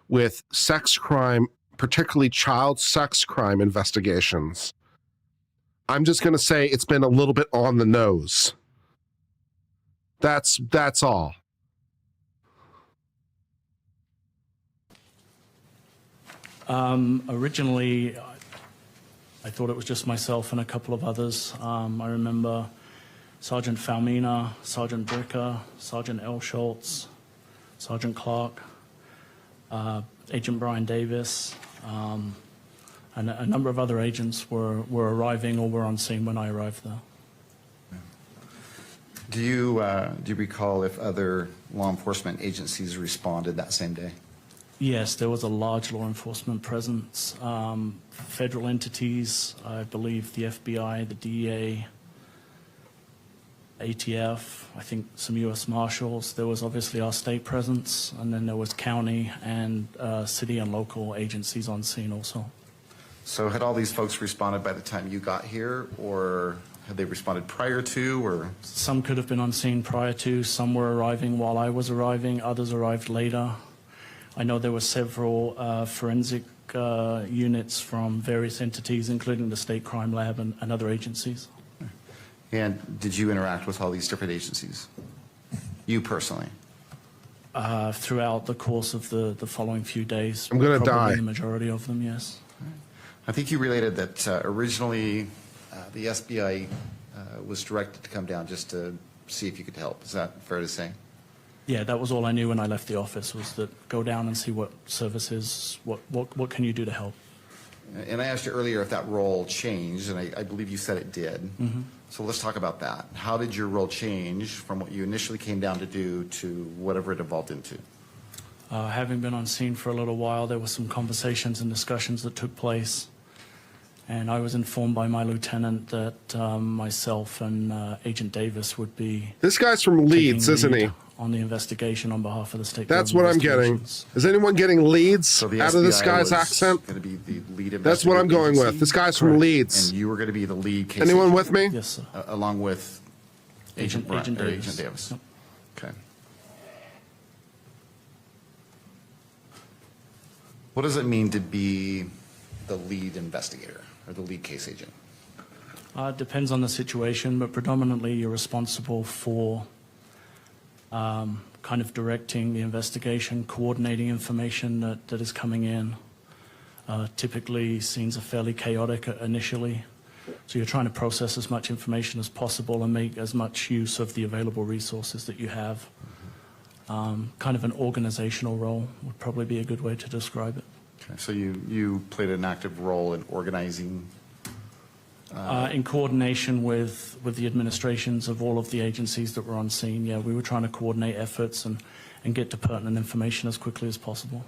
with sex crime, particularly child sex crime investigations, I'm just going to say it's been a little bit on the nose. That's all. Originally, I thought it was just myself and a couple of others. I remember Sergeant Falmina, Sergeant Bricker, Sergeant L. Schultz, Sergeant Clark, Agent Brian Davis, and a number of other agents were arriving or were on scene when I arrived there. Do you recall if other law enforcement agencies responded that same day? Yes, there was a large law enforcement presence. Federal entities, I believe the FBI, the DEA, ATF, I think some U.S. Marshals. There was obviously our state presence, and then there was county and city and local agencies on scene also. So had all these folks responded by the time you got here, or had they responded prior to, or? Some could have been on scene prior to, some were arriving while I was arriving, others arrived later. I know there were several forensic units from various entities, including the State Crime Lab and other agencies. And did you interact with all these different agencies? You personally? Throughout the course of the following few days. I'm going to die. The majority of them, yes. I think you related that originally the SBI was directed to come down just to see if you could help. Is that fair to say? Yeah, that was all I knew when I left the office, was that go down and see what services, what can you do to help. And I asked you earlier if that role changed, and I believe you said it did. Mm-hmm. So let's talk about that. How did your role change from what you initially came down to do to whatever it evolved into? Having been on scene for a little while, there were some conversations and discussions that took place. And I was informed by my lieutenant that myself and Agent Davis would be This guy's from Leeds, taking isn't lead he? on the investigation on behalf of the state. That's Bureau what of I'm getting. Investigations. Is anyone getting Leeds So the out of this SBI guy's was accent? going to be the lead That's what I'm investigative going with. agency, This guy's from Correct. Leeds. and you were going to be the lead case Anyone agent, with me? Yes, sir. along with Agent Bryant, Agent or Davis. Agent Davis. Yep. Okay. What does it mean to be the lead investigator or the lead case agent? It depends on the situation, but predominantly you're responsible for kind of directing the investigation, coordinating information that is coming in. Typically, scenes are fairly chaotic initially, so you're trying to process as much information as possible and make as much use of the available resources that you have. Kind of an organizational role would probably be a good way to describe it. Okay, so you played an active role in organizing. In coordination with the administrations of all of the agencies that were on scene, yeah, we were trying to coordinate efforts and get to pertinent information as quickly as possible.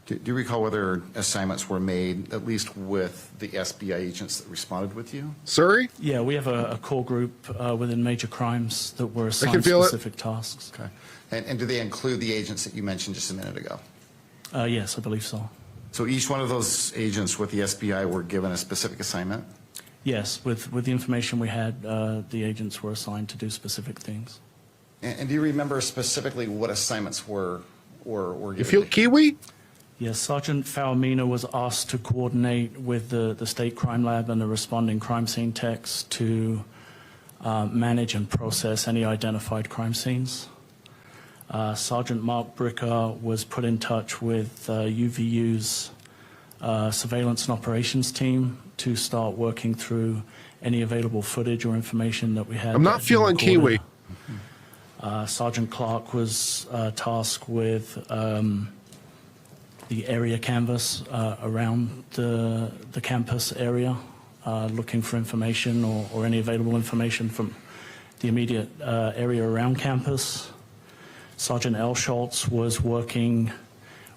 Do you recall whether assignments were made, at least with the SBI agents that responded with you? Surrey? Yeah, we have a core group within major crimes that were can assigned feel it. specific tasks. Okay. And do they include the agents that you mentioned just a minute ago? Yes, I believe so. So each one of those agents with the SBI were given a specific assignment? Yes, with the information we had, the agents were assigned to do specific things. And do you remember specifically what assignments were given? You feel Kiwi? Yes, Sergeant Falmina was asked to coordinate with the State Crime Lab and the responding crime scene techs to manage and process any identified crime scenes. Sergeant Mark Bricker was put in touch with UVU's surveillance and operations team to start working through any available footage or information that we had. I'm not feeling Kiwi. Sergeant Clark was tasked with the area canvas around the campus area, looking for information or any available information from the immediate area around campus. Sergeant L. Schultz was working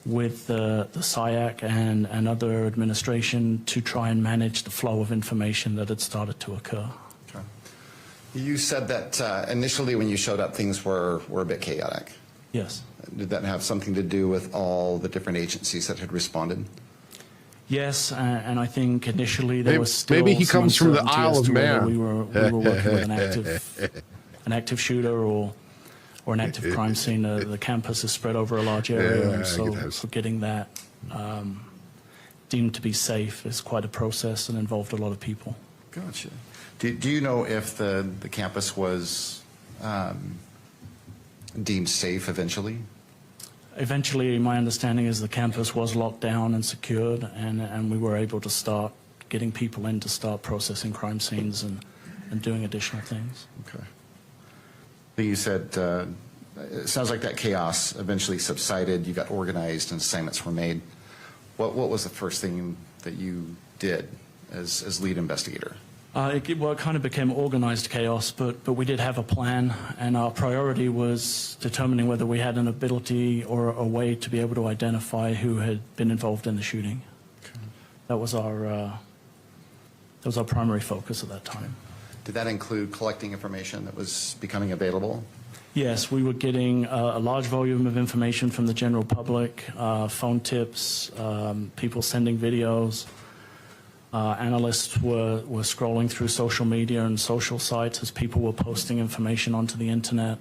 with the SIAC and other administration to try and manage the flow of information that had started to occur. Okay. You said that initially when you showed up, things were a bit chaotic. Yes. Did that have something to do with all the different agencies that had responded? Yes, and I think initially there Maybe- was still maybe he some comes from the uncertainty Isle as of to whether Man. We were working with an active shooter or an active crime scene. The campus is spread over a large area, Yeah, and I so get that. for getting that deemed to be safe is quite a process and involved a lot of people. Gotcha. Do you know if the campus was deemed safe eventually? Eventually, my understanding is the campus was locked down and secured, and we were able to start getting people in to start processing crime scenes and doing additional things. Okay. But you said it sounds like that chaos eventually subsided. You got organized and assignments were made. What was the first thing that you did as lead investigator? It kind of became organized chaos, but we did have a plan, and our priority was determining whether we had an ability or a way to be able to identify who had been involved in the shooting. Okay. That was our primary focus at that time. Did that include collecting information that was becoming available? Yes, we were getting a large volume of information from the general public, phone tips, people sending videos. Analysts were scrolling through social media and social sites as people were posting information onto the internet.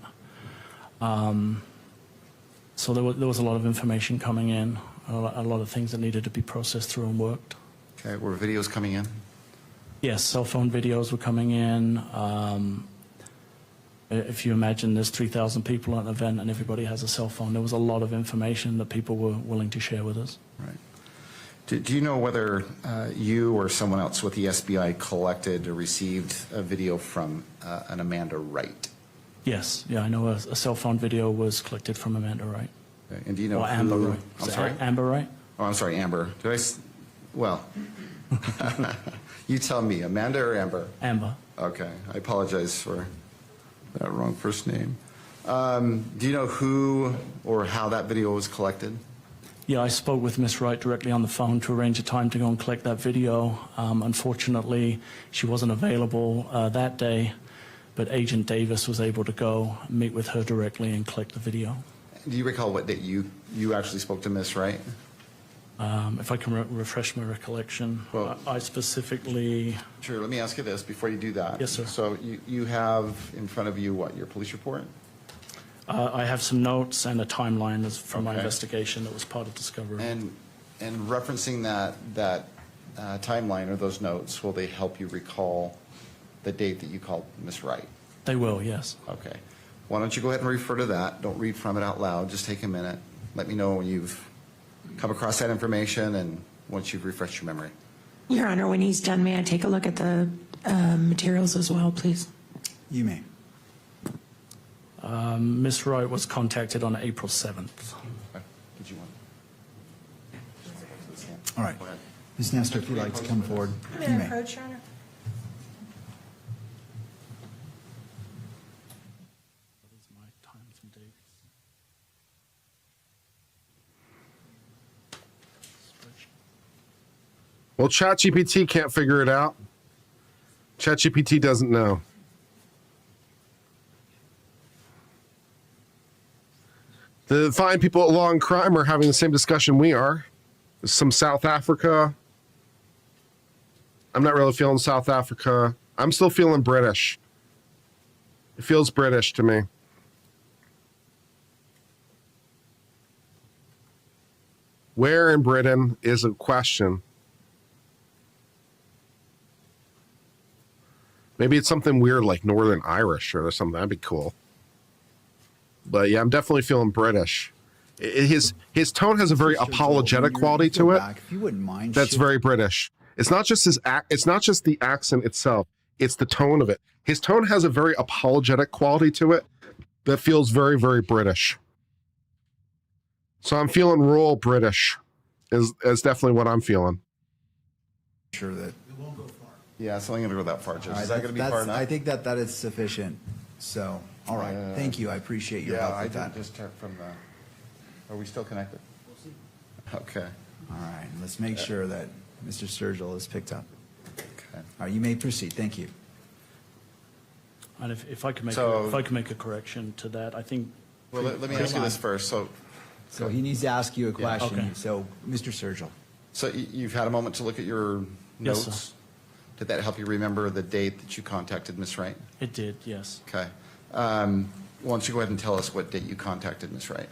So there was a lot of information coming in, a lot of things that needed to be processed through and worked. Okay. Were videos coming in? Yes, cell phone videos were coming in. If you imagine there's 3,000 people at an event and everybody has a cell phone, there was a lot of information that people were willing to share with us. Right. Do you know whether you or someone else with the SBI collected or received a video from an Amanda Wright? Yes, yeah, I know a cell phone video was collected from Amanda Wright. Okay. And do you know Or Amber who? Wright. I'm Is it sorry? Amber Wright? Oh, I'm sorry, Amber. Well, you tell me, Amanda or Amber? Amber. Okay, I apologize for that wrong first name. Do you know who or how that video was collected? Yeah, I spoke with Miss Wright directly on the phone to arrange a time to go and collect that video. Unfortunately, she wasn't available that day, but Agent Davis was able to go meet with her directly and collect the video. Do you recall what date you actually spoke to Miss Wright? If I can refresh my recollection, Well- I specifically, Sure, let me ask you this before you do that. Yes, sir. So you have in front of you, what, your police report? I have some notes and a timeline from my Okay. investigation that was part of discovery. And referencing that timeline or those notes, will they help you recall the date that you called Miss Wright? They will, yes. Okay. Why don't you go ahead and refer to that? Don't read from it out loud. Just take a minute. Let me know when you've come across that information and once you've refreshed your memory. Your Honor, when he's done, may I take a look at the materials as well, please? You may. Miss Wright was contacted on April 7th. Did you want? All right. Go ahead. Ms. Nestor, if you'd like to come forward, you May I may. approach, Your Honor? Well, ChatGPT can't figure it out. ChatGPT doesn't know. The fine people at Law and Crime are having the same discussion we are. Some South Africa. I'm not really feeling South Africa. I'm still feeling British. It feels British to me. Where in Britain is a question. Maybe it's something weird like Northern Irish or something. That'd be cool. But yeah, I'm definitely feeling British. His tone has a very apologetic quality to it. If you wouldn't mind. That's very British. It's not just it's not just the accent itself. It's the tone of it. His tone has a very apologetic quality to it that feels very, very British. So I'm feeling rural British is definitely what I'm feeling. Sure that. Yeah, it's only going to go that far, Judge. All right, Is that going to be far enough? I think that is sufficient. So, all right. Thank you. I appreciate your Yeah, help I with did that. just check from the, are we still connected? Okay. All right. Let's make sure that Mr. Sturgill is picked up. Okay. All right. You may proceed. Thank you. And if I could make So- if I could make a correction to that, I think Well, let me ask you this first. So he needs to ask you a question. okay. So, Mr. Sturgill. So you've had a moment to look at your Yes, notes? sir. Did that help you remember the date that you contacted Miss Wright? it did, yes. Okay. Why don't you go ahead and tell us what date you contacted Miss Wright?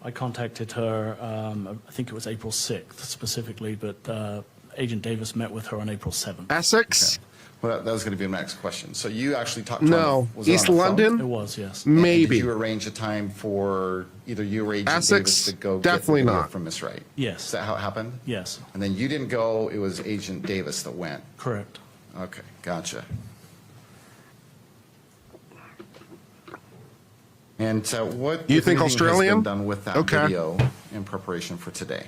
I contacted her, I think it was April 6th specifically, but Agent Davis met with her on April 7th. Essex? Well, that was going to be my next question. So you actually talked to her? No. Was it on East the phone? London? It was, yes. And Maybe. did you arrange a time for either you or Agent Essex? Davis to go Definitely get the video not. from Miss Wright? Yes. Is that how it happened? Yes, And then you didn't go, it was Agent Davis that went? correct. Okay, gotcha. And what, You if think anything, has Australian? been done with that Okay. video in preparation for today?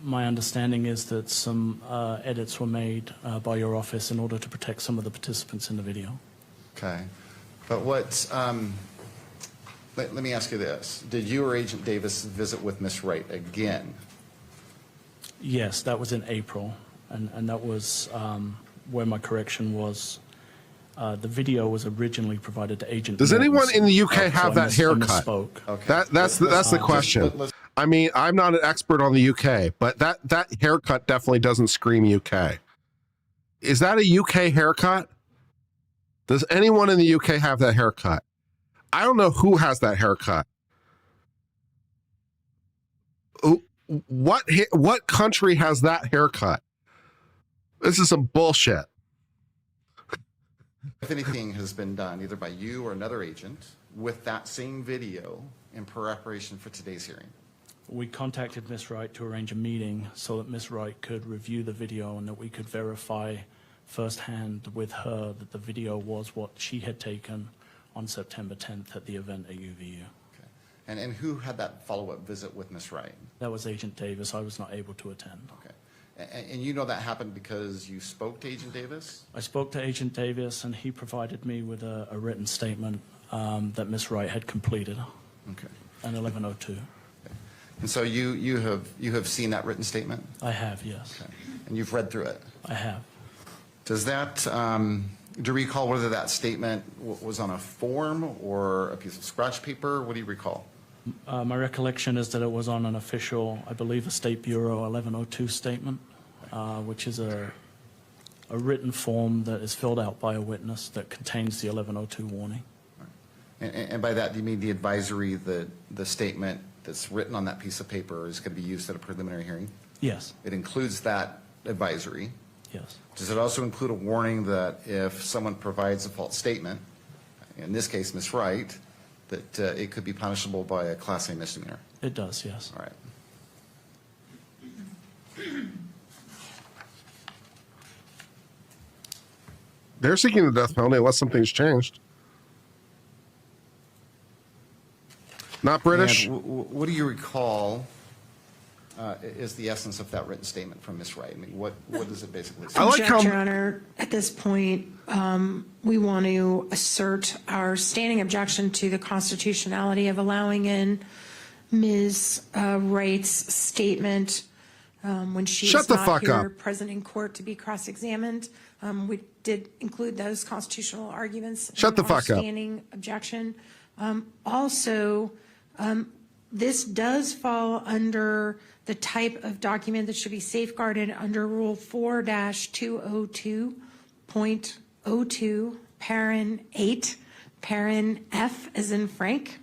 My understanding is that some edits were made by your office in order to protect some of the participants in the video. Okay. But what, let me ask you this. Did you or Agent Davis visit with Miss Wright again? Yes, that was in April, and that was where my correction was. The video was originally provided to Agent. Does anyone in the UK so have that I haircut? misspoke. Okay. That's the question. I mean, I'm not an expert on the UK, but that haircut definitely doesn't scream UK. Is that a UK haircut? Does anyone in the UK have that haircut? I don't know who has that haircut. What country has that haircut? This is some bullshit. If anything has been done, either by you or another agent, with that same video in preparation for today's hearing? We contacted Miss Wright to arrange a meeting so that Miss Wright could review the video and that we could verify firsthand with her that the video was what she had taken on September 10th at the event at UVU. Okay. And who had that follow-up visit with Miss Wright? That was Agent Davis. I was not able to attend. Okay. And you know that happened because you spoke to Agent Davis? I spoke to Agent Davis, and he provided me with a written statement that Miss Wright had completed Okay. at 11:02. And so you have seen that written statement? I have, yes. Okay. And you've read through it? I have. Does that, do you recall whether that statement was on a form or a piece of scratch paper? What do you recall? My recollection is that it was on an official, I believe, a State Bureau 1102 statement, which is a written form that is filled out by a witness that contains the 1102 warning. And by that, do you mean the advisory, the statement that's written on that piece of paper is going to be used at a preliminary hearing? Yes, It includes that advisory. yes. Does it also include a warning that if someone provides a false statement, in this case, Ms. Wright, that it could be punishable by a Class A misdemeanor? It does, yes. All right. They're seeking the death penalty unless something's changed. Not British. And what do you recall is the essence of that written statement from Ms. Wright? I mean, what does it basically say? I like how- Your Honor, at this point, we want to assert our standing objection to the constitutionality of allowing in Ms. Wright's statement when she Shut is the not fuck here up. present in court to be cross-examined. We did include those constitutional arguments. Shut the in our fuck up. Standing objection. Also, this does fall under the type of document that should be safeguarded under Rule 4-202.02, Parent 8, Parent F as in Frank,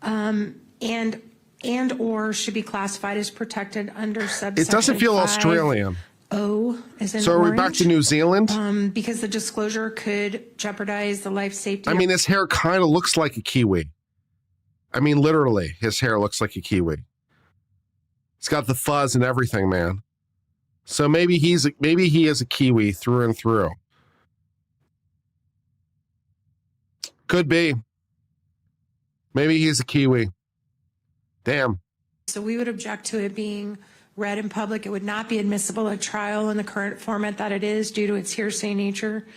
and/or should be classified as protected under subsection It doesn't feel 5, Australian. O as in So are we back orange, to New Zealand? because the disclosure could jeopardize the life safety. I mean, his hair kind of looks like a Kiwi. I mean, literally, his hair looks like a Kiwi. He's got the fuzz and everything, man. So maybe he is a Kiwi through and through. Could be. Maybe he's a Kiwi. Damn. So we would object to it being read in public. It would not be admissible at trial in the current format that it is due to its hearsay nature.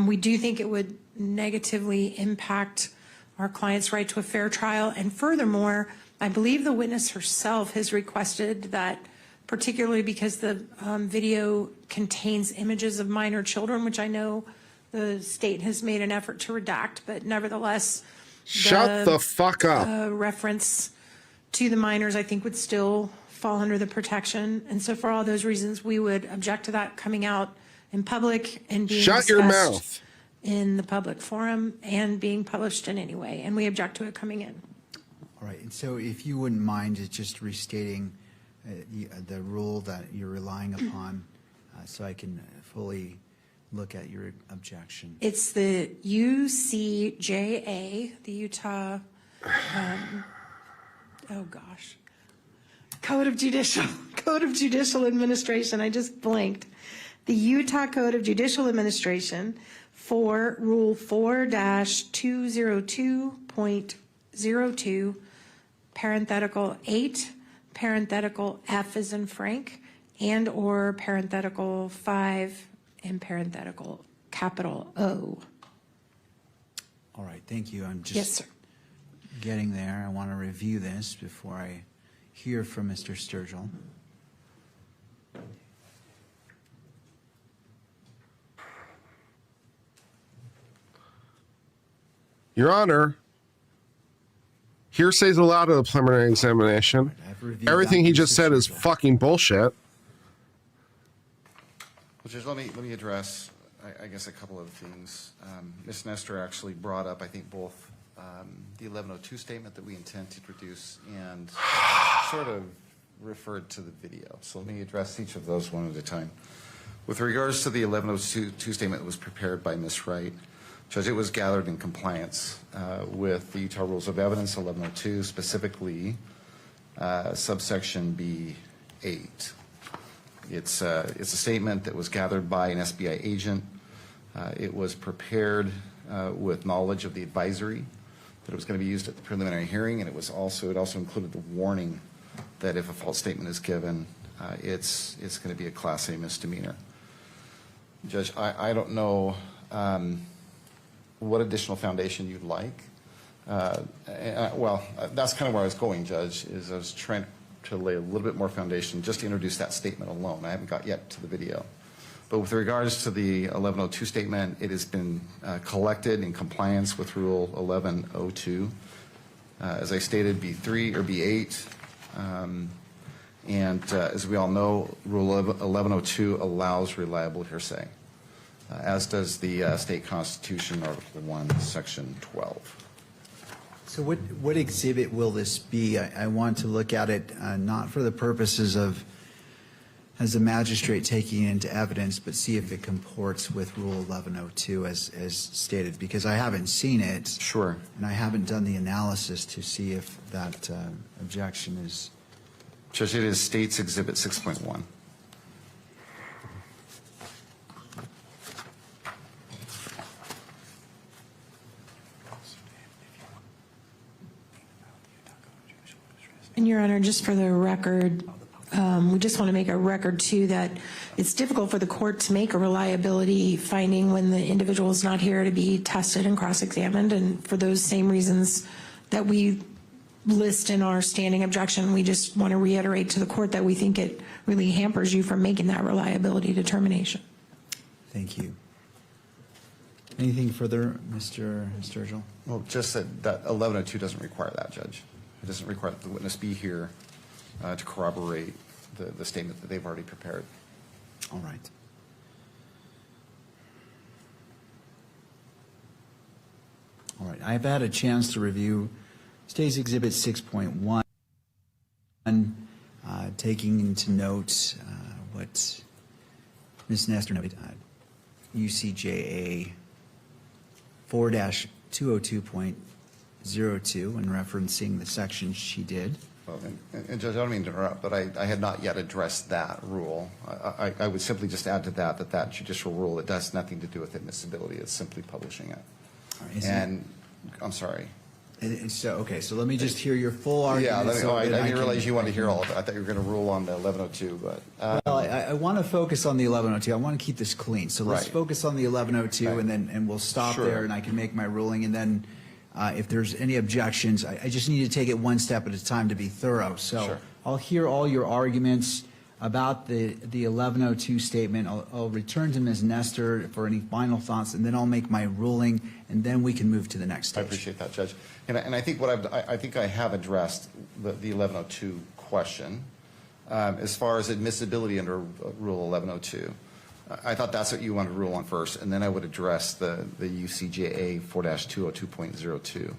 We do think it would negatively impact our client's right to a fair trial. And furthermore, I believe the witness herself has requested that, particularly because the video contains images of minor children, which I know the state has made an effort to redact, but nevertheless, Shut the fuck up. reference to the minors, I think, would still fall under the protection. And so for all those reasons, we would object to that coming out in public and being Shut your discussed mouth. in the public forum and being published in any way. And we object to it coming in. All right, and so if you wouldn't mind just restating the rule that you're relying upon so I can fully look at your objection. It's the UCJA, the Utah, Code of Judicial Administration. I just blanked. The Utah Code of Judicial Administration for Rule 4-202.02, parenthetical 8, parenthetical F as in Frank, and or parenthetical 5 and parenthetical capital O. All right, thank you. I'm just Yes, sir. getting there. I want to review this before I hear from Mr. Sturgill. Your Honor, hearsay's allowed at a preliminary examination. I've reviewed Everything he documents, just Mr. said is Sturgill. fucking bullshit. Well, Judge, let me address, I guess, a couple of things. Ms. Nestor actually brought up, I think, both the 1102 statement that we intend to introduce and sort of referred to the video. So let me address each of those one at a time. With regards to the 1102 statement that was prepared by Ms. Wright, Judge, it was gathered in compliance with the Utah Rules of Evidence 1102, specifically subsection B8. It's a statement that was gathered by an SBI agent. It was prepared with knowledge of the advisory that it was going to be used at the preliminary hearing, and it also included the warning that if a false statement is given, it's going to be a Class A misdemeanor. Judge, I don't know what additional foundation you'd like. Well, that's kind of where I was going, Judge, is I was trying to to lay a little bit more foundation, just to introduce that statement alone. I haven't got yet to the video. But with regards to the 1102 statement, it has been collected in compliance with Rule 1102. As I stated, B3 or B8. As we all know, Rule 1102 allows reliable hearsay, as does the state constitution, Article 1, Section 12. So what exhibit will this be? I want to look at it not for the purposes of, as a magistrate taking it into evidence, but see if it comports with Rule 1102 as stated, because I haven't seen it. Sure. And I haven't done the analysis to see if that objection is. Judge, it is State's Exhibit 6.1. And Your Honor, just for the record, we just want to make a record too that it's difficult for the court to make a reliability finding when the individual is not here to be tested and cross-examined. And for those same reasons that we list in our standing objection, we just want to reiterate to the court that we think it really hampers you from making that reliability determination. Thank you. Anything further, Mr. Sturgill? Well, just that 1102 doesn't require that, Judge. It doesn't require that the witness be here to corroborate the statement that they've already prepared. All right. All right. I've had a chance to review State's Exhibit 6.1, taking into note what Ms. Nestor noted, UCJA 4-202.02, and referencing the section she did. Well, and Judge, I don't mean to interrupt, but I had not yet addressed that rule. I would simply just add to that judicial rule, it has nothing to do with admissibility. It's simply publishing it. All right, and I'm sorry. So let me just hear your full argument. Yeah, I didn't realize you wanted to hear all of it. I thought you were going to rule on the 1102, but. Well, I want to focus on the 1102. I want to keep this clean. So let's Right. focus on the 1102, Okay. and we'll stop Sure. there, and I can make my ruling. And then if there's any objections, I just need to take it one step at a time to be thorough. So Sure. I'll hear all your arguments about the 1102 statement. I'll return to Ms. Nestor for any final thoughts, and then I'll make my ruling, and then we can move to the next I stage. appreciate that, Judge. And I think I think I have addressed the 1102 question. As far as admissibility under Rule 1102, I thought that's what you wanted to rule on first, and then I would address the UCJA 4-202.02.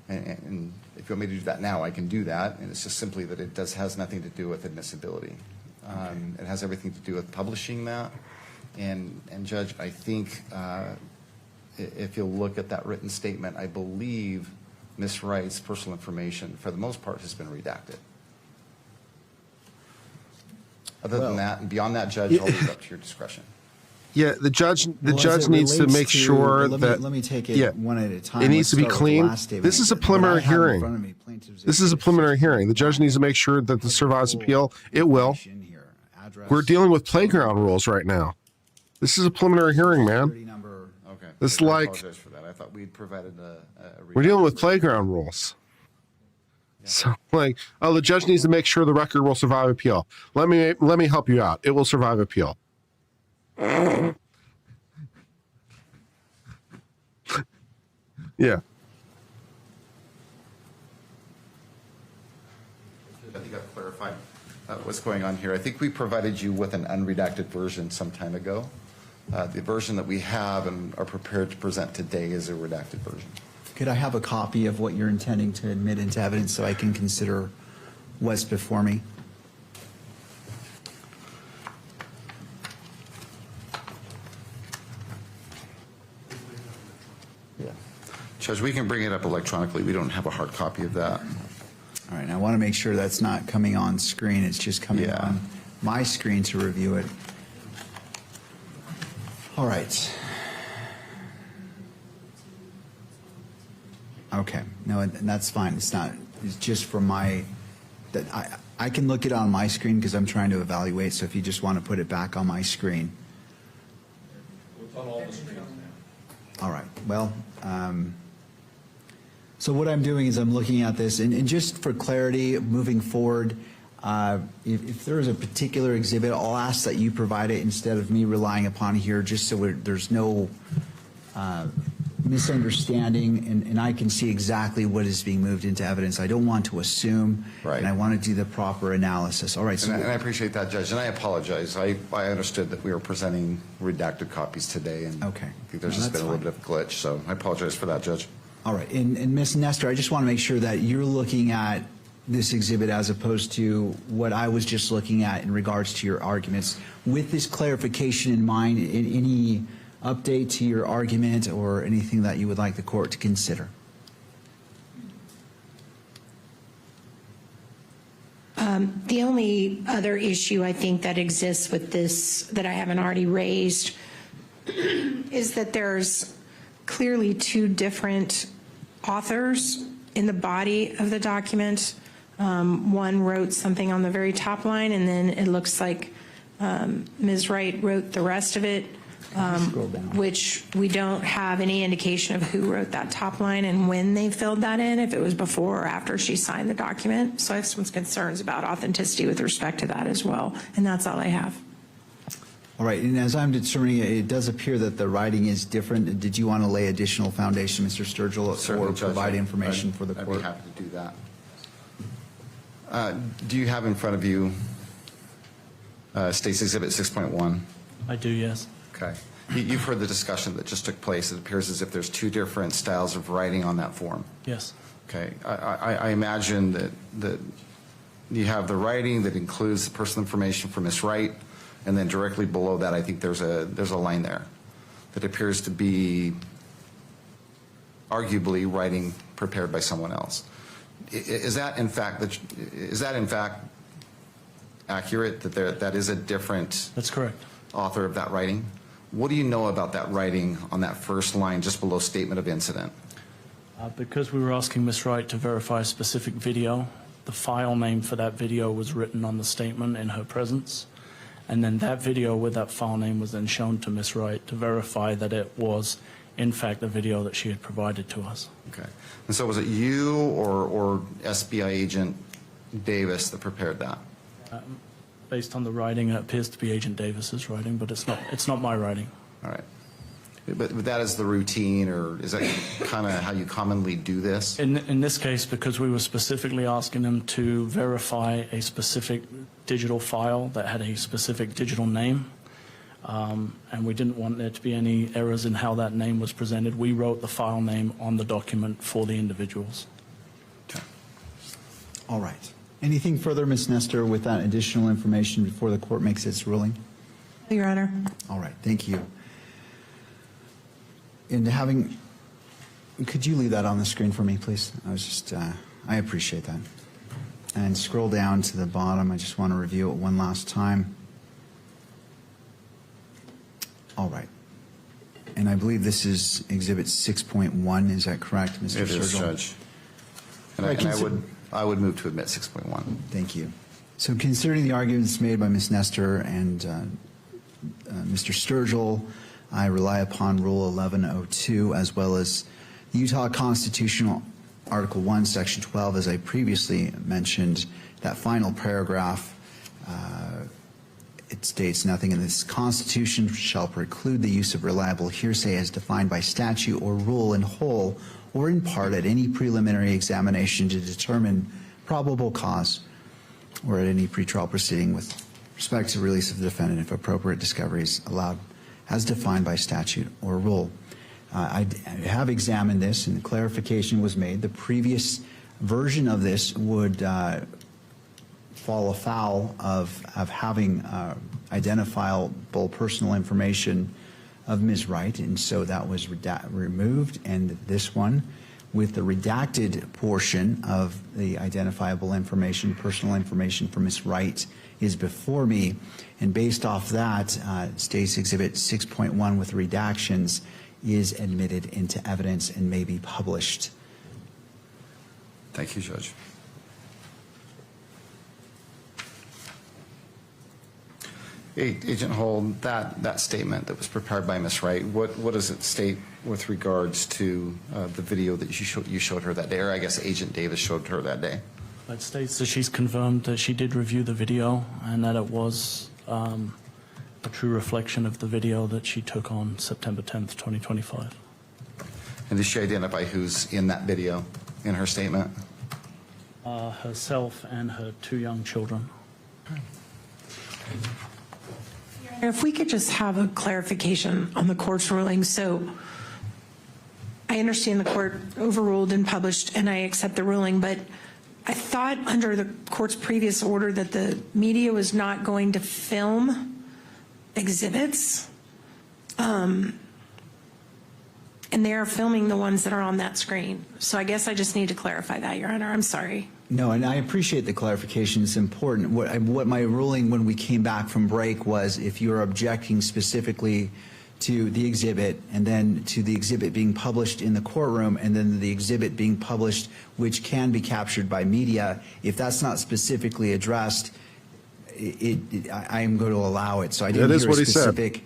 And if you want me to do that now, I can do that, and it's just simply that it has nothing to do with admissibility. It has everything to do with publishing that. And Judge, I think if you'll look at that written statement, I believe Ms. Wright's personal information, for the most part, has been redacted. Other than that, and beyond that, Judge, I'll leave it up to your discretion. Yeah, the judge Well, as judge it needs to relates make sure that. let me take it yeah, one at a time. It needs Let's to be start with the clean. last statement. This is a What I preliminary have in hearing. front of me, plaintiff's This is a preliminary hearing. The judge needs to make sure that this survives appeal. It will. information here, address, We're dealing with playground rules right now. This is a preliminary hearing, man. security number. Okay. It's I like- apologize for that. I thought we'd provided a We're dealing with redacted playground rules. So, the judge needs to make sure the record will survive appeal. Let me help you out. It will survive appeal. Yeah. I think I've clarified what's going on here. I think we provided you with an unredacted version some time ago. The version that we have and are prepared to present today is a redacted version. Could I have a copy of what you're intending to admit into evidence so I can consider what's before me? Yeah. Judge, we can bring it up electronically. We don't have a hard copy of that. All right, I want to make sure that's not coming on screen. It's just coming Yeah. on my screen to review it. All right. Okay, no, and that's fine. It's not, it's just for my, that I can look it on my screen because I'm trying to evaluate, so if you just want to put it back on my screen. It's on all the screens now. All right, well, so what I'm doing is I'm looking at this, and just for clarity, moving forward, If there is a particular exhibit, I'll ask that you provide it instead of me relying upon here, just so there's no misunderstanding, and I can see exactly what is being moved into evidence. I don't want to assume, Right. and I want to do the proper analysis. All right. So And I appreciate that, Judge, and I apologize. I understood that we were presenting redacted copies today, and Okay. I think there's No, just that's been a little bit of a glitch, so I apologize for that, Judge. All right, and Ms. Nestor, I just want to make sure that you're looking at this exhibit as opposed to what I was just looking at in regards to your arguments. With this clarification in mind, any update to your argument or anything that you would like the court to consider? The only other issue I think that exists with this that I haven't already raised is that there's clearly two different authors in the body of the document. One wrote something on the very top line, and then it looks like Ms. Wright wrote the rest of it, which we don't have any indication of who wrote that top line and when they filled that in, if it was before or after she signed the document. So I have some concerns about authenticity with respect to that as well, and that's all I have. All right, and as I'm determining it, it does appear that the writing is different. Did you want to lay additional foundation, Mr. Sturgill, Certainly, or Judge. provide information for the I'd court? be happy to do that. Do you have in front of you State's Exhibit 6.1? I do, yes. Okay. You've heard the discussion that just took place. It appears as if there's two different styles of writing on that form. Yes. Okay. I imagine that you have the writing that includes the personal information for Ms. Wright, and then directly below that, I think there's a line there that appears to be arguably writing prepared by someone else. Is that in fact accurate, that that is a different That's correct. author of that writing? What do you know about that writing on that first line just below statement of incident? Because we were asking Ms. Wright to verify a specific video, the file name for that video was written on the statement in her presence. And then that video with that file name was then shown to Ms. Wright to verify that it was, in fact, the video that she had provided to us. Okay. And so was it you or SBI agent Davis that prepared that? Based on the writing, it appears to be Agent Davis's writing, but it's not my writing. All right. But that is the routine, or is that kind of how you commonly do this? In this case, because we were specifically asking them to verify a specific digital file that had a specific digital name, and we didn't want there to be any errors in how that name was presented, we wrote the file name on the document for the individuals. Okay. All right. Anything further, Ms. Nestor, with that additional information before the court makes its ruling? Your Honor. All right, thank you. And could you leave that on the screen for me, please? I appreciate that. And scroll down to the bottom. I just want to review it one last time. All right. And I believe this is Exhibit 6.1. Is that correct, Mr. It is, Sturgill? Judge. And I would move to admit 6.1. Thank you. So considering the arguments made by Ms. Nestor and Mr. Sturgill, I rely upon Rule 1102 as well as the Utah Constitutional Article 1, Section 12, as I previously mentioned, that final paragraph. It states, nothing in this Constitution shall preclude the use of reliable hearsay as defined by statute or rule in whole or in part at any preliminary examination to determine probable cause or at any pretrial proceeding with respect to release of the defendant if appropriate discovery is allowed as defined by statute or rule. I have examined this and the clarification was made. The previous version of this would fall afoul of having identifiable personal information of Ms. Wright, and so that was removed, and this one with the redacted portion of the identifiable information, personal information for Ms. Wright is before me, and based off that, State's Exhibit 6.1 with redactions is admitted into evidence and may be published. Thank you, Judge. Agent Hold, that statement that was prepared by Ms. Wright, what does it state with regards to the video that you showed her that day, or I guess Agent Davis showed her that day? It states that she's confirmed that she did review the video and that it was a true reflection of the video that she took on September 10th, 2025. And does she identify who's in that video in her statement? Herself and her 2 young children. If we could just have a clarification on the court's ruling. So I understand the court overruled and published, and I accept the ruling, but I thought under the court's previous order that the media was not going to film exhibits. And they are filming the ones that are on that screen. So I guess I just need to clarify that, Your Honor. I'm sorry. No, and I appreciate the clarification. It's important. What my ruling when we came back from break was if you're objecting specifically to the exhibit and then to the exhibit being published in the courtroom and then the exhibit being published which can be captured by media, if that's not specifically addressed, I am going to allow it. So I didn't hear a specific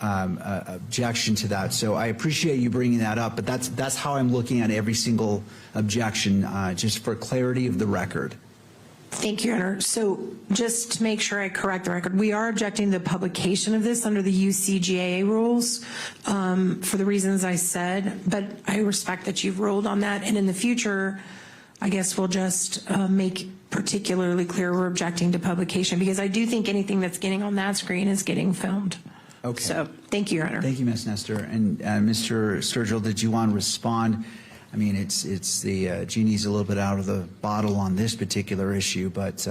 objection to that. So I appreciate you bringing that up, but that's how I'm looking at every single objection, just for clarity of the record. Thank you, Your Honor. So just to make sure I correct the record, we are objecting to the publication of this under the UCGAA rules for the reasons I said, but I respect that you've ruled on that. And in the future, I guess we'll just make particularly clear we're objecting to publication, because I do think anything that's getting on that screen is getting filmed. Okay. So thank you, Your Honor. Thank you, Ms. Nestor. And Mr. Sturgill, did you want to respond? I mean, it's the genie's a little bit out of the bottle on this particular issue, but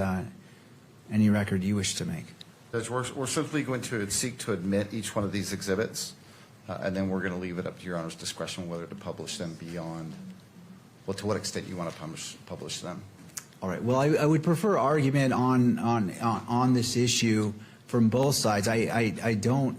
any record you wish to make. Judge, we're simply going to seek to admit each one of these exhibits, and then we're going to leave it up to Your Honor's discretion whether to publish them beyond, well, to what extent you want to publish them. All right. Well, I would prefer argument on this issue from both sides. I don't.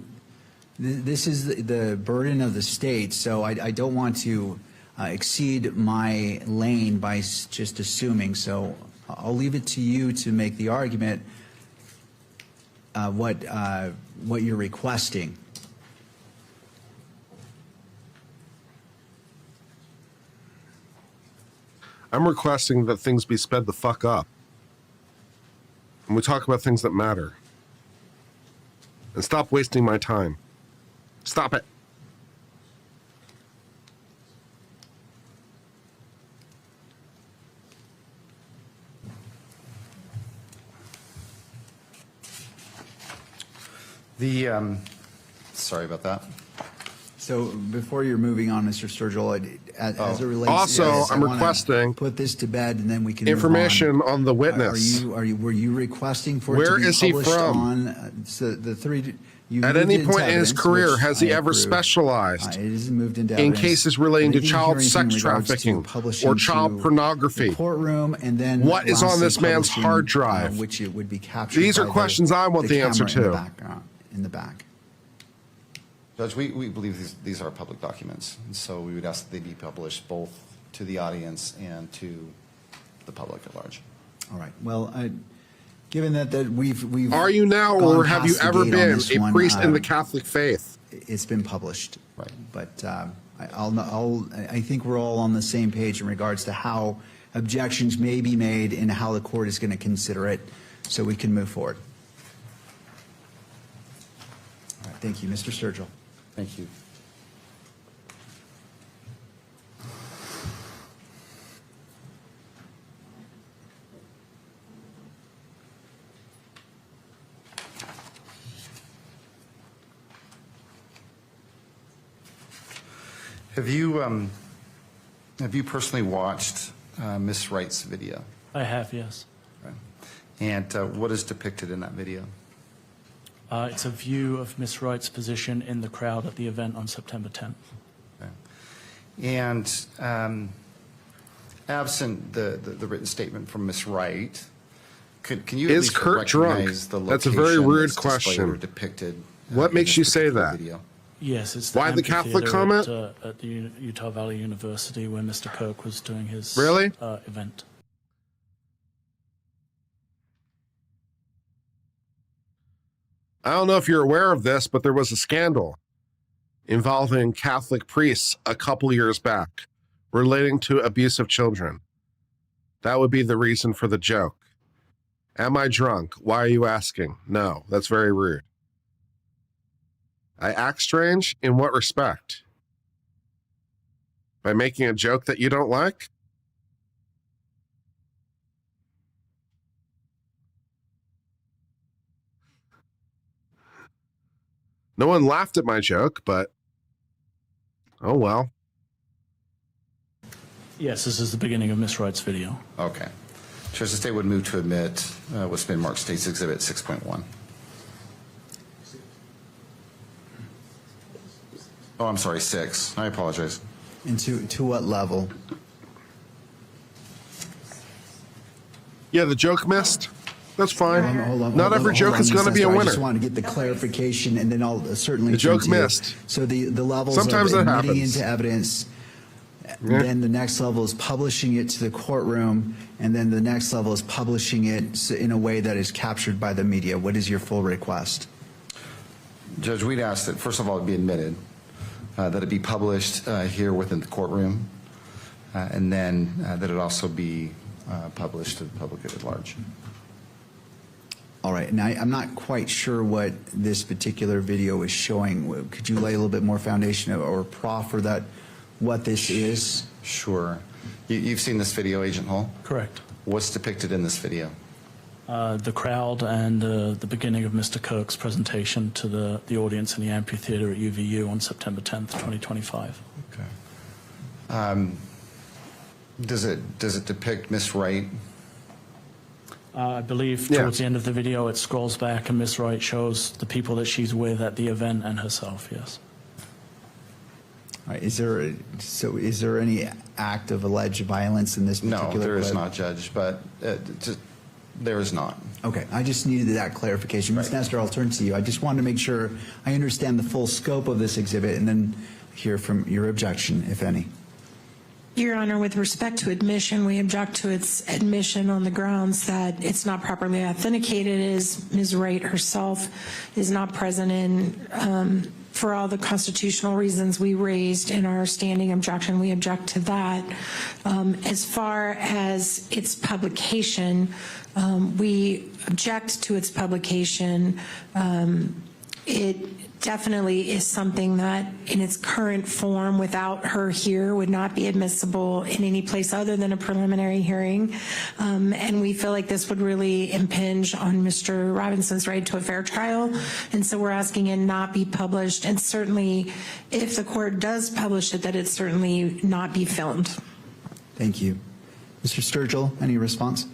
This is the burden of the state, so I don't want to exceed my lane by just assuming. So I'll leave it to you to make the argument what you're requesting. I'm requesting that things be sped the fuck up. And we talk about things that matter. And stop wasting my time. Stop it. Sorry about that. So before you're moving on, Mr. Sturgill, as it relates Also, to this, I'm I wanna requesting put this to bed and then we can information move on the witness. Were you requesting for Where it to be is he published from? on the three? You At moved any into point in his evidence, career, which has he I ever approve. specialized It is moved into in evidence. cases relating to But I didn't child hear anything sex in regards to trafficking publishing or child to pornography? the courtroom, and then What is on lastly this man's publishing, hard drive? which it would be captured. These are by questions I want the answer camera to. in the back. Judge, we believe these are public documents, and so we would ask that they be published both to the audience and to the public at large. All right. Well, given that we've Are you now, gone or have you past the ever gate on been this a one, priest in the Catholic faith? It's been published. Right. But I think we're all on the same page in regards to how objections may be made and how the court is going to consider it, so we can move forward. All right. Thank you, Mr. Sturgill. Thank you. Have you personally watched Miss Wright's video? I have, yes. Right. And what is depicted in that video? It's a view of Miss Wright's position in the crowd at the event on September 10th. Okay. And absent the written statement from Miss Wright, can you at Is least Kurt drunk? recognize the That's a location very rude that's displayed question. or depicted? What in makes this you say particular that? video? Yes, it's Why the Catholic comment? At the Utah Valley University where Mr. Kirk was doing his Really? Event. I don't know if you're aware of this, but there was a scandal involving Catholic priests a couple years back relating to abuse of children. That would be the reason for the joke. Am I drunk? Why are you asking? No, that's very rude. I act strange? In what respect? By making a joke that you don't like? No one laughed at my joke, but oh well. Yes, this is the beginning of Miss Wright's video. Okay. Judge, the state would move to admit what's been marked State's Exhibit 6.1. Oh, I'm sorry, 6. I apologize. And to what level? Yeah, the joke missed. That's fine. Hold on, Not every joke is going to be a I winner. just want to get the clarification, and then I'll certainly. The joke turn to you. missed. So the levels Sometimes of that admitting happens. into evidence, then the next level is publishing it to the courtroom, and then the next level is publishing it in a way that is captured by the media. What is your full request? Judge, we'd ask that, first of all, it be admitted, that it be published here within the courtroom, and then that it also be published to the public at large. All right, now I'm not quite sure what this particular video is showing. Could you lay a little bit more foundation or proffer that what this is? Sure. You've seen this video, Agent Hall? Correct. What's depicted in this video? The crowd and the beginning of Mr. Kirk's presentation to the audience in the amphitheater at UVU on September 10th, 2025. Okay. Does it depict Miss Wright? I believe towards the end of the video it scrolls back and Miss Wright shows the people that she's with at the event and herself, yes. All right, is there any act of alleged violence in this particular No, there is clip? not, Judge, but there is not. Okay, I just needed that clarification. Ms. Nestor, I'll turn to you. I just wanted to make sure I understand the full scope of this exhibit and then hear from your objection, if any. Your Honor, with respect to admission, we object to its admission on the grounds that it's not properly authenticated, as Ms. Wright herself is not present in. For all the constitutional reasons we raised in our standing objection, we object to that. As far as its publication, we object to its publication. It definitely is something that in its current form without her here would not be admissible in any place other than a preliminary hearing. And we feel like this would really impinge on Mr. Robinson's right to a fair trial. And so we're asking it not be published. And certainly if the court does publish it, that it certainly not be filmed. Thank you. Mr. Sturgill, any response?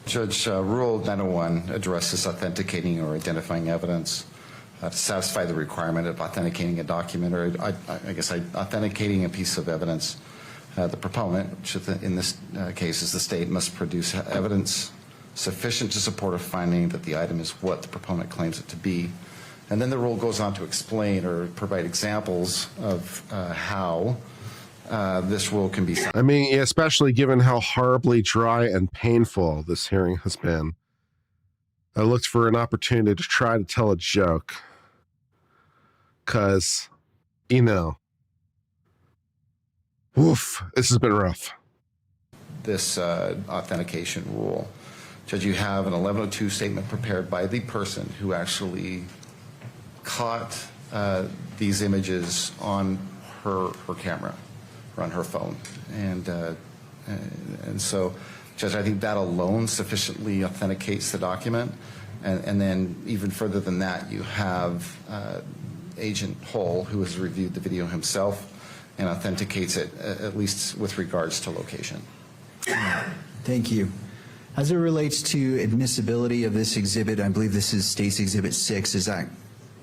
Judge, Rule 901 addresses authenticating or identifying evidence to satisfy the requirement of authenticating a document, or I guess authenticating a piece of evidence. The proponent, which in this case is the state, must produce evidence sufficient to support a finding that the item is what the proponent claims it to be. And then the rule goes on to explain or provide examples of how this rule can be. I mean, especially given how horribly dry and painful this hearing has been. I looked for an opportunity to try to tell a joke. Because, you know, oof, this has been rough. This authentication rule. Judge, you have an 1102 statement prepared by the person who actually caught these images on her camera or on her phone. And so, Judge, I think that alone sufficiently authenticates the document. And then even further than that, you have Agent Hull, who has reviewed the video himself and authenticates it, at least with regards to location. Thank you. As it relates to admissibility of this exhibit, I believe this is State's Exhibit 6, is that?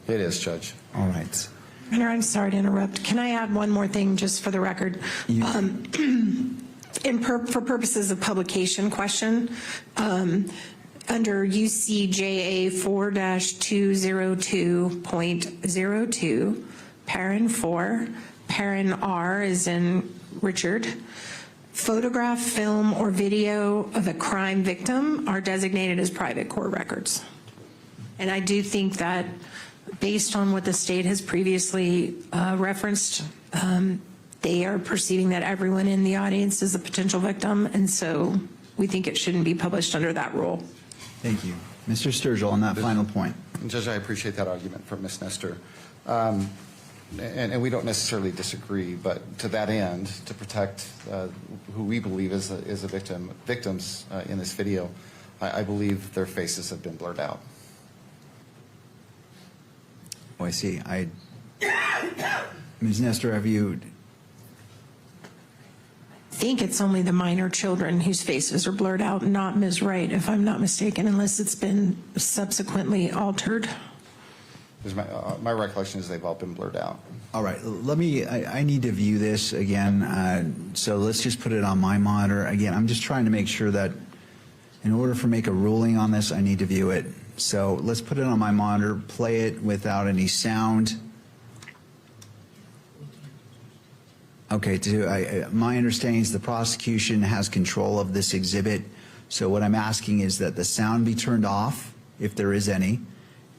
It is, Judge. All right. Your Honor, I'm sorry to interrupt. Can I add one more thing just for the record? For purposes of publication question, under UCJA 4-202.02, parent 4, parent R is in Richard, photograph, film, or video of a crime victim are designated as private court records. And I do think that based on what the state has previously referenced, they are perceiving that everyone in the audience is a potential victim, and so we think it shouldn't be published under that rule. Thank you. Mr. Sturgill, on that final point. Judge, I appreciate that argument from Ms. Nestor. And we don't necessarily disagree, but to that end, to protect who we believe is a victims in this video, I believe their faces have been blurred out. Oh, I see. Ms. Nestor, have you? I think it's only the minor children whose faces are blurred out, not Ms. Wright, if I'm not mistaken, unless it's been subsequently altered. My recollection is they've all been blurred out. All right, I need to view this again, so let's just put it on my monitor. Again, I'm just trying to make sure that in order for make a ruling on this, I need to view it. So let's put it on my monitor, play it without any sound. Okay, my understanding is the prosecution has control of this exhibit, so what I'm asking is that the sound be turned off, if there is any,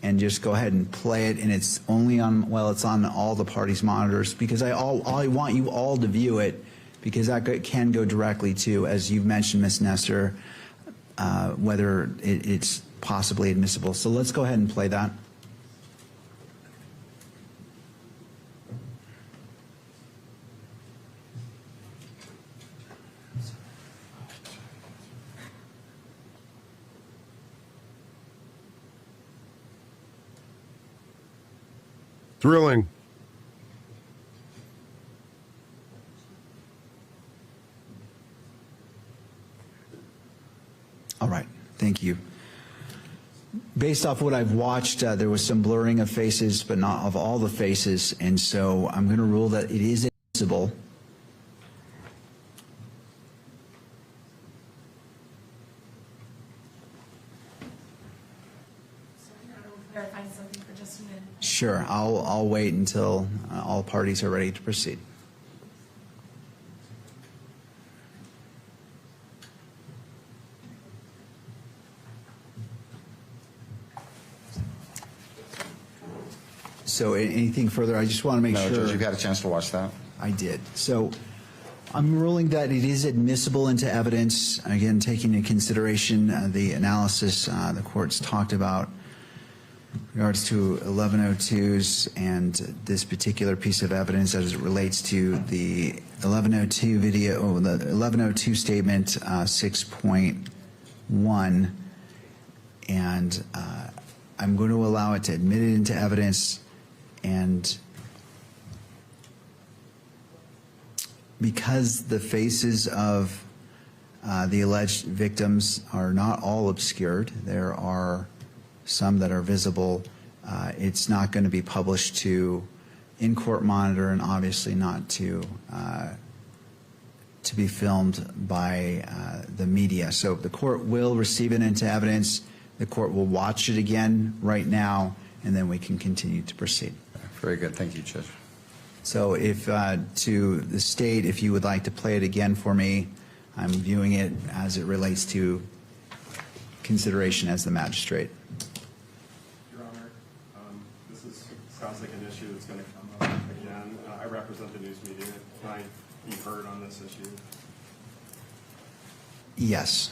and just go ahead and play it, and it's only on, well, it's on all the parties' monitors, because I want you all to view it, because that can go directly to, as you've mentioned, Ms. Nestor, whether it's possibly admissible. So let's go ahead and play that. Thrilling. All right, thank you. Based off what I've watched, there was some blurring of faces, but not of all the faces, and so I'm going to rule that it is admissible. Clarifying something for just a minute. Sure, I'll wait until all parties are ready to proceed. So anything further? I just want to make No, sure. Judge, you've had a chance to watch that. I did. So I'm ruling that it is admissible into evidence, again, taking into consideration the analysis the court's talked about in regards to 1102s and this particular piece of evidence as it relates to the 1102 video, or the 1102 statement 6.1, and I'm going to allow it to admit it into evidence. And because the faces of the alleged victims are not all obscured, there are some that are visible, it's not going to be published to in-court monitor, and obviously not to be filmed by the media. So the court will receive it into evidence. The court will watch it again right now, and then we can continue to proceed. Very good. Thank you, Judge. So if to the state, if you would like to play it again for me, I'm viewing it as it relates to consideration as the magistrate. Your Honor, this sounds like an issue that's going to come up again. I represent the news media. Can I be heard on this issue? Yes.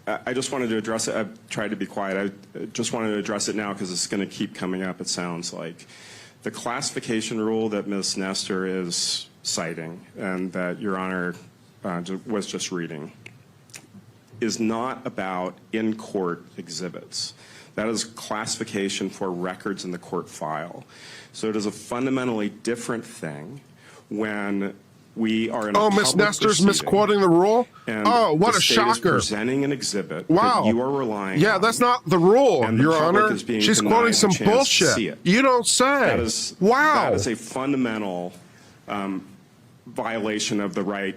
I just wanted to address it. I've tried to be quiet. I just wanted to address it now because it's going to keep coming up, it sounds like. The classification rule that Ms. Nestor is citing and that Your Honor was just reading is not about in-court exhibits. That is classification for records in the court file. So it is a fundamentally different thing when we are in a Miss public Nestor's proceeding, misquoting the rule? and Oh, what the a state shocker. is presenting an exhibit Wow. that you are relying Yeah, on. that's not the rule, And the Your public Honor. is being She's denied quoting a some chance to bullshit. see it. You don't say. That is a fundamental violation of the right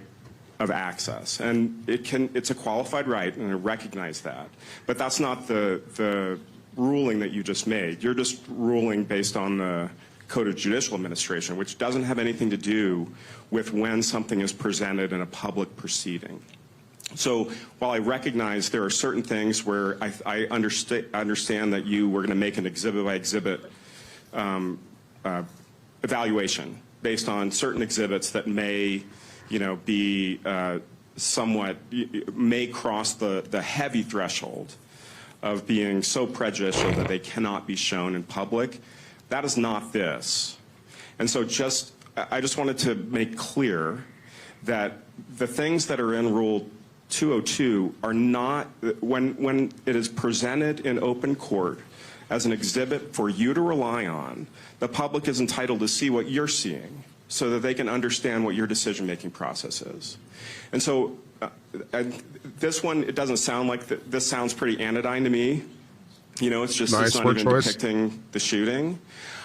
of access. And it's a qualified right, and I recognize that. But that's not the ruling that you just made. You're just ruling based on the Code of Judicial Administration, which doesn't have anything to do with when something is presented in a public proceeding. So while I recognize there are certain things where I understand that you were going to make an exhibit-by-exhibit evaluation based on certain exhibits that may be somewhat, may cross the heavy threshold of being so prejudicial that they cannot be shown in public. That is not this. And so I just wanted to make clear that the things that are in Rule 202 are not, when it is presented in open court as an exhibit for you to rely on, the public is entitled to see what you're seeing so that they can understand what your decision-making process is. And so this one, it doesn't sound like this sounds pretty anodyne to me. It's just Nice it's not word even choice. depicting the shooting.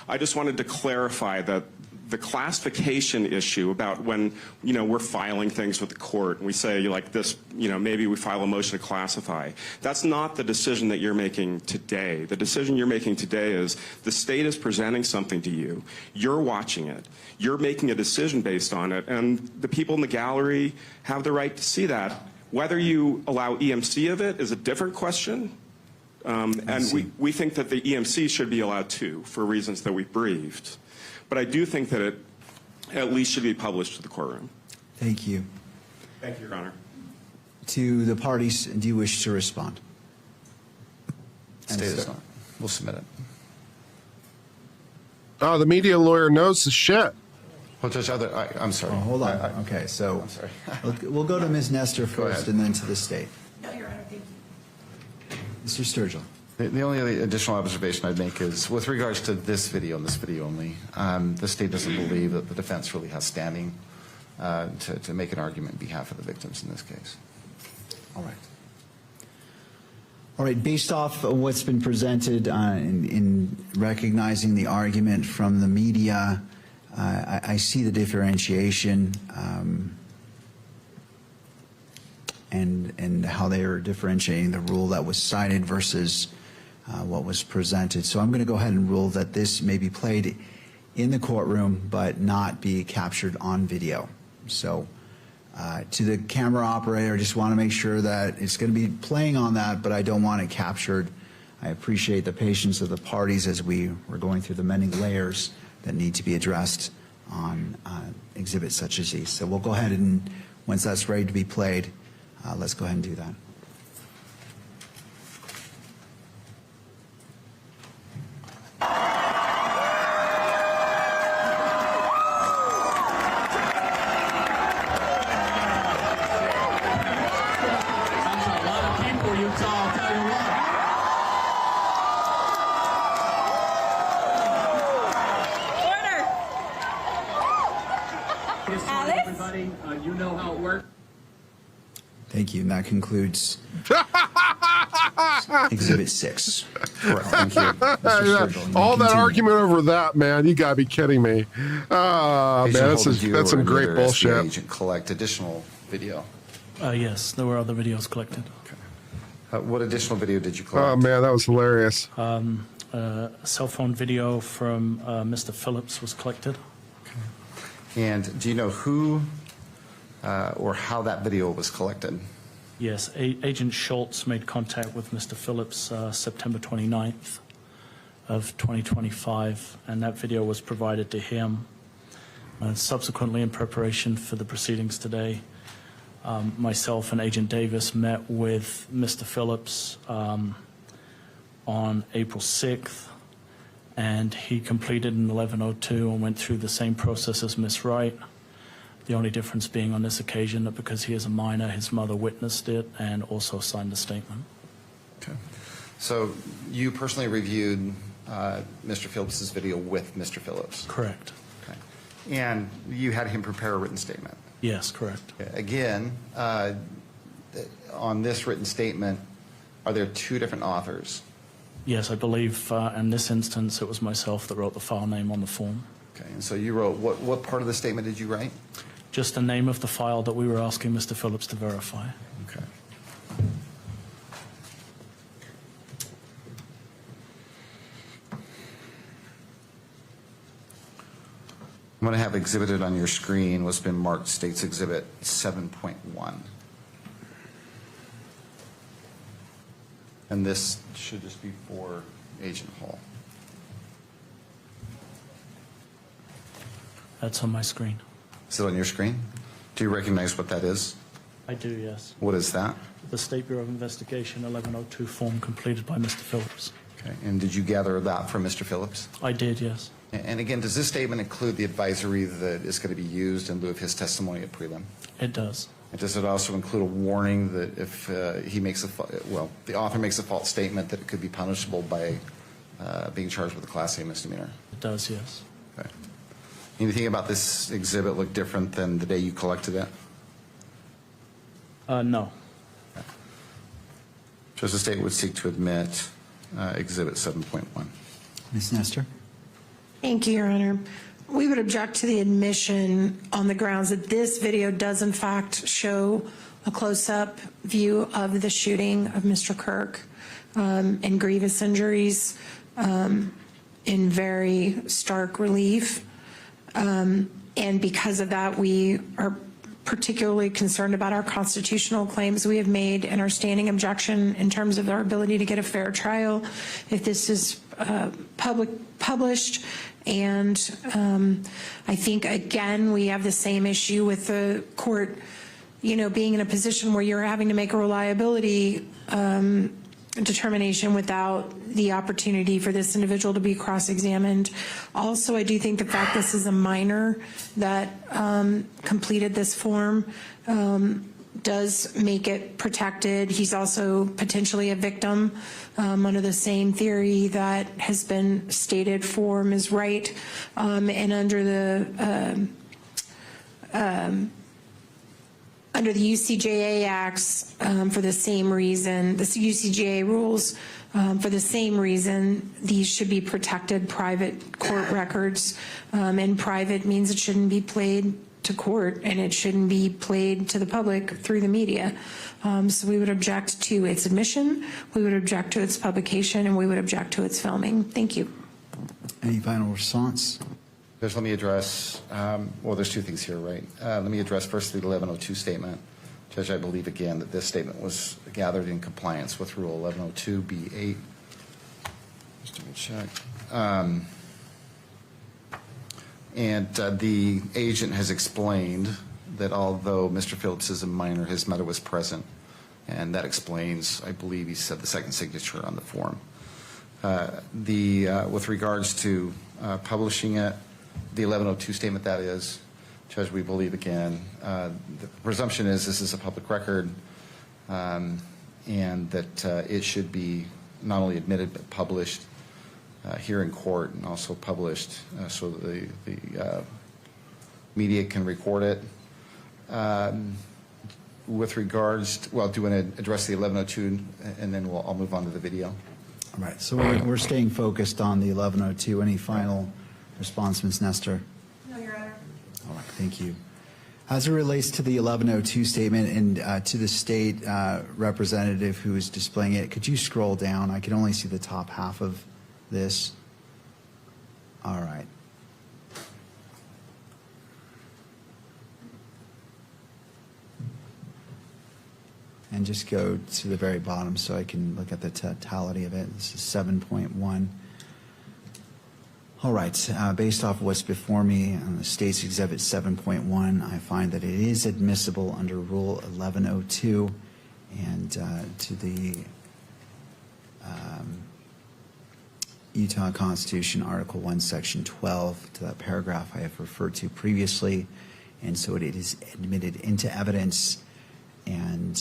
I just wanted to clarify that the classification issue about when, we're filing things with the court and we say like this, maybe we file a motion to classify. That's not the decision that you're making today. The decision you're making today is the state is presenting something to you. You're watching it. You're making a decision based on it. And the people in the gallery have the right to see that. Whether you allow EMC of it is a different question. And we think that the EMC should be allowed too, for reasons that we briefed. But I do think that it at least should be published to the courtroom. Thank you. Thank you, Your Honor. To the parties, do you wish to respond? State is not. We'll submit it. Oh, the media lawyer knows the shit. Well, Judge, I'm sorry. Oh, hold on. Okay, so I'm sorry. we'll go to Ms. Nestor first ahead. and then to the state. No, Your Honor, thank you. Mr. Sturgill. The only additional observation I'd make is with regards to this video and this video only, the state doesn't believe that the defense really has standing to make an argument on behalf of the victims in this case. All right. All right, based off of what's been presented in recognizing the argument from the media, I see the differentiation and how they are differentiating the rule that was cited versus what was presented. So I'm going to go ahead and rule that this may be played in the courtroom but not be captured on video. So to the camera operator, I just want to make sure that it's going to be playing on that, but I don't want it captured. I appreciate the patience of the parties as we were going through the many layers that need to be addressed on exhibits such as these. So we'll go ahead and, once that's ready to be played, let's go ahead and do that. Everybody, you know how it works. Thank you. And that concludes Exhibit 6. Correct. Thank you. Mr. Sturgill, you may All that continue. argument over that, man, you gotta be kidding me. Man, Agent that's Holden, some you great or another SBA bullshit. agent collect additional video. Yes, there were other videos collected. What additional video did you collect? Oh man, that was hilarious. A cell phone video from Mr. Phillips was collected. And do you know who or how that video was collected? Yes, Agent Schultz made contact with Mr. Phillips September 29th of 2025, and that video was provided to him. Subsequently, in preparation for the proceedings today, myself and Agent Davis met with Mr. Phillips on April 6th, and he completed an 1102 and went through the same process as Ms. Wright. The only difference being on this occasion that because he is a minor, his mother witnessed it and also signed the statement. Okay. So you personally reviewed Mr. Phillips's video with Mr. Phillips? Correct. Okay. And you had him prepare a written statement? Yes, correct. Again, on this written statement, are there two different authors? Yes, I believe in this instance it was myself that wrote the file name on the form. Okay, and so you wrote, what part of the statement did you write? Just the name of the file that we were asking Mr. Phillips to verify. Okay. I'm going to have exhibited on your screen what's been marked State's Exhibit 7.1. And this should just be for Agent Hall. That's on my screen. Is it on your screen? Do you recognize what that is? I do, yes. What is that? The State Bureau of Investigation 1102 form completed by Mr. Phillips. Okay. And did you gather that from Mr. Phillips? I did, yes. And again, does this statement include the advisory that is going to be used in lieu of his testimony at prelim? It does. And does it also include a warning that if he makes the author makes a false statement, that it could be punishable by being charged with a Class A misdemeanor? It does, yes. Okay. Anything about this exhibit look different than the day you collected it? No. Judge, the state would seek to admit Exhibit 7.1. Ms. Nestor? Thank you, Your Honor. We would object to the admission on the grounds that this video does in fact show a close-up view of the shooting of Mr. Kirk and grievous injuries in very stark relief. And because of that, we are particularly concerned about our constitutional claims we have made and our standing objection in terms of our ability to get a fair trial if this is published. And I think, again, we have the same issue with the court, being in a position where you're having to make a reliability determination without the opportunity for this individual to be cross-examined. Also, I do think the fact this is a minor that completed this form does make it protected. He's also potentially a victim under the same theory that has been stated for Ms. Wright, and under the UCJA acts for the same reason, the UCJA rules for the same reason, these should be protected private court records, and private means it shouldn't be played to court and it shouldn't be played to the public through the media. So we would object to its admission, we would object to its publication, and we would object to its filming. Thank you. Any final response? Judge, let me address, well, there's two things here, right? Let me address first the 1102 statement. Judge, I believe again that this statement was gathered in compliance with Rule 1102B8. Just to check. And the agent has explained that although Mr. Phillips is a minor, his mother was present. And that explains, I believe he said, the second signature on the form. With regards to publishing it, the 1102 statement, that is, Judge, we believe again, the presumption is this is a public record, and that it should be not only admitted but published here in court, and also published so that the media can record it. With regards to, well, do you want to address the 1102, and then I'll move on to the video? All right, so we're staying focused on the 1102. Any final response, Ms. Nestor? No, Your Honor. All right, thank you. As it relates to the 1102 statement and to the state representative who is displaying it, could you scroll down? I can only see the top half of this. All right. And just go to the very bottom so I can look at the totality of it. This is 7.1. All right, based off what's before me on the state's exhibit 7.1, I find that it is admissible under Rule 1102 and to the Utah Constitution, Article 1, Section 12, to that paragraph I have referred to previously, and so it is admitted into evidence. And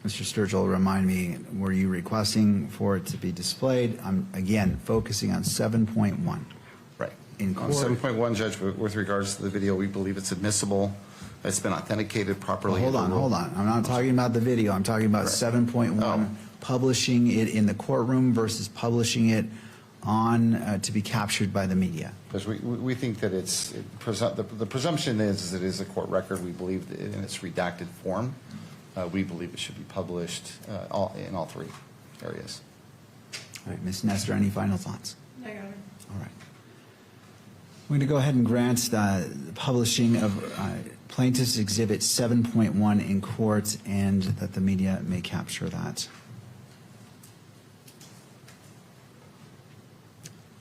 Mr. Sturgill, remind me, were you requesting for it to be displayed? I'm, again, focusing on 7.1. Right. In On court. 7.1, Judge, with regards to the video, we believe it's admissible. It's been authenticated properly. Hold on. I'm not talking about the video. I'm talking about 7.1, publishing it in the courtroom versus publishing it on to be captured by the media. Because we think that the presumption is it is a court record. We believe that in its redacted form. We believe it should be published in all three areas. All right, Ms. Nestor, any final thoughts? No, Your Honor. All right. I'm going to go ahead and grant the publishing of Plaintiff's Exhibit 7.1 in court, and that the media may capture that.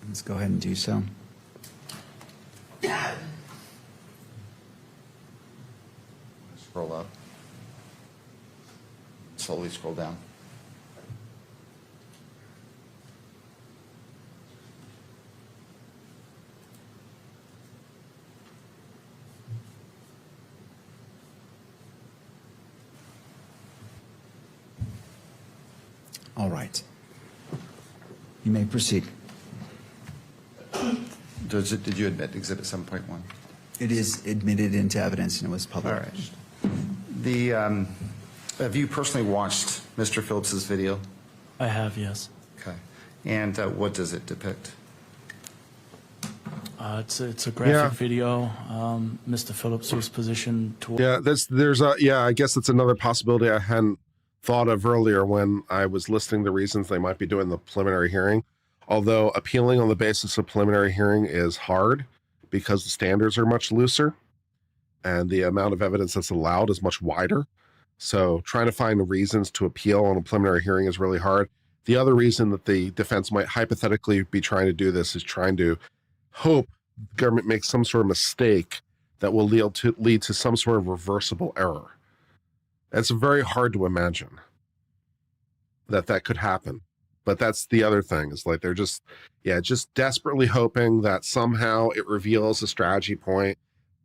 Let's go ahead and do so. Scroll up. Slowly scroll down. All right. You may proceed. Did you admit Exhibit 7.1? It is admitted into evidence and it was All right. published. Have you personally watched Mr. Phillips's video? I have, yes. Okay. And what does it depict? It's a graphic video. Mr. Phillips was positioned toward. Yeah, I guess it's another possibility I hadn't thought of earlier when I was listing the reasons they might be doing the preliminary hearing. Although appealing on the basis of preliminary hearing is hard because the standards are much looser and the amount of evidence that's allowed is much wider. So trying to find reasons to appeal on a preliminary hearing is really hard. The other reason that the defense might hypothetically be trying to do this is trying to hope the government makes some sort of mistake that will lead to some sort of reversible error. It's very hard to imagine that could happen. But that's the other thing, is like they're just desperately hoping that somehow it reveals a strategy point,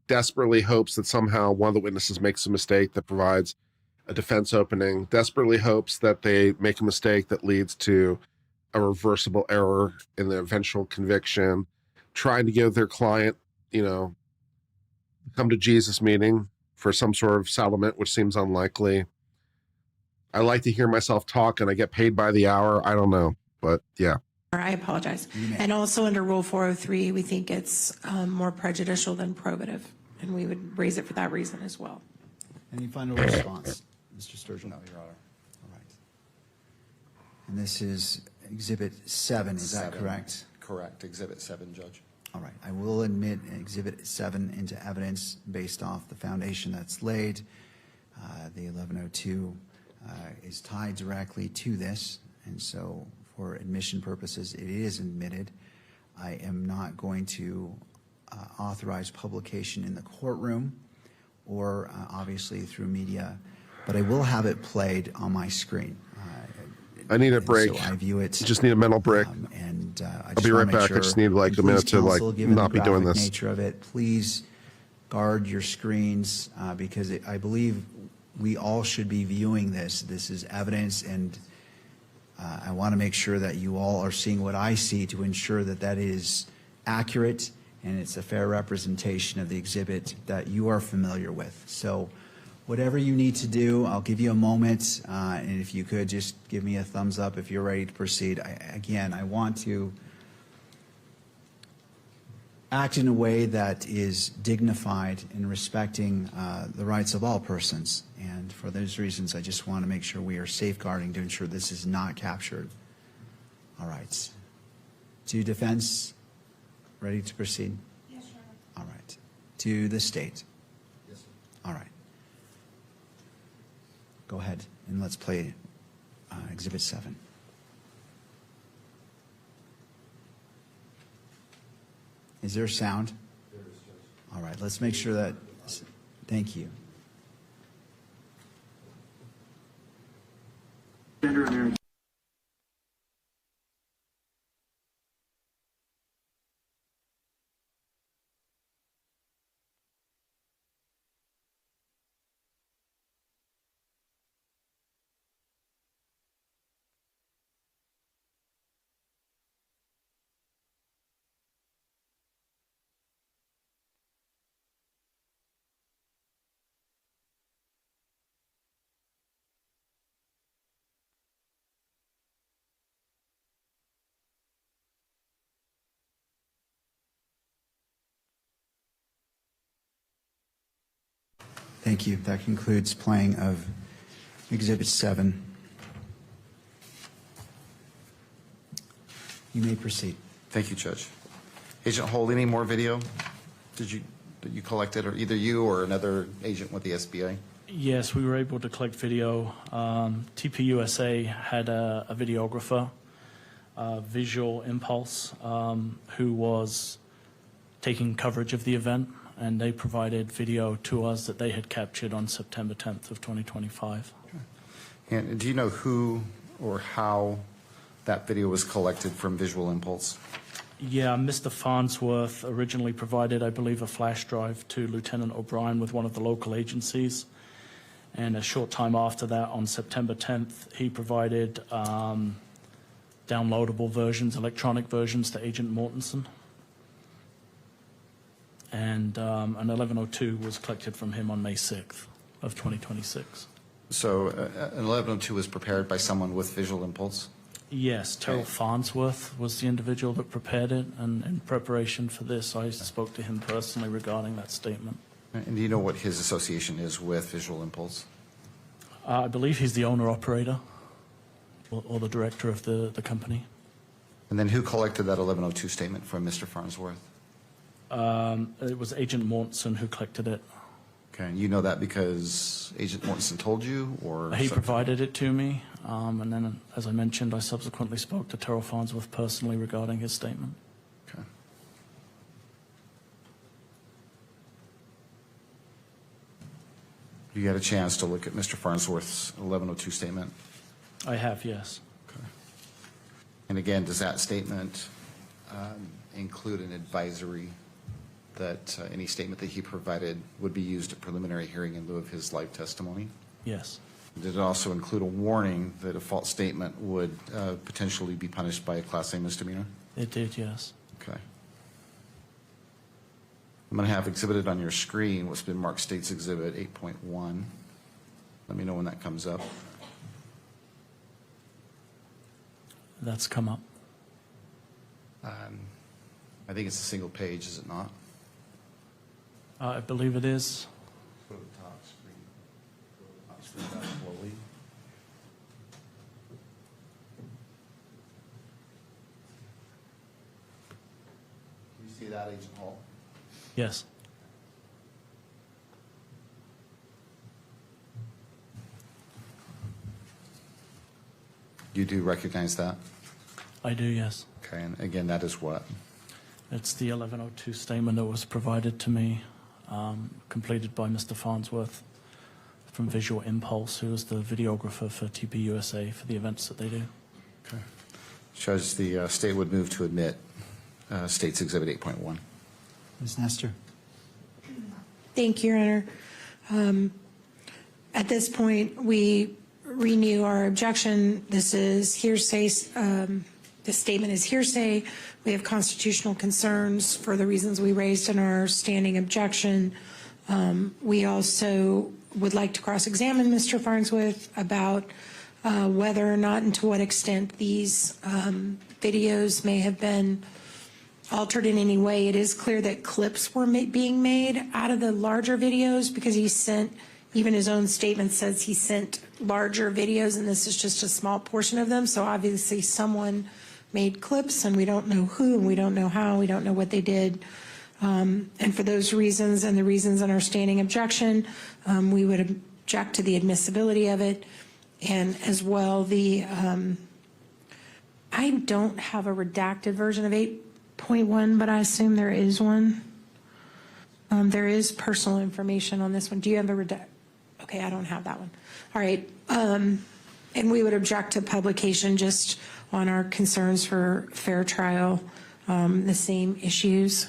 desperately hopes that somehow one of the witnesses makes a mistake that provides a defense opening, desperately hopes that they make a mistake that leads to a reversible error in the eventual conviction, trying to give their client, come to Jesus meeting for some sort of settlement, which seems unlikely. I like to hear myself talk and I get paid by the hour. I don't know, but yeah. I apologize. And also under Rule 403, we think it's more prejudicial than probative, and we would raise it for that reason as well. Any final response, Mr. Sturgill? No, Your Honor. All right. And this is Exhibit 7, is that correct? Correct. Exhibit 7, Judge. All right. I will admit Exhibit 7 into evidence based off the foundation that's laid. The 1102 is tied directly to this, and so for admission purposes, it is admitted. I am not going to authorize publication in the courtroom or obviously through media, but I will have it played on my screen. I need a break. So I view it. Just need a mental break. And I'll be right back. I just need like a minute to not be doing this. Nature of it, please guard your screens because I believe we all should be viewing this. This is evidence, and I want to make sure that you all are seeing what I see to ensure that that is accurate and it's a fair representation of the exhibit that you are familiar with. So whatever you need to do, I'll give you a moment, and if you could just give me a thumbs up if you're ready to proceed. Again, I want to act in a way that is dignified in respecting the rights of all persons. And for those reasons, I just want to make sure we are safeguarding to ensure this is not captured. All right. To defense, ready to proceed? Yes, Your Honor. All right. To the state? Yes, sir. All right. Go ahead and let's play Exhibit 7. Is there sound? There is, Judge. All right, let's make sure that, thank you. Thank you. That concludes playing of Exhibit 7. You may proceed. Thank you, Judge. Agent Holt, any more video that you collected, or either you or another agent with the SBA? Yes, we were able to collect video. TPUSA had a videographer, Visual Impulse, who was taking coverage of the event, and they provided video to us that they had captured on September 10th of 2025. And do you know who or how that video was collected from Visual Impulse? Yeah, Mr. Farnsworth originally provided, I believe, a flash drive to Lieutenant O'Brien with one of the local agencies. And a short time after that, on September 10th, he provided downloadable versions, electronic versions to Agent Mortensen. And an 1102 was collected from him on May 6th of 2026. So an 1102 was prepared by someone with Visual Impulse? Yes, Terrell Farnsworth was the individual that prepared it, and in preparation for this, I spoke to him personally regarding that statement. And do you know what his association is with Visual Impulse? I believe he's the owner-operator or the director of the company. And then who collected that 1102 statement from Mr. Farnsworth? It was Agent Mortensen who collected it. Okay, and you know that because Agent Mortensen told you, or? He provided it to me, and then, as I mentioned, I subsequently spoke to Terrell Farnsworth personally regarding his statement. Okay. You got a chance to look at Mr. Farnsworth's 1102 statement? I have, yes. Okay. And again, does that statement include an advisory that any statement that he provided would be used at preliminary hearing in lieu of his live testimony? Yes. Did it also include a warning that a false statement would potentially be punished by a Class A misdemeanor? It did, yes. Okay. I'm going to have exhibited on your screen what's been marked State's Exhibit 8.1. Let me know when that comes up. That's come up. I think it's a single page, is it not? I believe it is. Go to the top screen. Go to the top screen down slowly. Can you see that, Agent Hall? Yes. You do recognize that? I do, yes. Okay, and again, that is what? It's the 1102 statement that was provided to me, completed by Mr. Farnsworth from Visual Impulse, who is the videographer for TPUSA for the events that they do. Okay. Judge, the state would move to admit State's Exhibit 8.1. Ms. Nestor? Thank you, Your Honor. At this point, we renew our objection. This is hearsay. This statement is hearsay. We have constitutional concerns for the reasons we raised in our standing objection. We also would like to cross-examine Mr. Farnsworth about whether or not and to what extent these videos may have been altered in any way. It is clear that clips were being made out of the larger videos because he sent, even his own statement says he sent larger videos, and this is just a small portion of them. So obviously someone made clips, and we don't know who, and we don't know how, we don't know what they did. And for those reasons and the reasons in our standing objection, we would object to the admissibility of it. And as well, I don't have a redacted version of 8.1, but I assume there is one. There is personal information on this one. Do you have a redact? Okay, I don't have that one. All right. And we would object to publication just on our concerns for fair trial, the same issues.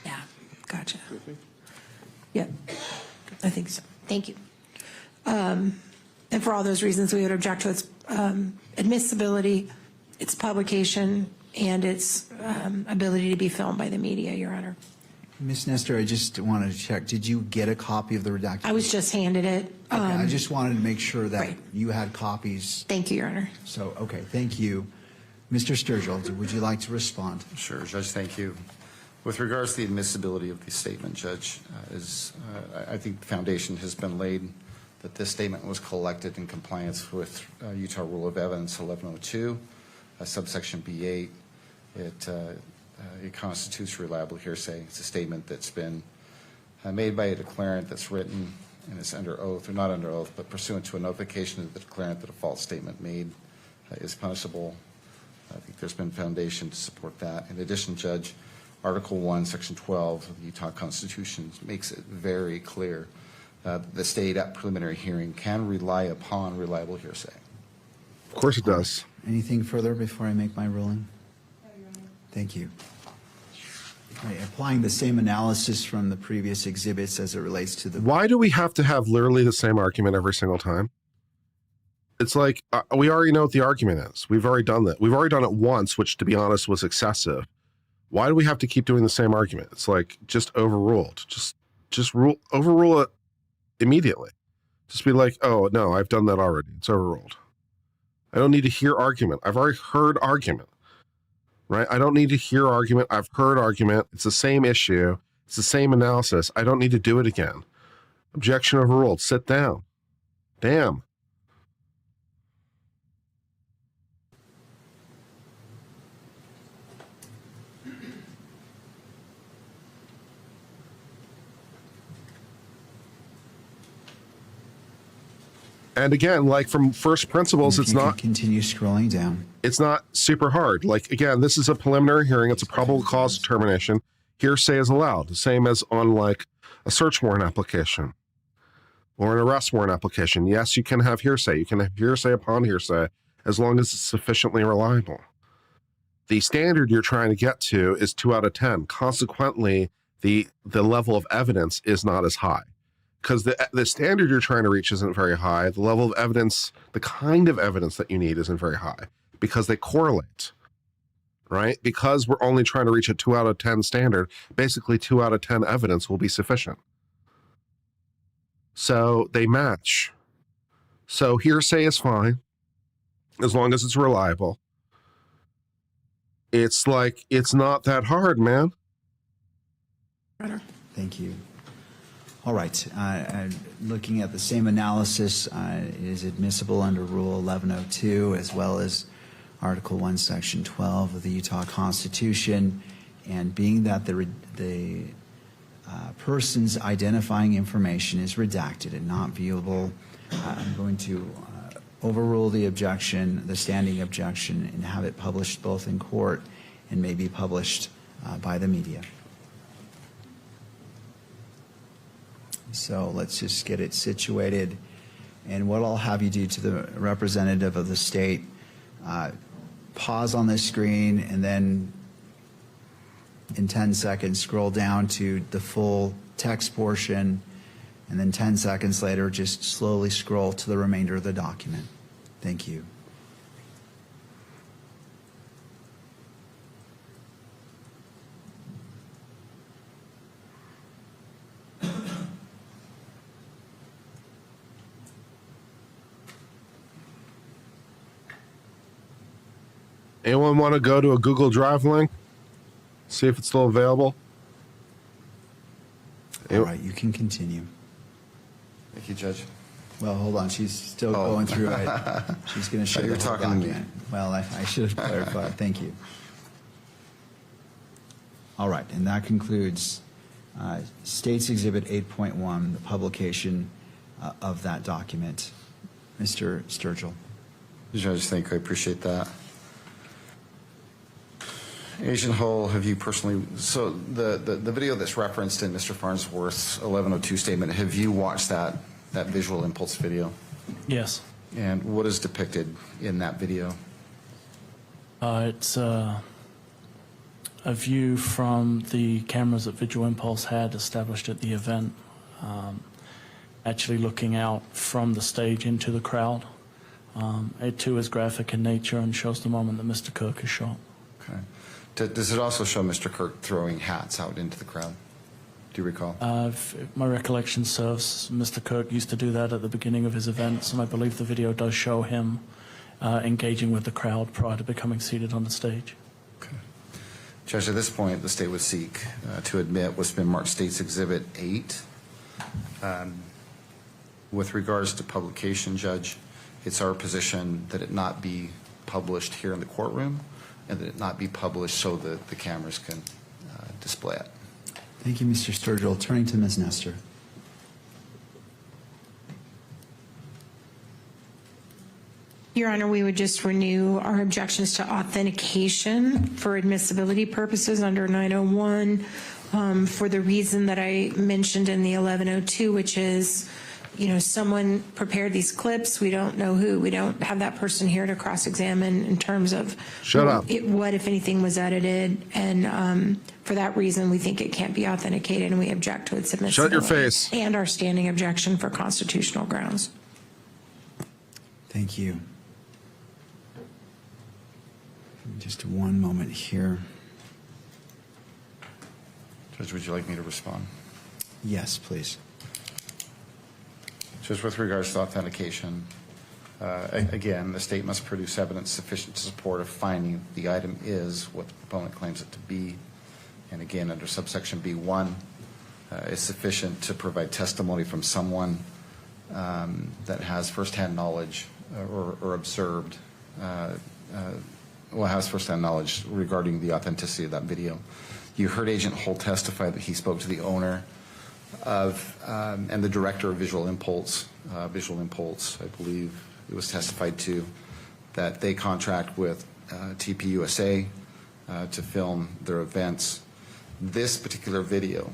Yeah, gotcha. Yep, I think so. Thank you. And for all those reasons, we would object to its admissibility, its publication, and its ability to be filmed by the media, Your Honor. Ms. Nestor, I just wanted to check. Did you get a copy of the redacted? I was just handed it. Okay, I just wanted to make sure that right. you had copies. Thank you, Your Honor. So, okay, thank you. Mr. Sturgill, would you like to respond? Sure, Judge, thank you. With regards to the admissibility of the statement, Judge, I think the foundation has been laid that this statement was collected in compliance with Utah Rule of Evidence 1102, subsection B8. It constitutes reliable hearsay. It's a statement that's been made by a declarant that's written and it's under oath, or not under oath, but pursuant to a notification of the declarant that a false statement made is punishable I think there's been foundation to support that. In addition, Judge, Article 1, Section 12 of the Utah Constitution makes it very clear that the state at preliminary hearing can rely upon reliable hearsay. Of course it does. Anything further before I make my ruling? Thank you. All right, applying the same analysis from the previous exhibits as it relates to the... Why do we have to have literally the same argument every single time? It's like, we already know what the argument is. We've already done that. We've already done it once, which to be honest was excessive. Why do we have to keep doing the same argument? It's like, just overruled. Just overrule it immediately. Just be like, oh no, I've done that already. It's overruled. I don't need to hear argument. I've already heard argument, right? I don't need to hear argument. I've heard argument. It's the same issue. It's the same analysis. I don't need to do it again. Objection overruled. Sit down. Damn. And again, like from first principles, If it's you could not continue scrolling down. it's not super hard. Like, again, this is a preliminary hearing. It's a probable cause determination. Hearsay is allowed, the same as on like a search warrant application or an arrest warrant application. Yes, you can have hearsay. You can have hearsay upon hearsay as long as it's sufficiently reliable. The standard you're trying to get to is 2 out of 10. Consequently, the level of evidence is not as high. Because the standard you're trying to reach isn't very high. The level of evidence, the kind of evidence that you need isn't very high because they correlate, right? Because we're only trying to reach a 2 out of 10 standard, basically 2 out of 10 evidence will be sufficient. So they match. So hearsay is fine as long as it's reliable. It's like, it's not that hard, man. Thank you. All right. Looking at the same analysis, it is admissible under Rule 1102 as well as Article 1, Section 12 of the Utah Constitution. And being that the person's identifying information is redacted and not viewable, I'm going to overrule the objection, the standing objection, and have it published both in court and maybe published by the media. So let's just get it situated. And what I'll have you do to the representative of the state, pause on this screen and then in 10 seconds scroll down to the full text portion, and then 10 seconds later just slowly scroll to the remainder of the document. Thank you. Anyone want to go to a Google Drive link? See if it's still available? All right, you can continue. Thank you, Judge. Well, hold on. She's still going through it. She's going to show You're the whole talking to me. document. Well, I should have clarified. Thank you. All right, and that concludes State's Exhibit 8.1, the publication of that document. Mr. Sturgill. Judge, thank you. I appreciate that. Agent Hull, have you personally, so the video that's referenced in Mr. Farnsworth's 1102 statement, have you watched that visual impulse video? Yes. And what is depicted in that video? It's a view from the cameras that Visual Impulse had established at the event, actually looking out from the stage into the crowd. It too is graphic in nature and shows the moment that Mr. Kirk is shot. Okay. Does it also show Mr. Kirk throwing hats out into the crowd? Do you recall? If my recollection serves, Mr. Kirk used to do that at the beginning of his events, and I believe the video does show him engaging with the crowd prior to becoming seated on the stage. Okay. Judge, at this point, the state would seek to admit what's been marked State's Exhibit 8. With regards to publication, Judge, it's our position that it not be published here in the courtroom and that it not be published so that the cameras can display it. Thank you, Mr. Sturgill. Turning to Ms. Nestor. Your Honor, we would just renew our objections to authentication for admissibility purposes under 901 for the reason that I mentioned in the 1102, which is, someone prepared these clips. We don't know who. We don't have that person here to cross-examine in terms of Shut up. What, if anything, was edited. And for that reason, we think it can't be authenticated, and we object to its admissibility. Shut your face. And our standing objection for constitutional grounds. Thank you. Just one moment here. Judge, would you like me to respond? Yes, please. Just with regards to authentication, again, the state must produce evidence sufficient to support a finding the item is what the proponent claims it to be. And again, under subsection B1, it's sufficient to provide testimony from someone that has firsthand knowledge or observed, has firsthand knowledge regarding the authenticity of that video. You heard Agent Holt testify that he spoke to the owner of and the director of Visual Impulse, I believe it was testified to, that they contract with TPUSA to film their events. This particular video,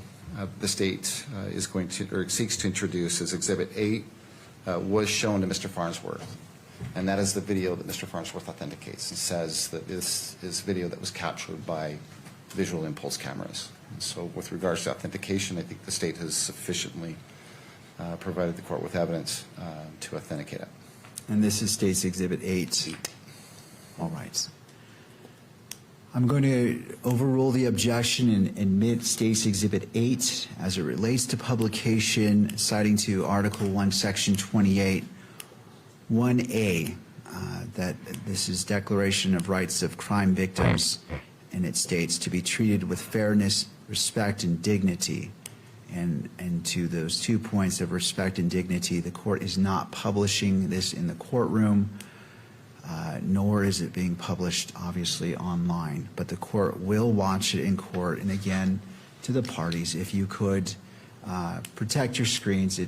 the state is going to, or seeks to introduce as Exhibit 8, was shown to Mr. Farnsworth. And that is the video that Mr. Farnsworth authenticates and says that this is video that was captured by Visual Impulse cameras. And so with regards to authentication, I think the state has sufficiently provided the court with evidence to authenticate it. And this is State's Exhibit 8. All right. I'm going to overrule the objection and admit State's Exhibit 8 as it relates to publication, citing to Article 1, Section 28, 1A, that this is Declaration of Rights of Crime Victims, and it states to be treated with fairness, respect, and dignity. And to those 2 points of respect and dignity, the court is not publishing this in the courtroom, nor is it being published, obviously, online. But the court will watch it in court. And again, to the parties, if you could protect your screens,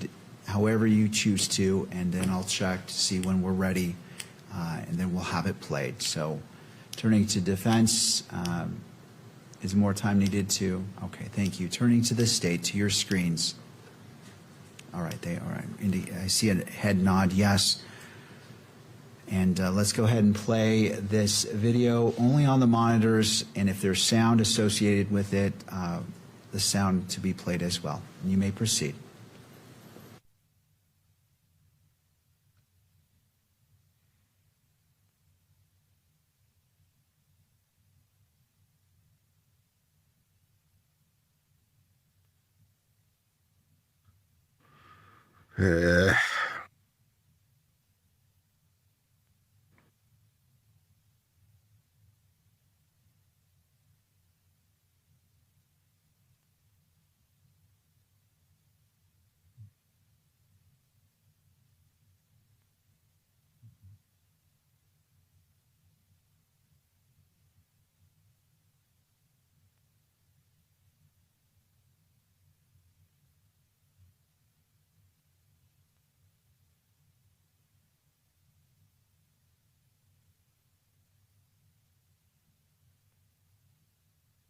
however you choose to, and then I'll check to see when we're ready, and then we'll have it played. So turning to defense, is more time needed to? Okay, thank you. Turning to the state, to your screens. All right, I see a head nod, yes. And let's go ahead and play this video only on the monitors, and if there's sound associated with it, the sound to be played as well. You may proceed.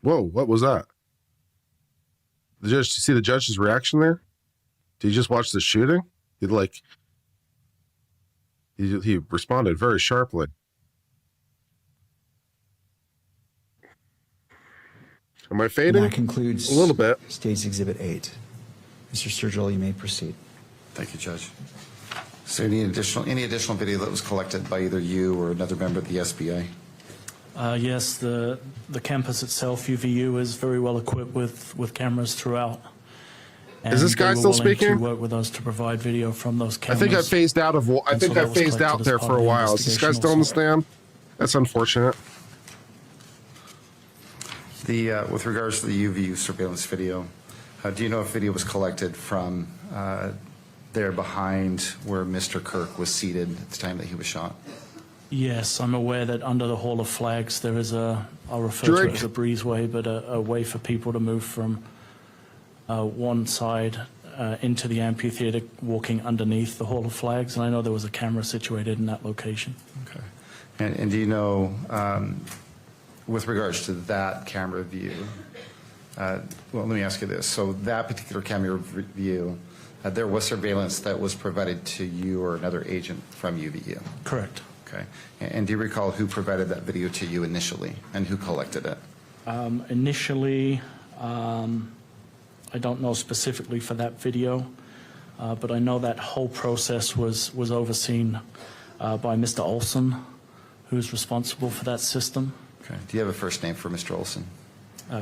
Whoa, what was that? Did you see the judge's reaction there? Did you just watch the shooting? He responded very sharply. Am I fading? That concludes a little bit. State's Exhibit 8. Mr. Sturgill, you may proceed. Thank you, Judge. So any additional video that was collected by either you or another member of the SBA? Yes, the campus itself, UVU, is very well equipped with cameras throughout. And is this guy still speaking? To work with us to provide video from those cameras. I think I phased out there for a while. Is this guy still on the stand? That's unfortunate. With regards to the UVU surveillance video, do you know if video was collected from there behind where Mr. Kirk was seated at the time that he was shot? Yes, I'm aware that under the Hall of Flags there is I'll refer to it as a breezeway, but a way for people to move from one side into the amphitheater, walking underneath the Hall of Flags, and I know there was a camera situated in that location. Okay. And do you know, with regards to that camera view, well, let me ask you this. So that particular camera view, there was surveillance that was provided to you or another agent from UVU? Correct. Okay. And do you recall who provided that video to you initially and who collected it? Initially, I don't know specifically for that video, but I know that whole process was overseen by Mr. Olson, who's responsible for that system. Okay. Do you have a first name for Mr. Olson?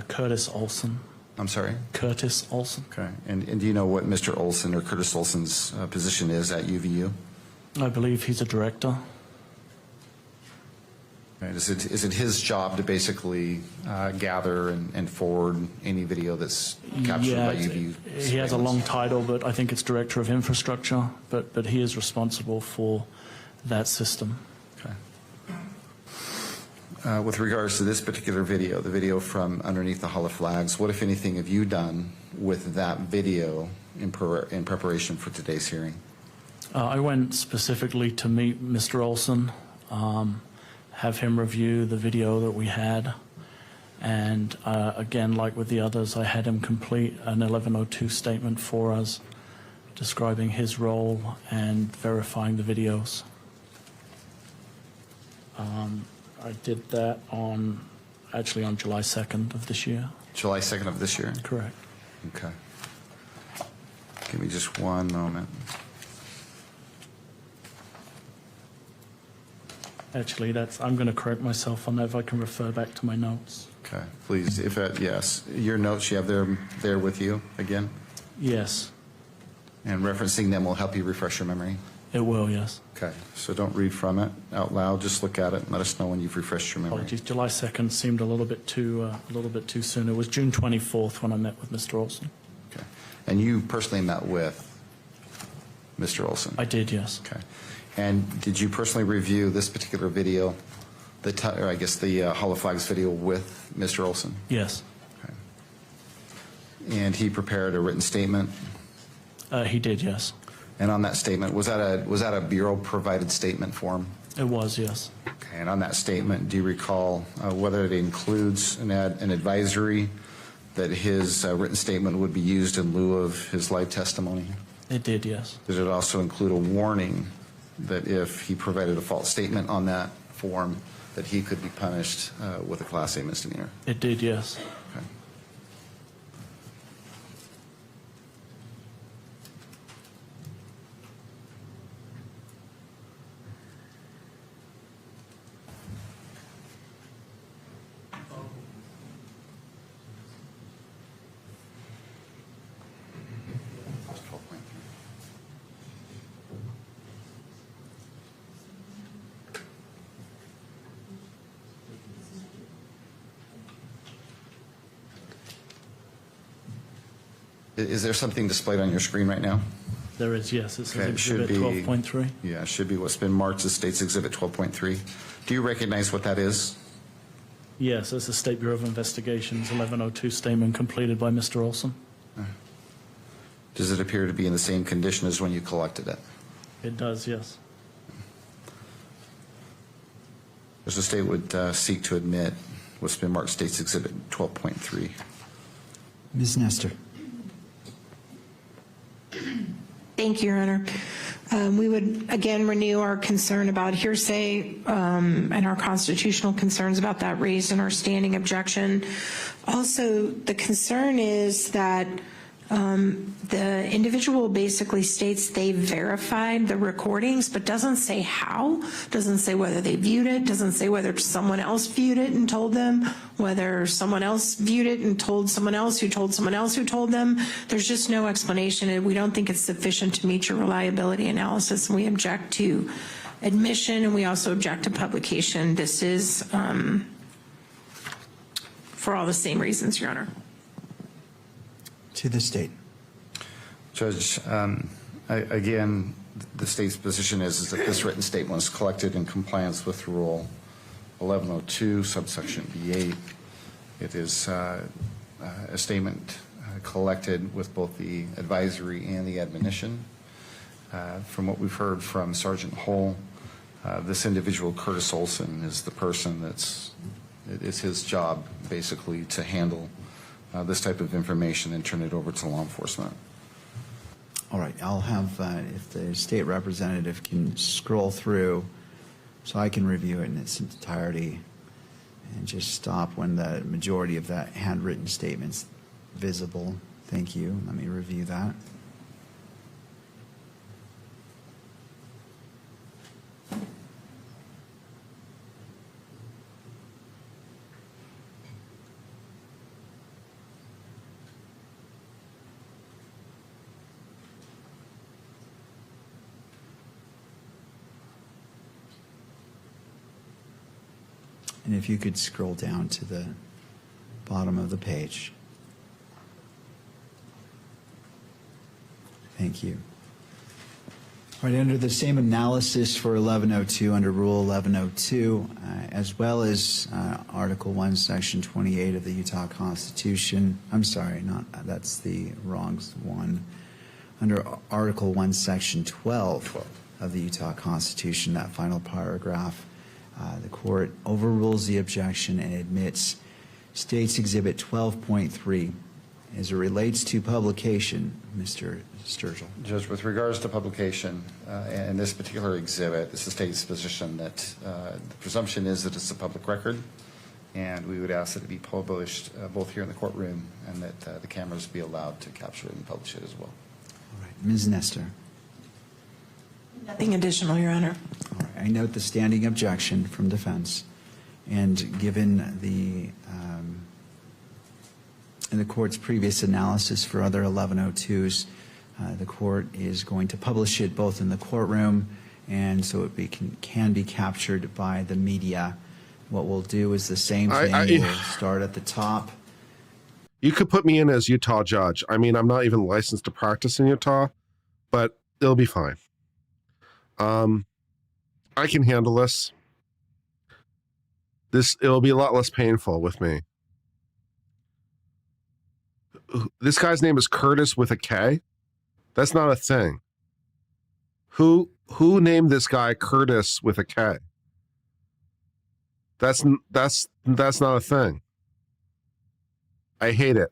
Curtis Olson. I'm sorry? Curtis Olson. Okay. And do you know what Mr. Olson or Curtis Olson's position is at UVU? I believe he's a director. Right. Is it his job to basically gather and forward any video that's captured by UVU? He has a long title, but I think it's Director of Infrastructure, but he is responsible for that system. Okay. With regards to this particular video, the video from underneath the Hall of Flags, what, if anything, have you done with that video in preparation for today's hearing? I went specifically to meet Mr. Olson, have him review the video that we had, and again, like with the others, I had him complete an 1102 statement for us describing his role and verifying the videos. I did that actually on July 2nd of this year. July 2nd of this year? Correct. Okay. Give me just one moment. Actually, I'm going to correct myself on that if I can refer back to my notes. Okay, please, yes. Your notes, you have there with you again? Yes, And referencing them will help you refresh your memory? it will, yes. Okay, so don't read from it out loud, just look at it and let us know when you've refreshed your memory. Apologies, July 2nd seemed a little bit too soon. It was June 24th when I met with Mr. Olson. Okay, and you personally met with Mr. Olson? I did, yes. Okay, and did you personally review this particular video, or I guess the Hall of Flags video with Mr. Olson? Yes. Okay. And he prepared a written statement? He did, yes. And on that statement, was that a bureau-provided statement form? It was, yes. Okay, and on that statement, do you recall whether it includes an advisory that his written statement would be used in lieu of his live testimony? It did, yes. Did it also include a warning that if he provided a false statement on that form, that he could be punished with a Class A misdemeanor? It did, yes. Okay. Is there something displayed on your screen right now? There is, yes. It says Okay, it should Exhibit be 12.3. Yeah, it should be what's been marked as State's Exhibit 12.3. Do you recognize what that is? Yes, it's the State Bureau of Investigation's 1102 statement completed by Mr. Olson. Does it appear to be in the same condition as when you collected it? It does, yes. As the state would seek to admit what's been marked State's Exhibit 12.3. Ms. Nestor. Thank you, Your Honor. We would again renew our concern about hearsay and our constitutional concerns about that raised in our standing objection. Also, the concern is that the individual basically states they verified the recordings, but doesn't say how, doesn't say whether they viewed it, doesn't say whether someone else viewed it and told them, whether someone else viewed it and told someone else who told someone else who told them. There's just no explanation, and we don't think it's sufficient to meet your reliability analysis, and we object to admission, and we also object to publication. This is for all the same reasons, Your Honor. To the state. Judge, again, the state's position is that this written statement was collected in compliance with Rule 1102, subsection B8. It is a statement collected with both the advisory and the admonition. From what we've heard from Sergeant Hull, this individual, Curtis Olson, is the person it's his job basically to handle this type of information and turn it over to law enforcement. All right, I'll have, if the state representative can scroll through so I can review it in its entirety and just stop when the majority of that handwritten statement's visible. Thank you. Let me review that. And if you could scroll down to the bottom of the page. Thank you. All right, under the same analysis for 1102, under Rule 1102, as well as Article 1, Section 28 of the Utah Constitution, I'm sorry, that's the wrong one. Under Article 1, Section 12 of the Utah Constitution, that final paragraph, the court overrules the objection and admits State's Exhibit 12.3 as it relates to publication. Mr. Sturgill. Judge, with regards to publication, and this particular exhibit, it's the state's position that the presumption is that it's a public record, and we would ask that it be published both here in the courtroom and that the cameras be allowed to capture it and publish it as well. All right, Ms. Nestor. Nothing additional, Your Honor. All right, I note the standing objection from defense, and given the in the court's previous analysis for other 1102s, the court is going to publish it both in the courtroom and so it can be captured by the media. What we'll do is the same thing. We'll start at the top. You could put me in as Utah judge. I mean, I'm not even licensed to practice in Utah, but it'll be fine. I can handle this. It'll be a lot less painful with me. This guy's name is Curtis with a K. That's not a thing. Who named this guy Curtis with a K? That's not a thing. I hate it.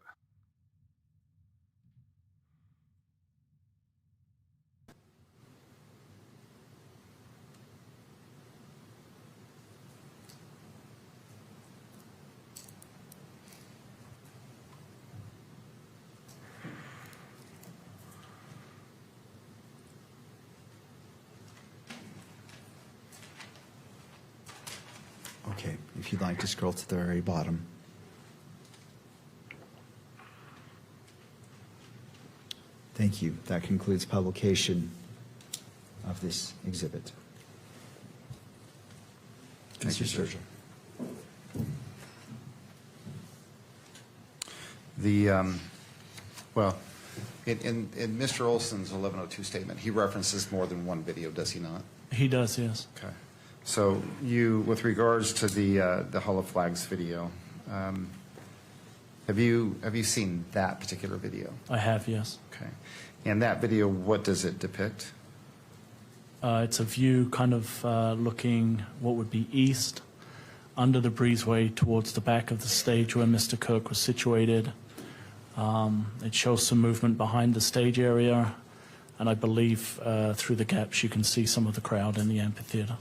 Okay, if you'd like to scroll to the very bottom. Thank you. That concludes publication of this exhibit. Mr. Sturgill. Well, in Mr. Olson's 1102 statement, he references more than one video, does he not? He does, yes. Okay. So with regards to the Hall of Flags video, have you seen that particular video? I have, yes. Okay. And that video, what does it depict? It's a view kind of looking what would be east, under the breezeway towards the back of the stage where Mr. Kirk was situated. It shows some movement behind the stage area, and I believe through the gaps you can see some of the crowd in the amphitheater.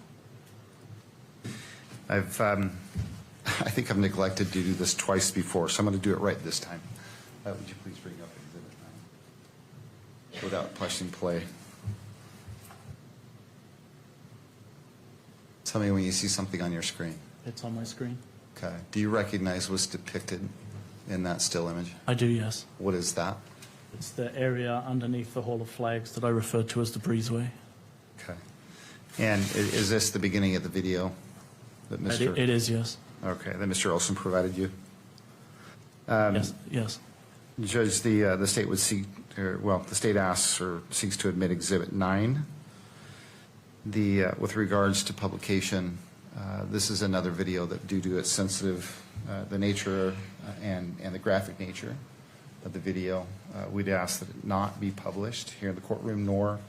I think I've neglected to do this twice before, so I'm going to do it right this time. Would you please bring up Exhibit 9 without pushing play? Tell me when you see something on your screen. It's on my screen. Okay. Do you recognize what's depicted in that still image? I do, yes. What is that? It's the area underneath the Hall of Flags that I referred to as the breezeway. Okay. And is this the beginning of the video that Mr. It is, yes. Okay, that Mr. Olson provided you? Yes. Judge, the state would seek, the state asks or seeks to admit Exhibit 9. With regards to publication, this is another video that, due to its sensitive, the nature and the graphic nature, of the video. We'd ask that it not be published here in the courtroom, nor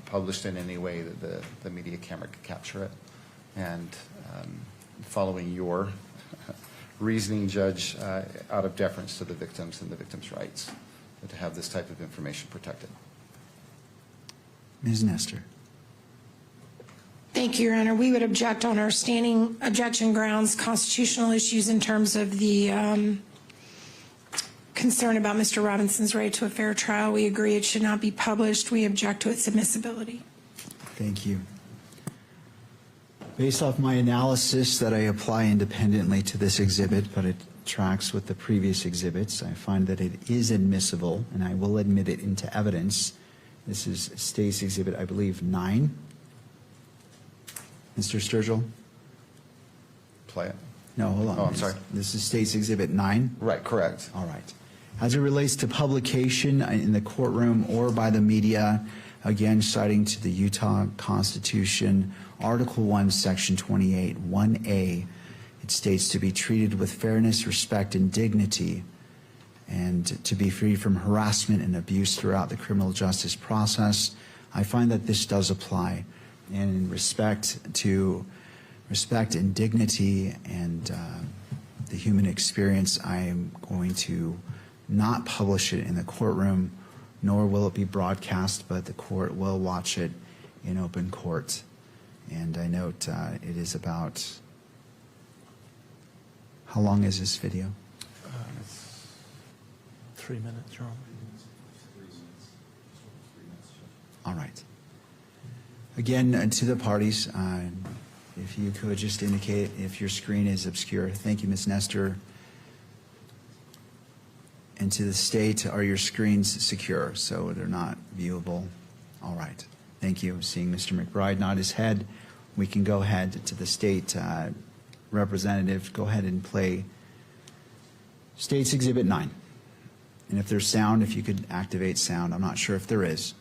published in any way that the media camera could capture it. And following your reasoning, Judge, out of deference to the victims and the victims' rights, to have this type of information protected. Ms. Nestor. Thank you, Your Honor. We would object on our standing objection grounds, constitutional issues in terms of the concern about Mr. Robinson's right to a fair trial. We agree it should not be published. We object to its admissibility. Thank you. Based off my analysis that I apply independently to this exhibit, but it tracks with the previous exhibits, I find that it is admissible, and I will admit it into evidence. This is State's Exhibit, I believe, 9. Mr. Sturgill? Play it. No, hold on. Oh, I'm sorry. This is State's Exhibit 9? Right, correct. All right. As it relates to publication in the courtroom or by the media, again, citing to the Utah Constitution, Article 1, Section 28, 1A, it states to be treated with fairness, respect, and dignity, and to be free from harassment and abuse throughout the criminal justice process. I find that this does apply. And in respect and dignity and the human experience, I am going to not publish it in the courtroom, nor will it be broadcast, but the court will watch it in open court. And I note it is about, how long is this video? 3 minutes, Your Honor. All right. Again, to the parties, if you could just indicate if your screen is obscure. Thank you, Ms. Nestor. And to the state, are your screens secure so they're not viewable? All right. Thank you. Seeing Mr. McBride nod his head, we can go ahead to the state representative. Go ahead and play State's Exhibit 9. And if there's sound, if you could activate sound. I'm not sure if there is.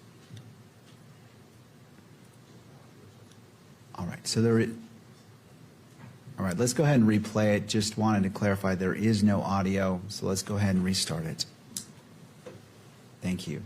All right, so all right, let's go ahead and replay it. Just wanted to clarify there is no audio, so let's go ahead and restart it. Thank you.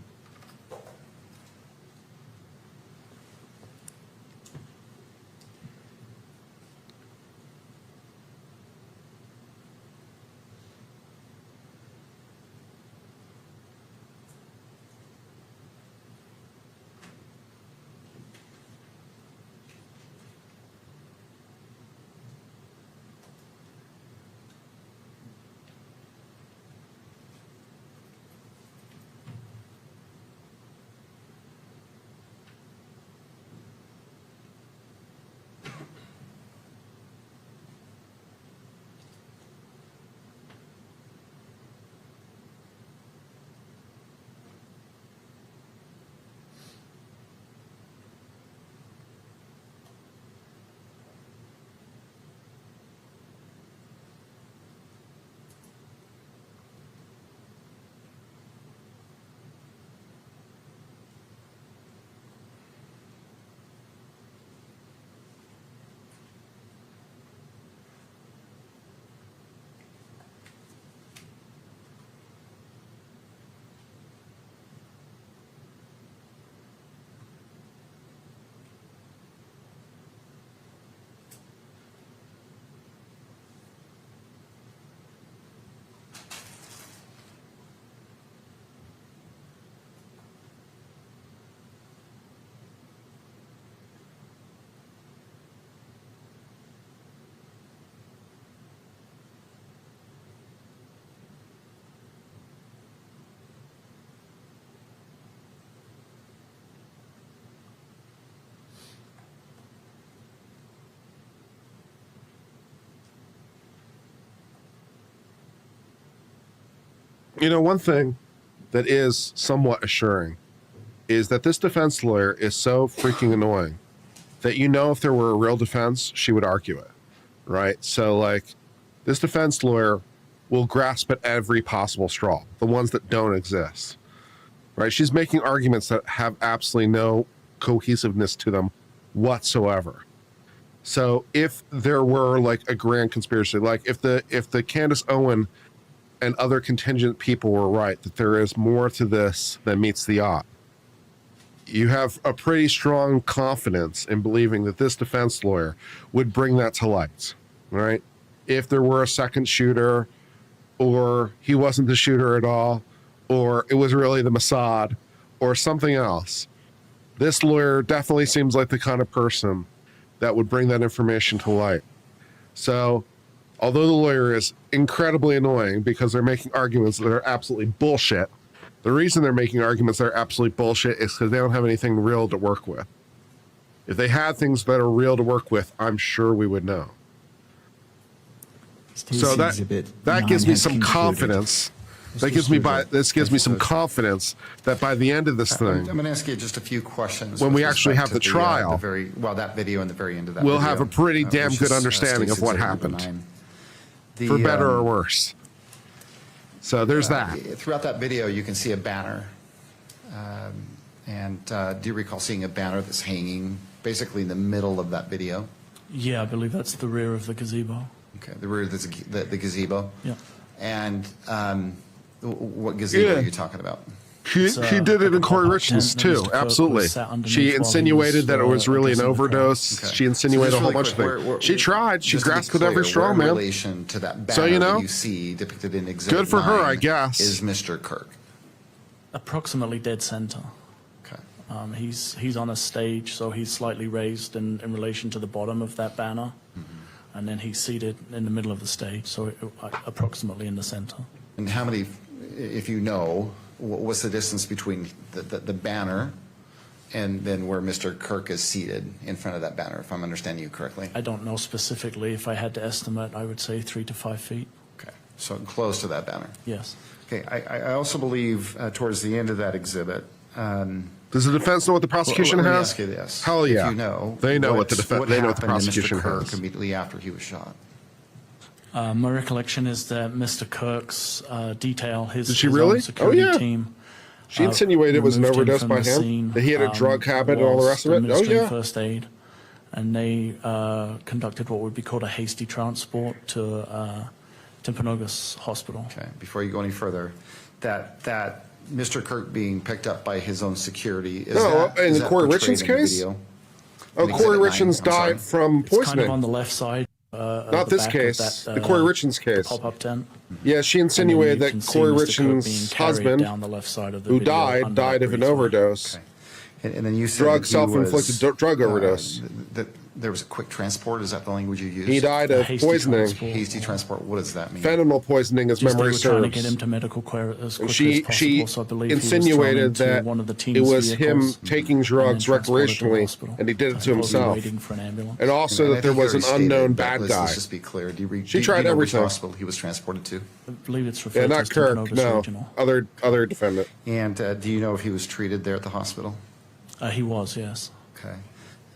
You know, one thing that is somewhat assuring is that this defense lawyer is so freaking annoying that, you know, if there were a real defense, she would argue it, right? So, like, this defense lawyer will grasp at every possible straw, the ones that don't exist, right? She's making arguments that have absolutely no cohesiveness to them whatsoever. So if there were like a grand conspiracy, like if the Candace Owen and other contingent people were right, that there is more to this than meets the eye. You have a pretty strong confidence in believing that this defense lawyer would bring that to light, right? If there were a second shooter, or he wasn't the shooter at all, or it was really the Mossad, or something else. This lawyer definitely seems like the kind of person that would bring that information to light. So, although the lawyer is incredibly annoying because they're making arguments that are absolutely bullshit, the reason they're making arguments that are absolutely bullshit is because they don't have anything real to work with. If they had things that are real to work with, I'm sure we would know. So that gives me some confidence. This gives me some confidence that by the end of this thing, I'm going to ask you just a few questions. when with we actually respect have the to trial, that video and the very end of that we'll video, have a pretty damn which good is, understanding of State's what Exhibit happened, 9. for better or worse. So there's that. Throughout that video, you can see a banner. Do you recall seeing a banner that's hanging basically in the middle of that video? Yeah, I believe that's the rear of the gazebo. Okay, the rear of the gazebo? Yeah. And what gazebo are you talking about? She did it in Corey Richards too. Absolutely. She insinuated that it was really an overdose. Okay. She insinuated a whole bunch of things. She tried. She grasped at every straw, man. In relation to that banner So, you know, that you see depicted in Exhibit good for her, 9 I guess. is Mr. Kirk. Approximately dead center. Okay. He's on a stage, so he's slightly raised in relation to the bottom of that banner. And then he's seated in the middle of the stage, so approximately in the center. And how many, if you know, what's the distance between the banner and then where Mr. Kirk is seated in front of that banner, if I'm understanding you correctly? I don't know specifically. If I had to estimate, I would say 3 to 5 feet. Okay, so close to that banner. Yes. Okay, I also believe towards the end of that exhibit. Does the defense know what the prosecution let me has? ask you this. Hell yeah. If you know, they know what the They know what the prosecution Mr. Kirk has. immediately after he was shot. My recollection is that Mr. Kirk's detail, Did she his really? own security team. She insinuated it was an removed overdose from by the him, scene, that he had a drug habit and all the rest of it. Oh, administering yeah. first aid, and they conducted what would be called a hasty transport to Timpanogos Hospital. Okay, before you go any further, that Mr. Kirk being picked up by his own security, is in the Corey portrayed Richards in the case? video? Oh, In Corey Exhibit 9, Richards I'm died sorry. from It's kind of poisoning. on the left side. Not this case, the Corey Richards case. Pop-up tent. Yeah, she insinuated that Corey Richards' husband, down the left side of the who video died under that of an breezeway. overdose. Okay. And then you said Drug, that he self-inflicted was, drug overdose. That there was a quick transport. Is that the language you used? He died of hasty poisoning. transport. Hasty transport. What does that mean? Fentanyl poisoning, as Just they memory were trying to get him serves. to medical care as quickly She as possible, so I believe he was thrown insinuated into that one of the it team's was him vehicles taking and drugs then transported to the recreationally, hospital, and he did it to supposedly himself. waiting for an ambulance. And also And I that there think you was an already stated, unknown but bad let's guy. just be clear. Do you She do tried you know which everything. hospital he was transported to? I believe it's referred Yeah, to not as Kirk, Timpanogos no. Regional. Other defendant. And do you know if he was treated there at the hospital? He was, yes. Okay.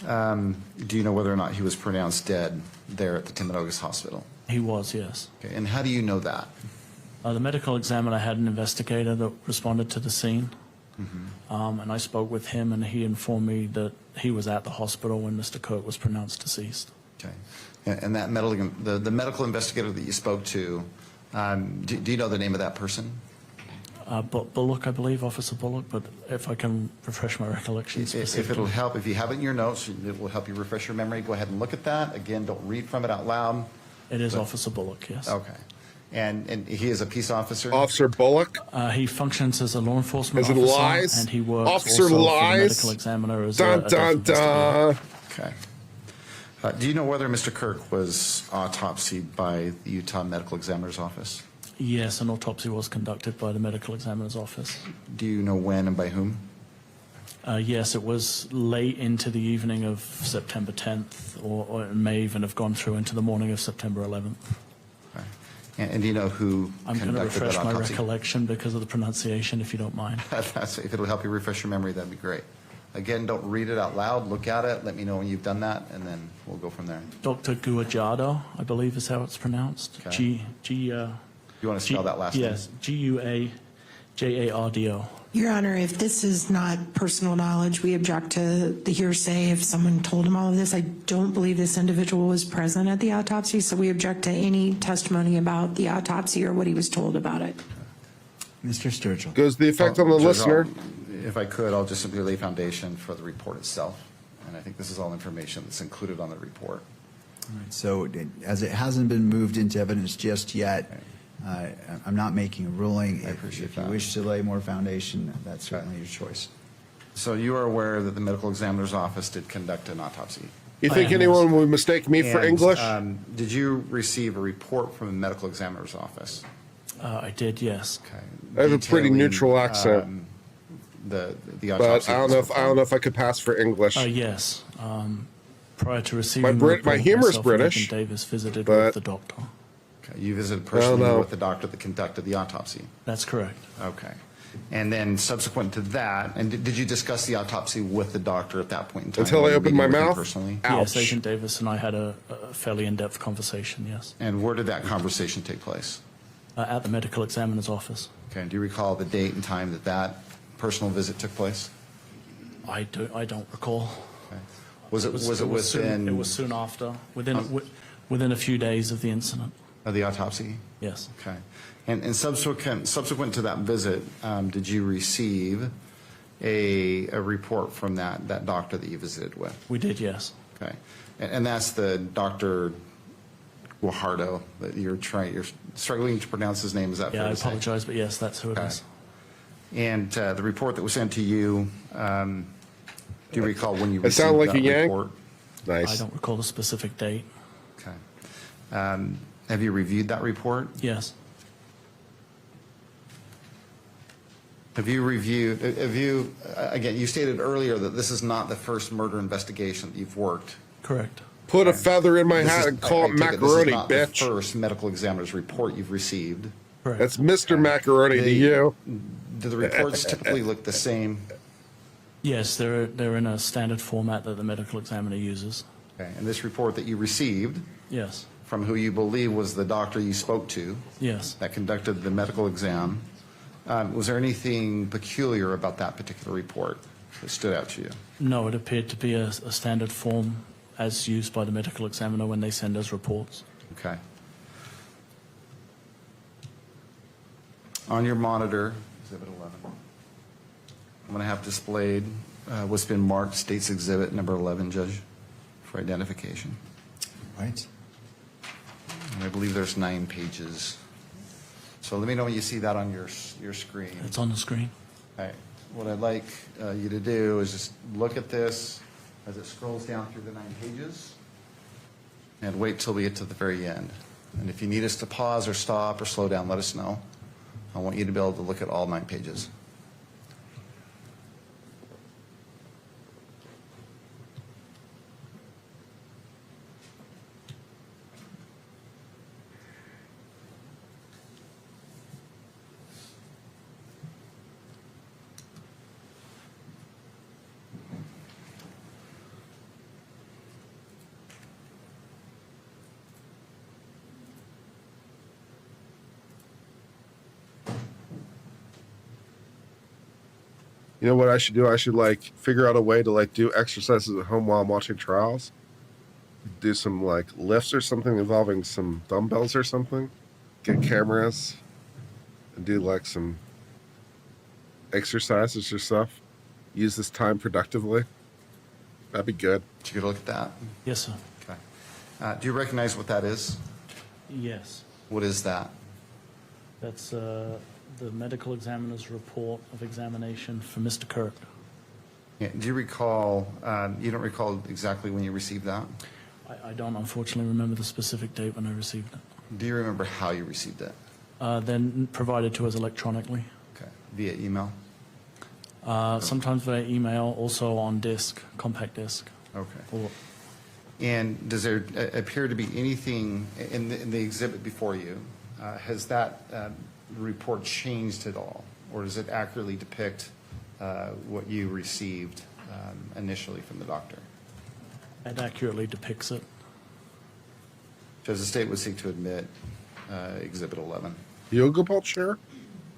Do you know whether or not he was pronounced dead there at the Timpanogos Hospital? He was, yes. Okay. And how do you know that? The medical examiner had an investigator that responded to the scene, and I spoke with him, and he informed me that he was at the hospital when Mr. Kirk was pronounced deceased. Okay. And that the medical investigator that you spoke to, do you know the name of that person? Bullock, I believe, Officer Bullock, but if I can refresh my recollection If it'll help, if you have it in your notes, it will help you refresh your memory, go ahead and look at that. Again, don't read from it out loud. It is Officer Bullock, yes. Okay. And he is a peace officer? Officer Bullock? He functions as a law enforcement Is it officer, lies? and he works Officer also lies? for the medical examiner as Dun, a dun, death investigator. Okay. Do you know whether Mr. Kirk was autopsied by the Utah Medical Examiner's Office? Yes, an autopsy was conducted by the medical examiner's office. Do you know when and by whom? Yes, it was late into the evening of September 10th, or it may even have gone through into the morning of September 11th. Okay. And do you know who I'm going to conducted that refresh my autopsy? recollection because of the pronunciation, if you don't mind. If it'll help you refresh your memory, that'd be great. Again, don't read it out loud. Look at it. Let me know when you've done that, and then we'll go from there. Dr. Guajado, I believe is how it's pronounced. Okay. You want to spell that last name? Yes, Guajardo. Your Honor, if this is not personal knowledge, we object to the hearsay. If someone told him all of this, I don't believe this individual was present at the autopsy, so we object to any testimony about the autopsy or what he was told about it. Mr. Sturgill. Goes the effect on the Judge, listener. If I could, I'll just simply lay foundation for the report itself. And I think this is all information that's included on the report. All right, so as it hasn't been moved into evidence just yet, I'm not making a ruling. I appreciate If you that. wish to lay more foundation, that's certainly your choice. So you are aware that the medical examiner's office did conduct an autopsy? You think anyone would mistake me for And, English? Did you receive a report from the medical examiner's office? I did, yes. Okay. I have a pretty Detailing, neutral accent. The But autopsy. I don't know if I could pass for English. Yes. Prior to receiving My the report, humor's myself and British, Agent Davis visited but- with the doctor. Okay. You visited I don't personally know. with the doctor that conducted the autopsy? That's correct. Okay. And then subsequent to that, and did you discuss the autopsy with the doctor at that point in time? Until I Were you opened my meeting with him mouth? Personally? Yes, Ouch. Agent Davis and I had a fairly in-depth conversation, yes. And where did that conversation take place? At the medical examiner's office. Okay. And do you recall the date and time that that personal visit took place? I don't recall. Okay. Was it soon, within it was soon after, within a few days of the incident. of the autopsy? Yes. Okay. And subsequent to that visit, did you receive a report from that doctor that you visited with? We did, yes. Okay. And that's the Dr. Guajardo that you're struggling to pronounce his name. Is that Yeah, fair I to say? apologize, but yes, that's who it Okay. is. And the report that was sent to you, do you recall when you It received sounded like that a yank. report? I Nice. don't recall the specific date. Okay. Have you reviewed that report? Yes. Have you, again, you stated earlier that this is not the first murder investigation that you've worked. Correct. Put a feather in my This hat is- and call I it take macaroni, This is not the bitch. first medical examiner's report you've received. Correct. That's Mr. Macaroni to you. Do the reports typically look the same? Yes, they're in a standard format that the medical examiner uses. Okay. And this report that you received Yes. from who you believe was the doctor you spoke to Yes. that conducted the medical exam, was there anything peculiar about that particular report that stood out to you? No, it appeared to be a standard form as used by the medical examiner when they send us reports. Okay. On your monitor, Exhibit 11, I'm going to have displayed what's been marked State's Exhibit number 11, Judge, for identification. Right? And I believe there's 9 pages. So let me know when you see that on your screen. It's on the screen. All right. What I'd like you to do is just look at this as it scrolls down through the 9 pages and wait till we get to the very end. And if you need us to pause or stop or slow down, let us know. I want you to be able to look at all 9 pages. You know what I should do? I should figure out a way to do exercises at home while I'm watching trials. Do some lifts or something involving some dumbbells or something. Get cameras and do some exercises or stuff. Use this time productively. That'd be good. Did you get a look at that? Yes, sir. Okay. Do you recognize what that is? Yes. What is that? That's the medical examiner's report of examination for Mr. Kirk. Yeah, do you recall, you don't recall exactly when you received that? I don't unfortunately remember the specific date when I received it. Do you remember how you received it? Then provided to us electronically. Okay. Via email? Sometimes via email, also on disk, compact disk. Okay. And does there appear to be anything in the exhibit before you? Has that report changed at all? Or does it accurately depict what you received initially from the doctor? It accurately depicts it. Does the state would seek to admit Exhibit 11? Yoga ball chair?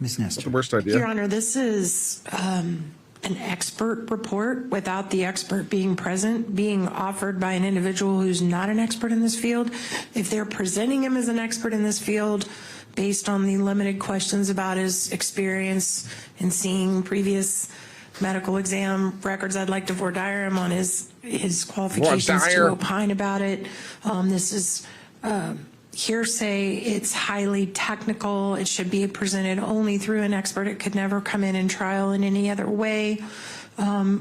Ms. Nestor. The worst idea. Your Honor, this is an expert report without the expert being present, being offered by an individual who's not an expert in this field. If they're presenting him as an expert in this field based on the limited questions about his experience in seeing previous medical exam records, I'd like to voir dire him on his qualifications to opine about it. This is hearsay. It's highly technical. It should be presented only through an expert. It could never come in trial in any other way.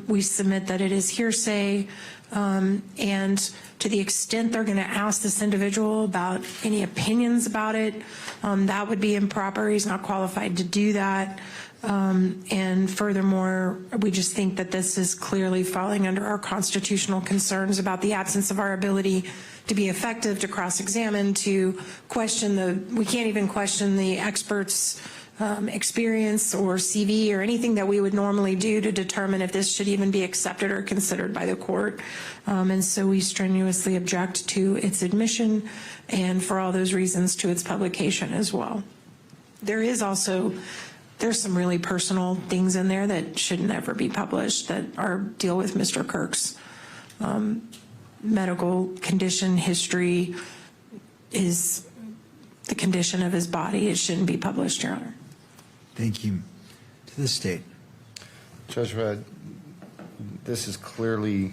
We submit that it is hearsay. And to the extent they're going to ask this individual about any opinions about it, that would be improper. He's not qualified to do that. And furthermore, we just think that this is clearly falling under our constitutional concerns about the absence of our ability to be effective, to cross-examine, to question we can't even question the expert's experience or CV or anything that we would normally do to determine if this should even be accepted or considered by the court. And so we strenuously object to its admission and for all those reasons to its publication as well. There's some really personal things in there that should never be published that deal with Mr. Kirk's medical condition. History is the condition of his body. It shouldn't be published, Your Honor. Thank you. To the state. Judge, this is clearly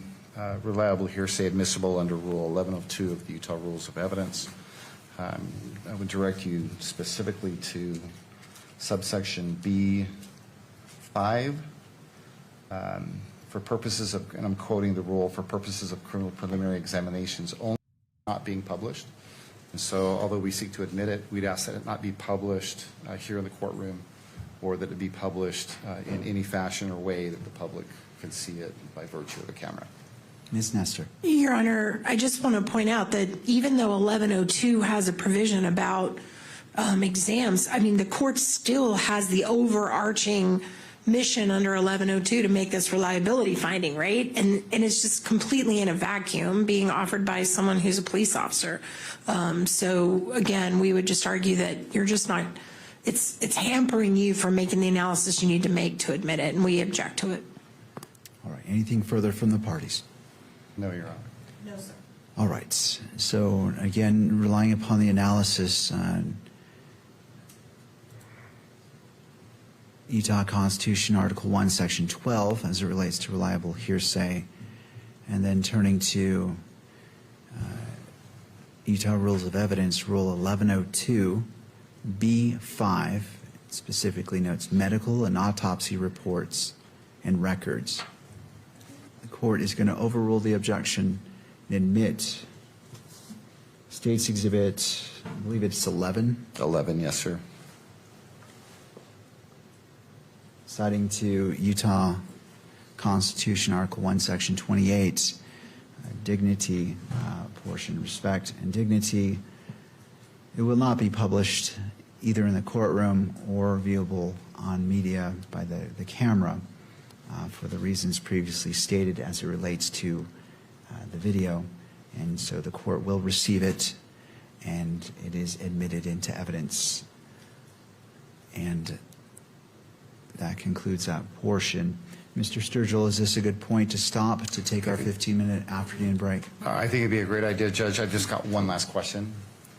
reliable hearsay admissible under Rule 1102 of the Utah Rules of Evidence. I would direct you specifically to subsection B5 for purposes of, and I'm quoting the rule, for purposes of criminal preliminary examinations only not being published. And so although we seek to admit it, we'd ask that it not be published here in the courtroom, or that it be published in any fashion or way that the public can see it by virtue of the camera. Ms. Nestor. Your Honor, I just want to point out that even though 1102 has a provision about exams, I mean, the court still has the overarching mission under 1102 to make this reliability finding, right? And it's just completely in a vacuum being offered by someone who's a police officer. So again, we would just argue that you're just not, it's hampering you from making the analysis you need to make to admit it, and we object to it. All right. Anything further from the parties? No, Your Honor. No, sir. All right. So again, relying upon the analysis on Utah Constitution, Article 1, Section 12, as it relates to reliable hearsay, and then turning to Utah Rules of Evidence, Rule 1102, B5, specifically notes medical and autopsy reports and records. The court is going to overrule the objection and admit State's Exhibit, I believe it's 11. 11, yes, sir. Citing to Utah Constitution, Article 1, Section 28, dignity portion, respect and dignity. It will not be published either in the courtroom or viewable on media by the camera for the reasons previously stated as it relates to the video. And so the court will receive it, and it is admitted into evidence. And that concludes that portion. Mr. Sturgill, is this a good point to stop to take our 15-minute afternoon break? I think it'd be a great idea, Judge. I've just got one last question.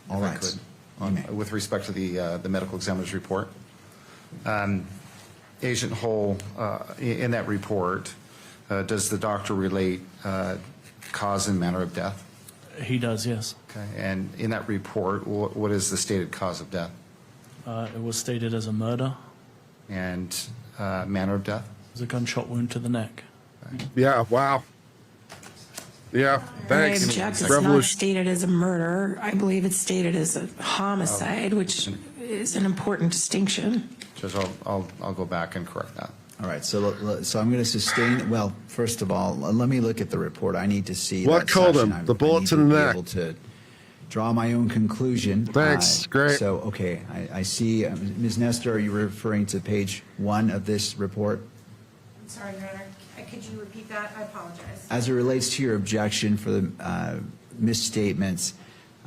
All right. With respect to the medical examiner's report. Agent Hull, in that report, does the doctor relate cause and manner of death? He does, yes. Okay. And in that report, what is the stated cause of death? It was stated as a murder. And manner of death? It was a gunshot wound to the neck. Yeah, wow. Yeah, thanks. I object. It's not stated as a murder. I believe it's stated as a homicide, which is an important distinction. Judge, I'll go back and correct that. All right, so I'm going to sustain. Well, first of all, let me look at the report. I need to see what killed him. The bullet to the neck. Able to draw my own conclusion. Thanks, great. So, okay, I see. Ms. Nestor, are you referring to page 1 of this report? I'm sorry, Your Honor. Could you repeat that? I apologize. As it relates to your objection for the misstatements,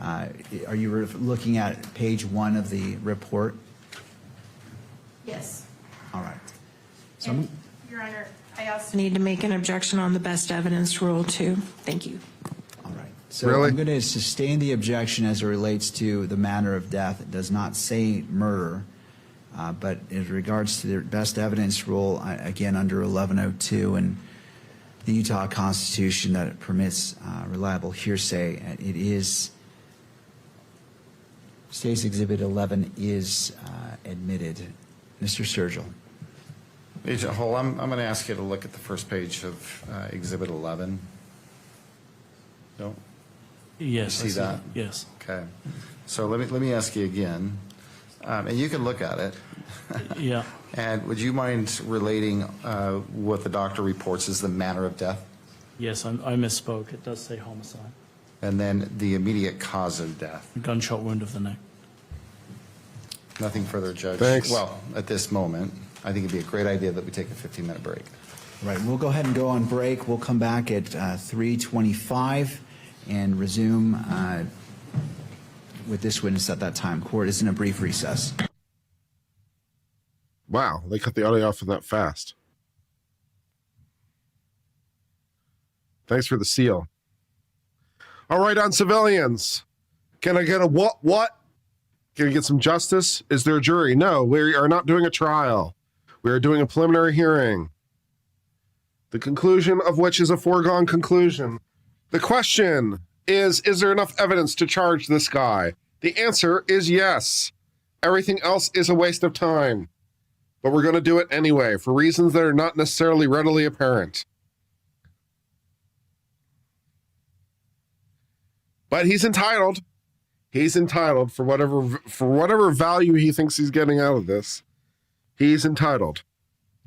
are you looking at page 1 of the report? Yes. All right. So And, Your Honor, I also need to make an objection on the best evidence rule, too. Thank you. All right. So Really? I'm going to sustain the objection as it relates to the manner of death. It does not say murder, but in regards to the best evidence rule, again, under 1102 and the Utah Constitution that it permits reliable hearsay, it is, State's Exhibit 11 is admitted. Mr. Sturgill. Agent Hull, I'm going to ask you to look at the first page of Exhibit 11. No? Yes. You I see that? Yes. Okay. So let me ask you again, and you can look at it. Yeah. And would you mind relating what the doctor reports as the manner of death? Yes, I misspoke. It does say homicide. And then the immediate cause of death? Gunshot wound of the neck. Nothing further, Judge. Thanks. Well, at this moment, I think it'd be a great idea that we take a 15-minute break. Right, we'll go ahead and go on break. We'll come back at 3:25 and resume with this witness at that time. Court is in a brief recess. Wow, they cut the audio off that fast. Thanks for the seal. All right, on civilians. Can I get a what? Can we get some justice? Is there a jury? No, we are not doing a trial. We are doing a preliminary hearing. The conclusion of which is a foregone conclusion. The question is there enough evidence to charge this guy? The answer is yes. Everything else is a waste of time. But we're going to do it anyway for reasons that are not necessarily readily apparent. But he's entitled. He's entitled for whatever value he thinks he's getting out of this. He's entitled.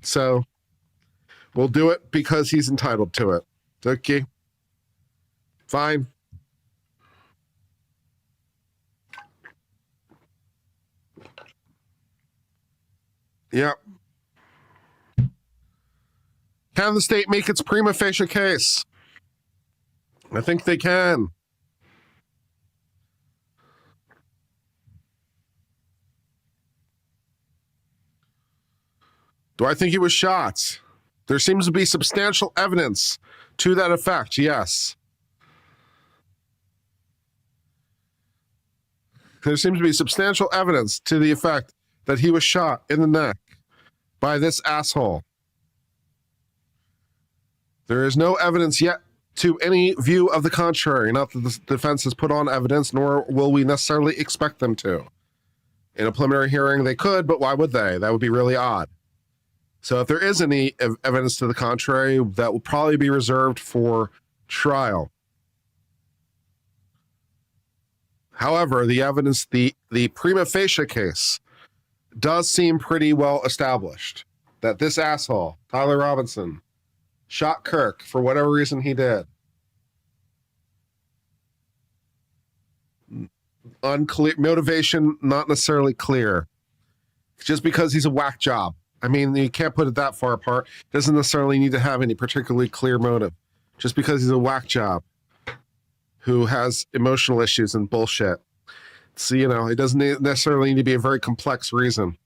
So we'll do it because he's entitled to it. Okay. Fine. Yep. Can the state make its prima facie case? I think they can. Do I think he was shot? There seems to be substantial evidence to that effect, yes. There seems to be substantial evidence to the effect that he was shot in the neck by this asshole. There is no evidence yet to any view of the contrary. Not that the defense has put on evidence, nor will we necessarily expect them to. In a preliminary hearing, they could, but why would they? That would be really odd. So if there is any evidence to the contrary, that will probably be reserved for trial. However, the evidence, the prima facie case does seem pretty well established that this asshole, Tyler Robinson, shot Kirk for whatever reason he did. Unclear motivation, not necessarily clear. Just because he's a whack job. I mean, you can't put it that far apart. Doesn't necessarily need to have any particularly clear motive. Just because he's a whack job who has emotional issues and bullshit. So, it doesn't necessarily need to be a very complex reason.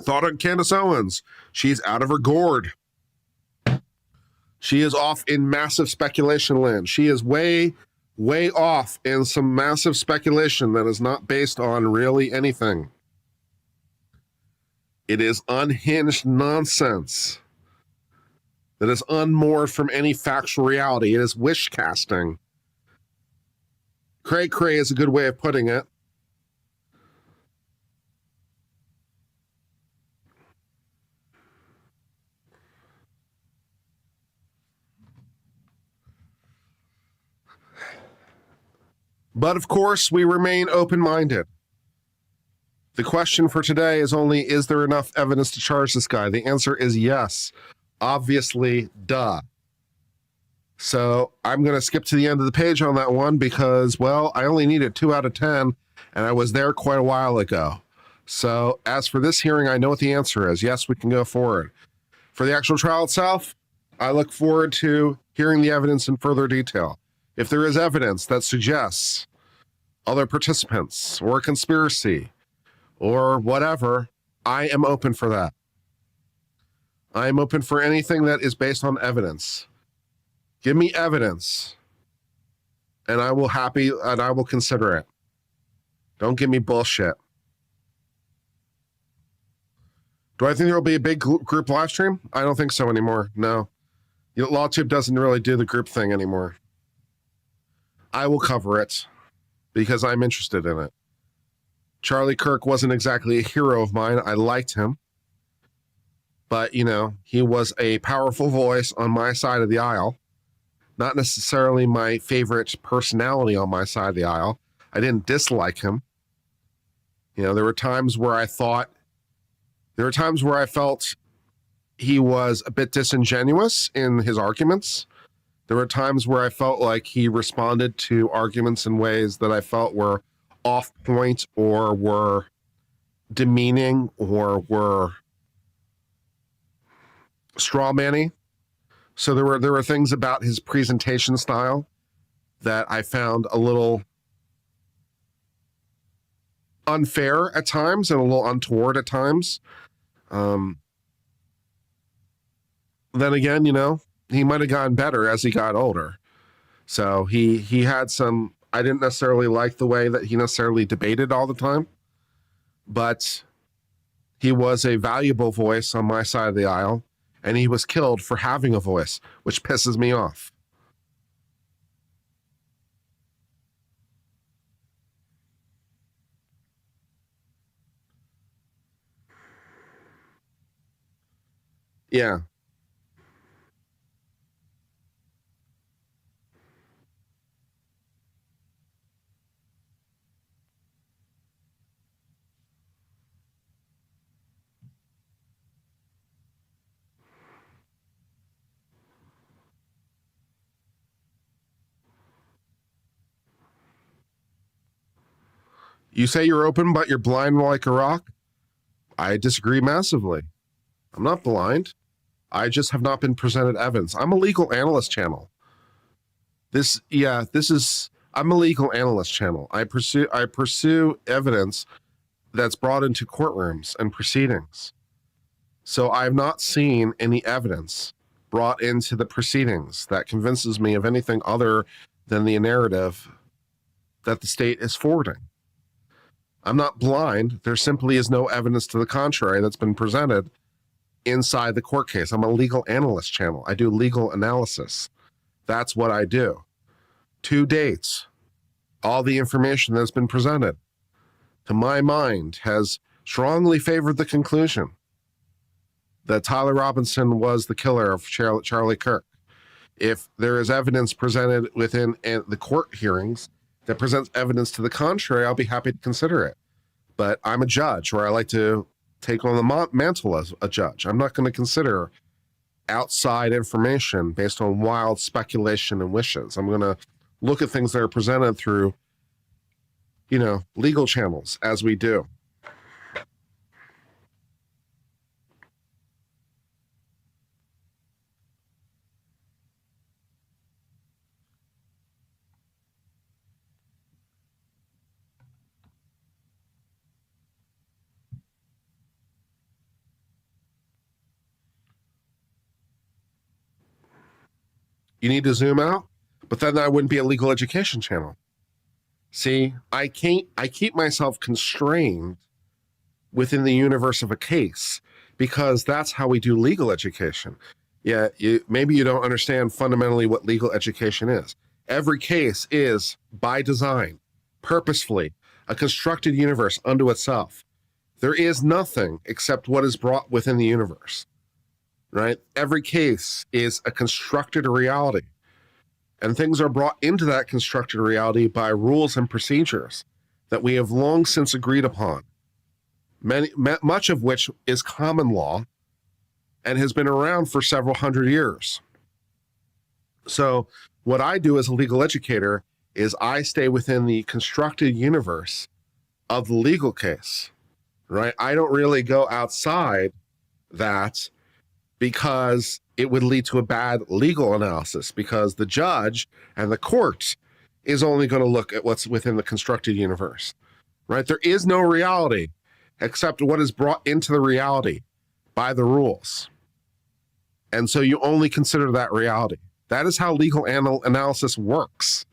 Thought on Candace Owens. She's out of her gourd. She is off in massive speculation land. She is way off in some massive speculation that is not based on really anything. It is unhinged nonsense that is unmoored from any factual reality. It is wish casting. Cray is a good way of putting it. But of course, we remain open-minded. The question for today is only, is there enough evidence to charge this guy? The answer is yes. Obviously, duh. So I'm going to skip to the end of the page on that one because, well, I only needed 2 out of 10, and I was there quite a while ago. So as for this hearing, I know what the answer is. Yes, we can go forward. For the actual trial itself, I look forward to hearing the evidence in further detail. If there is evidence that suggests other participants or a conspiracy or whatever, I am open for that. I am open for anything that is based on evidence. Give me evidence and I will consider it. Don't give me bullshit. Do I think there will be a big group live stream? I don't think so anymore. No. LawTube doesn't really do the group thing anymore. I will cover it because I'm interested in it. Charlie Kirk wasn't exactly a hero of mine. I liked him. But, he was a powerful voice on my side of the aisle. Not necessarily my favorite personality on my side of the aisle. I didn't dislike him. There were times where I felt he was a bit disingenuous in his arguments. There were times where I felt like he responded to arguments in ways that I felt were off point or were demeaning or were strawmanny. So there were things about his presentation style that I found a little unfair at times and a little untoward at times. Then again, he might have gotten better as he got older. So he had some, I didn't necessarily like the way that he necessarily debated all the time, but he was a valuable voice on my side of the aisle, and he was killed for having a voice, which pisses me off. Yeah. You say you're open, but you're blind like a rock? I disagree massively. I'm not blind. I just have not been presented evidence. I'm a legal analyst channel. I'm a legal analyst channel. I pursue evidence that's brought into courtrooms and proceedings. So I've not seen any evidence brought into the proceedings that convinces me of anything other than the narrative that the state is forwarding. I'm not blind. There simply is no evidence to the contrary that's been presented inside the court case. I'm a legal analyst channel. I do legal analysis. That's what I do. To date, all the information that's been presented, to my mind, has strongly favored the conclusion that Tyler Robinson was the killer of Charlie Kirk. If there is evidence presented within the court hearings that presents evidence to the contrary, I'll be happy to consider it. But I'm a judge, or I like to take on the mantle as a judge. I'm not going to consider outside information based on wild speculation and wishes. I'm going to look at things that are presented through, legal channels, as we do. You need to zoom out, but then that wouldn't be a legal education channel. See, I keep myself constrained within the universe of a case because that's how we do legal education. Yeah, maybe you don't understand fundamentally what legal education is. Every case is, by design, purposefully, a constructed universe unto itself. There is nothing except what is brought within the universe. Right? Every case is a constructed reality, and things are brought into that constructed reality by rules and procedures that we have long since agreed upon, much of which is common law and has been around for several hundred years. So what I do as a legal educator is I stay within the constructed universe of the legal case, right? I don't really go outside that, because it would lead to a bad legal analysis, because the judge and the court is only going to look at what's within the constructed universe, right? There is no reality except what is brought into the reality by the rules. And so you only consider that reality. That is how legal analysis works.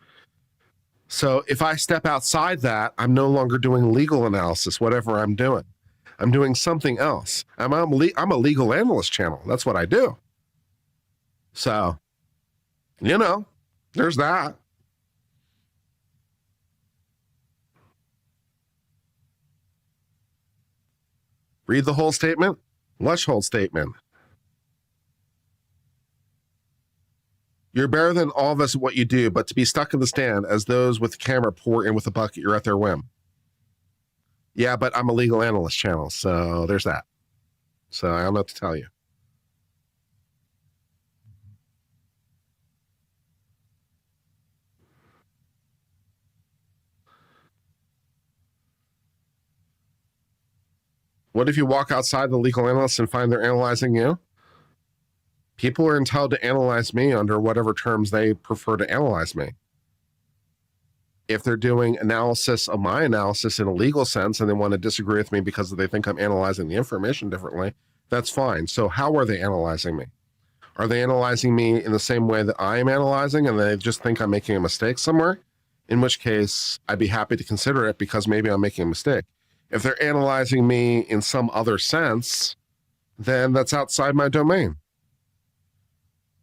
So if I step outside that, I'm no longer doing legal analysis, whatever I'm doing. I'm doing something else. I'm a legal analyst channel. That's what I do. So, there's that. Read the whole statement. Lush whole statement. You're better than all of us at what you do, but to be stuck in the stand as those with the camera pour in with a bucket, you're at their whim. Yeah, but I'm a legal analyst channel, so there's that. So I don't know what to tell you. What if you walk outside the legal analysts and find they're analyzing you? People are entitled to analyze me under whatever terms they prefer to analyze me. If they're doing analysis of my analysis in a legal sense and they want to disagree with me because they think I'm analyzing the information differently, that's fine. So how are they analyzing me? Are they analyzing me in the same way that I am analyzing and they just think I'm making a mistake somewhere? In which case, I'd be happy to consider it because maybe I'm making a mistake. If they're analyzing me in some other sense, then that's outside my domain.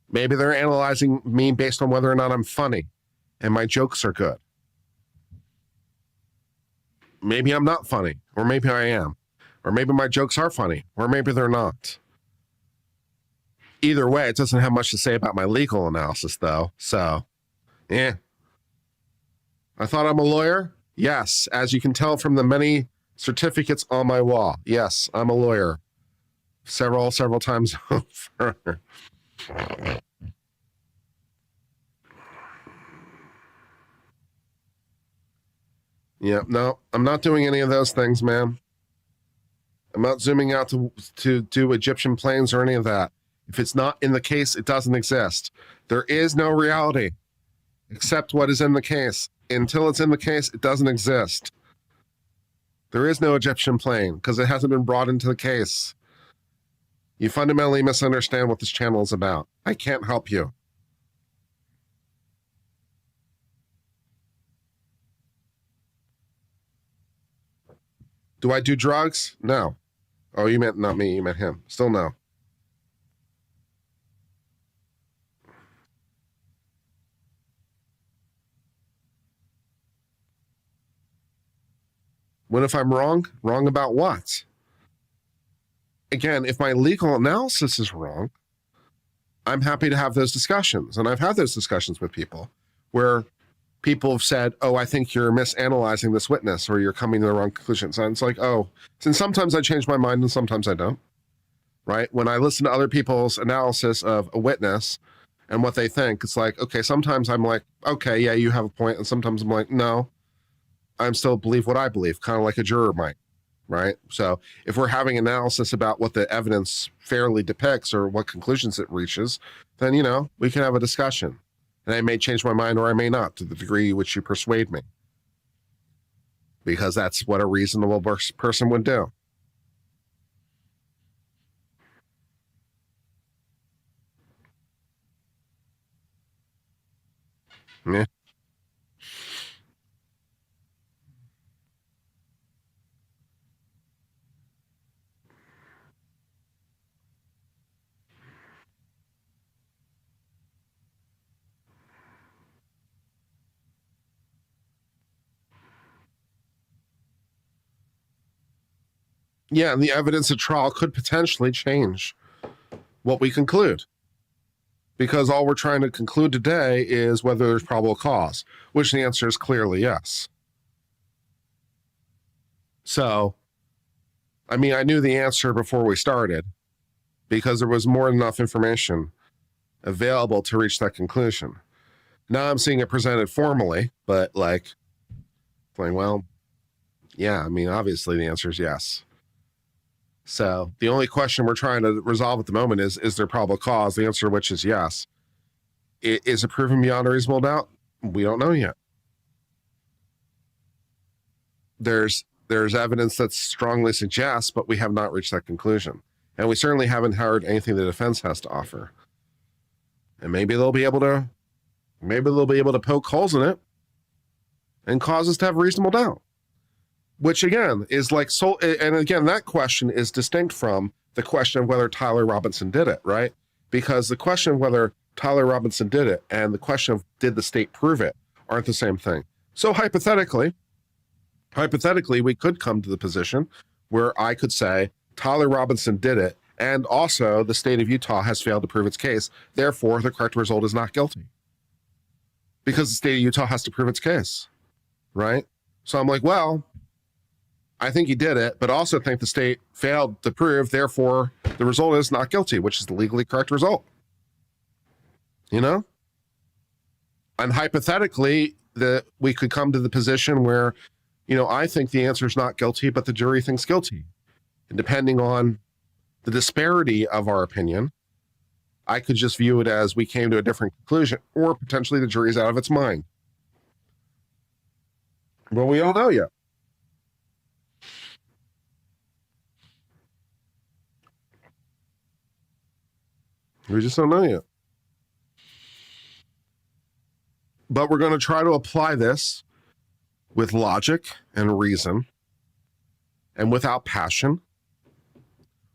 Maybe they're analyzing me based on whether or not I'm funny and my jokes are good. Maybe I'm not funny, or maybe I am. Or maybe my jokes are funny, or maybe they're not. Either way, it doesn't have much to say about my legal analysis, though. So, I thought I'm a lawyer? Yes, as you can tell from the many certificates on my wall. Yes, I'm a lawyer. Several times over. Yeah, no, I'm not doing any of those things, man. I'm not zooming out to do Egyptian planes or any of that. If it's not in the case, it doesn't exist. There is no reality except what is in the case. Until it's in the case, it doesn't exist. There is no Egyptian plane because it hasn't been brought into the case. You fundamentally misunderstand what this channel is about. I can't help you. Do I do drugs? No. Oh, you meant not me, you meant him. Still no. What if I'm wrong? Wrong about what? Again, if my legal analysis is wrong, I'm happy to have those discussions. And I've had those discussions with people where people have said, oh, I think you're misanalyzing this witness or you're coming to the wrong conclusions. And it's like, oh, since sometimes I change my mind and sometimes I don't, right? When I listen to other people's analysis of a witness and what they think, it's like, okay, sometimes I'm like, okay, yeah, you have a point. And sometimes I'm like, no, I'm still believe what I believe, kind of like a juror might, right? So if we're having analysis about what the evidence fairly depicts or what conclusions it reaches, then, we can have a discussion. And I may change my mind or I may not to the degree which you persuade me. Because that's what a reasonable person would do. Yeah. Yeah, and the evidence at trial could potentially change what we conclude. Because all we're trying to conclude today is whether there's probable cause, which the answer is clearly yes. So, I knew the answer before we started because there was more than enough information available to reach that conclusion. Now I'm seeing it presented formally, but well, yeah, obviously the answer is yes. So the only question we're trying to resolve at the moment is there probable cause? The answer to which is yes. Is it proven beyond a reasonable doubt? We don't know yet. there's evidence that strongly suggests, but we have not reached that conclusion. And we certainly haven't heard anything the defense has to offer. And maybe they'll be able to poke holes in it and cause us to have reasonable doubt. Which again is like and again, that question is distinct from the question of whether Tyler Robinson did it, right? Because the question of whether Tyler Robinson did it and the question of did the state prove it aren't the same thing. So hypothetically, we could come to the position where I could say Tyler Robinson did it, and also the state of Utah has failed to prove its case. Therefore, the correct result is not guilty. Because the state of Utah has to prove its case, right? So I'm like, well, I think he did it, but also think the state failed to prove, therefore, the result is not guilty, which is the legally correct result. You know? And hypothetically, we could come to the position where, I think the answer is not guilty, but the jury thinks guilty. And depending on the disparity of our opinion, I could just view it as we came to a different conclusion, or potentially the jury's out of its mind. Well, we don't know yet. We just don't know yet. But we're going to try to apply this with logic and reason and without passion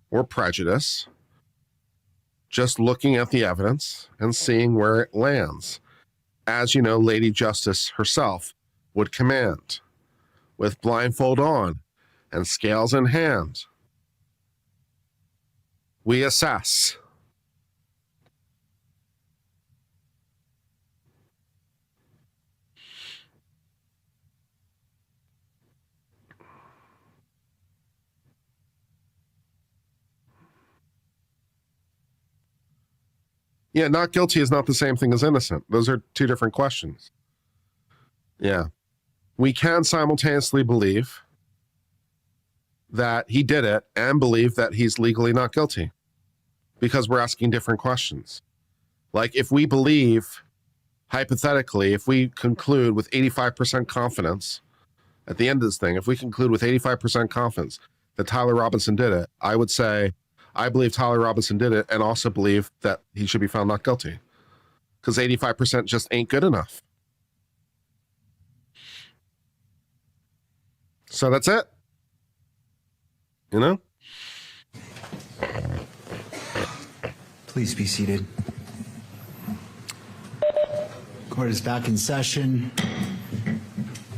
or prejudice, just looking at the evidence and seeing where it lands, as Lady Justice herself would command, with blindfold on and scales in hand. We assess. Yeah, not guilty is not the same thing as innocent. Those are two different questions. Yeah. We can simultaneously believe that he did it and believe that he's legally not guilty, because we're asking different questions. Like if we believe, hypothetically, if we conclude with 85% confidence at the end of this thing, if we conclude with 85% confidence that Tyler Robinson did it, I would say, I believe Tyler Robinson did it and also believe that he should be found not guilty, because 85% just ain't good enough. So that's it. Please be seated. Court is back in session.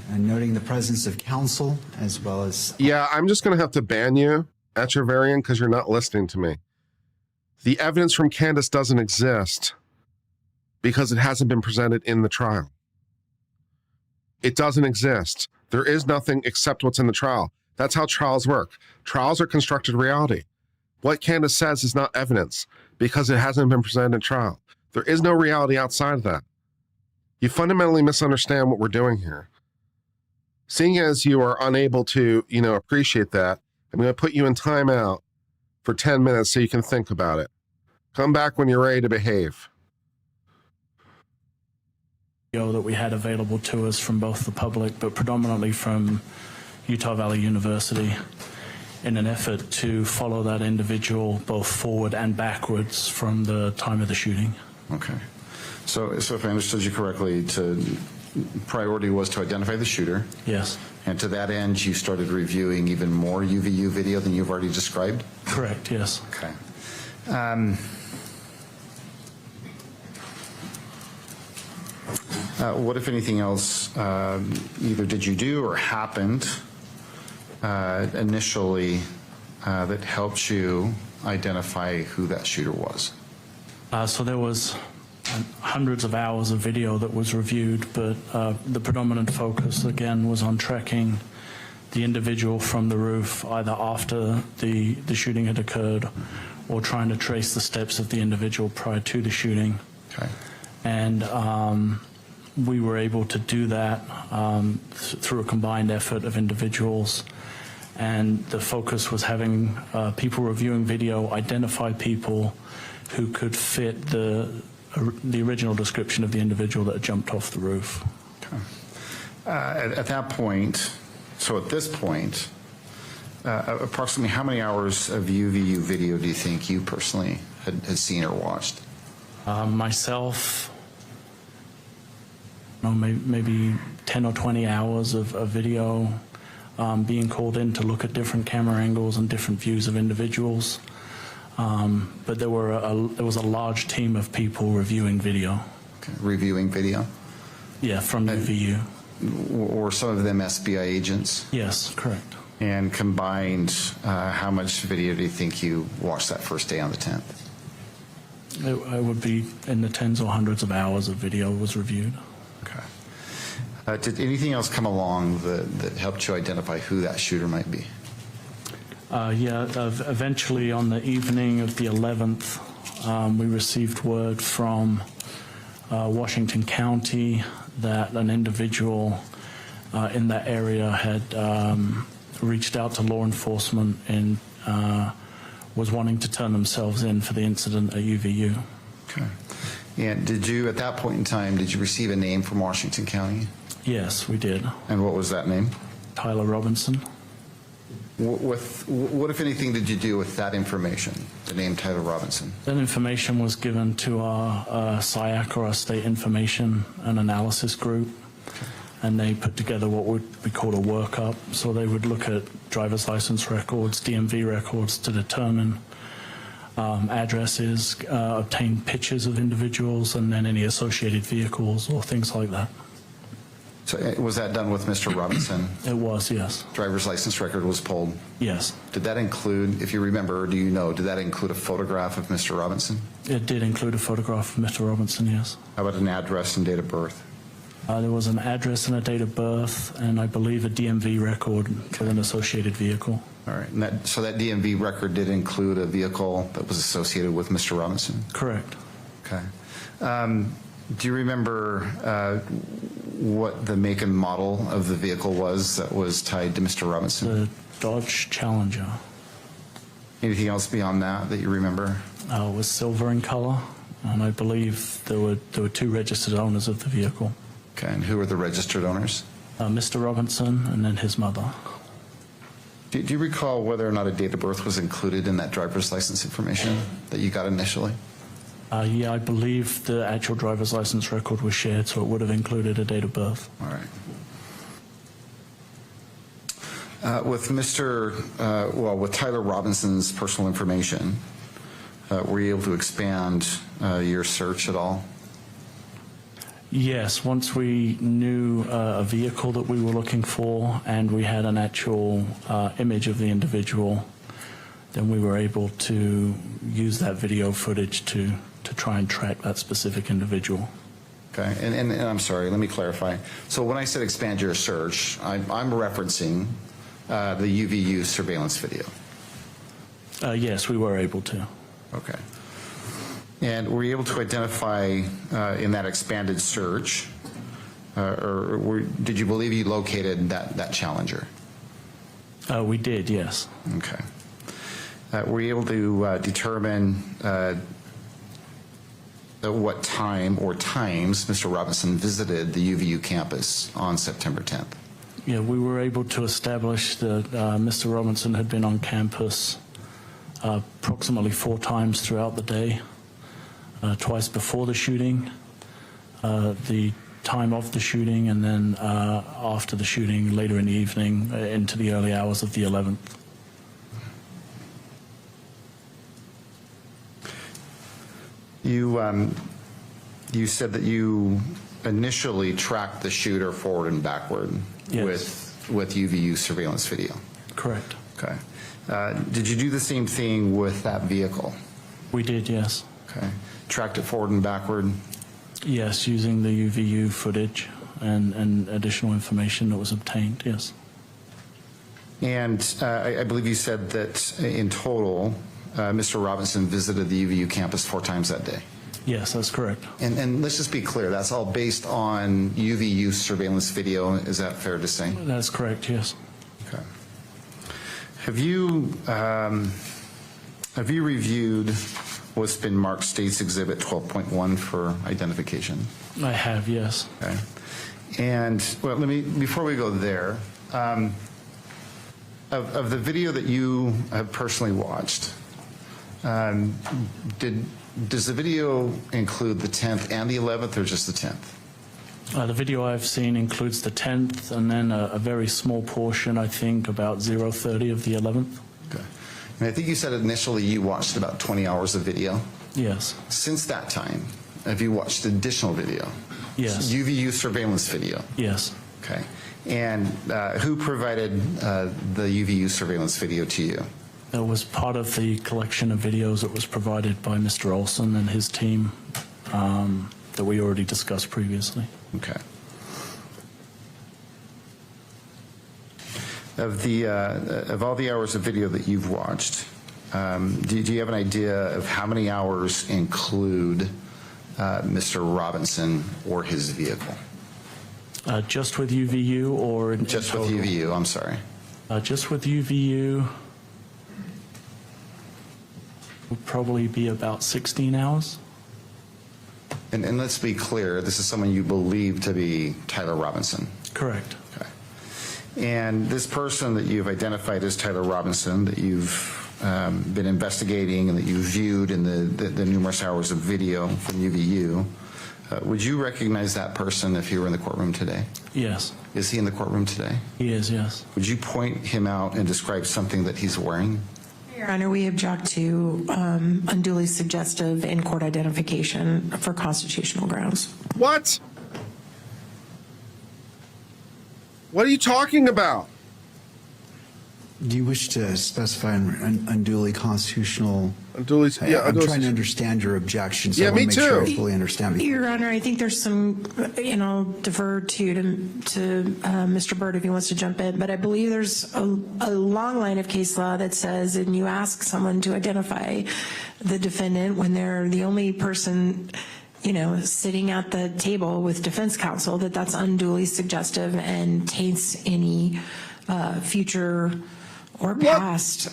And noting the presence of counsel as well as... Yeah, I'm just going to have to ban you, Echeverrian, because you're not listening to me. The evidence from Candace doesn't exist because it hasn't been presented in the trial. It doesn't exist. There is nothing except what's in the trial. That's how trials work. Trials are constructed reality. What Candace says is not evidence because it hasn't been presented in trial. There is no reality outside of that. You fundamentally misunderstand what we're doing here. Seeing as you are unable to, appreciate that, I'm going to put you in timeout for 10 minutes so you can think about it. Come back when you're ready to behave. That we had available to us from both the public, but predominantly from Utah Valley University, in an effort to follow that individual both forward and backwards from the time of the shooting. Okay. So if I understood you correctly, priority was to identify the shooter. Yes. And to that end, you started reviewing even more UVU video than you've already described? Correct, yes. Okay. What, if anything else, either did you do or happened initially that helped you identify who that shooter was? So there was hundreds of hours of video that was reviewed, but the predominant focus, again, was on tracking the individual from the roof, either after the shooting had occurred or trying to trace the steps of the individual prior to the shooting. Okay. And we were able to do that through a combined effort of individuals. And the focus was having people reviewing video identify people who could fit the original description of the individual that had jumped off the roof. Okay. At that point, So at this point, approximately how many hours of UVU video do you think you personally had seen or watched? Myself, maybe 10 or 20 hours of video, being called in to look at different camera angles and different views of individuals. But there was a large team of people reviewing video. Okay. Reviewing video? Yeah, from UVU. Or some of them SBI agents? Yes, correct. And combined, how much video do you think you watched that first day on the 10th? It would be in the tens or hundreds of hours of video was reviewed. Okay. Did anything else come along that helped you identify who that shooter might be? Eventually on the evening of the 11th, we received word from Washington County that an individual in that area had reached out to law enforcement and was wanting to turn themselves in for the incident at UVU. Okay. And did you, at that point in time, did you receive a name from Washington County? Yes, we did. And what was that name? Tyler Robinson. What, if anything, did you do with that information, the name Tyler Robinson? That information was given to our SIAC, or our State Information and Analysis Group, and they put together what would be called a workup. So they would look at driver's license records, DMV records to determine addresses, obtain pictures of individuals, and then any associated vehicles or things like that. So was that done with Mr. Robinson? It was, yes. Driver's license record was pulled? Yes. Did that include, if you remember, or do you know, did that include a photograph of Mr. Robinson? It did include a photograph of Mr. Robinson, yes. How about an address and date of birth? There was an address and a date of birth, and I believe a DMV record with an associated vehicle. All right. And so that DMV record did include a vehicle that was associated with Mr. Robinson? Correct. Okay. Do you remember what the make and model of the vehicle was that was tied to Mr. Robinson? The Dodge Challenger. Anything else beyond that you remember? It was silver in color, and I believe there were two registered owners of the vehicle. Okay, and who were the registered owners? Mr. Robinson and then his mother. Do you recall whether or not a date of birth was included in that driver's license information that you got initially? Yeah, I believe the actual driver's license record was shared, so it would have included a date of birth. All right. With with Tyler Robinson's personal information, were you able to expand your search at all? Yes, once we knew a vehicle that we were looking for and we had an actual image of the individual, then we were able to use that video footage to try and track that specific individual. Okay, and I'm sorry, let me clarify. So when I said expand your search, I'm referencing the UVU surveillance video. Yes, we were able to. Okay. And were you able to identify in that expanded search, did you believe you located that Challenger? We did, yes. Okay. Were you able to determine at what time or times Mr. Robinson visited the UVU campus on September 10th? Yeah, we were able to establish that Mr. Robinson had been on campus approximately 4 times throughout the day, twice before the shooting, the time of the shooting, and then after the shooting later in the evening into the early hours of the 11th. You said that you initially tracked the shooter forward and backward. Yes. with UVU surveillance video. Correct. Okay. Did you do the same thing with that vehicle? We did, yes. Okay. Tracked it forward and backward? Yes, using the UVU footage and additional information that was obtained, yes. And I believe you said that in total, Mr. Robinson visited the UVU campus 4 times that day. Yes, that's correct. And let's just be clear, that's all based on UVU surveillance video. Is that fair to say? That's correct, yes. Okay. Have you reviewed what's been marked State's Exhibit 12.1 for identification? I have, yes. Okay. And well, before we go there, Of the video that you have personally watched, does the video include the 10th and the 11th, or just the 10th? The video I've seen includes the 10th and then a very small portion, I think, about 0:30 of the 11th. Okay. And I think you said initially you watched about 20 hours of video. Yes. Since that time, have you watched additional video? Yes. UVU surveillance video? Yes. Okay. And who provided the UVU surveillance video to you? It was part of the collection of videos that was provided by Mr. Olson and his team that we already discussed previously. Okay. Of all the hours of video that you've watched, do you have an idea of how many hours include Mr. Robinson or his vehicle? Just with UVU or in Just with total? UVU, I'm sorry. Just with UVU would probably be about 16 hours. And let's be clear, this is someone you believe to be Tyler Robinson. Correct. Okay. And this person that you've identified as Tyler Robinson, that you've been investigating and that you viewed in the numerous hours of video from UVU, would you recognize that person if he were in the courtroom today? Yes. Is he in the courtroom today? He is, yes. Would you point him out and describe something that he's wearing? Your Honor, we object to unduly suggestive in-court identification for constitutional grounds. What? What are you talking about? Do you wish to specify an unduly constitutional? Unduly, yeah. I'm trying to understand your objection, so Yeah, I want me to make sure too. I fully understand. Your Honor, I think there's some, and I'll defer to Mr. Byrd if he wants to jump in, but I believe there's a long line of case law that says, and you ask someone to identify the defendant when they're the only person, sitting at the table with defense counsel, that's unduly suggestive and taints any future or past.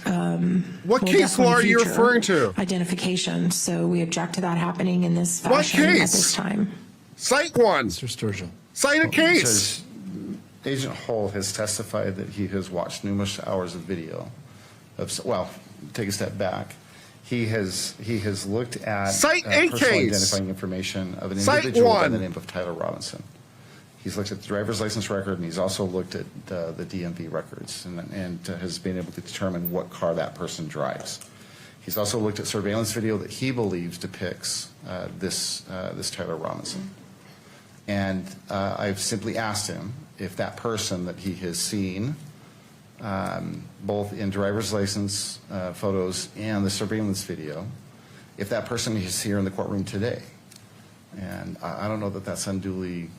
What case law are you referring to? Identification. So we object to that happening in this What fashion at case? this time. Cite one. Mr. Sturgill. Cite a case. Agent Hull has testified that he has watched numerous hours of video. Take a step back. He has looked at Cite a personal case. identifying information of an Cite individual by one. the name of Tyler Robinson. He's looked at the driver's license record, and he's also looked at the DMV records and has been able to determine what car that person drives. He's also looked at surveillance video that he believes depicts this Tyler Robinson. And I've simply asked him if that person that he has seen, both in driver's license photos and the surveillance video, if that person is here in the courtroom today. And I don't know that that's unduly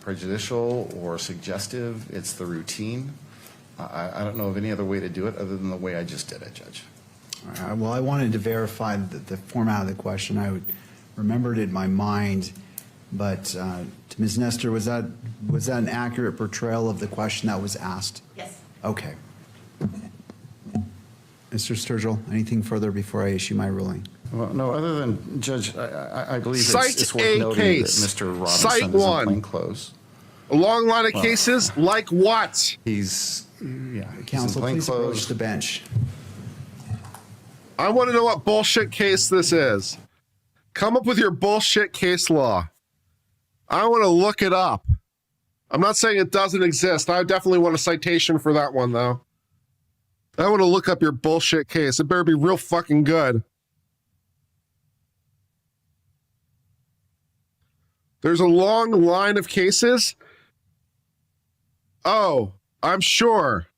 prejudicial or suggestive. It's the routine. I don't know of any other way to do it other than the way I just did it, Judge. All right, well, I wanted to verify the format of the question. I remembered it in my mind, but to Ms. Nestor, was that an accurate portrayal of the question that was asked? Yes. Okay. Mr. Sturgill, anything further before I issue my ruling? Well, no, other than, Judge, I believe Cite it's worth a noting case. that Mr. Robinson Cite is in one. plain clothes. A long line of cases, like what? He's in Counsel, plain please approach clothes. the bench. I want to know what bullshit case this is. Come up with your bullshit case law. I want to look it up. I'm not saying it doesn't exist. I definitely want a citation for that one, though. I want to look up your bullshit case. It better be real fucking good. There's a long line of cases. Oh, I'm sure.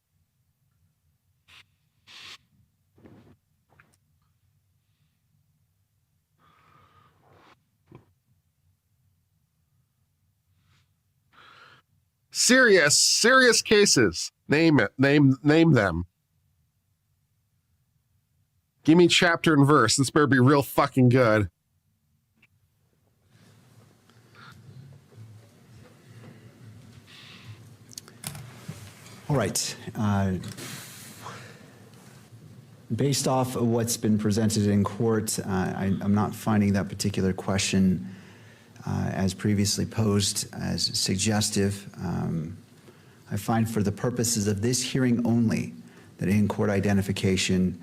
Serious cases. Name it. Name them. Give me chapter and verse. This better be real fucking good. All right. Based off of what's been presented in court, I'm not finding that particular question as previously posed as suggestive. I find for the purposes of this hearing only that in-court identification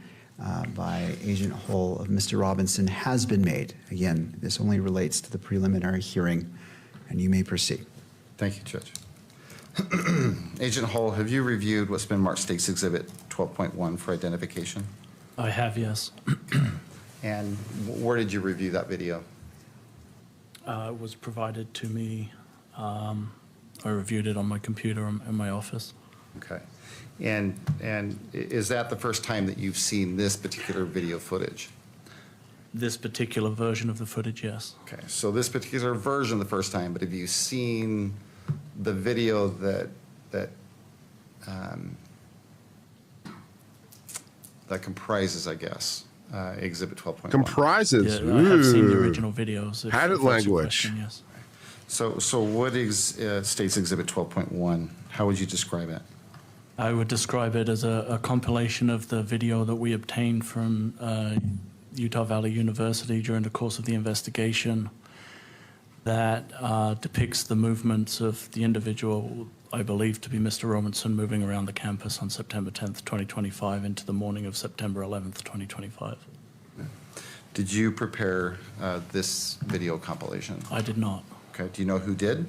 by Agent Hull of Mr. Robinson has been made. Again, this only relates to the preliminary hearing, and you may proceed. Thank you, Judge. Agent Hull, have you reviewed what's been marked State's Exhibit 12.1 for identification? I have, yes. And where did you review that video? It was provided to me. I reviewed it on my computer in my office. Okay. And is that the first time that you've seen this particular video footage? This particular version of the footage, yes. Okay, so this particular version the first time, but have you seen the video that comprises, I guess, Exhibit 12.1? Comprises. Yeah, I have seen the Ooh. original videos. Had it if that's your language. question, yes. So what is State's Exhibit 12.1? How would you describe it? I would describe it as a compilation of the video that we obtained from Utah Valley University during the course of the investigation that depicts the movements of the individual I believe to be Mr. Robinson moving around the campus on September 10th, 2025 into the morning of September 11th, 2025. Did you prepare this video compilation? I did not. Okay, do you know who did?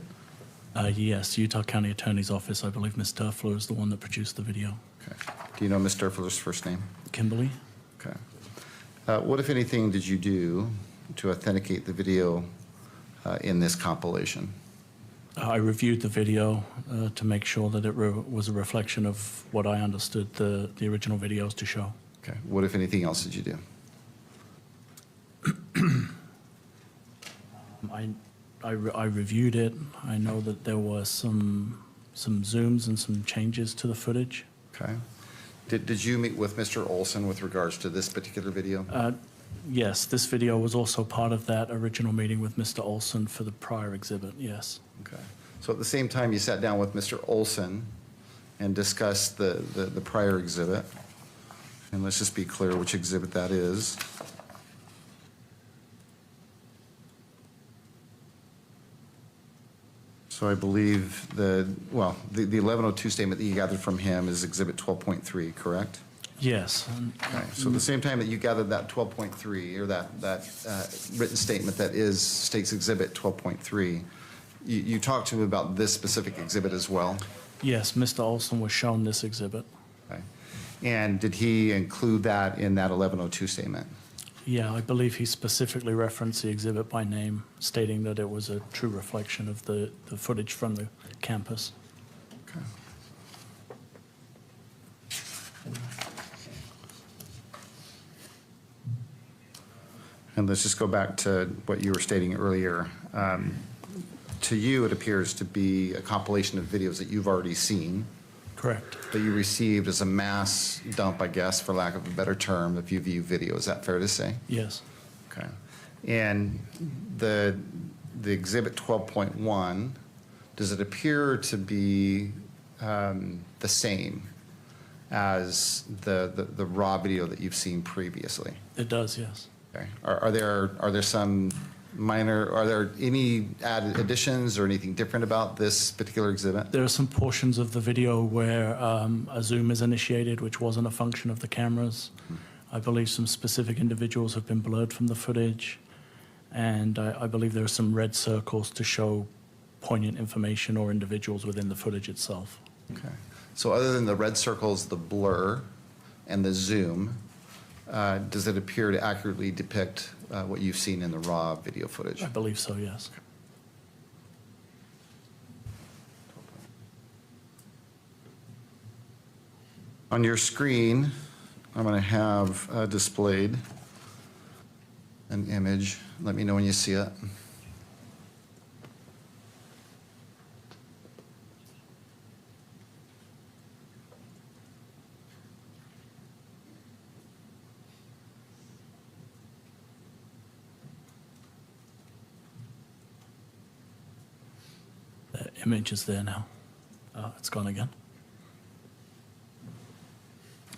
Yes, Utah County Attorney's Office. I believe Ms. Durfler is the one that produced the video. Okay. Do you know Ms. Durfler's first name? Kimberly? Okay. What, if anything, did you do to authenticate the video in this compilation? I reviewed the video to make sure that it was a reflection of what I understood the original videos to show. Okay. What, if anything else, did you do? I reviewed it. I know that there were some zooms and some changes to the footage. Okay. Did you meet with Mr. Olson with regards to this particular video? Yes, this video was also part of that original meeting with Mr. Olson for the prior exhibit, yes. Okay. So at the same time, you sat down with Mr. Olson and discussed the prior exhibit. And let's just be clear which exhibit that is. So I believe the 1102 statement that you gathered from him is Exhibit 12.3, correct? Yes. Okay. So the same time that you gathered that 12.3 or that written statement that is State's Exhibit 12.3, you talked to him about this specific exhibit as well? Yes, Mr. Olson was shown this exhibit. Okay. And did he include that in that 1102 statement? Yeah, I believe he specifically referenced the exhibit by name, stating that it was a true reflection of the footage from the campus. Okay. And let's just go back to what you were stating earlier. To you, it appears to be a compilation of videos that you've already seen. Correct. That you received as a mass dump, I guess, for lack of a better term, if you view video. Is that fair to say? Yes. Okay. And the Exhibit 12.1, does it appear to be the same as the raw video that you've seen previously? It does, yes. Okay. Are there some minor, are there any added additions or anything different about this particular exhibit? There are some portions of the video where a zoom is initiated, which wasn't a function of the cameras. I believe some specific individuals have been blurred from the footage, and I believe there are some red circles to show poignant information or individuals within the footage itself. Okay. So other than the red circles, the blur, and the zoom, does it appear to accurately depict what you've seen in the raw video footage? I believe so, yes. On your screen, I'm going to have displayed an image. Let me know when you see it. The image is there now. It's gone again.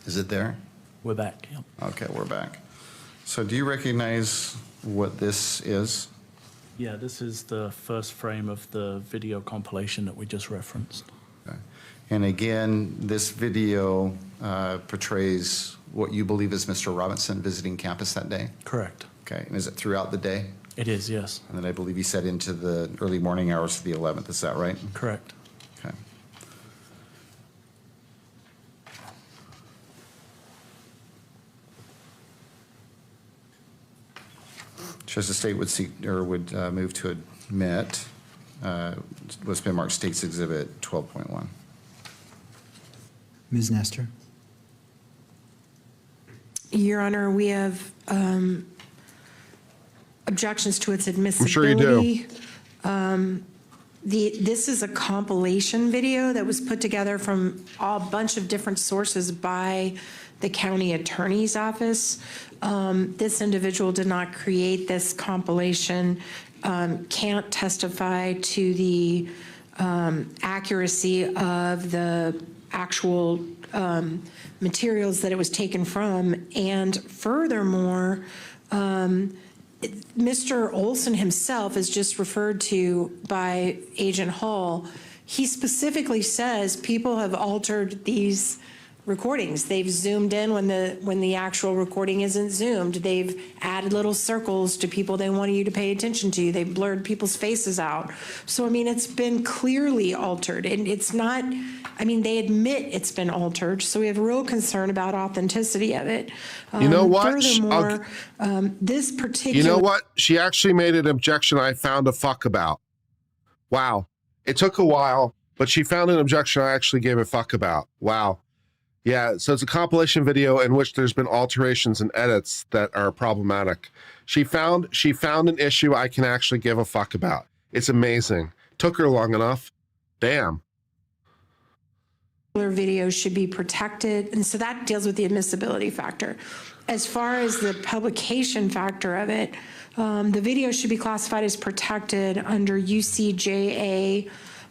Is it there? We're back, yep. Okay, we're back. So do you recognize what this is? Yeah, this is the first frame of the video compilation that we just referenced. Okay. And again, this video portrays what you believe is Mr. Robinson visiting campus that day? Correct. Okay, and is it throughout the day? It is, yes. And then I believe you said into the early morning hours of the 11th, is that right? Correct. Okay. Judge, the state would seek, or would move to admit what's been marked State's Exhibit 12.1. Ms. Nestor? Your Honor, we have objections to its admissibility. I'm sure you do. This is a compilation video that was put together from a bunch of different sources by the county attorney's office. This individual did not create this compilation, can't testify to the accuracy of the actual materials that it was taken from. And furthermore, Mr. Olson himself is just referred to by Agent Hall. He specifically says people have altered these recordings. They've zoomed in when the actual recording isn't zoomed. They've added little circles to people they want you to pay attention to. They've blurred people's faces out. So, I mean, it's been clearly altered. And it's not, I mean, they admit it's been altered. So we have real concern about authenticity of it. You know what? Furthermore, this particular... You know what? She actually made an objection I found a fuck about. Wow. It took a while, but she found an objection I actually gave a fuck about. Wow. Yeah, so it's a compilation video in which there's been alterations and edits that are problematic. She found an issue I can actually give a fuck about. It's amazing. Took her long enough. Damn. Video should be protected, and so that deals with the admissibility factor. As far as the publication factor of it, the video should be classified as protected under UCJA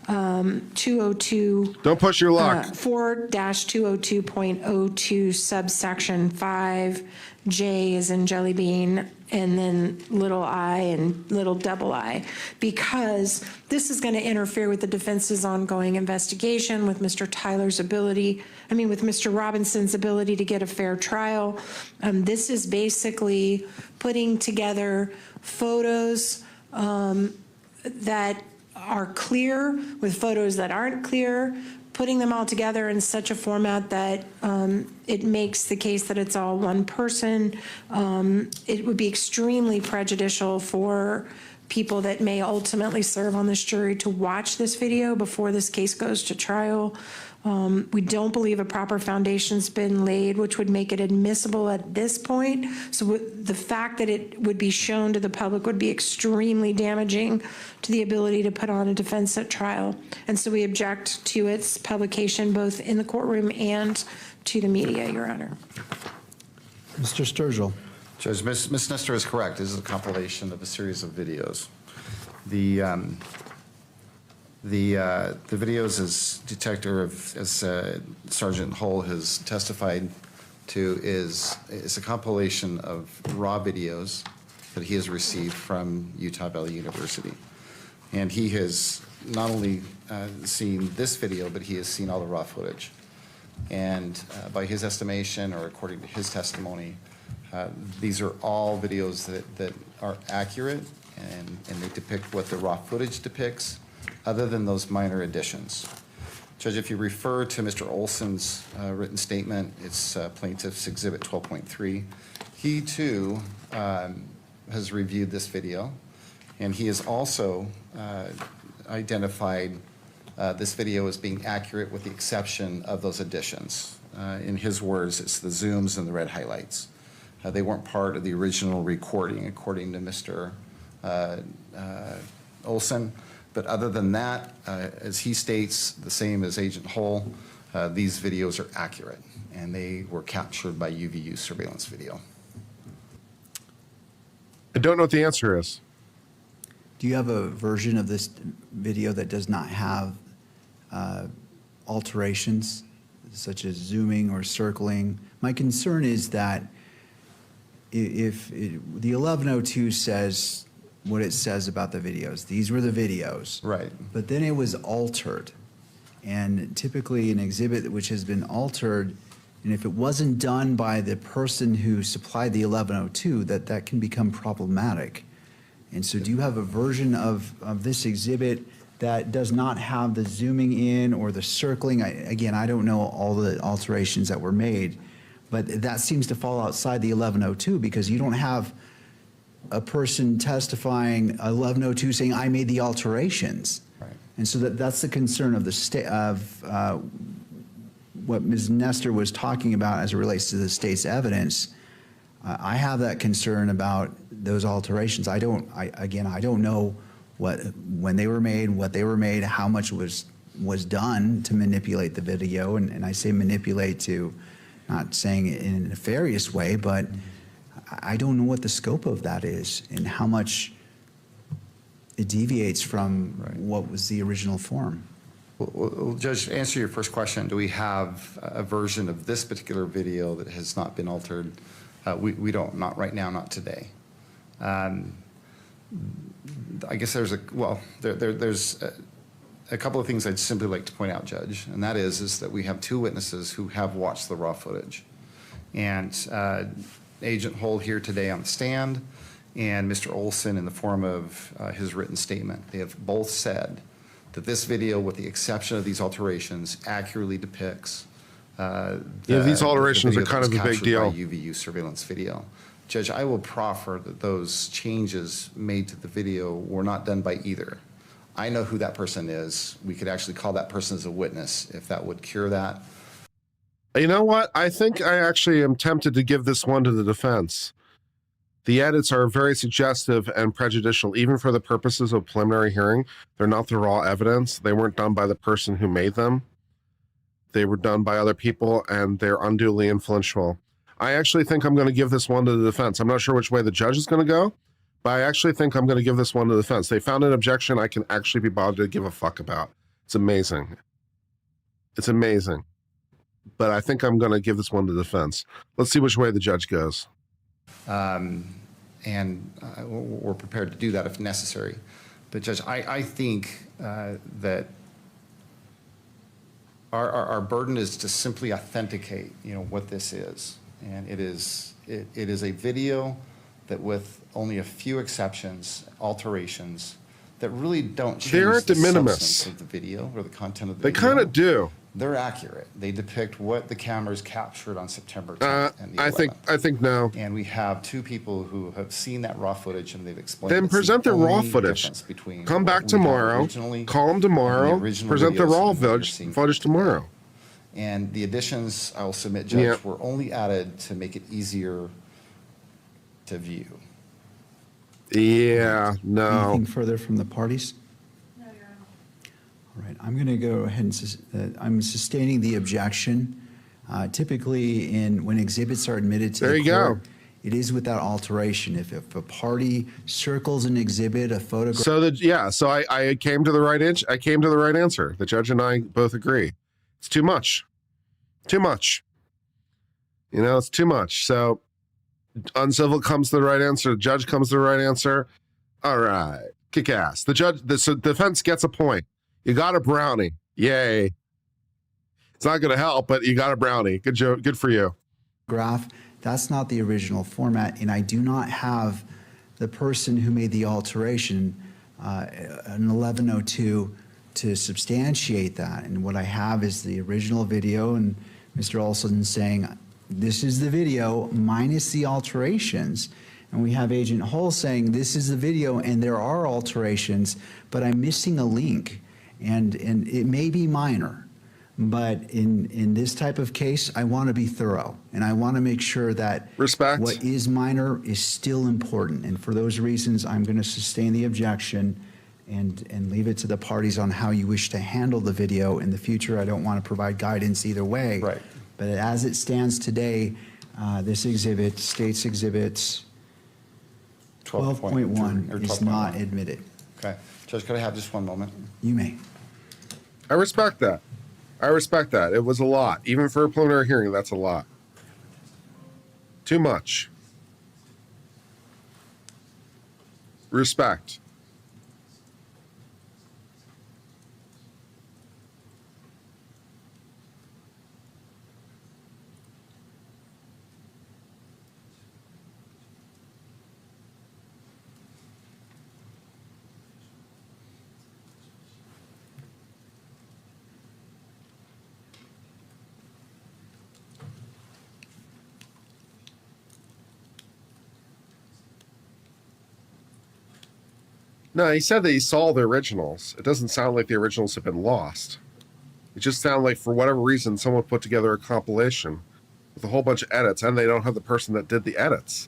202. Don't push your luck. 4-202.02 subsection 5. J is in jelly bean, and then little I and little double I, because this is going to interfere with the defense's ongoing investigation, with Mr. Tyler's ability, with Mr. Robinson's ability to get a fair trial. This is basically putting together photos that are clear with photos that aren't clear, putting them all together in such a format that it makes the case that it's all one person. It would be extremely prejudicial for people that may ultimately serve on this jury to watch this video before this case goes to trial. We don't believe a proper foundation's been laid, which would make it admissible at this point. So the fact that it would be shown to the public would be extremely damaging to the ability to put on a defense at trial. And so we object to its publication both in the courtroom and to the media, Your Honor. Mr. Sturgill. Judge, Ms. Nestor is correct. This is a compilation of a series of videos. The videos, as Sergeant Hull has testified to, is a compilation of raw videos that he has received from Utah Valley University. And he has not only seen this video, but he has seen all the raw footage. And by his estimation, or according to his testimony, these are all videos that are accurate, and they depict what the raw footage depicts, other than those minor additions. Judge, if you refer to Mr. Olson's written statement, it's Plaintiff's Exhibit 12.3. He too has reviewed this video, and he has also identified this video as being accurate with the exception of those additions. In his words, it's the zooms and the red highlights. They weren't part of the original recording, according to Mr. Olson. But other than that, as he states, the same as Agent Hull, these videos are accurate, and they were captured by UVU surveillance video. I don't know what the answer is. Do you have a version of this video that does not have alterations, such as zooming or circling? My concern is that if the 1102 says what it says about the videos, these were the videos. Right. But then it was altered. And typically an exhibit which has been altered, and if it wasn't done by the person who supplied the 1102, that can become problematic. And so do you have a version of this exhibit that does not have the zooming in or the circling? Again, I don't know all the alterations that were made, but that seems to fall outside the 1102 because you don't have a person testifying 1102 saying, I made the alterations. Right. And so that's the concern of the state of what Ms. Nestor was talking about as it relates to the state's evidence. I have that concern about those alterations. I don't know when they were made, what they were made, how much was done to manipulate the video. And I say manipulate to, not saying it in a nefarious way, but I don't know what the scope of that is and how much it deviates from what was the original form. Well, Judge, to answer your first question, do we have a version of this particular video that has not been altered? We don't, not right now, not today. I guess there's a couple of things I'd simply like to point out, Judge, and that is that we have two witnesses who have watched the raw footage. And Agent Hull here today on the stand and Mr. Olson in the form of his written statement, they have both said that this video, with the exception of these alterations, accurately depicts these alterations are kind of a big deal. UVU surveillance video. Judge, I will proffer that those changes made to the video were not done by either. I know who that person is. We could actually call that person as a witness if that would cure that. You know what? I think I actually am tempted to give this one to the defense. The edits are very suggestive and prejudicial, even for the purposes of preliminary hearing. They're not the raw evidence. They weren't done by the person who made them. They were done by other people, and they're unduly influential. I actually think I'm going to give this one to the defense. I'm not sure which way the judge is going to go, but I actually think I'm going to give this one to the defense. They found an objection I can actually be bothered to give a fuck about. It's amazing. It's amazing. But I think I'm going to give this one to the defense. Let's see which way the judge goes. We're prepared to do that if necessary. But Judge, I think that our burden is to simply authenticate, what this is. And it is a video that, with only a few exceptions, alterations, that really don't change the substance of the video or the content of the video. They kind of do. They're accurate. They depict what the cameras captured on September 10th and the 11th. I think no. And we have two people who have seen that raw footage, and they've explained. Then present the raw footage. Come back tomorrow. Call them tomorrow. Present the raw footage tomorrow. And the additions I will submit, Judge, were only added to make it easier to view. Yeah, no. Anything further from the parties? No, Your Honor. All right, I'm going to go ahead and I'm sustaining the objection. Typically, when exhibits are admitted to the court, it is without alteration. If a party circles an exhibit, a photograph. So I came to the right I came to the right answer. The judge and I both agree. It's too much. Too much. It's too much. So Uncivil comes to the right answer. The judge comes to the right answer. All right. Kick ass. The defense gets a point. You got a brownie. Yay. It's not going to help, but you got a brownie. Good joke. Good for you. Graph. That's not the original format, and I do not have the person who made the alteration, an 1102, to substantiate that. And what I have is the original video, and Mr. Olson saying, this is the video minus the alterations. And we have Agent Hull saying, this is the video and there are alterations, but I'm missing a link. And it may be minor, but in this type of case, I want to be thorough. And I want to make sure that what is minor is still important. And for those reasons, I'm going to sustain the objection and leave it to the parties on how you wish to handle the video in the future. I don't want to provide guidance either way. Right. But as it stands today, this exhibit, State's Exhibits 12.1 is not admitted. Okay. Judge, could I have just one moment? You may. I respect that. I respect that. It was a lot. Even for a preliminary hearing, that's a lot. Too much. Respect. No, he said that he saw the originals. It doesn't sound like the originals have been lost. It just sounds like, for whatever reason, someone put together a compilation with a whole bunch of edits, and they don't have the person that did the edits.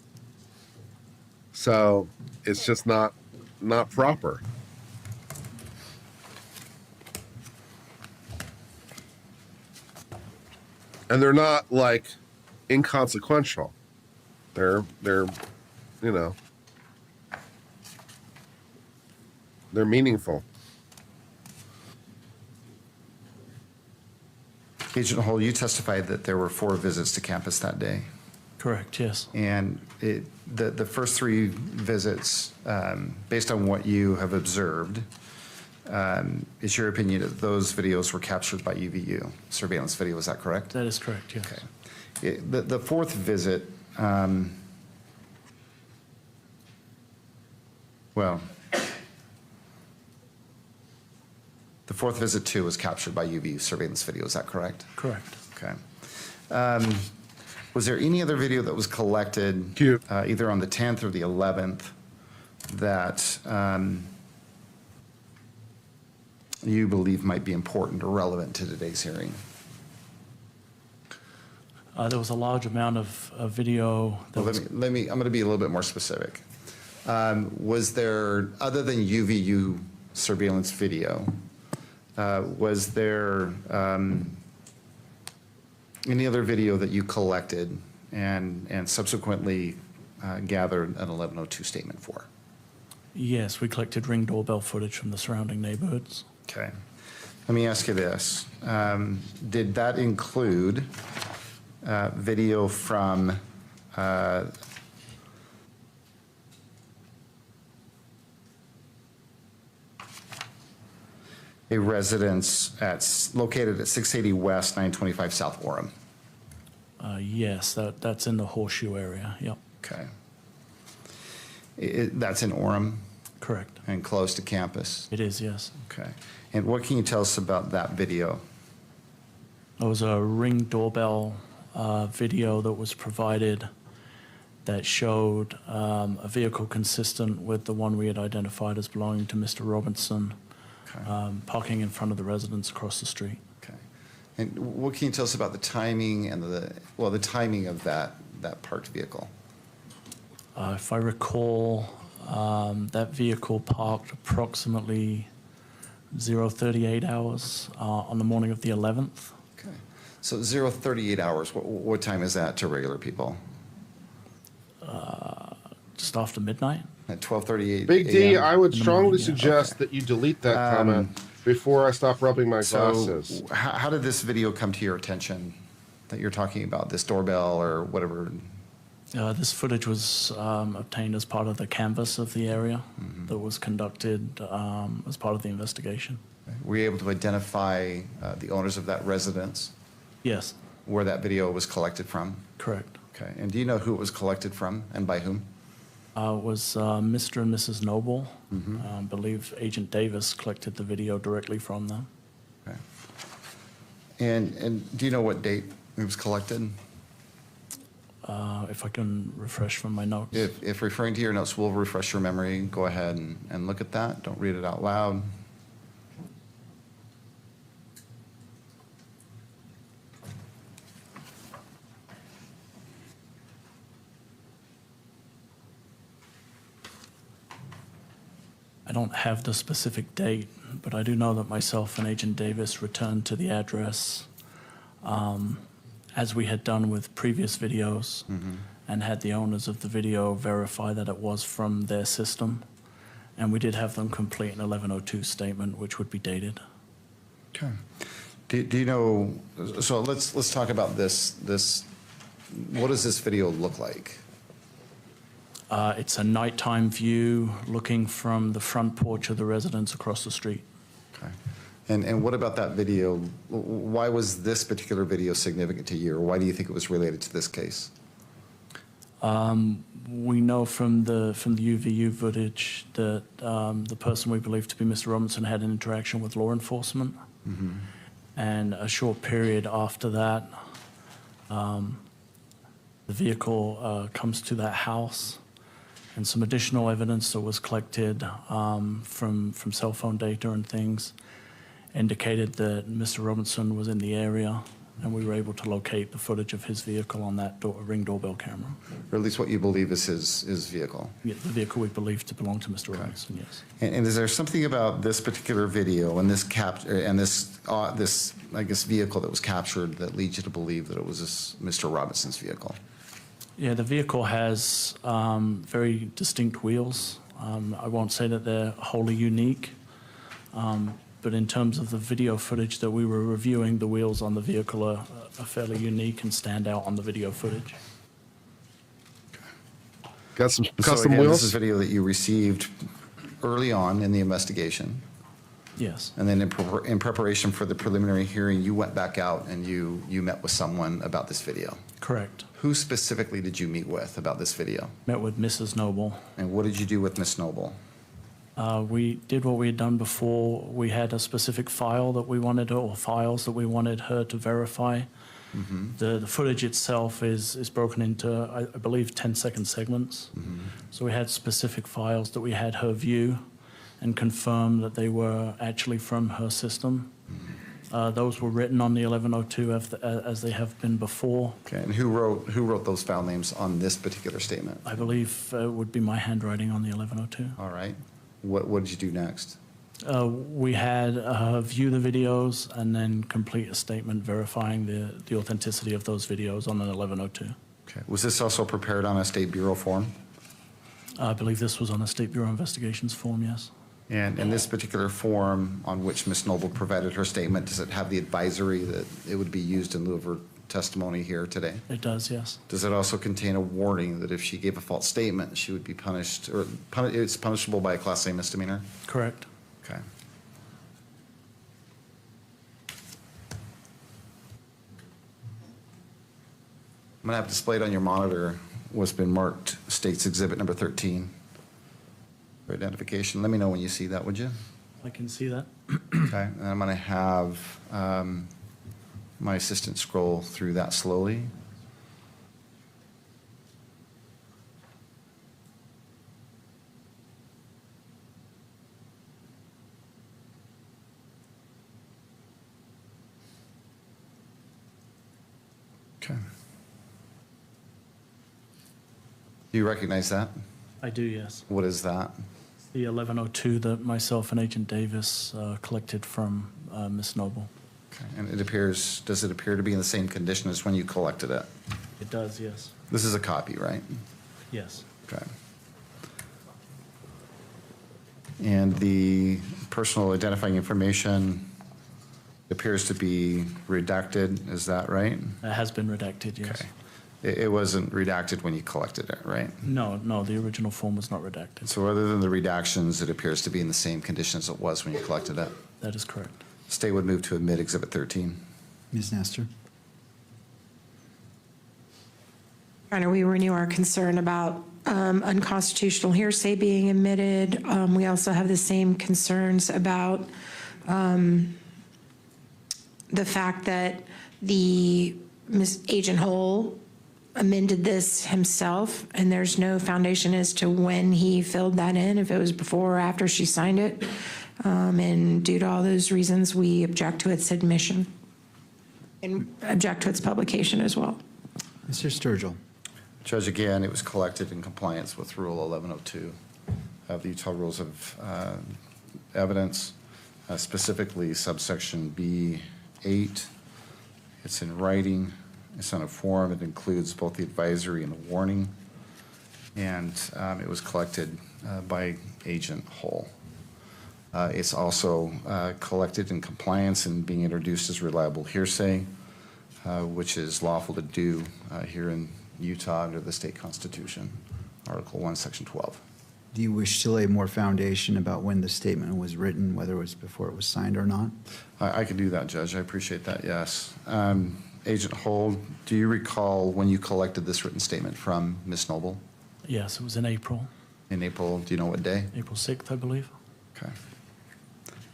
So it's just not proper. And they're not like inconsequential. They're you know, they're meaningful. Agent Hull, you testified that there were 4 visits to campus that day. Correct, yes. And the first 3 visits, based on what you have observed, is your opinion that those videos were captured by UVU surveillance video? Is that correct? That is correct, yes. Okay. The 4th visit, well, the 4th visit too was captured by UVU surveillance video. Is that correct? Correct. Okay. Was there any other video that was collected either on the 10th or the 11th that you believe might be important or relevant to today's hearing? There was a large amount of video. Well, I'm going to be a little bit more specific. Was there, other than UVU surveillance video, was there any other video that you collected and subsequently gathered an 1102 statement for? Yes, we collected Ring doorbell footage from the surrounding neighborhoods. Okay. Let me ask you this. Did that include video from a residence located at 680 West, 925 South Orem? Yes, that's in the Horseshoe area, yep. Okay. That's in Orem? Correct. And close to campus? It is, yes. Okay. And what can you tell us about that video? There was a Ring doorbell video that was provided that showed a vehicle consistent with the one we had identified as belonging to Mr. Robinson, parking in front of the residence across the street. Okay. And what can you tell us about the timing and the timing of that parked vehicle? If I recall, that vehicle parked approximately 0:38 hours on the morning of the 11th. Okay. So 0:38 hours, what time is that to regular people? Just after midnight. At 12:38 Big D, a.m.? I would strongly suggest that you delete that comment before I stop rubbing my glasses. So how did this video come to your attention that you're talking about, this doorbell or whatever? This footage was obtained as part of the canvass of the area that was conducted as part of the investigation. Were you able to identify the owners of that residence? Yes. Where that video was collected from? Correct. Okay. And do you know who it was collected from and by whom? It was Mr. and Mrs. Noble. I believe Agent Davis collected the video directly from them. Okay. And do you know what date it was collected? If I can refresh from my notes. If referring to your notes will refresh your memory, go ahead and look at that. Don't read it out loud. I don't have the specific date, but I do know that myself and Agent Davis returned to the address as we had done with previous videos and had the owners of the video verify that it was from their system. And we did have them complete an 1102 statement, which would be dated. Okay. Do you know, so let's talk about this. What does this video look like? It's a nighttime view looking from the front porch of the residence across the street. Okay. And what about that video? Why was this particular video significant to you, or why do you think it was related to this case? We know from the UVU footage that the person we believe to be Mr. Robinson had an interaction with law enforcement. And a short period after that, the vehicle comes to that house and some additional evidence that was collected from cell phone data and things indicated that Mr. Robinson was in the area, and we were able to locate the footage of his vehicle on that Ring doorbell camera. Or at least what you believe is his vehicle. Yeah, the vehicle we believe to belong to Mr. Robinson, yes. And is there something about this particular video and this I guess vehicle that was captured that leads you to believe that it was Mr. Robinson's vehicle? Yeah, the vehicle has very distinct wheels. I won't say that they're wholly unique, but in terms of the video footage that we were reviewing, the wheels on the vehicle are fairly unique and stand out on the video footage. Got some So custom again, wheels? this is video that you received early on in the investigation. Yes, And then in preparation for the preliminary hearing, you went back out and you met with someone about this video. correct. Who specifically did you meet with about this video? Met with Mrs. Noble. And what did you do with Miss Noble? We did what we had done before. We had a specific file that we wanted, or files that we wanted her to verify. The footage itself is broken into, I believe, 10-second segments. So we had specific files that we had her view and confirm that they were actually from her system. Those were written on the 1102 as they have been before. Okay, and who wrote those file names on this particular statement? I believe it would be my handwriting on the 1102. All right. What did you do next? We had her view the videos and then complete a statement verifying the authenticity of those videos on an 1102. Okay. Was this also prepared on a State Bureau form? I believe this was on a State Bureau Investigations form, yes. And in this particular form on which Ms. Noble provided her statement, does it have the advisory that it would be used in lieu of her testimony here today? It does, yes. Does it also contain a warning that if she gave a false statement, she would be punished, or it's punishable by a Class A misdemeanor? Correct. Okay. I'm going to have displayed on your monitor what's been marked State's Exhibit number 13 for identification. Let me know when you see that, would you? I can see that. Okay, and I'm going to have my assistant scroll through that slowly. Okay. Do you recognize that? I do, yes. What is that? The 1102 that myself and Agent Davis collected from Miss Noble. Okay, and does it appear to be in the same condition as when you collected it? It does, yes. This is a copy, right? Yes. Okay. And the personal identifying information appears to be redacted, is that right? It has been redacted, yes. Okay. It wasn't redacted when you collected it, right? No, the original form was not redacted. So other than the redactions, it appears to be in the same condition as it was when you collected it. That is correct. State would move to admit Exhibit 13. Ms. Nestor? Your Honor, we renew our concern about unconstitutional hearsay being admitted. We also have the same concerns about the fact that Agent Hull amended this himself, and there's no foundation as to when he filled that in, if it was before or after she signed it. And due to all those reasons, we object to its admission and object to its publication as well. Mr. Sturgill? Judge, again, it was collected in compliance with Rule 1102 of the Utah Rules of Evidence, specifically subsection B8. It's in writing. It's on a form. It includes both the advisory and the warning. And it was collected by Agent Hull. It's also collected in compliance and being introduced as reliable hearsay, which is lawful to do here in Utah under the state constitution, Article 1, Section 12. Do you wish to lay more foundation about when the statement was written, whether it was before it was signed or not? I can do that, Judge. I appreciate that, yes. Agent Hull, do you recall when you collected this written statement from Ms. Noble? Yes, it was in April. In April, do you know what day? April 6th, I believe. Okay.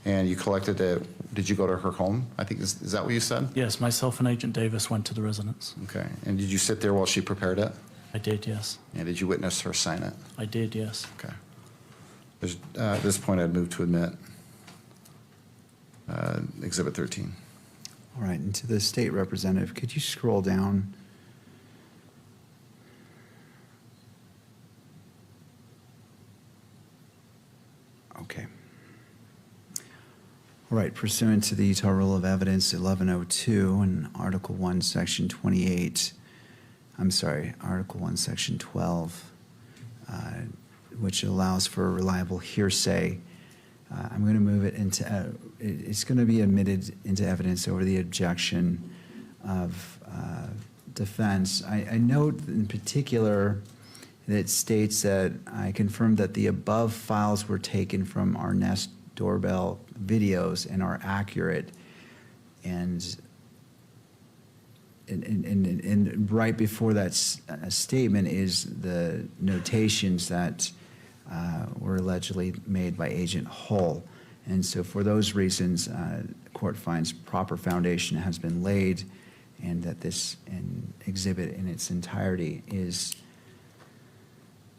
And you collected it, did you go to her home? I think, is that what you said? Yes, myself and Agent Davis went to the residence. Okay. And did you sit there while she prepared it? I did, yes. And did you witness her sign it? I did, yes. Okay. At this point, I'd move to admit Exhibit 13. All right, and to the state representative, could you scroll down? Okay. All right, pursuant to the Utah Rule of Evidence 1102 and Article 1, Section 28, Article 1, Section 12, which allows for reliable hearsay, I'm going to move it into, it's going to be admitted into evidence over the objection of defense. I note in particular that it states that I confirm that the above files were taken from our Nest doorbell videos and are accurate. And right before that statement is the notations that were allegedly made by Agent Hull. And so for those reasons, court finds proper foundation has been laid and that this exhibit in its entirety is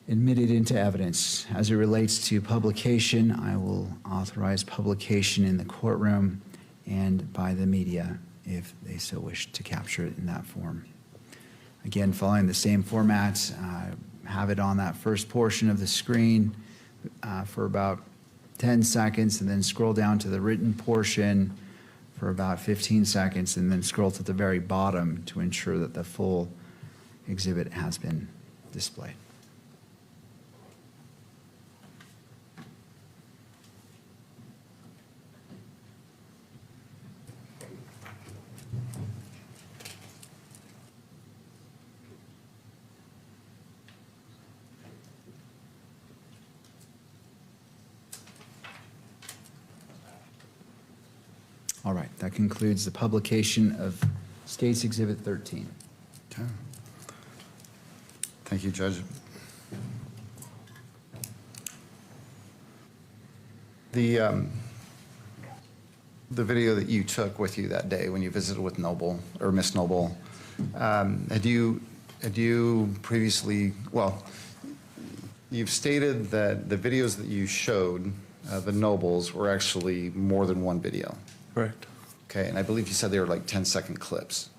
admitted into evidence. As it relates to publication, I will authorize publication in the courtroom and by the media if they so wish to capture it in that form. Again, following the same format, have it on that first portion of the screen for about 10 seconds and then scroll down to the written portion for about 15 seconds and then scroll to the very bottom to ensure that the full exhibit has been displayed. All right, that concludes the publication of State's Exhibit 13. Okay. Thank you, Judge. The video that you took with you that day when you visited with Noble, or Miss Noble, had you previously, well, you've stated that the videos that you showed, the Nobles, were actually more than one video. Correct. Okay, and I believe you said they were like 10-second clips.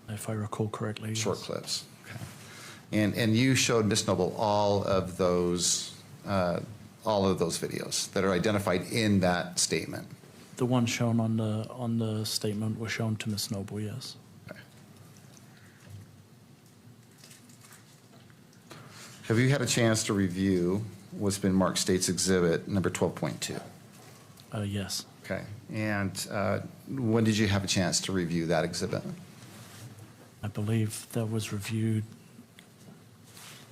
If I recall correctly. Short yes. clips. Okay. And you showed Miss Noble all of those videos that are identified in that statement. The one shown on the statement was shown to Ms. Noble, yes. Okay. Have you had a chance to review what's been marked State's Exhibit number 12.2? Yes. Okay. And when did you have a chance to review that exhibit? I believe that was reviewed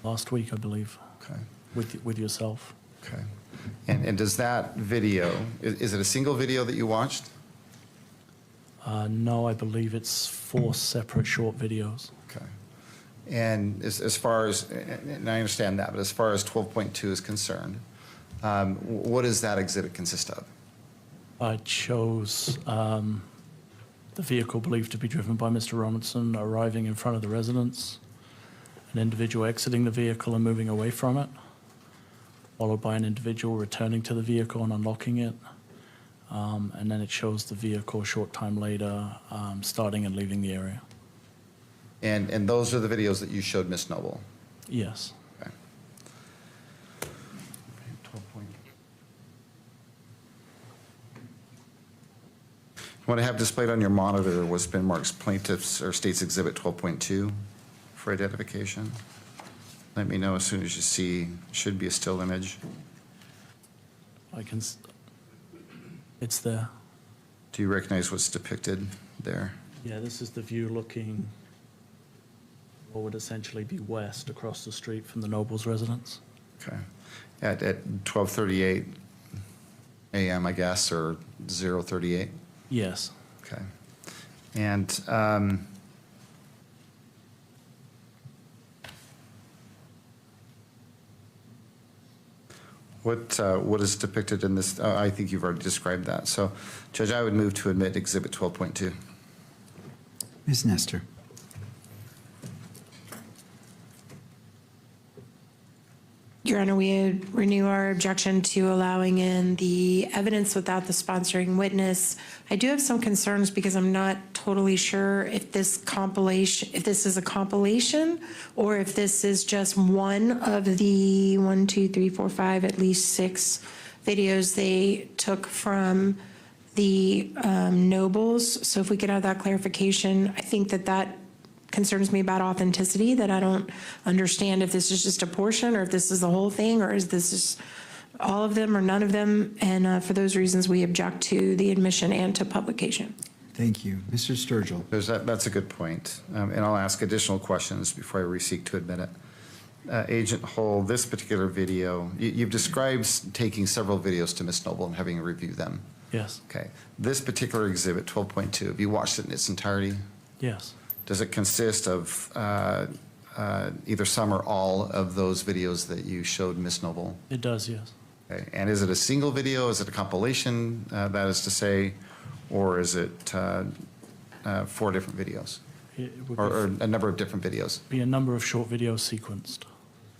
last week, I believe. Okay. With yourself. Okay. And does that video, is it a single video that you watched? No, I believe it's 4 separate short videos. Okay. And as far as, and I understand that, but as far as 12.2 is concerned, what does that exhibit consist of? It shows the vehicle believed to be driven by Mr. Robinson arriving in front of the residence, an individual exiting the vehicle and moving away from it, followed by an individual returning to the vehicle and unlocking it, and then it shows the vehicle a short time later starting and leaving the area. And those are the videos that you showed Miss Noble? Yes. Okay. What I have displayed on your monitor was been marked Plaintiff's or State's Exhibit 12.2 for identification. Let me know as soon as you see, should be a still image. It's there. Do you recognize what's depicted there? Yeah, this is the view looking what would essentially be west across the street from the Noble's residence. Okay. At 12:38 a.m., I guess, or 0:38? Yes. Okay. And what is depicted in this? I think you've already described that. So, Judge, I would move to admit Exhibit 12.2. Ms. Nestor. Your Honor, we renew our objection to allowing in the evidence without the sponsoring witness. I do have some concerns because I'm not totally sure if this is a compilation, or if this is just one of the at least 6 videos they took from the Nobles. So if we could have that clarification, I think that concerns me about authenticity, that I don't understand if this is just a portion or if this is the whole thing, or is this just all of them or none of them. And for those reasons, we object to the admission and to publication. Thank you. Mr. Sturgill. That's a good point. And I'll ask additional questions before I seek to admit it. Agent Hull, this particular video, you've described taking several videos to Ms. Noble and having her review them. Yes. Okay. This particular exhibit, 12.2, have you watched it in its entirety? Yes. Does it consist of either some or all of those videos that you showed Ms. Noble? It does, yes. Okay. And is it a single video? Is it a compilation, that is to say, or is it 4 different videos? It would Or a number of different videos? be a number of short videos sequenced.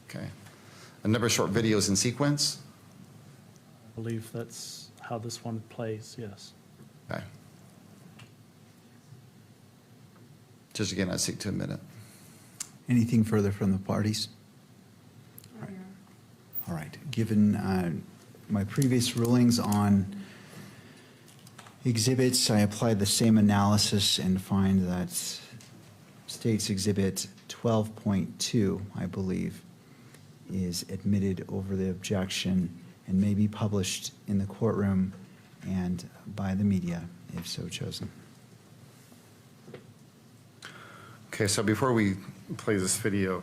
Okay. A number of short videos in sequence? I believe that's how this one plays, yes. Okay. Just again, I seek to admit it. Anything further from the parties? All right. Given my previous rulings on exhibits, I applied the same analysis and find that State's Exhibit 12.2, I believe, is admitted over the objection and may be published in the courtroom and by the media, if so chosen. Okay, so before we play this video,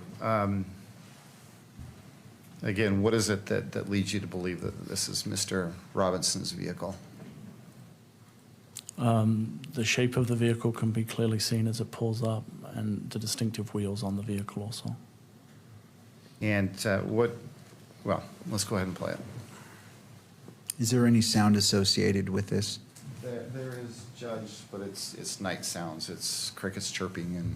again, what is it that leads you to believe that this is Mr. Robinson's vehicle? The shape of the vehicle can be clearly seen as it pulls up, and the distinctive wheels on the vehicle also. And well, let's go ahead and play it. Is there any sound associated with this? There is, Judge, but it's night sounds. It's crickets chirping and.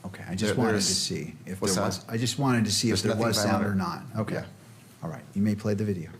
Okay, I just wanted to see if there What's that? was. I just wanted to see if There's there was nothing sound or violent. not. Okay. Yeah. All right, you may play the video.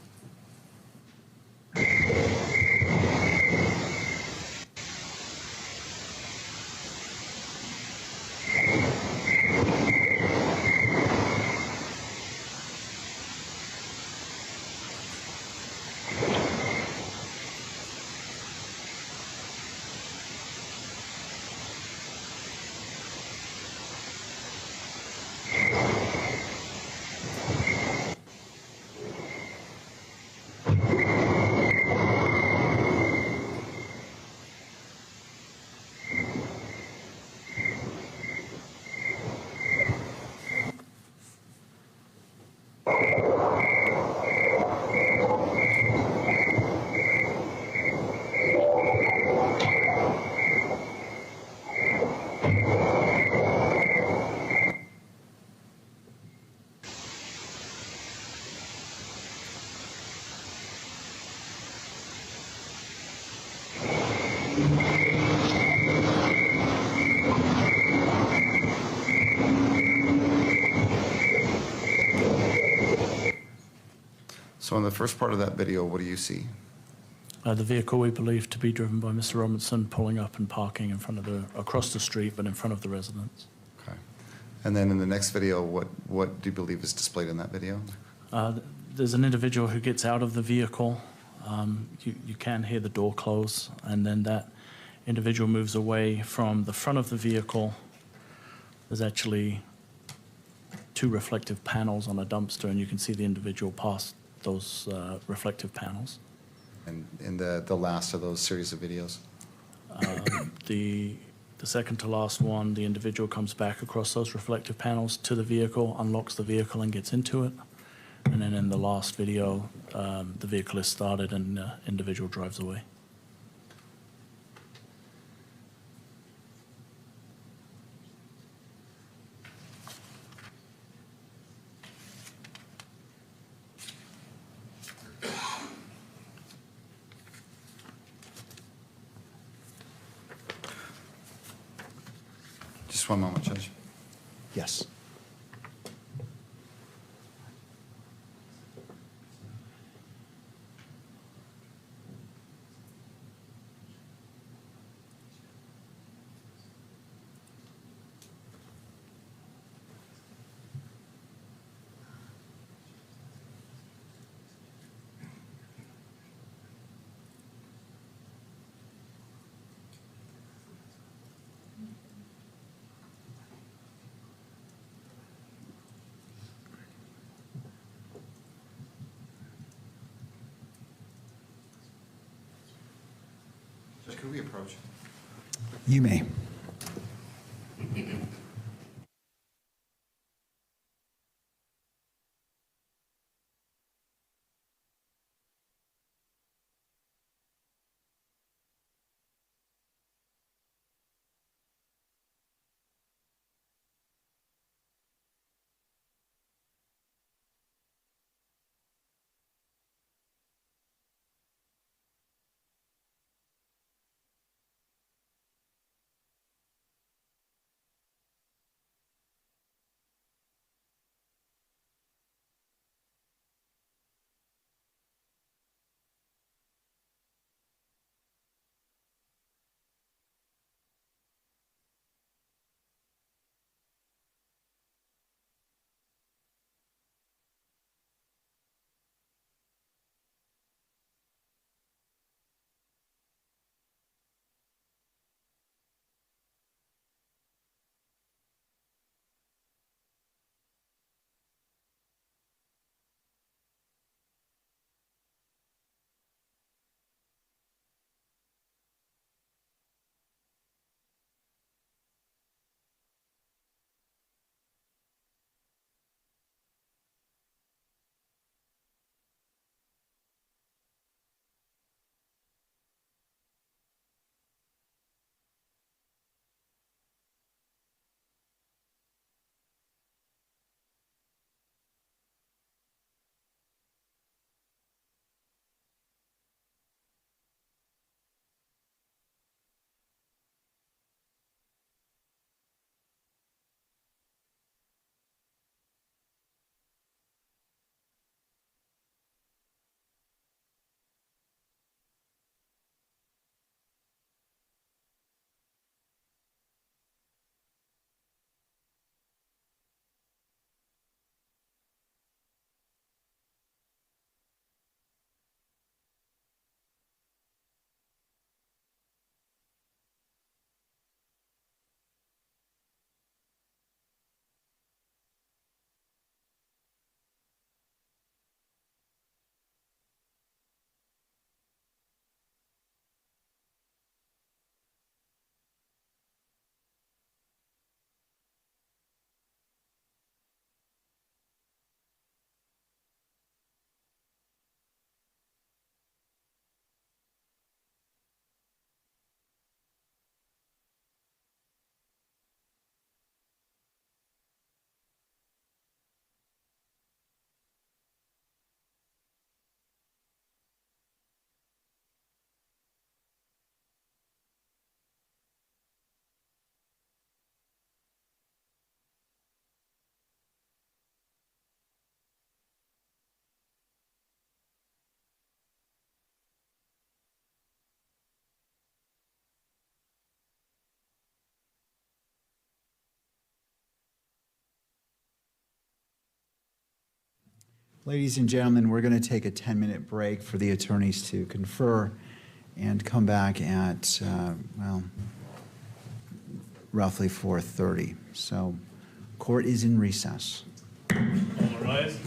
So in the first part of that video, what do you see? The vehicle we believe to be driven by Mr. Robinson pulling up and parking in front of across the street, but in front of the residence. Okay. And then in the next video, what do you believe is displayed in that video? There's an individual who gets out of the vehicle. You can hear the door close, and then that individual moves away from the front of the vehicle. There's actually 2 reflective panels on a dumpster, and you can see the individual past those reflective panels. And in the last of those series of videos? The second to last one, the individual comes back across those reflective panels to the vehicle, unlocks the vehicle and gets into it. And then in the last video, the vehicle is started and the individual drives away. Just one moment, Judge. Yes. Could we approach? You may. Ladies and gentlemen, we're going to take a 10-minute break for the attorneys to confer and come back at, roughly 4:30. So court is in recess. All rise.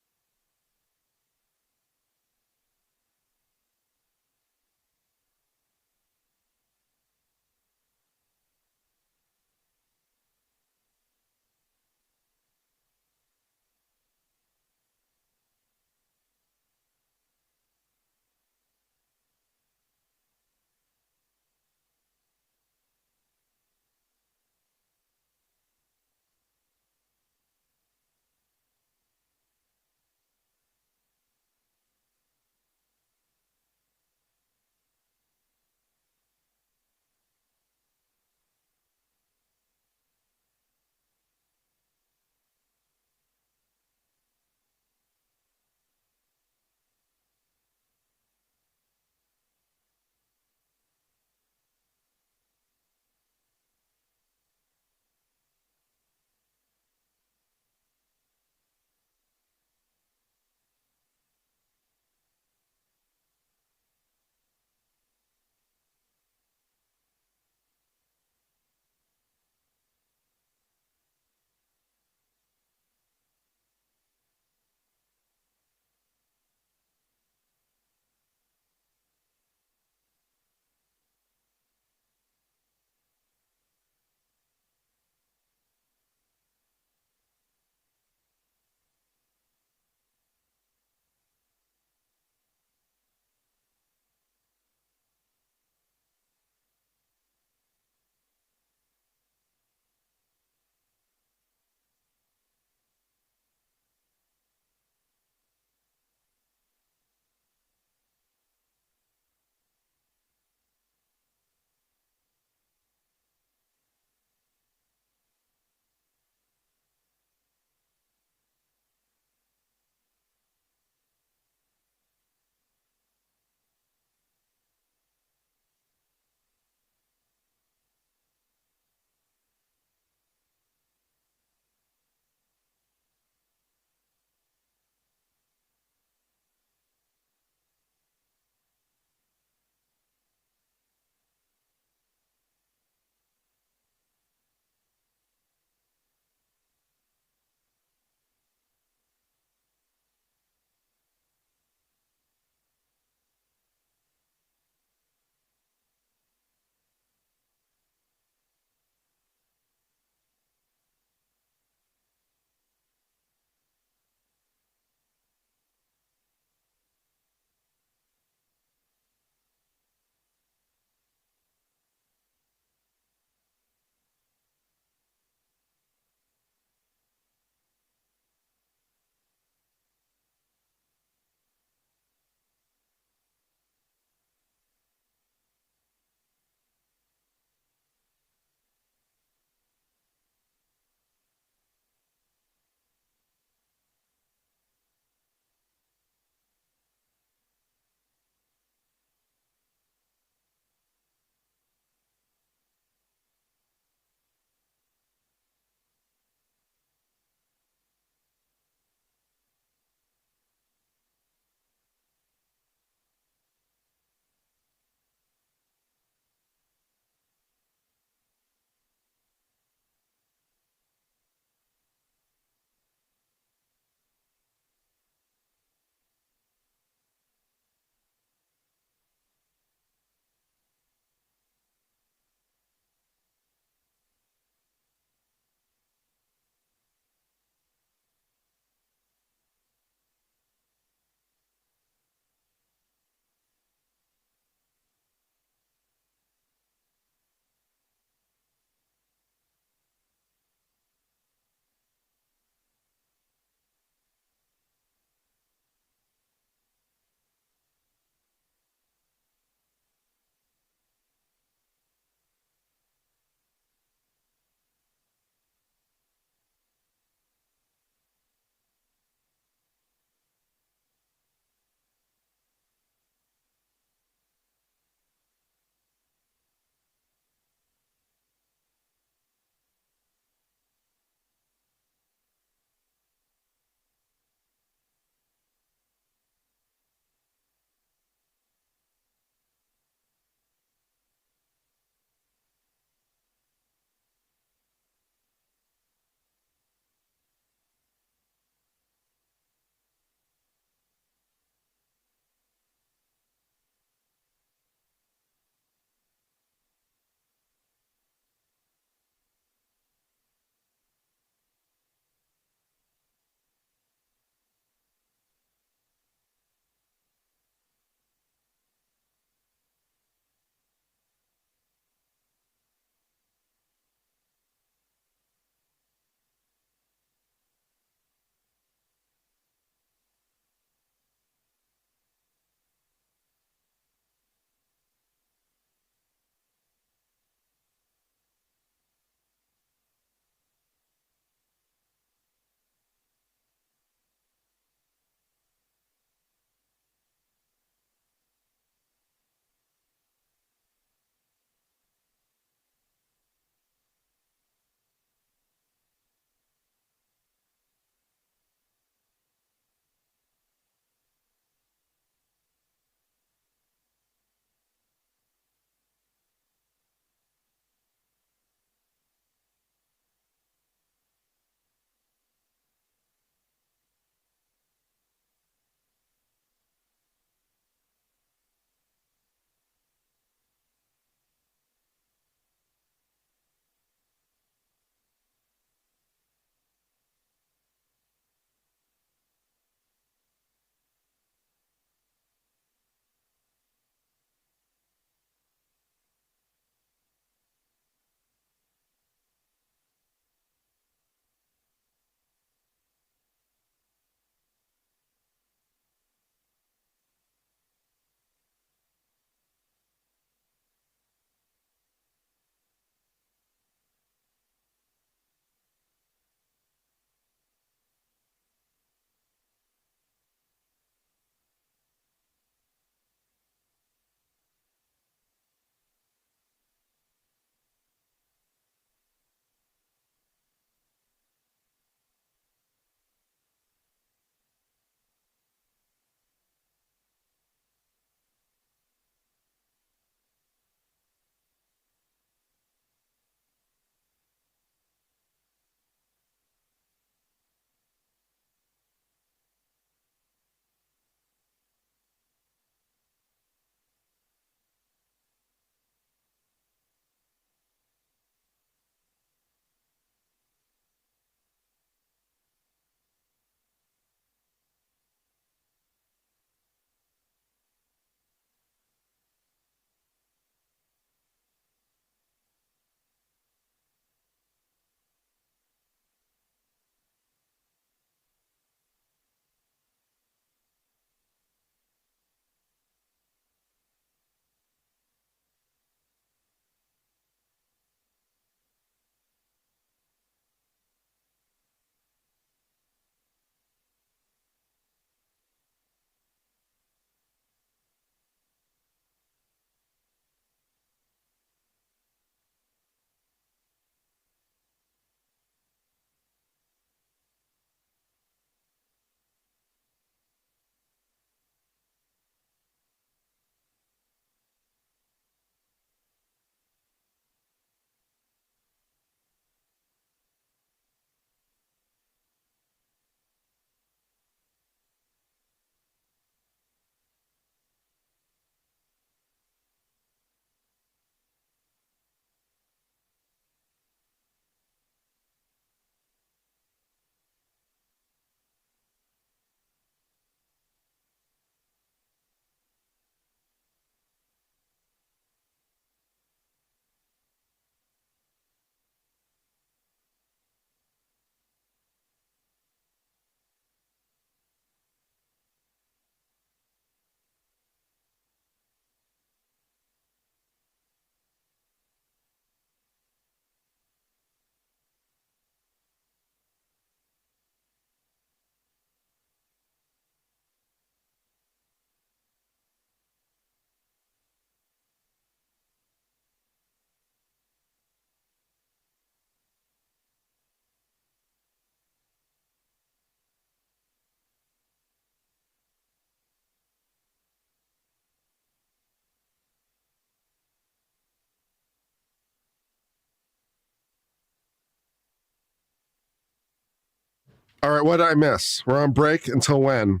All right, what did I miss? We're on break until when?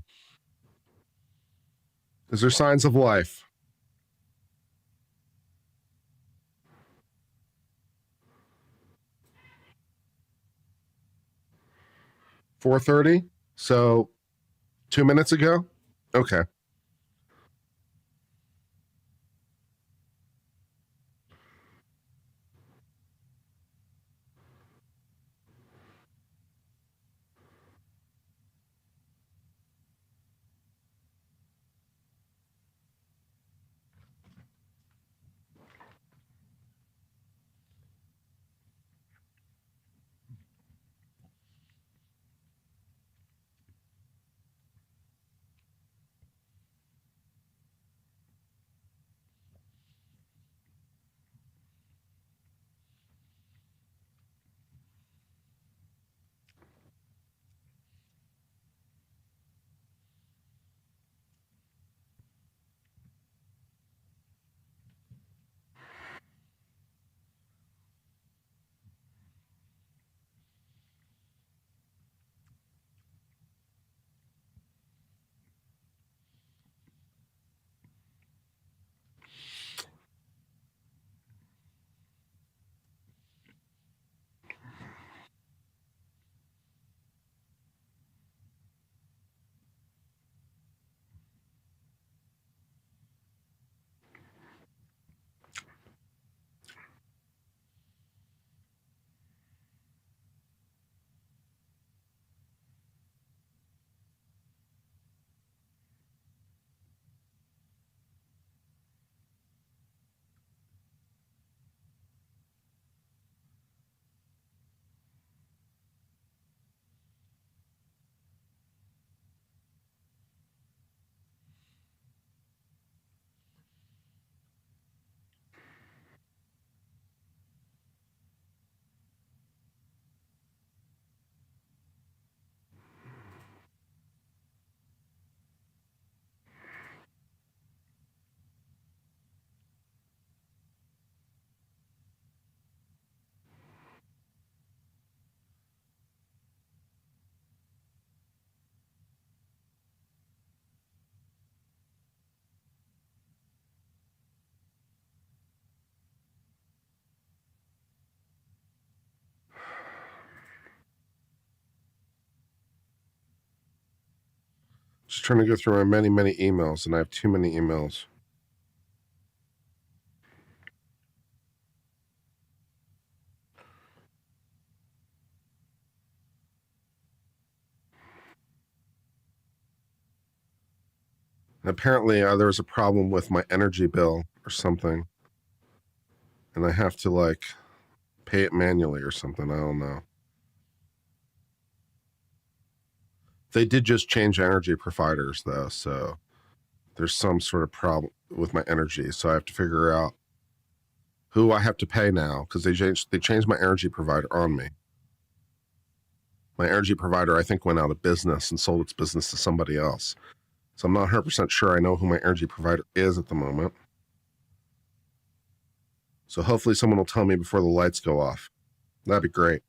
Is there signs of life? $4:30? So 2 minutes ago? Okay. Just trying to go through my many, many emails, and I have too many emails. And apparently, there was a problem with my energy bill or something, and I have to like pay it manually or something. I don't know. They did just change energy providers though, so there's some sort of problem with my energy. So I have to figure out who I have to pay now because they changed my energy provider on me. My energy provider, I think, went out of business and sold its business to somebody else. So I'm not 100% sure I know who my energy provider is at the moment. So hopefully someone will tell me before the lights go off. That'd be great.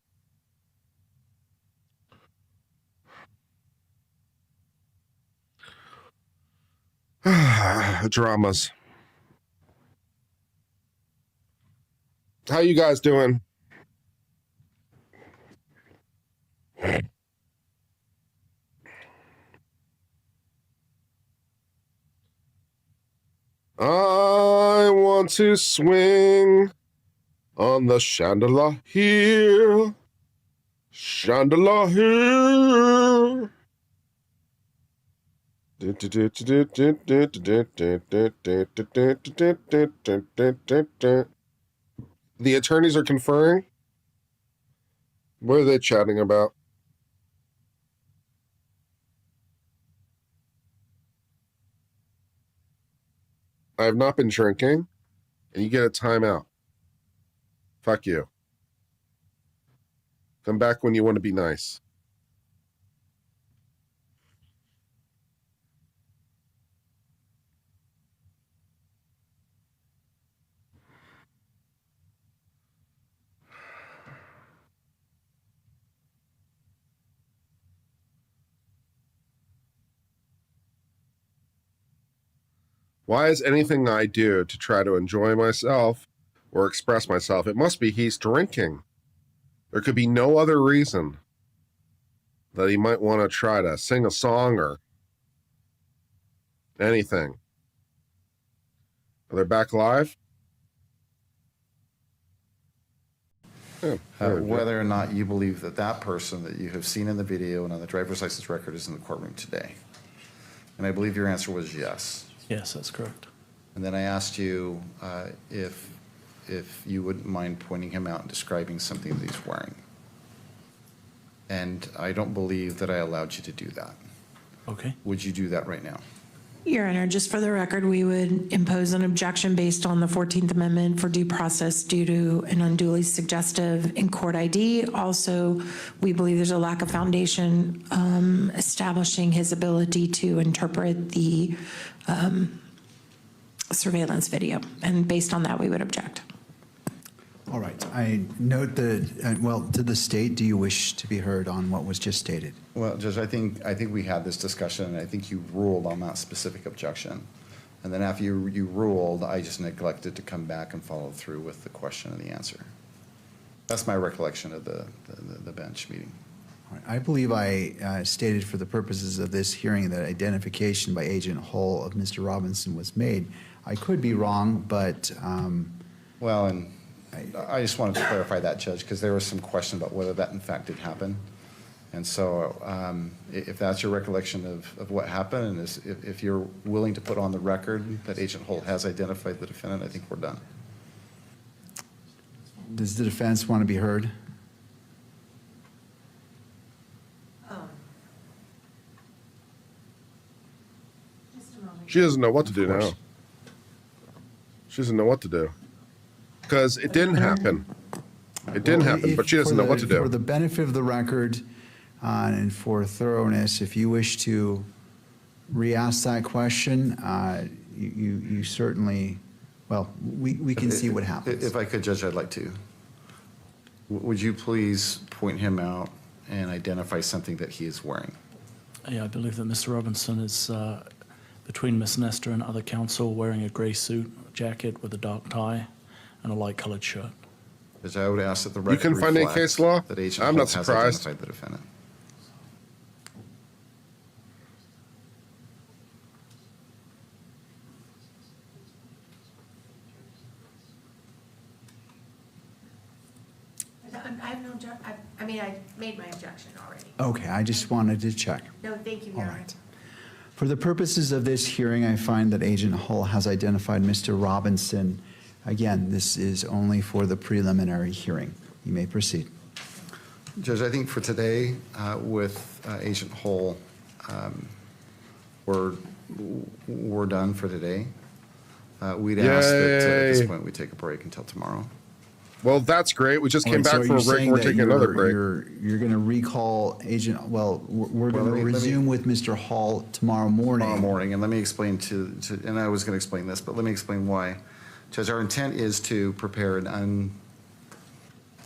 Dramas. How you guys doing? I want to swing on the chandelier, chandelier. The attorneys are conferring. What are they chatting about? I have not been drinking, and you get a timeout. Fuck you. Come back when you want to be nice. Why is anything I do to try to enjoy myself or express myself? It must be he's drinking. There could be no other reason that he might want to try to sing a song or anything. Are they back live? Oh, Whether or not you believe that that person that you have seen in the video and on the driver's license record is in the courtroom today. And I believe your answer was yes. Yes, that's correct. And then I asked you if you wouldn't mind pointing him out and describing something that he's wearing. And I don't believe that I allowed you to do that. Okay. Would you do that right now? Your Honor, just for the record, we would impose an objection based on the 14th Amendment for due process due to an unduly suggestive in-court ID. Also, we believe there's a lack of foundation establishing his ability to interpret the surveillance video. And based on that, we would object. All right. I note that, well, to the state, do you wish to be heard on what was just stated? Well, Judge, I think we had this discussion, and I think you ruled on that specific objection. And then after you ruled, I just neglected to come back and follow through with the question and the answer. That's my recollection of the bench meeting. All right. I believe I stated for the purposes of this hearing that identification by Agent Hull of Mr. Robinson was made. I could be wrong, but... Well, and I just wanted to clarify that, Judge, because there was some question about whether that in fact did happen. And so if that's your recollection of what happened, and if you're willing to put on the record that Agent Holt has identified the defendant, I think we're done. Does the defense want to be heard? She doesn't know what to do now. She doesn't know what to do. Because it didn't happen. It didn't happen, but she doesn't know what to do. For the benefit of the record and for thoroughness, if you wish to re-ask that question, you certainly, well, we can see what happens. If I could, Judge, I'd like to. Would you please point him out and identify something that he is wearing? Yeah, I believe that Mr. Robinson is between Miss Nestor and other counsel wearing a gray suit, jacket with a dark tie, and a light-colored shirt. Because I would ask that the record You can find any reflect case law? that Agent I'm not Holt has surprised. identified the defendant. I have no objection. I mean, I made my objection already. Okay, I just wanted to check. No, thank you, All Your Honor. right. For the purposes of this hearing, I find that Agent Hull has identified Mr. Robinson. Again, this is only for the preliminary hearing. You may proceed. Judge, I think for today, with Agent Hull, we're done for today. We'd ask that at this point we take a break until tomorrow. Well, that's great. We just All came right, so back are from a you break saying and we're that taking another break. You're going to recall Agent, well, we're going to let me- resume with Mr. Hall tomorrow morning. Tomorrow morning, and let me explain and I was going to explain this, but let me explain why. Judge, our intent is to prepare an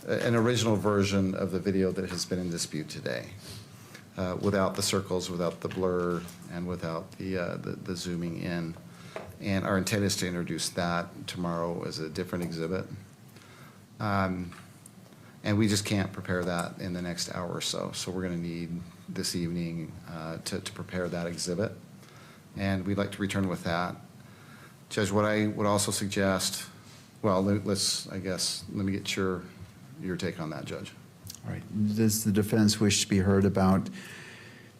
original version of the video that has been in dispute today, without the circles, without the blur, and without the zooming in. And our intent is to introduce that tomorrow as a different exhibit. And we just can't prepare that in the next hour or so. So we're going to need this evening to prepare that exhibit. And we'd like to return with that. Judge, what I would also suggest, well, let me get your take on that, Judge. All right. Does the defense wish to be heard about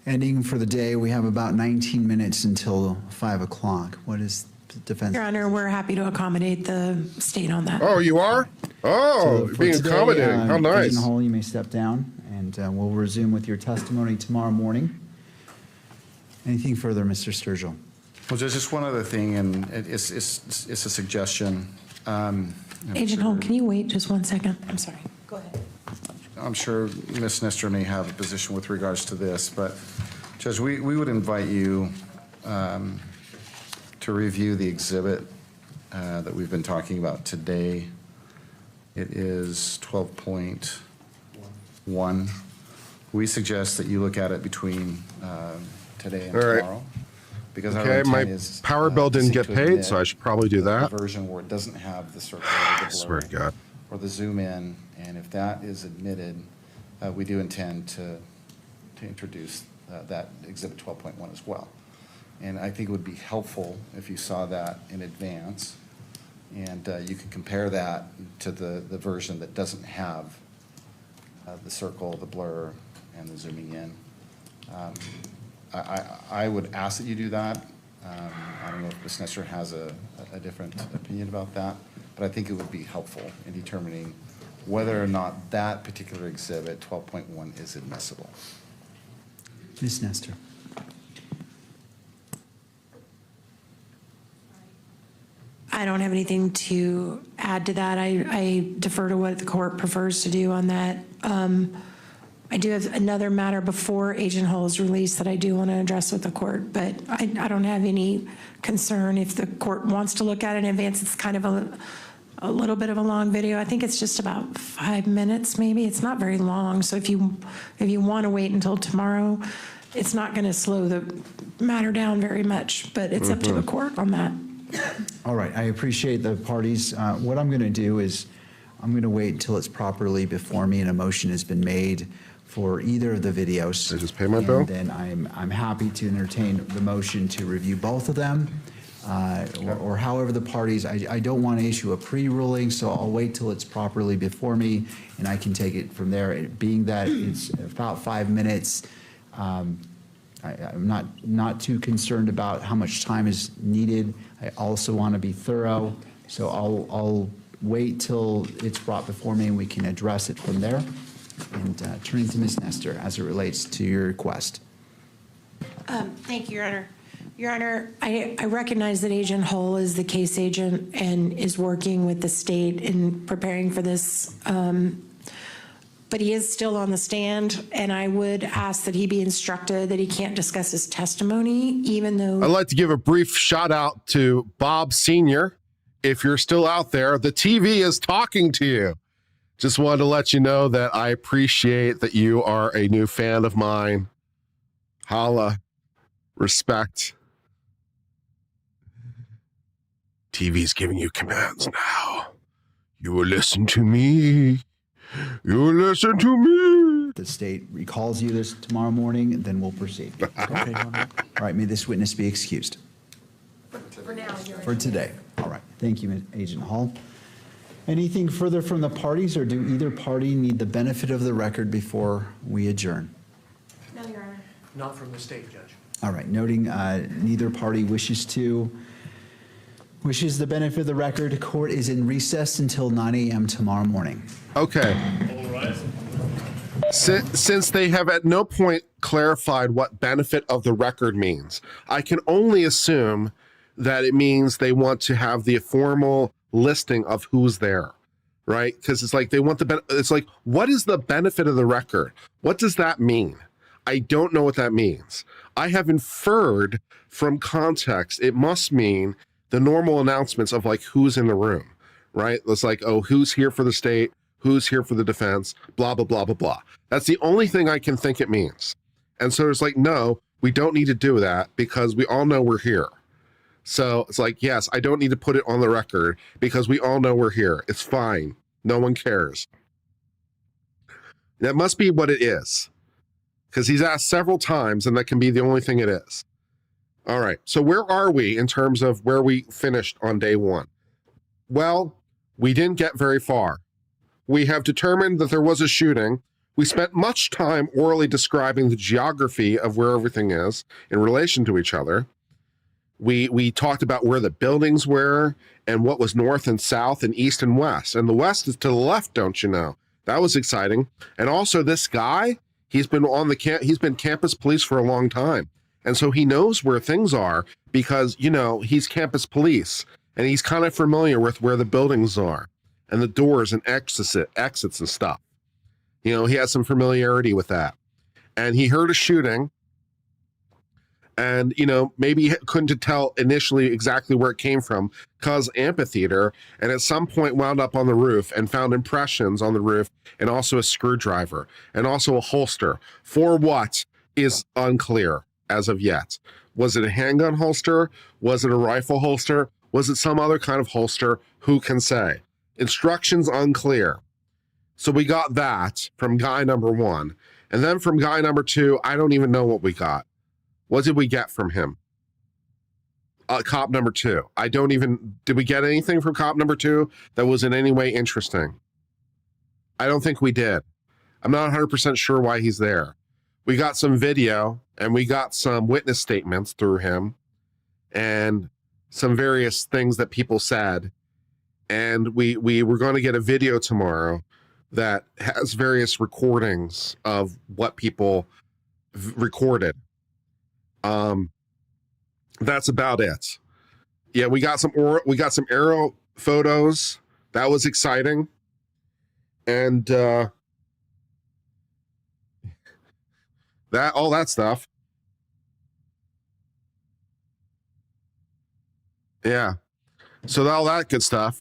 ending for the day? We have about 19 minutes until 5 o'clock. What is the defense? Your Honor, we're happy to accommodate the state on that. Oh, you are? Oh, So you're for being today, accommodating. How nice. Agent Hall, you may step down, and we'll resume with your testimony tomorrow morning. Anything further, Mr. Sturgill? Well, Judge, just one other thing, and it's a suggestion. Agent Hull, can you wait just 1 second? I'm sorry. Go ahead. I'm sure Ms. Nestor may have a position with regards to this, but Judge, we would invite you to review the exhibit that we've been talking about today. It is 12.1. We suggest that you look at it between today and All right. tomorrow, Because our Okay, my intent is, power bill to didn't seek get to paid, admit so I should probably do the that. version where it doesn't have the circle or the Swear to God. or the zoom in, and if that is admitted, we do intend to introduce that Exhibit 12.1 as well. And I think it would be helpful if you saw that in advance, and you could compare that to the version that doesn't have the circle, the blur, and the zooming in. I would ask that you do that. I don't know if Ms. Nestor has a different opinion about that, but I think it would be helpful in determining whether or not that particular exhibit, 12.1, is admissible. Ms. Nestor. I don't have anything to add to that. I defer to what the court prefers to do on that. I do have another matter before Agent Hull is released that I do want to address with the court, but I don't have any concern if the court wants to look at it in advance. It's kind of a little bit of a long video. I think it's just about 5 minutes, maybe. It's not very long. So if you want to wait until tomorrow, it's not going to slow the matter down very much, but it's up to the court on that. All right, I appreciate the parties. What I'm going to do is I'm going to wait until it's properly before me and a motion has been made for either of the videos. Did I just pay my bill? And then I'm happy to entertain the motion to review both of them, or however the parties. I don't want to issue a pre-ruling, so I'll wait till it's properly before me, and I can take it from there. Being that it's about 5 minutes, I'm not too concerned about how much time is needed. I also want to be thorough, so I'll wait till it's brought before me and we can address it from there. And turning to Ms. Nestor as it relates to your request. Thank you, Your Honor. Your Honor, I recognize that Agent Hull is the case agent and is working with the state in preparing for this, but he is still on the stand, and I would ask that he be instructed that he can't discuss his testimony, even though... I'd like to give a brief shout out to Bob Sr. If you're still out there, the TV is talking to you. Just wanted to let you know that I appreciate that you are a new fan of mine. Holla. Respect. TV's giving you commands now. You will listen to me. You will listen to me. The state recalls you this tomorrow morning, then we'll proceed. Okay. All right, may this witness be excused. For now, For today. All right, thank you, Agent Hall. Anything further from the parties, or do either party need the benefit of the record before we adjourn? No, Your Honor. Not from the state, Judge. All right, noting neither party wishes the benefit of the record, court is in recess until 9 a.m. tomorrow morning. Okay. Since they have at no point clarified what benefit of the record means, I can only assume that it means they want to have the formal listing of who's there, right? Because it's like they want it's like, what is the benefit of the record? What does that mean? I don't know what that means. I have inferred from context, it must mean the normal announcements of like who's in the room, right? It's like, oh, who's here for the state, who's here for the defense, blah, blah, blah, blah, blah. That's the only thing I can think it means. And so it's like, no, we don't need to do that because we all know we're here. So it's like, yes, I don't need to put it on the record because we all know we're here. It's fine. No one cares. That must be what it is, because he's asked several times and that can be the only thing it is. All right. So where are we in terms of where we finished on day one? Well, we didn't get very far. We have determined that there was a shooting. We spent much time orally describing the geography of where everything is in relation to each other. We talked about where the buildings were and what was north and south and east and west. And the west is to the left, don't you know? That was exciting. And also this guy, he's been campus police for a long time. And so he knows where things are because, you know, he's campus police and he's kind of familiar with where the buildings are and the doors and exits and stuff. You know, he has some familiarity with that. And he heard a shooting. And, you know, maybe he couldn't tell initially exactly where it came from because amphitheater, and at some point wound up on the roof and found impressions on the roof and also a screwdriver and also a holster. For what is unclear as of yet. Was it a handgun holster? Was it a rifle holster? Was it some other kind of holster? Who can say? Instructions unclear. So we got that from guy number 1. And then from guy number 2, I don't even know what we got. What did we get from him? Cop number 2. Did we get anything from cop number 2 that was in any way interesting? I don't think we did. I'm not 100% sure why he's there. We got some video and we got some witness statements through him and some various things that people said. And we were going to get a video tomorrow that has various recordings of what people recorded. That's about it. Yeah, we got some aerial photos. That was exciting. And all that stuff. Yeah. So all that good stuff.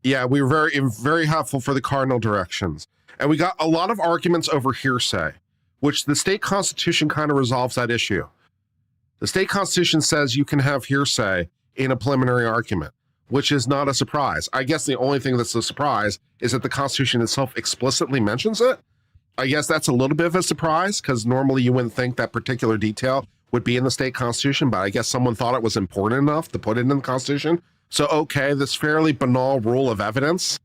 Yeah, we were very, very helpful for the cardinal directions. And we got a lot of arguments over hearsay, which the state constitution kind of resolves that issue. The state constitution says you can have hearsay in a preliminary argument, which is not a surprise. I guess the only thing that's a surprise is that the Constitution itself explicitly mentions it. I guess that's a little bit of a surprise because normally you wouldn't think that particular detail would be in the state constitution, but I guess someone thought it was important enough to put it in the Constitution. So, okay, this fairly banal rule of evidence,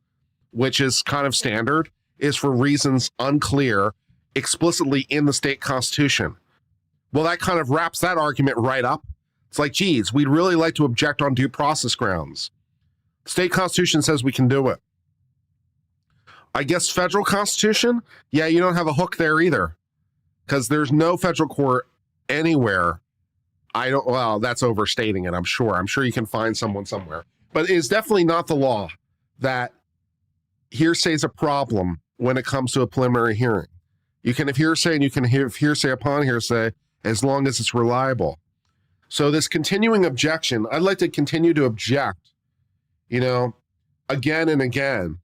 which is kind of standard, is for reasons unclear explicitly in the state constitution. Well, that kind of wraps that argument right up. It's like, geez, we'd really like to object on due process grounds. The state constitution says we can do it. I guess federal constitution, yeah, you don't have a hook there either, because there's no federal court anywhere. Well, that's overstating it, I'm sure. I'm sure you can find someone somewhere. But it's definitely not the law that hearsay is a problem when it comes to a preliminary hearing. You can have hearsay and you can have hearsay upon hearsay as long as it's reliable. So this continuing objection, I'd like to continue to object, again and again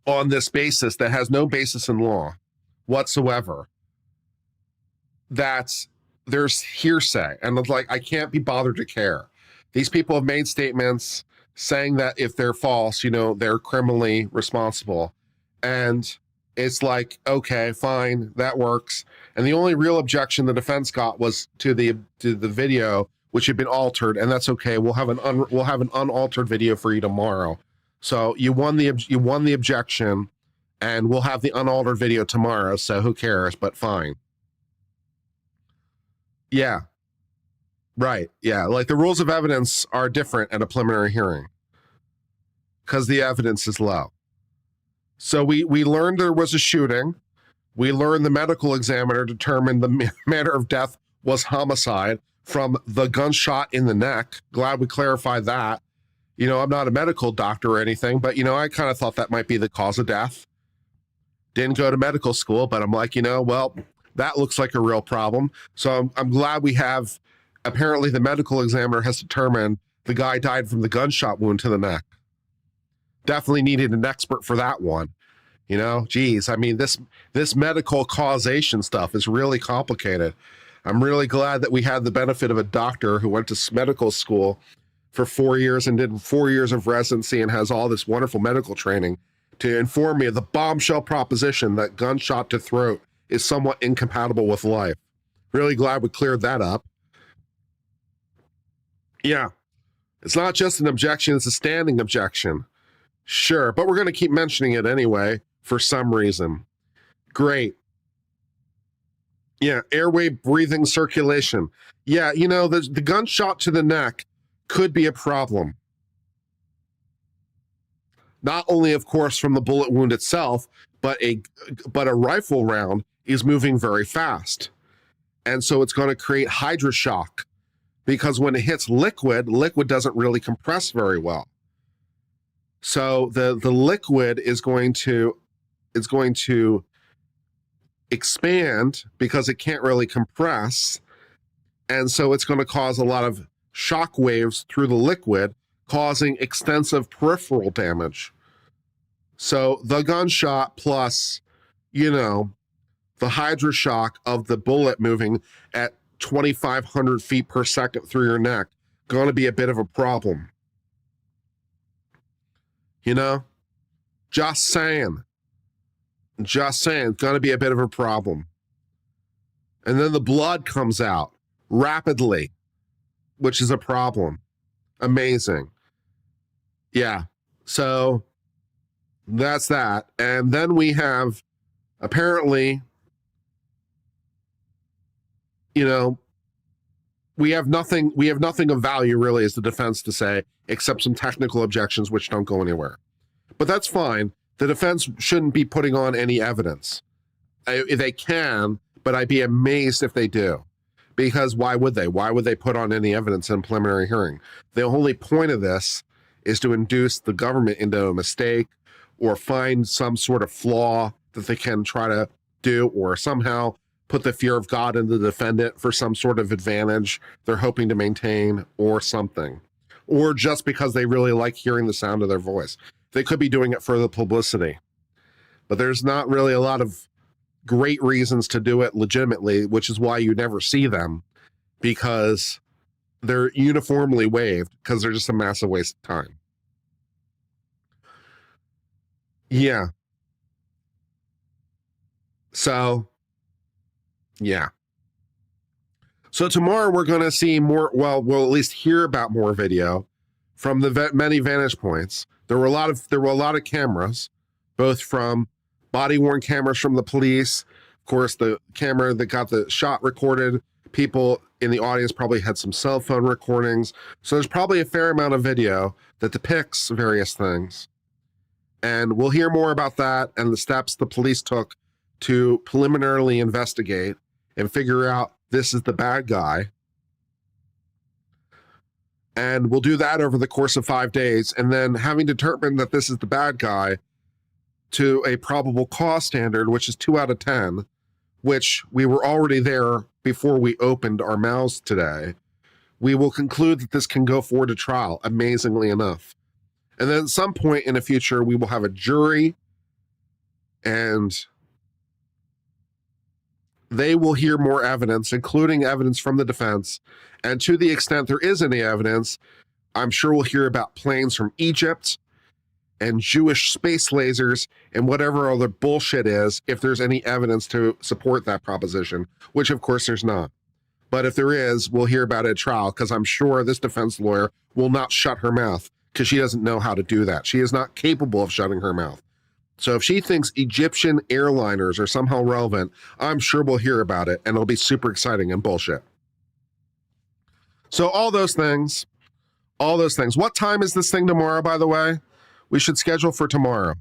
on this basis that has no basis in law whatsoever. That's there's hearsay, and it's like I can't be bothered to care. These people have made statements saying that if they're false, they're criminally responsible, and it's like, okay, fine, that works. And the only real objection the defense got was to the video, which had been altered, and that's okay. We'll have an unaltered video for you tomorrow. So you won the objection, and we'll have the unaltered video tomorrow. So who cares? But fine. Yeah. Right. Yeah. Like the rules of evidence are different at a preliminary hearing because the evidence is low. So we learned there was a shooting. We learned the medical examiner determined the manner of death was homicide from the gunshot in the neck. Glad we clarified that. I'm not a medical doctor or anything, but, I kind of thought that might be the cause of death. Didn't go to medical school, but I'm like, well, that looks like a real problem. So I'm glad we have, apparently the medical examiner has determined the guy died from the gunshot wound to the neck. Definitely needed an expert for that one. Geez, I mean, this medical causation stuff is really complicated. I'm really glad that we had the benefit of a doctor who went to medical school for 4 years and did 4 years of residency and has all this wonderful medical training to inform me of the bombshell proposition that gunshot to throat is somewhat incompatible with life. Really glad we cleared that up. Yeah, it's not just an objection, it's a standing objection. Sure, but we're going to keep mentioning it anyway for some reason. Great. Yeah, airway, breathing, circulation. Yeah, the gunshot to the neck could be a problem. Not only, of course, from the bullet wound itself, but a rifle round is moving very fast. And so it's going to create hydroshock because when it hits liquid doesn't really compress very well. So the liquid is going to expand because it can't really compress. And so it's going to cause a lot of shock waves through the liquid, causing extensive peripheral damage. So the gunshot plus, the hydroshock of the bullet moving at 2,500 feet per second through your neck, going to be a bit of a problem. You know? Just saying. Just saying, it's going to be a bit of a problem. And then the blood comes out rapidly, which is a problem. Amazing. Yeah. So that's that. And then we have apparently, you know, we have nothing of value really as the defense to say, except some technical objections which don't go anywhere. But that's fine. The defense shouldn't be putting on any evidence. They can, but I'd be amazed if they do. Because why would they? Why would they put on any evidence in a preliminary hearing? The only point of this is to induce the government into a mistake or find some sort of flaw that they can try to do, or somehow put the fear of God in the defendant for some sort of advantage they're hoping to maintain or something. Or just because they really like hearing the sound of their voice. They could be doing it for the publicity. But there's not really a lot of great reasons to do it legitimately, which is why you never see them, because they're uniformly waived because they're just a massive waste of time. Yeah. So, yeah. So tomorrow we're going to see more, well, we'll at least hear about more video from the many vantage points. There were a lot of cameras, both from body-worn cameras from the police, of course, the camera that got the shot recorded. People in the audience probably had some cell phone recordings. So there's probably a fair amount of video that depicts various things. And we'll hear more about that and the steps the police took to preliminarily investigate and figure out this is the bad guy. And we'll do that over the course of 5 days. And then having determined that this is the bad guy to a probable cause standard, which is 2 out of 10, which we were already there before we opened our mouths today, we will conclude that this can go forward to trial, amazingly enough. And then at some point in the future, we will have a jury and they will hear more evidence, including evidence from the defense. And to the extent there is any evidence, I'm sure we'll hear about planes from Egypt and Jewish space lasers and whatever other bullshit is, if there's any evidence to support that proposition, which of course there's not. But if there is, we'll hear about it at trial, because I'm sure this defense lawyer will not shut her mouth because she doesn't know how to do that. She is not capable of shutting her mouth. So if she thinks Egyptian airliners are somehow relevant, I'm sure we'll hear about it and it'll be super exciting and bullshit. So all those things. What time is this thing tomorrow, by the way? We should schedule for tomorrow.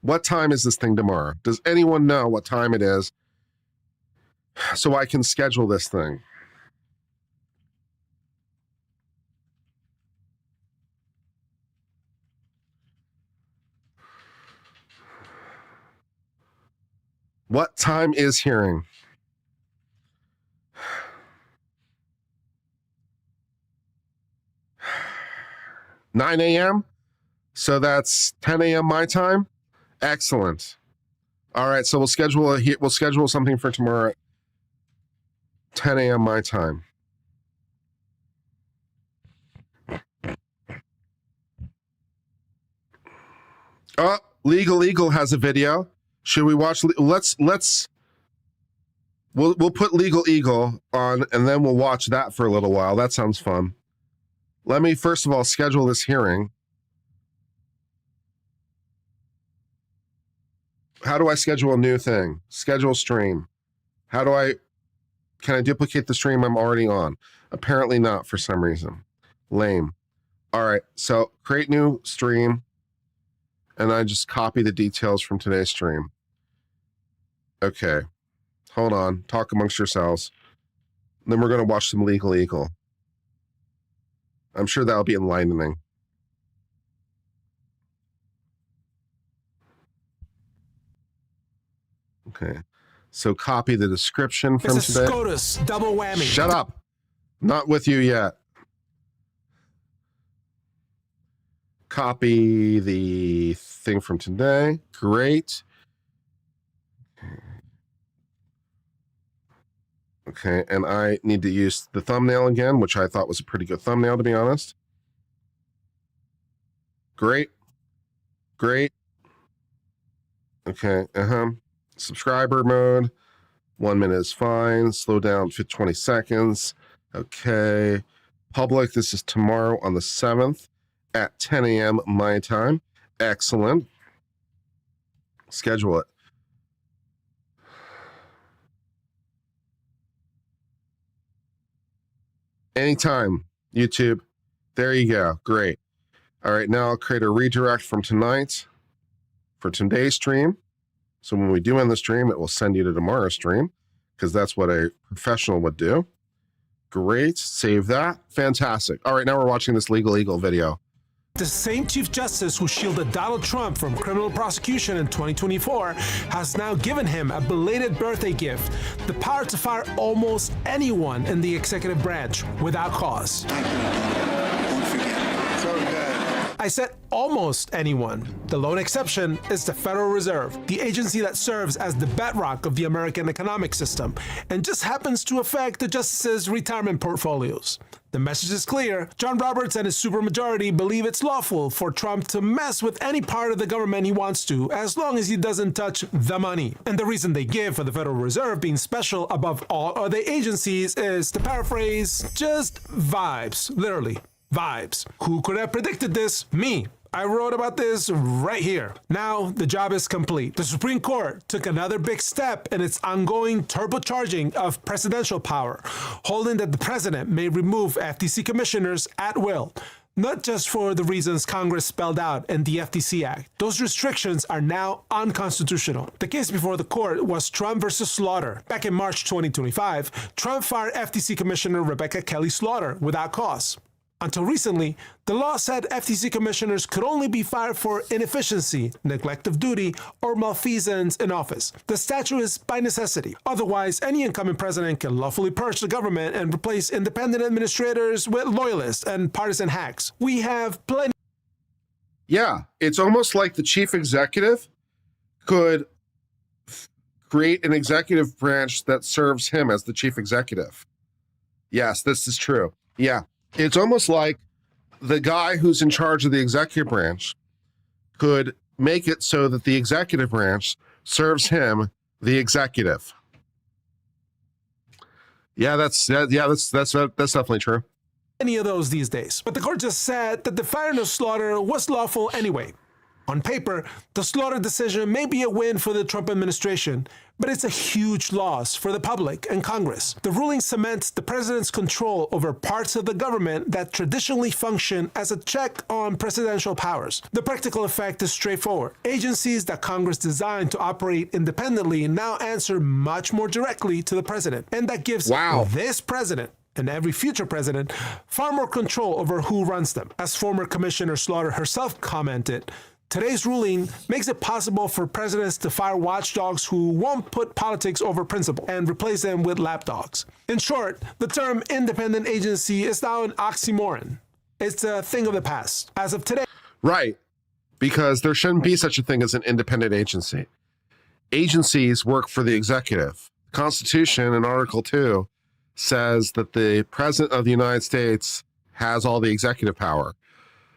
What time is this thing tomorrow? Does anyone know what time it is so I can schedule this thing? What time is hearing? 9 a.m.? So that's 10 a.m. my time? Excellent. All right, so we'll schedule something for tomorrow at 10 a.m. my time. Oh, Legal Eagle has a video. Should we watch? We'll put Legal Eagle on and then we'll watch that for a little while. That sounds fun. Let me first of all schedule this hearing. How do I schedule a new thing? Schedule stream. Can I duplicate the stream I'm already on? Apparently not for some reason. Lame. All right, so create new stream. And I just copy the details from today's stream. Okay, hold on. Talk amongst yourselves. Then we're going to watch some Legal Eagle. I'm sure that'll be enlightening. Okay, so copy the description from It's a today. SCOTUS, double whammy. Shut up. Not with you yet. Copy the thing from today. Great. Okay, and I need to use the thumbnail again, which I thought was a pretty good thumbnail, to be honest. Great. Great. Okay, subscriber mode. 1 minute is fine. Slow down for 20 seconds. Okay. Public, this is tomorrow on the 7th at 10 a.m. my time. Excellent. Schedule it. Anytime, YouTube. There you go. Great. All right, now I'll create a redirect from tonight for today's stream. So when we do end the stream, it will send you to tomorrow's stream because that's what a professional would do. Great. Save that. Fantastic. All right, now we're watching this Legal Eagle video. The same Chief Justice who shielded Donald Trump from criminal prosecution in 2024 has now given him a belated birthday gift, the power to fire almost anyone in the executive branch without cause. I said almost anyone. The lone exception is the Federal Reserve, the agency that serves as the bedrock of the American economic system and just happens to affect the justices' retirement portfolios. The message is clear. John Roberts and his supermajority believe it's lawful for Trump to mess with any part of the government he wants to, as long as he doesn't touch the money. And the reason they give for the Federal Reserve being special above all other agencies is, to paraphrase, just vibes. Literally, vibes. Who could have predicted this? Me. I wrote about this right here. Now the job is complete. The Supreme Court took another big step in its ongoing turbocharging of presidential power, holding that the president may remove FTC commissioners at will, not just for the reasons Congress spelled out in the FTC Act. Those restrictions are now unconstitutional. The case before the court was Trump versus Slaughter. Back in March 2025, Trump fired FTC Commissioner Rebecca Kelly Slaughter without cause. Until recently, the law said FTC commissioners could only be fired for inefficiency, neglect of duty, or malfeasance in office. The statute is by necessity. Otherwise, any incoming president can lawfully purge the government and replace independent administrators with loyalists and partisan hacks. We have plenty. Yeah, it's almost like the chief executive could create an executive branch that serves him as the chief executive. Yes, this is true. Yeah. It's almost like the guy who's in charge of the executive branch could make it so that the executive branch serves him, the executive. Yeah, that's definitely true. Any of those these days. But the court just said that the firing of Slaughter was lawful anyway. On paper, the Slaughter decision may be a win for the Trump administration, but it's a huge loss for the public and Congress. The ruling cements the president's control over parts of the government that traditionally function as a check on presidential powers. The practical effect is straightforward. Agencies that Congress designed to operate independently now answer much more directly to the president, and that gives this president and every future president far more control over who runs them. As former Commissioner Slaughter herself commented, today's ruling makes it possible for presidents to fire watchdogs who won't put politics over principle and replace them with lapdogs. In short, the term independent agency is now an oxymoron. It's a thing of the past. As of today. Right, because there shouldn't be such a thing as an independent agency. Agencies work for the executive. The Constitution in Article 2 says that the President of the United States has all the executive power.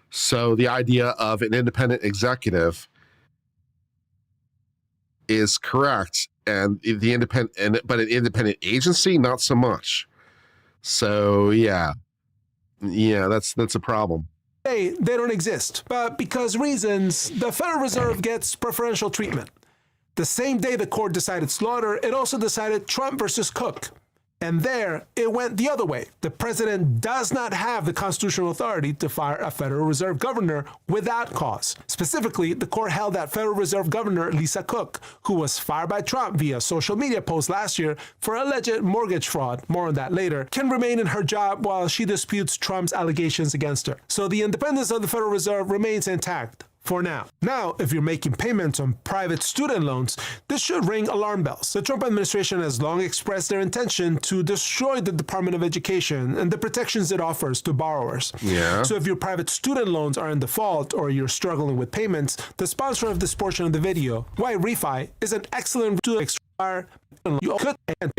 So the idea of an independent executive is correct, and but an independent agency, not so much. So yeah, that's a problem. They don't exist, but because reasons, the Federal Reserve gets preferential treatment. The same day the court decided Slaughter, it also decided Trump versus Cook. And there, it went the other way. The president does not have the constitutional authority to fire a Federal Reserve governor without cause. Specifically, the court held that Federal Reserve Governor Lisa Cook, who was fired by Trump via social media post last year for alleged mortgage fraud, more on that later, can remain in her job while she disputes Trump's allegations against her. So the independence of the Federal Reserve remains intact. For now. Now, if you're making payments on private student loans, this should ring alarm bells. The Trump administration has long expressed their intention to destroy the Department of Education and the protections it offers to borrowers. Yeah. So if your private student loans are in default or you're struggling with payments, the sponsor of this portion of the video, Why Refi, is an excellent tool.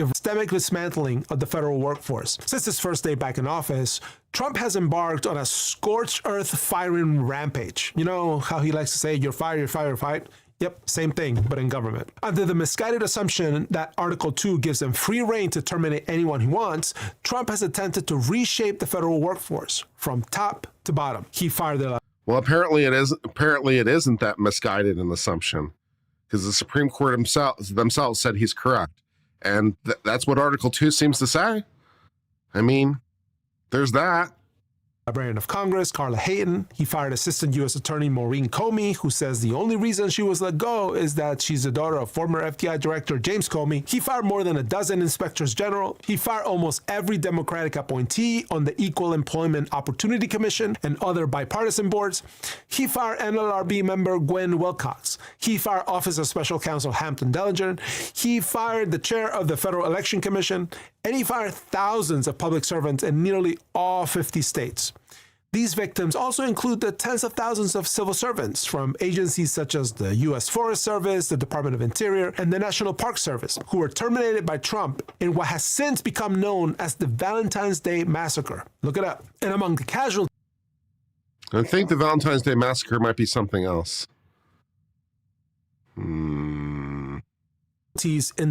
systemic dismantling of the federal workforce. Since his first day back in office, Trump has embarked on a scorched earth firing rampage. You know how he likes to say, you're fired, you're fired, you're fired? Yep, same thing, but in government. Under the misguided assumption that Article 2 gives him free rein to terminate anyone he wants, Trump has attempted to reshape the federal workforce from top to bottom. He fired the... Well, apparently it isn't that misguided an assumption, because the Supreme Court themselves said he's correct. And that's what Article 2 seems to say. I mean, there's that. Librarian of Congress, Carla Hayden. He fired Assistant U.S. Attorney Maureen Comey, who says the only reason she was let go is that she's the daughter of former FBI Director James Comey. He fired more than a dozen inspectors general. He fired almost every Democratic appointee on the Equal Employment Opportunity Commission and other bipartisan boards. He fired NLRB member Gwen Wilcox. He fired Office of Special Counsel Hampton Dellinger. He fired the chair of the Federal Election Commission. And he fired thousands of public servants in nearly all 50 states. These victims also include the tens of thousands of civil servants from agencies such as the U.S. Forest Service, the Department of Interior, and the National Park Service, who were terminated by Trump in what has since become known as the Valentine's Day Massacre. Look it up. And among the casualties... I think the Valentine's Day Massacre might be something else. In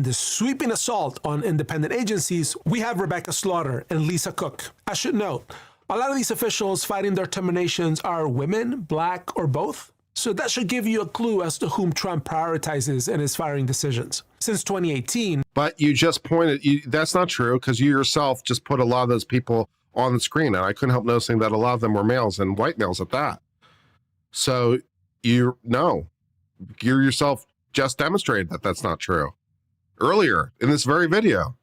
the sweeping assault on independent agencies, we have Rebecca Slaughter and Lisa Cook. I should note, a lot of these officials fighting their terminations are women, black, or both. So that should give you a clue as to whom Trump prioritizes in his firing decisions. Since 2018... But you just pointed, that's not true, because you yourself just put a lot of those people on the screen, and I couldn't help noticing that a lot of them were males, and white males at that. So you yourself just demonstrated that that's not true earlier in this very video.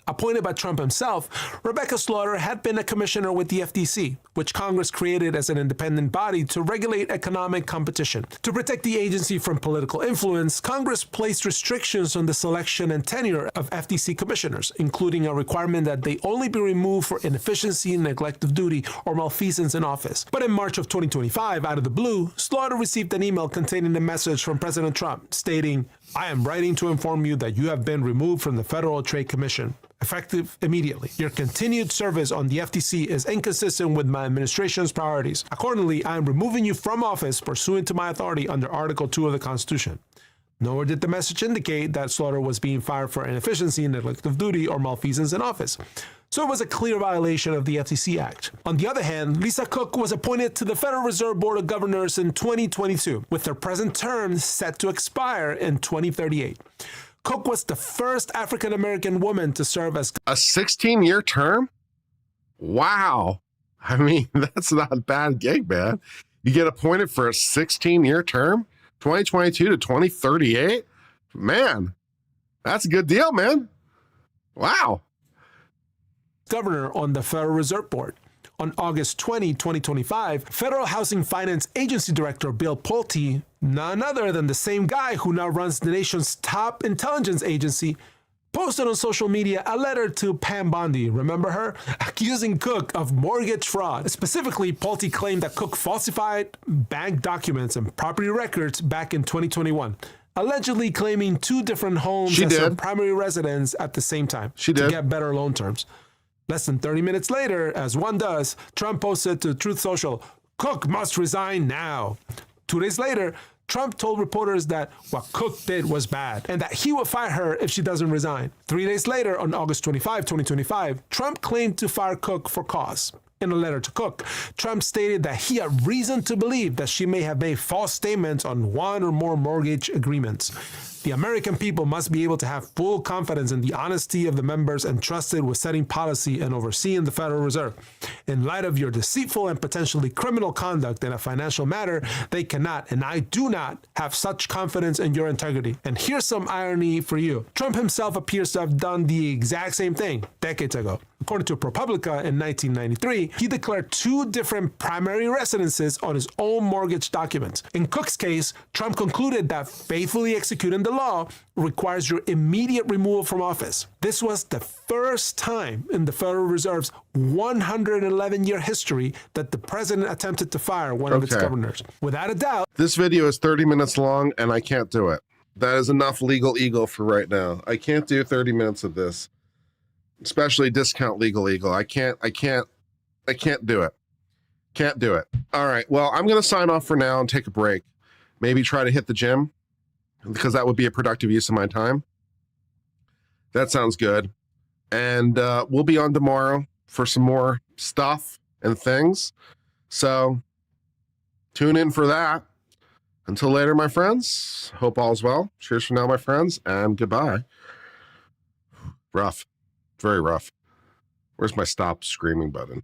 Appointed by Trump himself, Rebecca Slaughter had been a commissioner with the FTC, which Congress created as an independent body to regulate economic competition. To protect the agency from political influence, Congress placed restrictions on the selection and tenure of FTC commissioners, including a requirement that they only be removed for inefficiency, neglect of duty, or malfeasance in office. But in March of 2025, out of the blue, Slaughter received an email containing a message from President Trump stating, "I am writing to inform you that you have been removed from the Federal Trade Commission, effective immediately. Your continued service on the FTC is inconsistent with my administration's priorities. Accordingly, I am removing you from office pursuant to my authority under Article 2 of the Constitution." Nor did the message indicate that Slaughter was being fired for inefficiency, neglect of duty, or malfeasance in office. So it was a clear violation of the FTC Act. On the other hand, Lisa Cook was appointed to the Federal Reserve Board of Governors in 2022, with her present term set to expire in 2038. Cook was the first African-American woman to serve as... A 16-year term? Wow. I mean, that's not a bad gig, man. You get appointed for a 16-year term, 2022 to 2038? Man, that's a good deal, man. Wow. Governor on the Federal Reserve Board. On August 20, 2025, Federal Housing Finance Agency Director Bill Pulte, none other than the same guy who now runs the nation's top intelligence agency, posted on social media a letter to Pam Bondi, remember her, accusing Cook of mortgage fraud. Specifically, Pulte claimed that Cook falsified bank documents and property records back in 2021, allegedly claiming two different homes as her primary residence at the same time to get better loan terms. Less than 30 minutes later, as one does, Trump posted to Truth Social, "Cook must resign now." 2 days later, Trump told reporters that what Cook did was bad and that he would fire her if she doesn't resign. 3 days later, on August 25, 2025, Trump claimed to fire Cook for cause. In a letter to Cook, Trump stated that he had reason to believe that she may have made false statements on one or more mortgage agreements. The American people must be able to have full confidence in the honesty of the members entrusted with setting policy and overseeing the Federal Reserve. In light of your deceitful and potentially criminal conduct in a financial matter, they cannot, and I do not, have such confidence in your integrity. And here's some irony for you. Trump himself appears to have done the exact same thing decades ago. According to ProPublica in 1993, he declared two different primary residences on his own mortgage documents. In Cook's case, Trump concluded that faithfully executing the law requires your immediate removal from office. This was the first time in the Federal Reserve's 111-year history that the president attempted to fire one of its governors. Without a doubt. This video is 30 minutes long, and I can't do it. That is enough legal eagle for right now. I can't do 30 minutes of this, especially discount legal eagle. I can't do it. Can't do it. All right. Well, I'm going to sign off for now and take a break. Maybe try to hit the gym because that would be a productive use of my time. That sounds good. And we'll be on tomorrow for some more stuff and things. So tune in for that. Until later, my friends. Hope all's well. Cheers for now, my friends, and goodbye. Rough. Very rough. Where's my stop screaming button?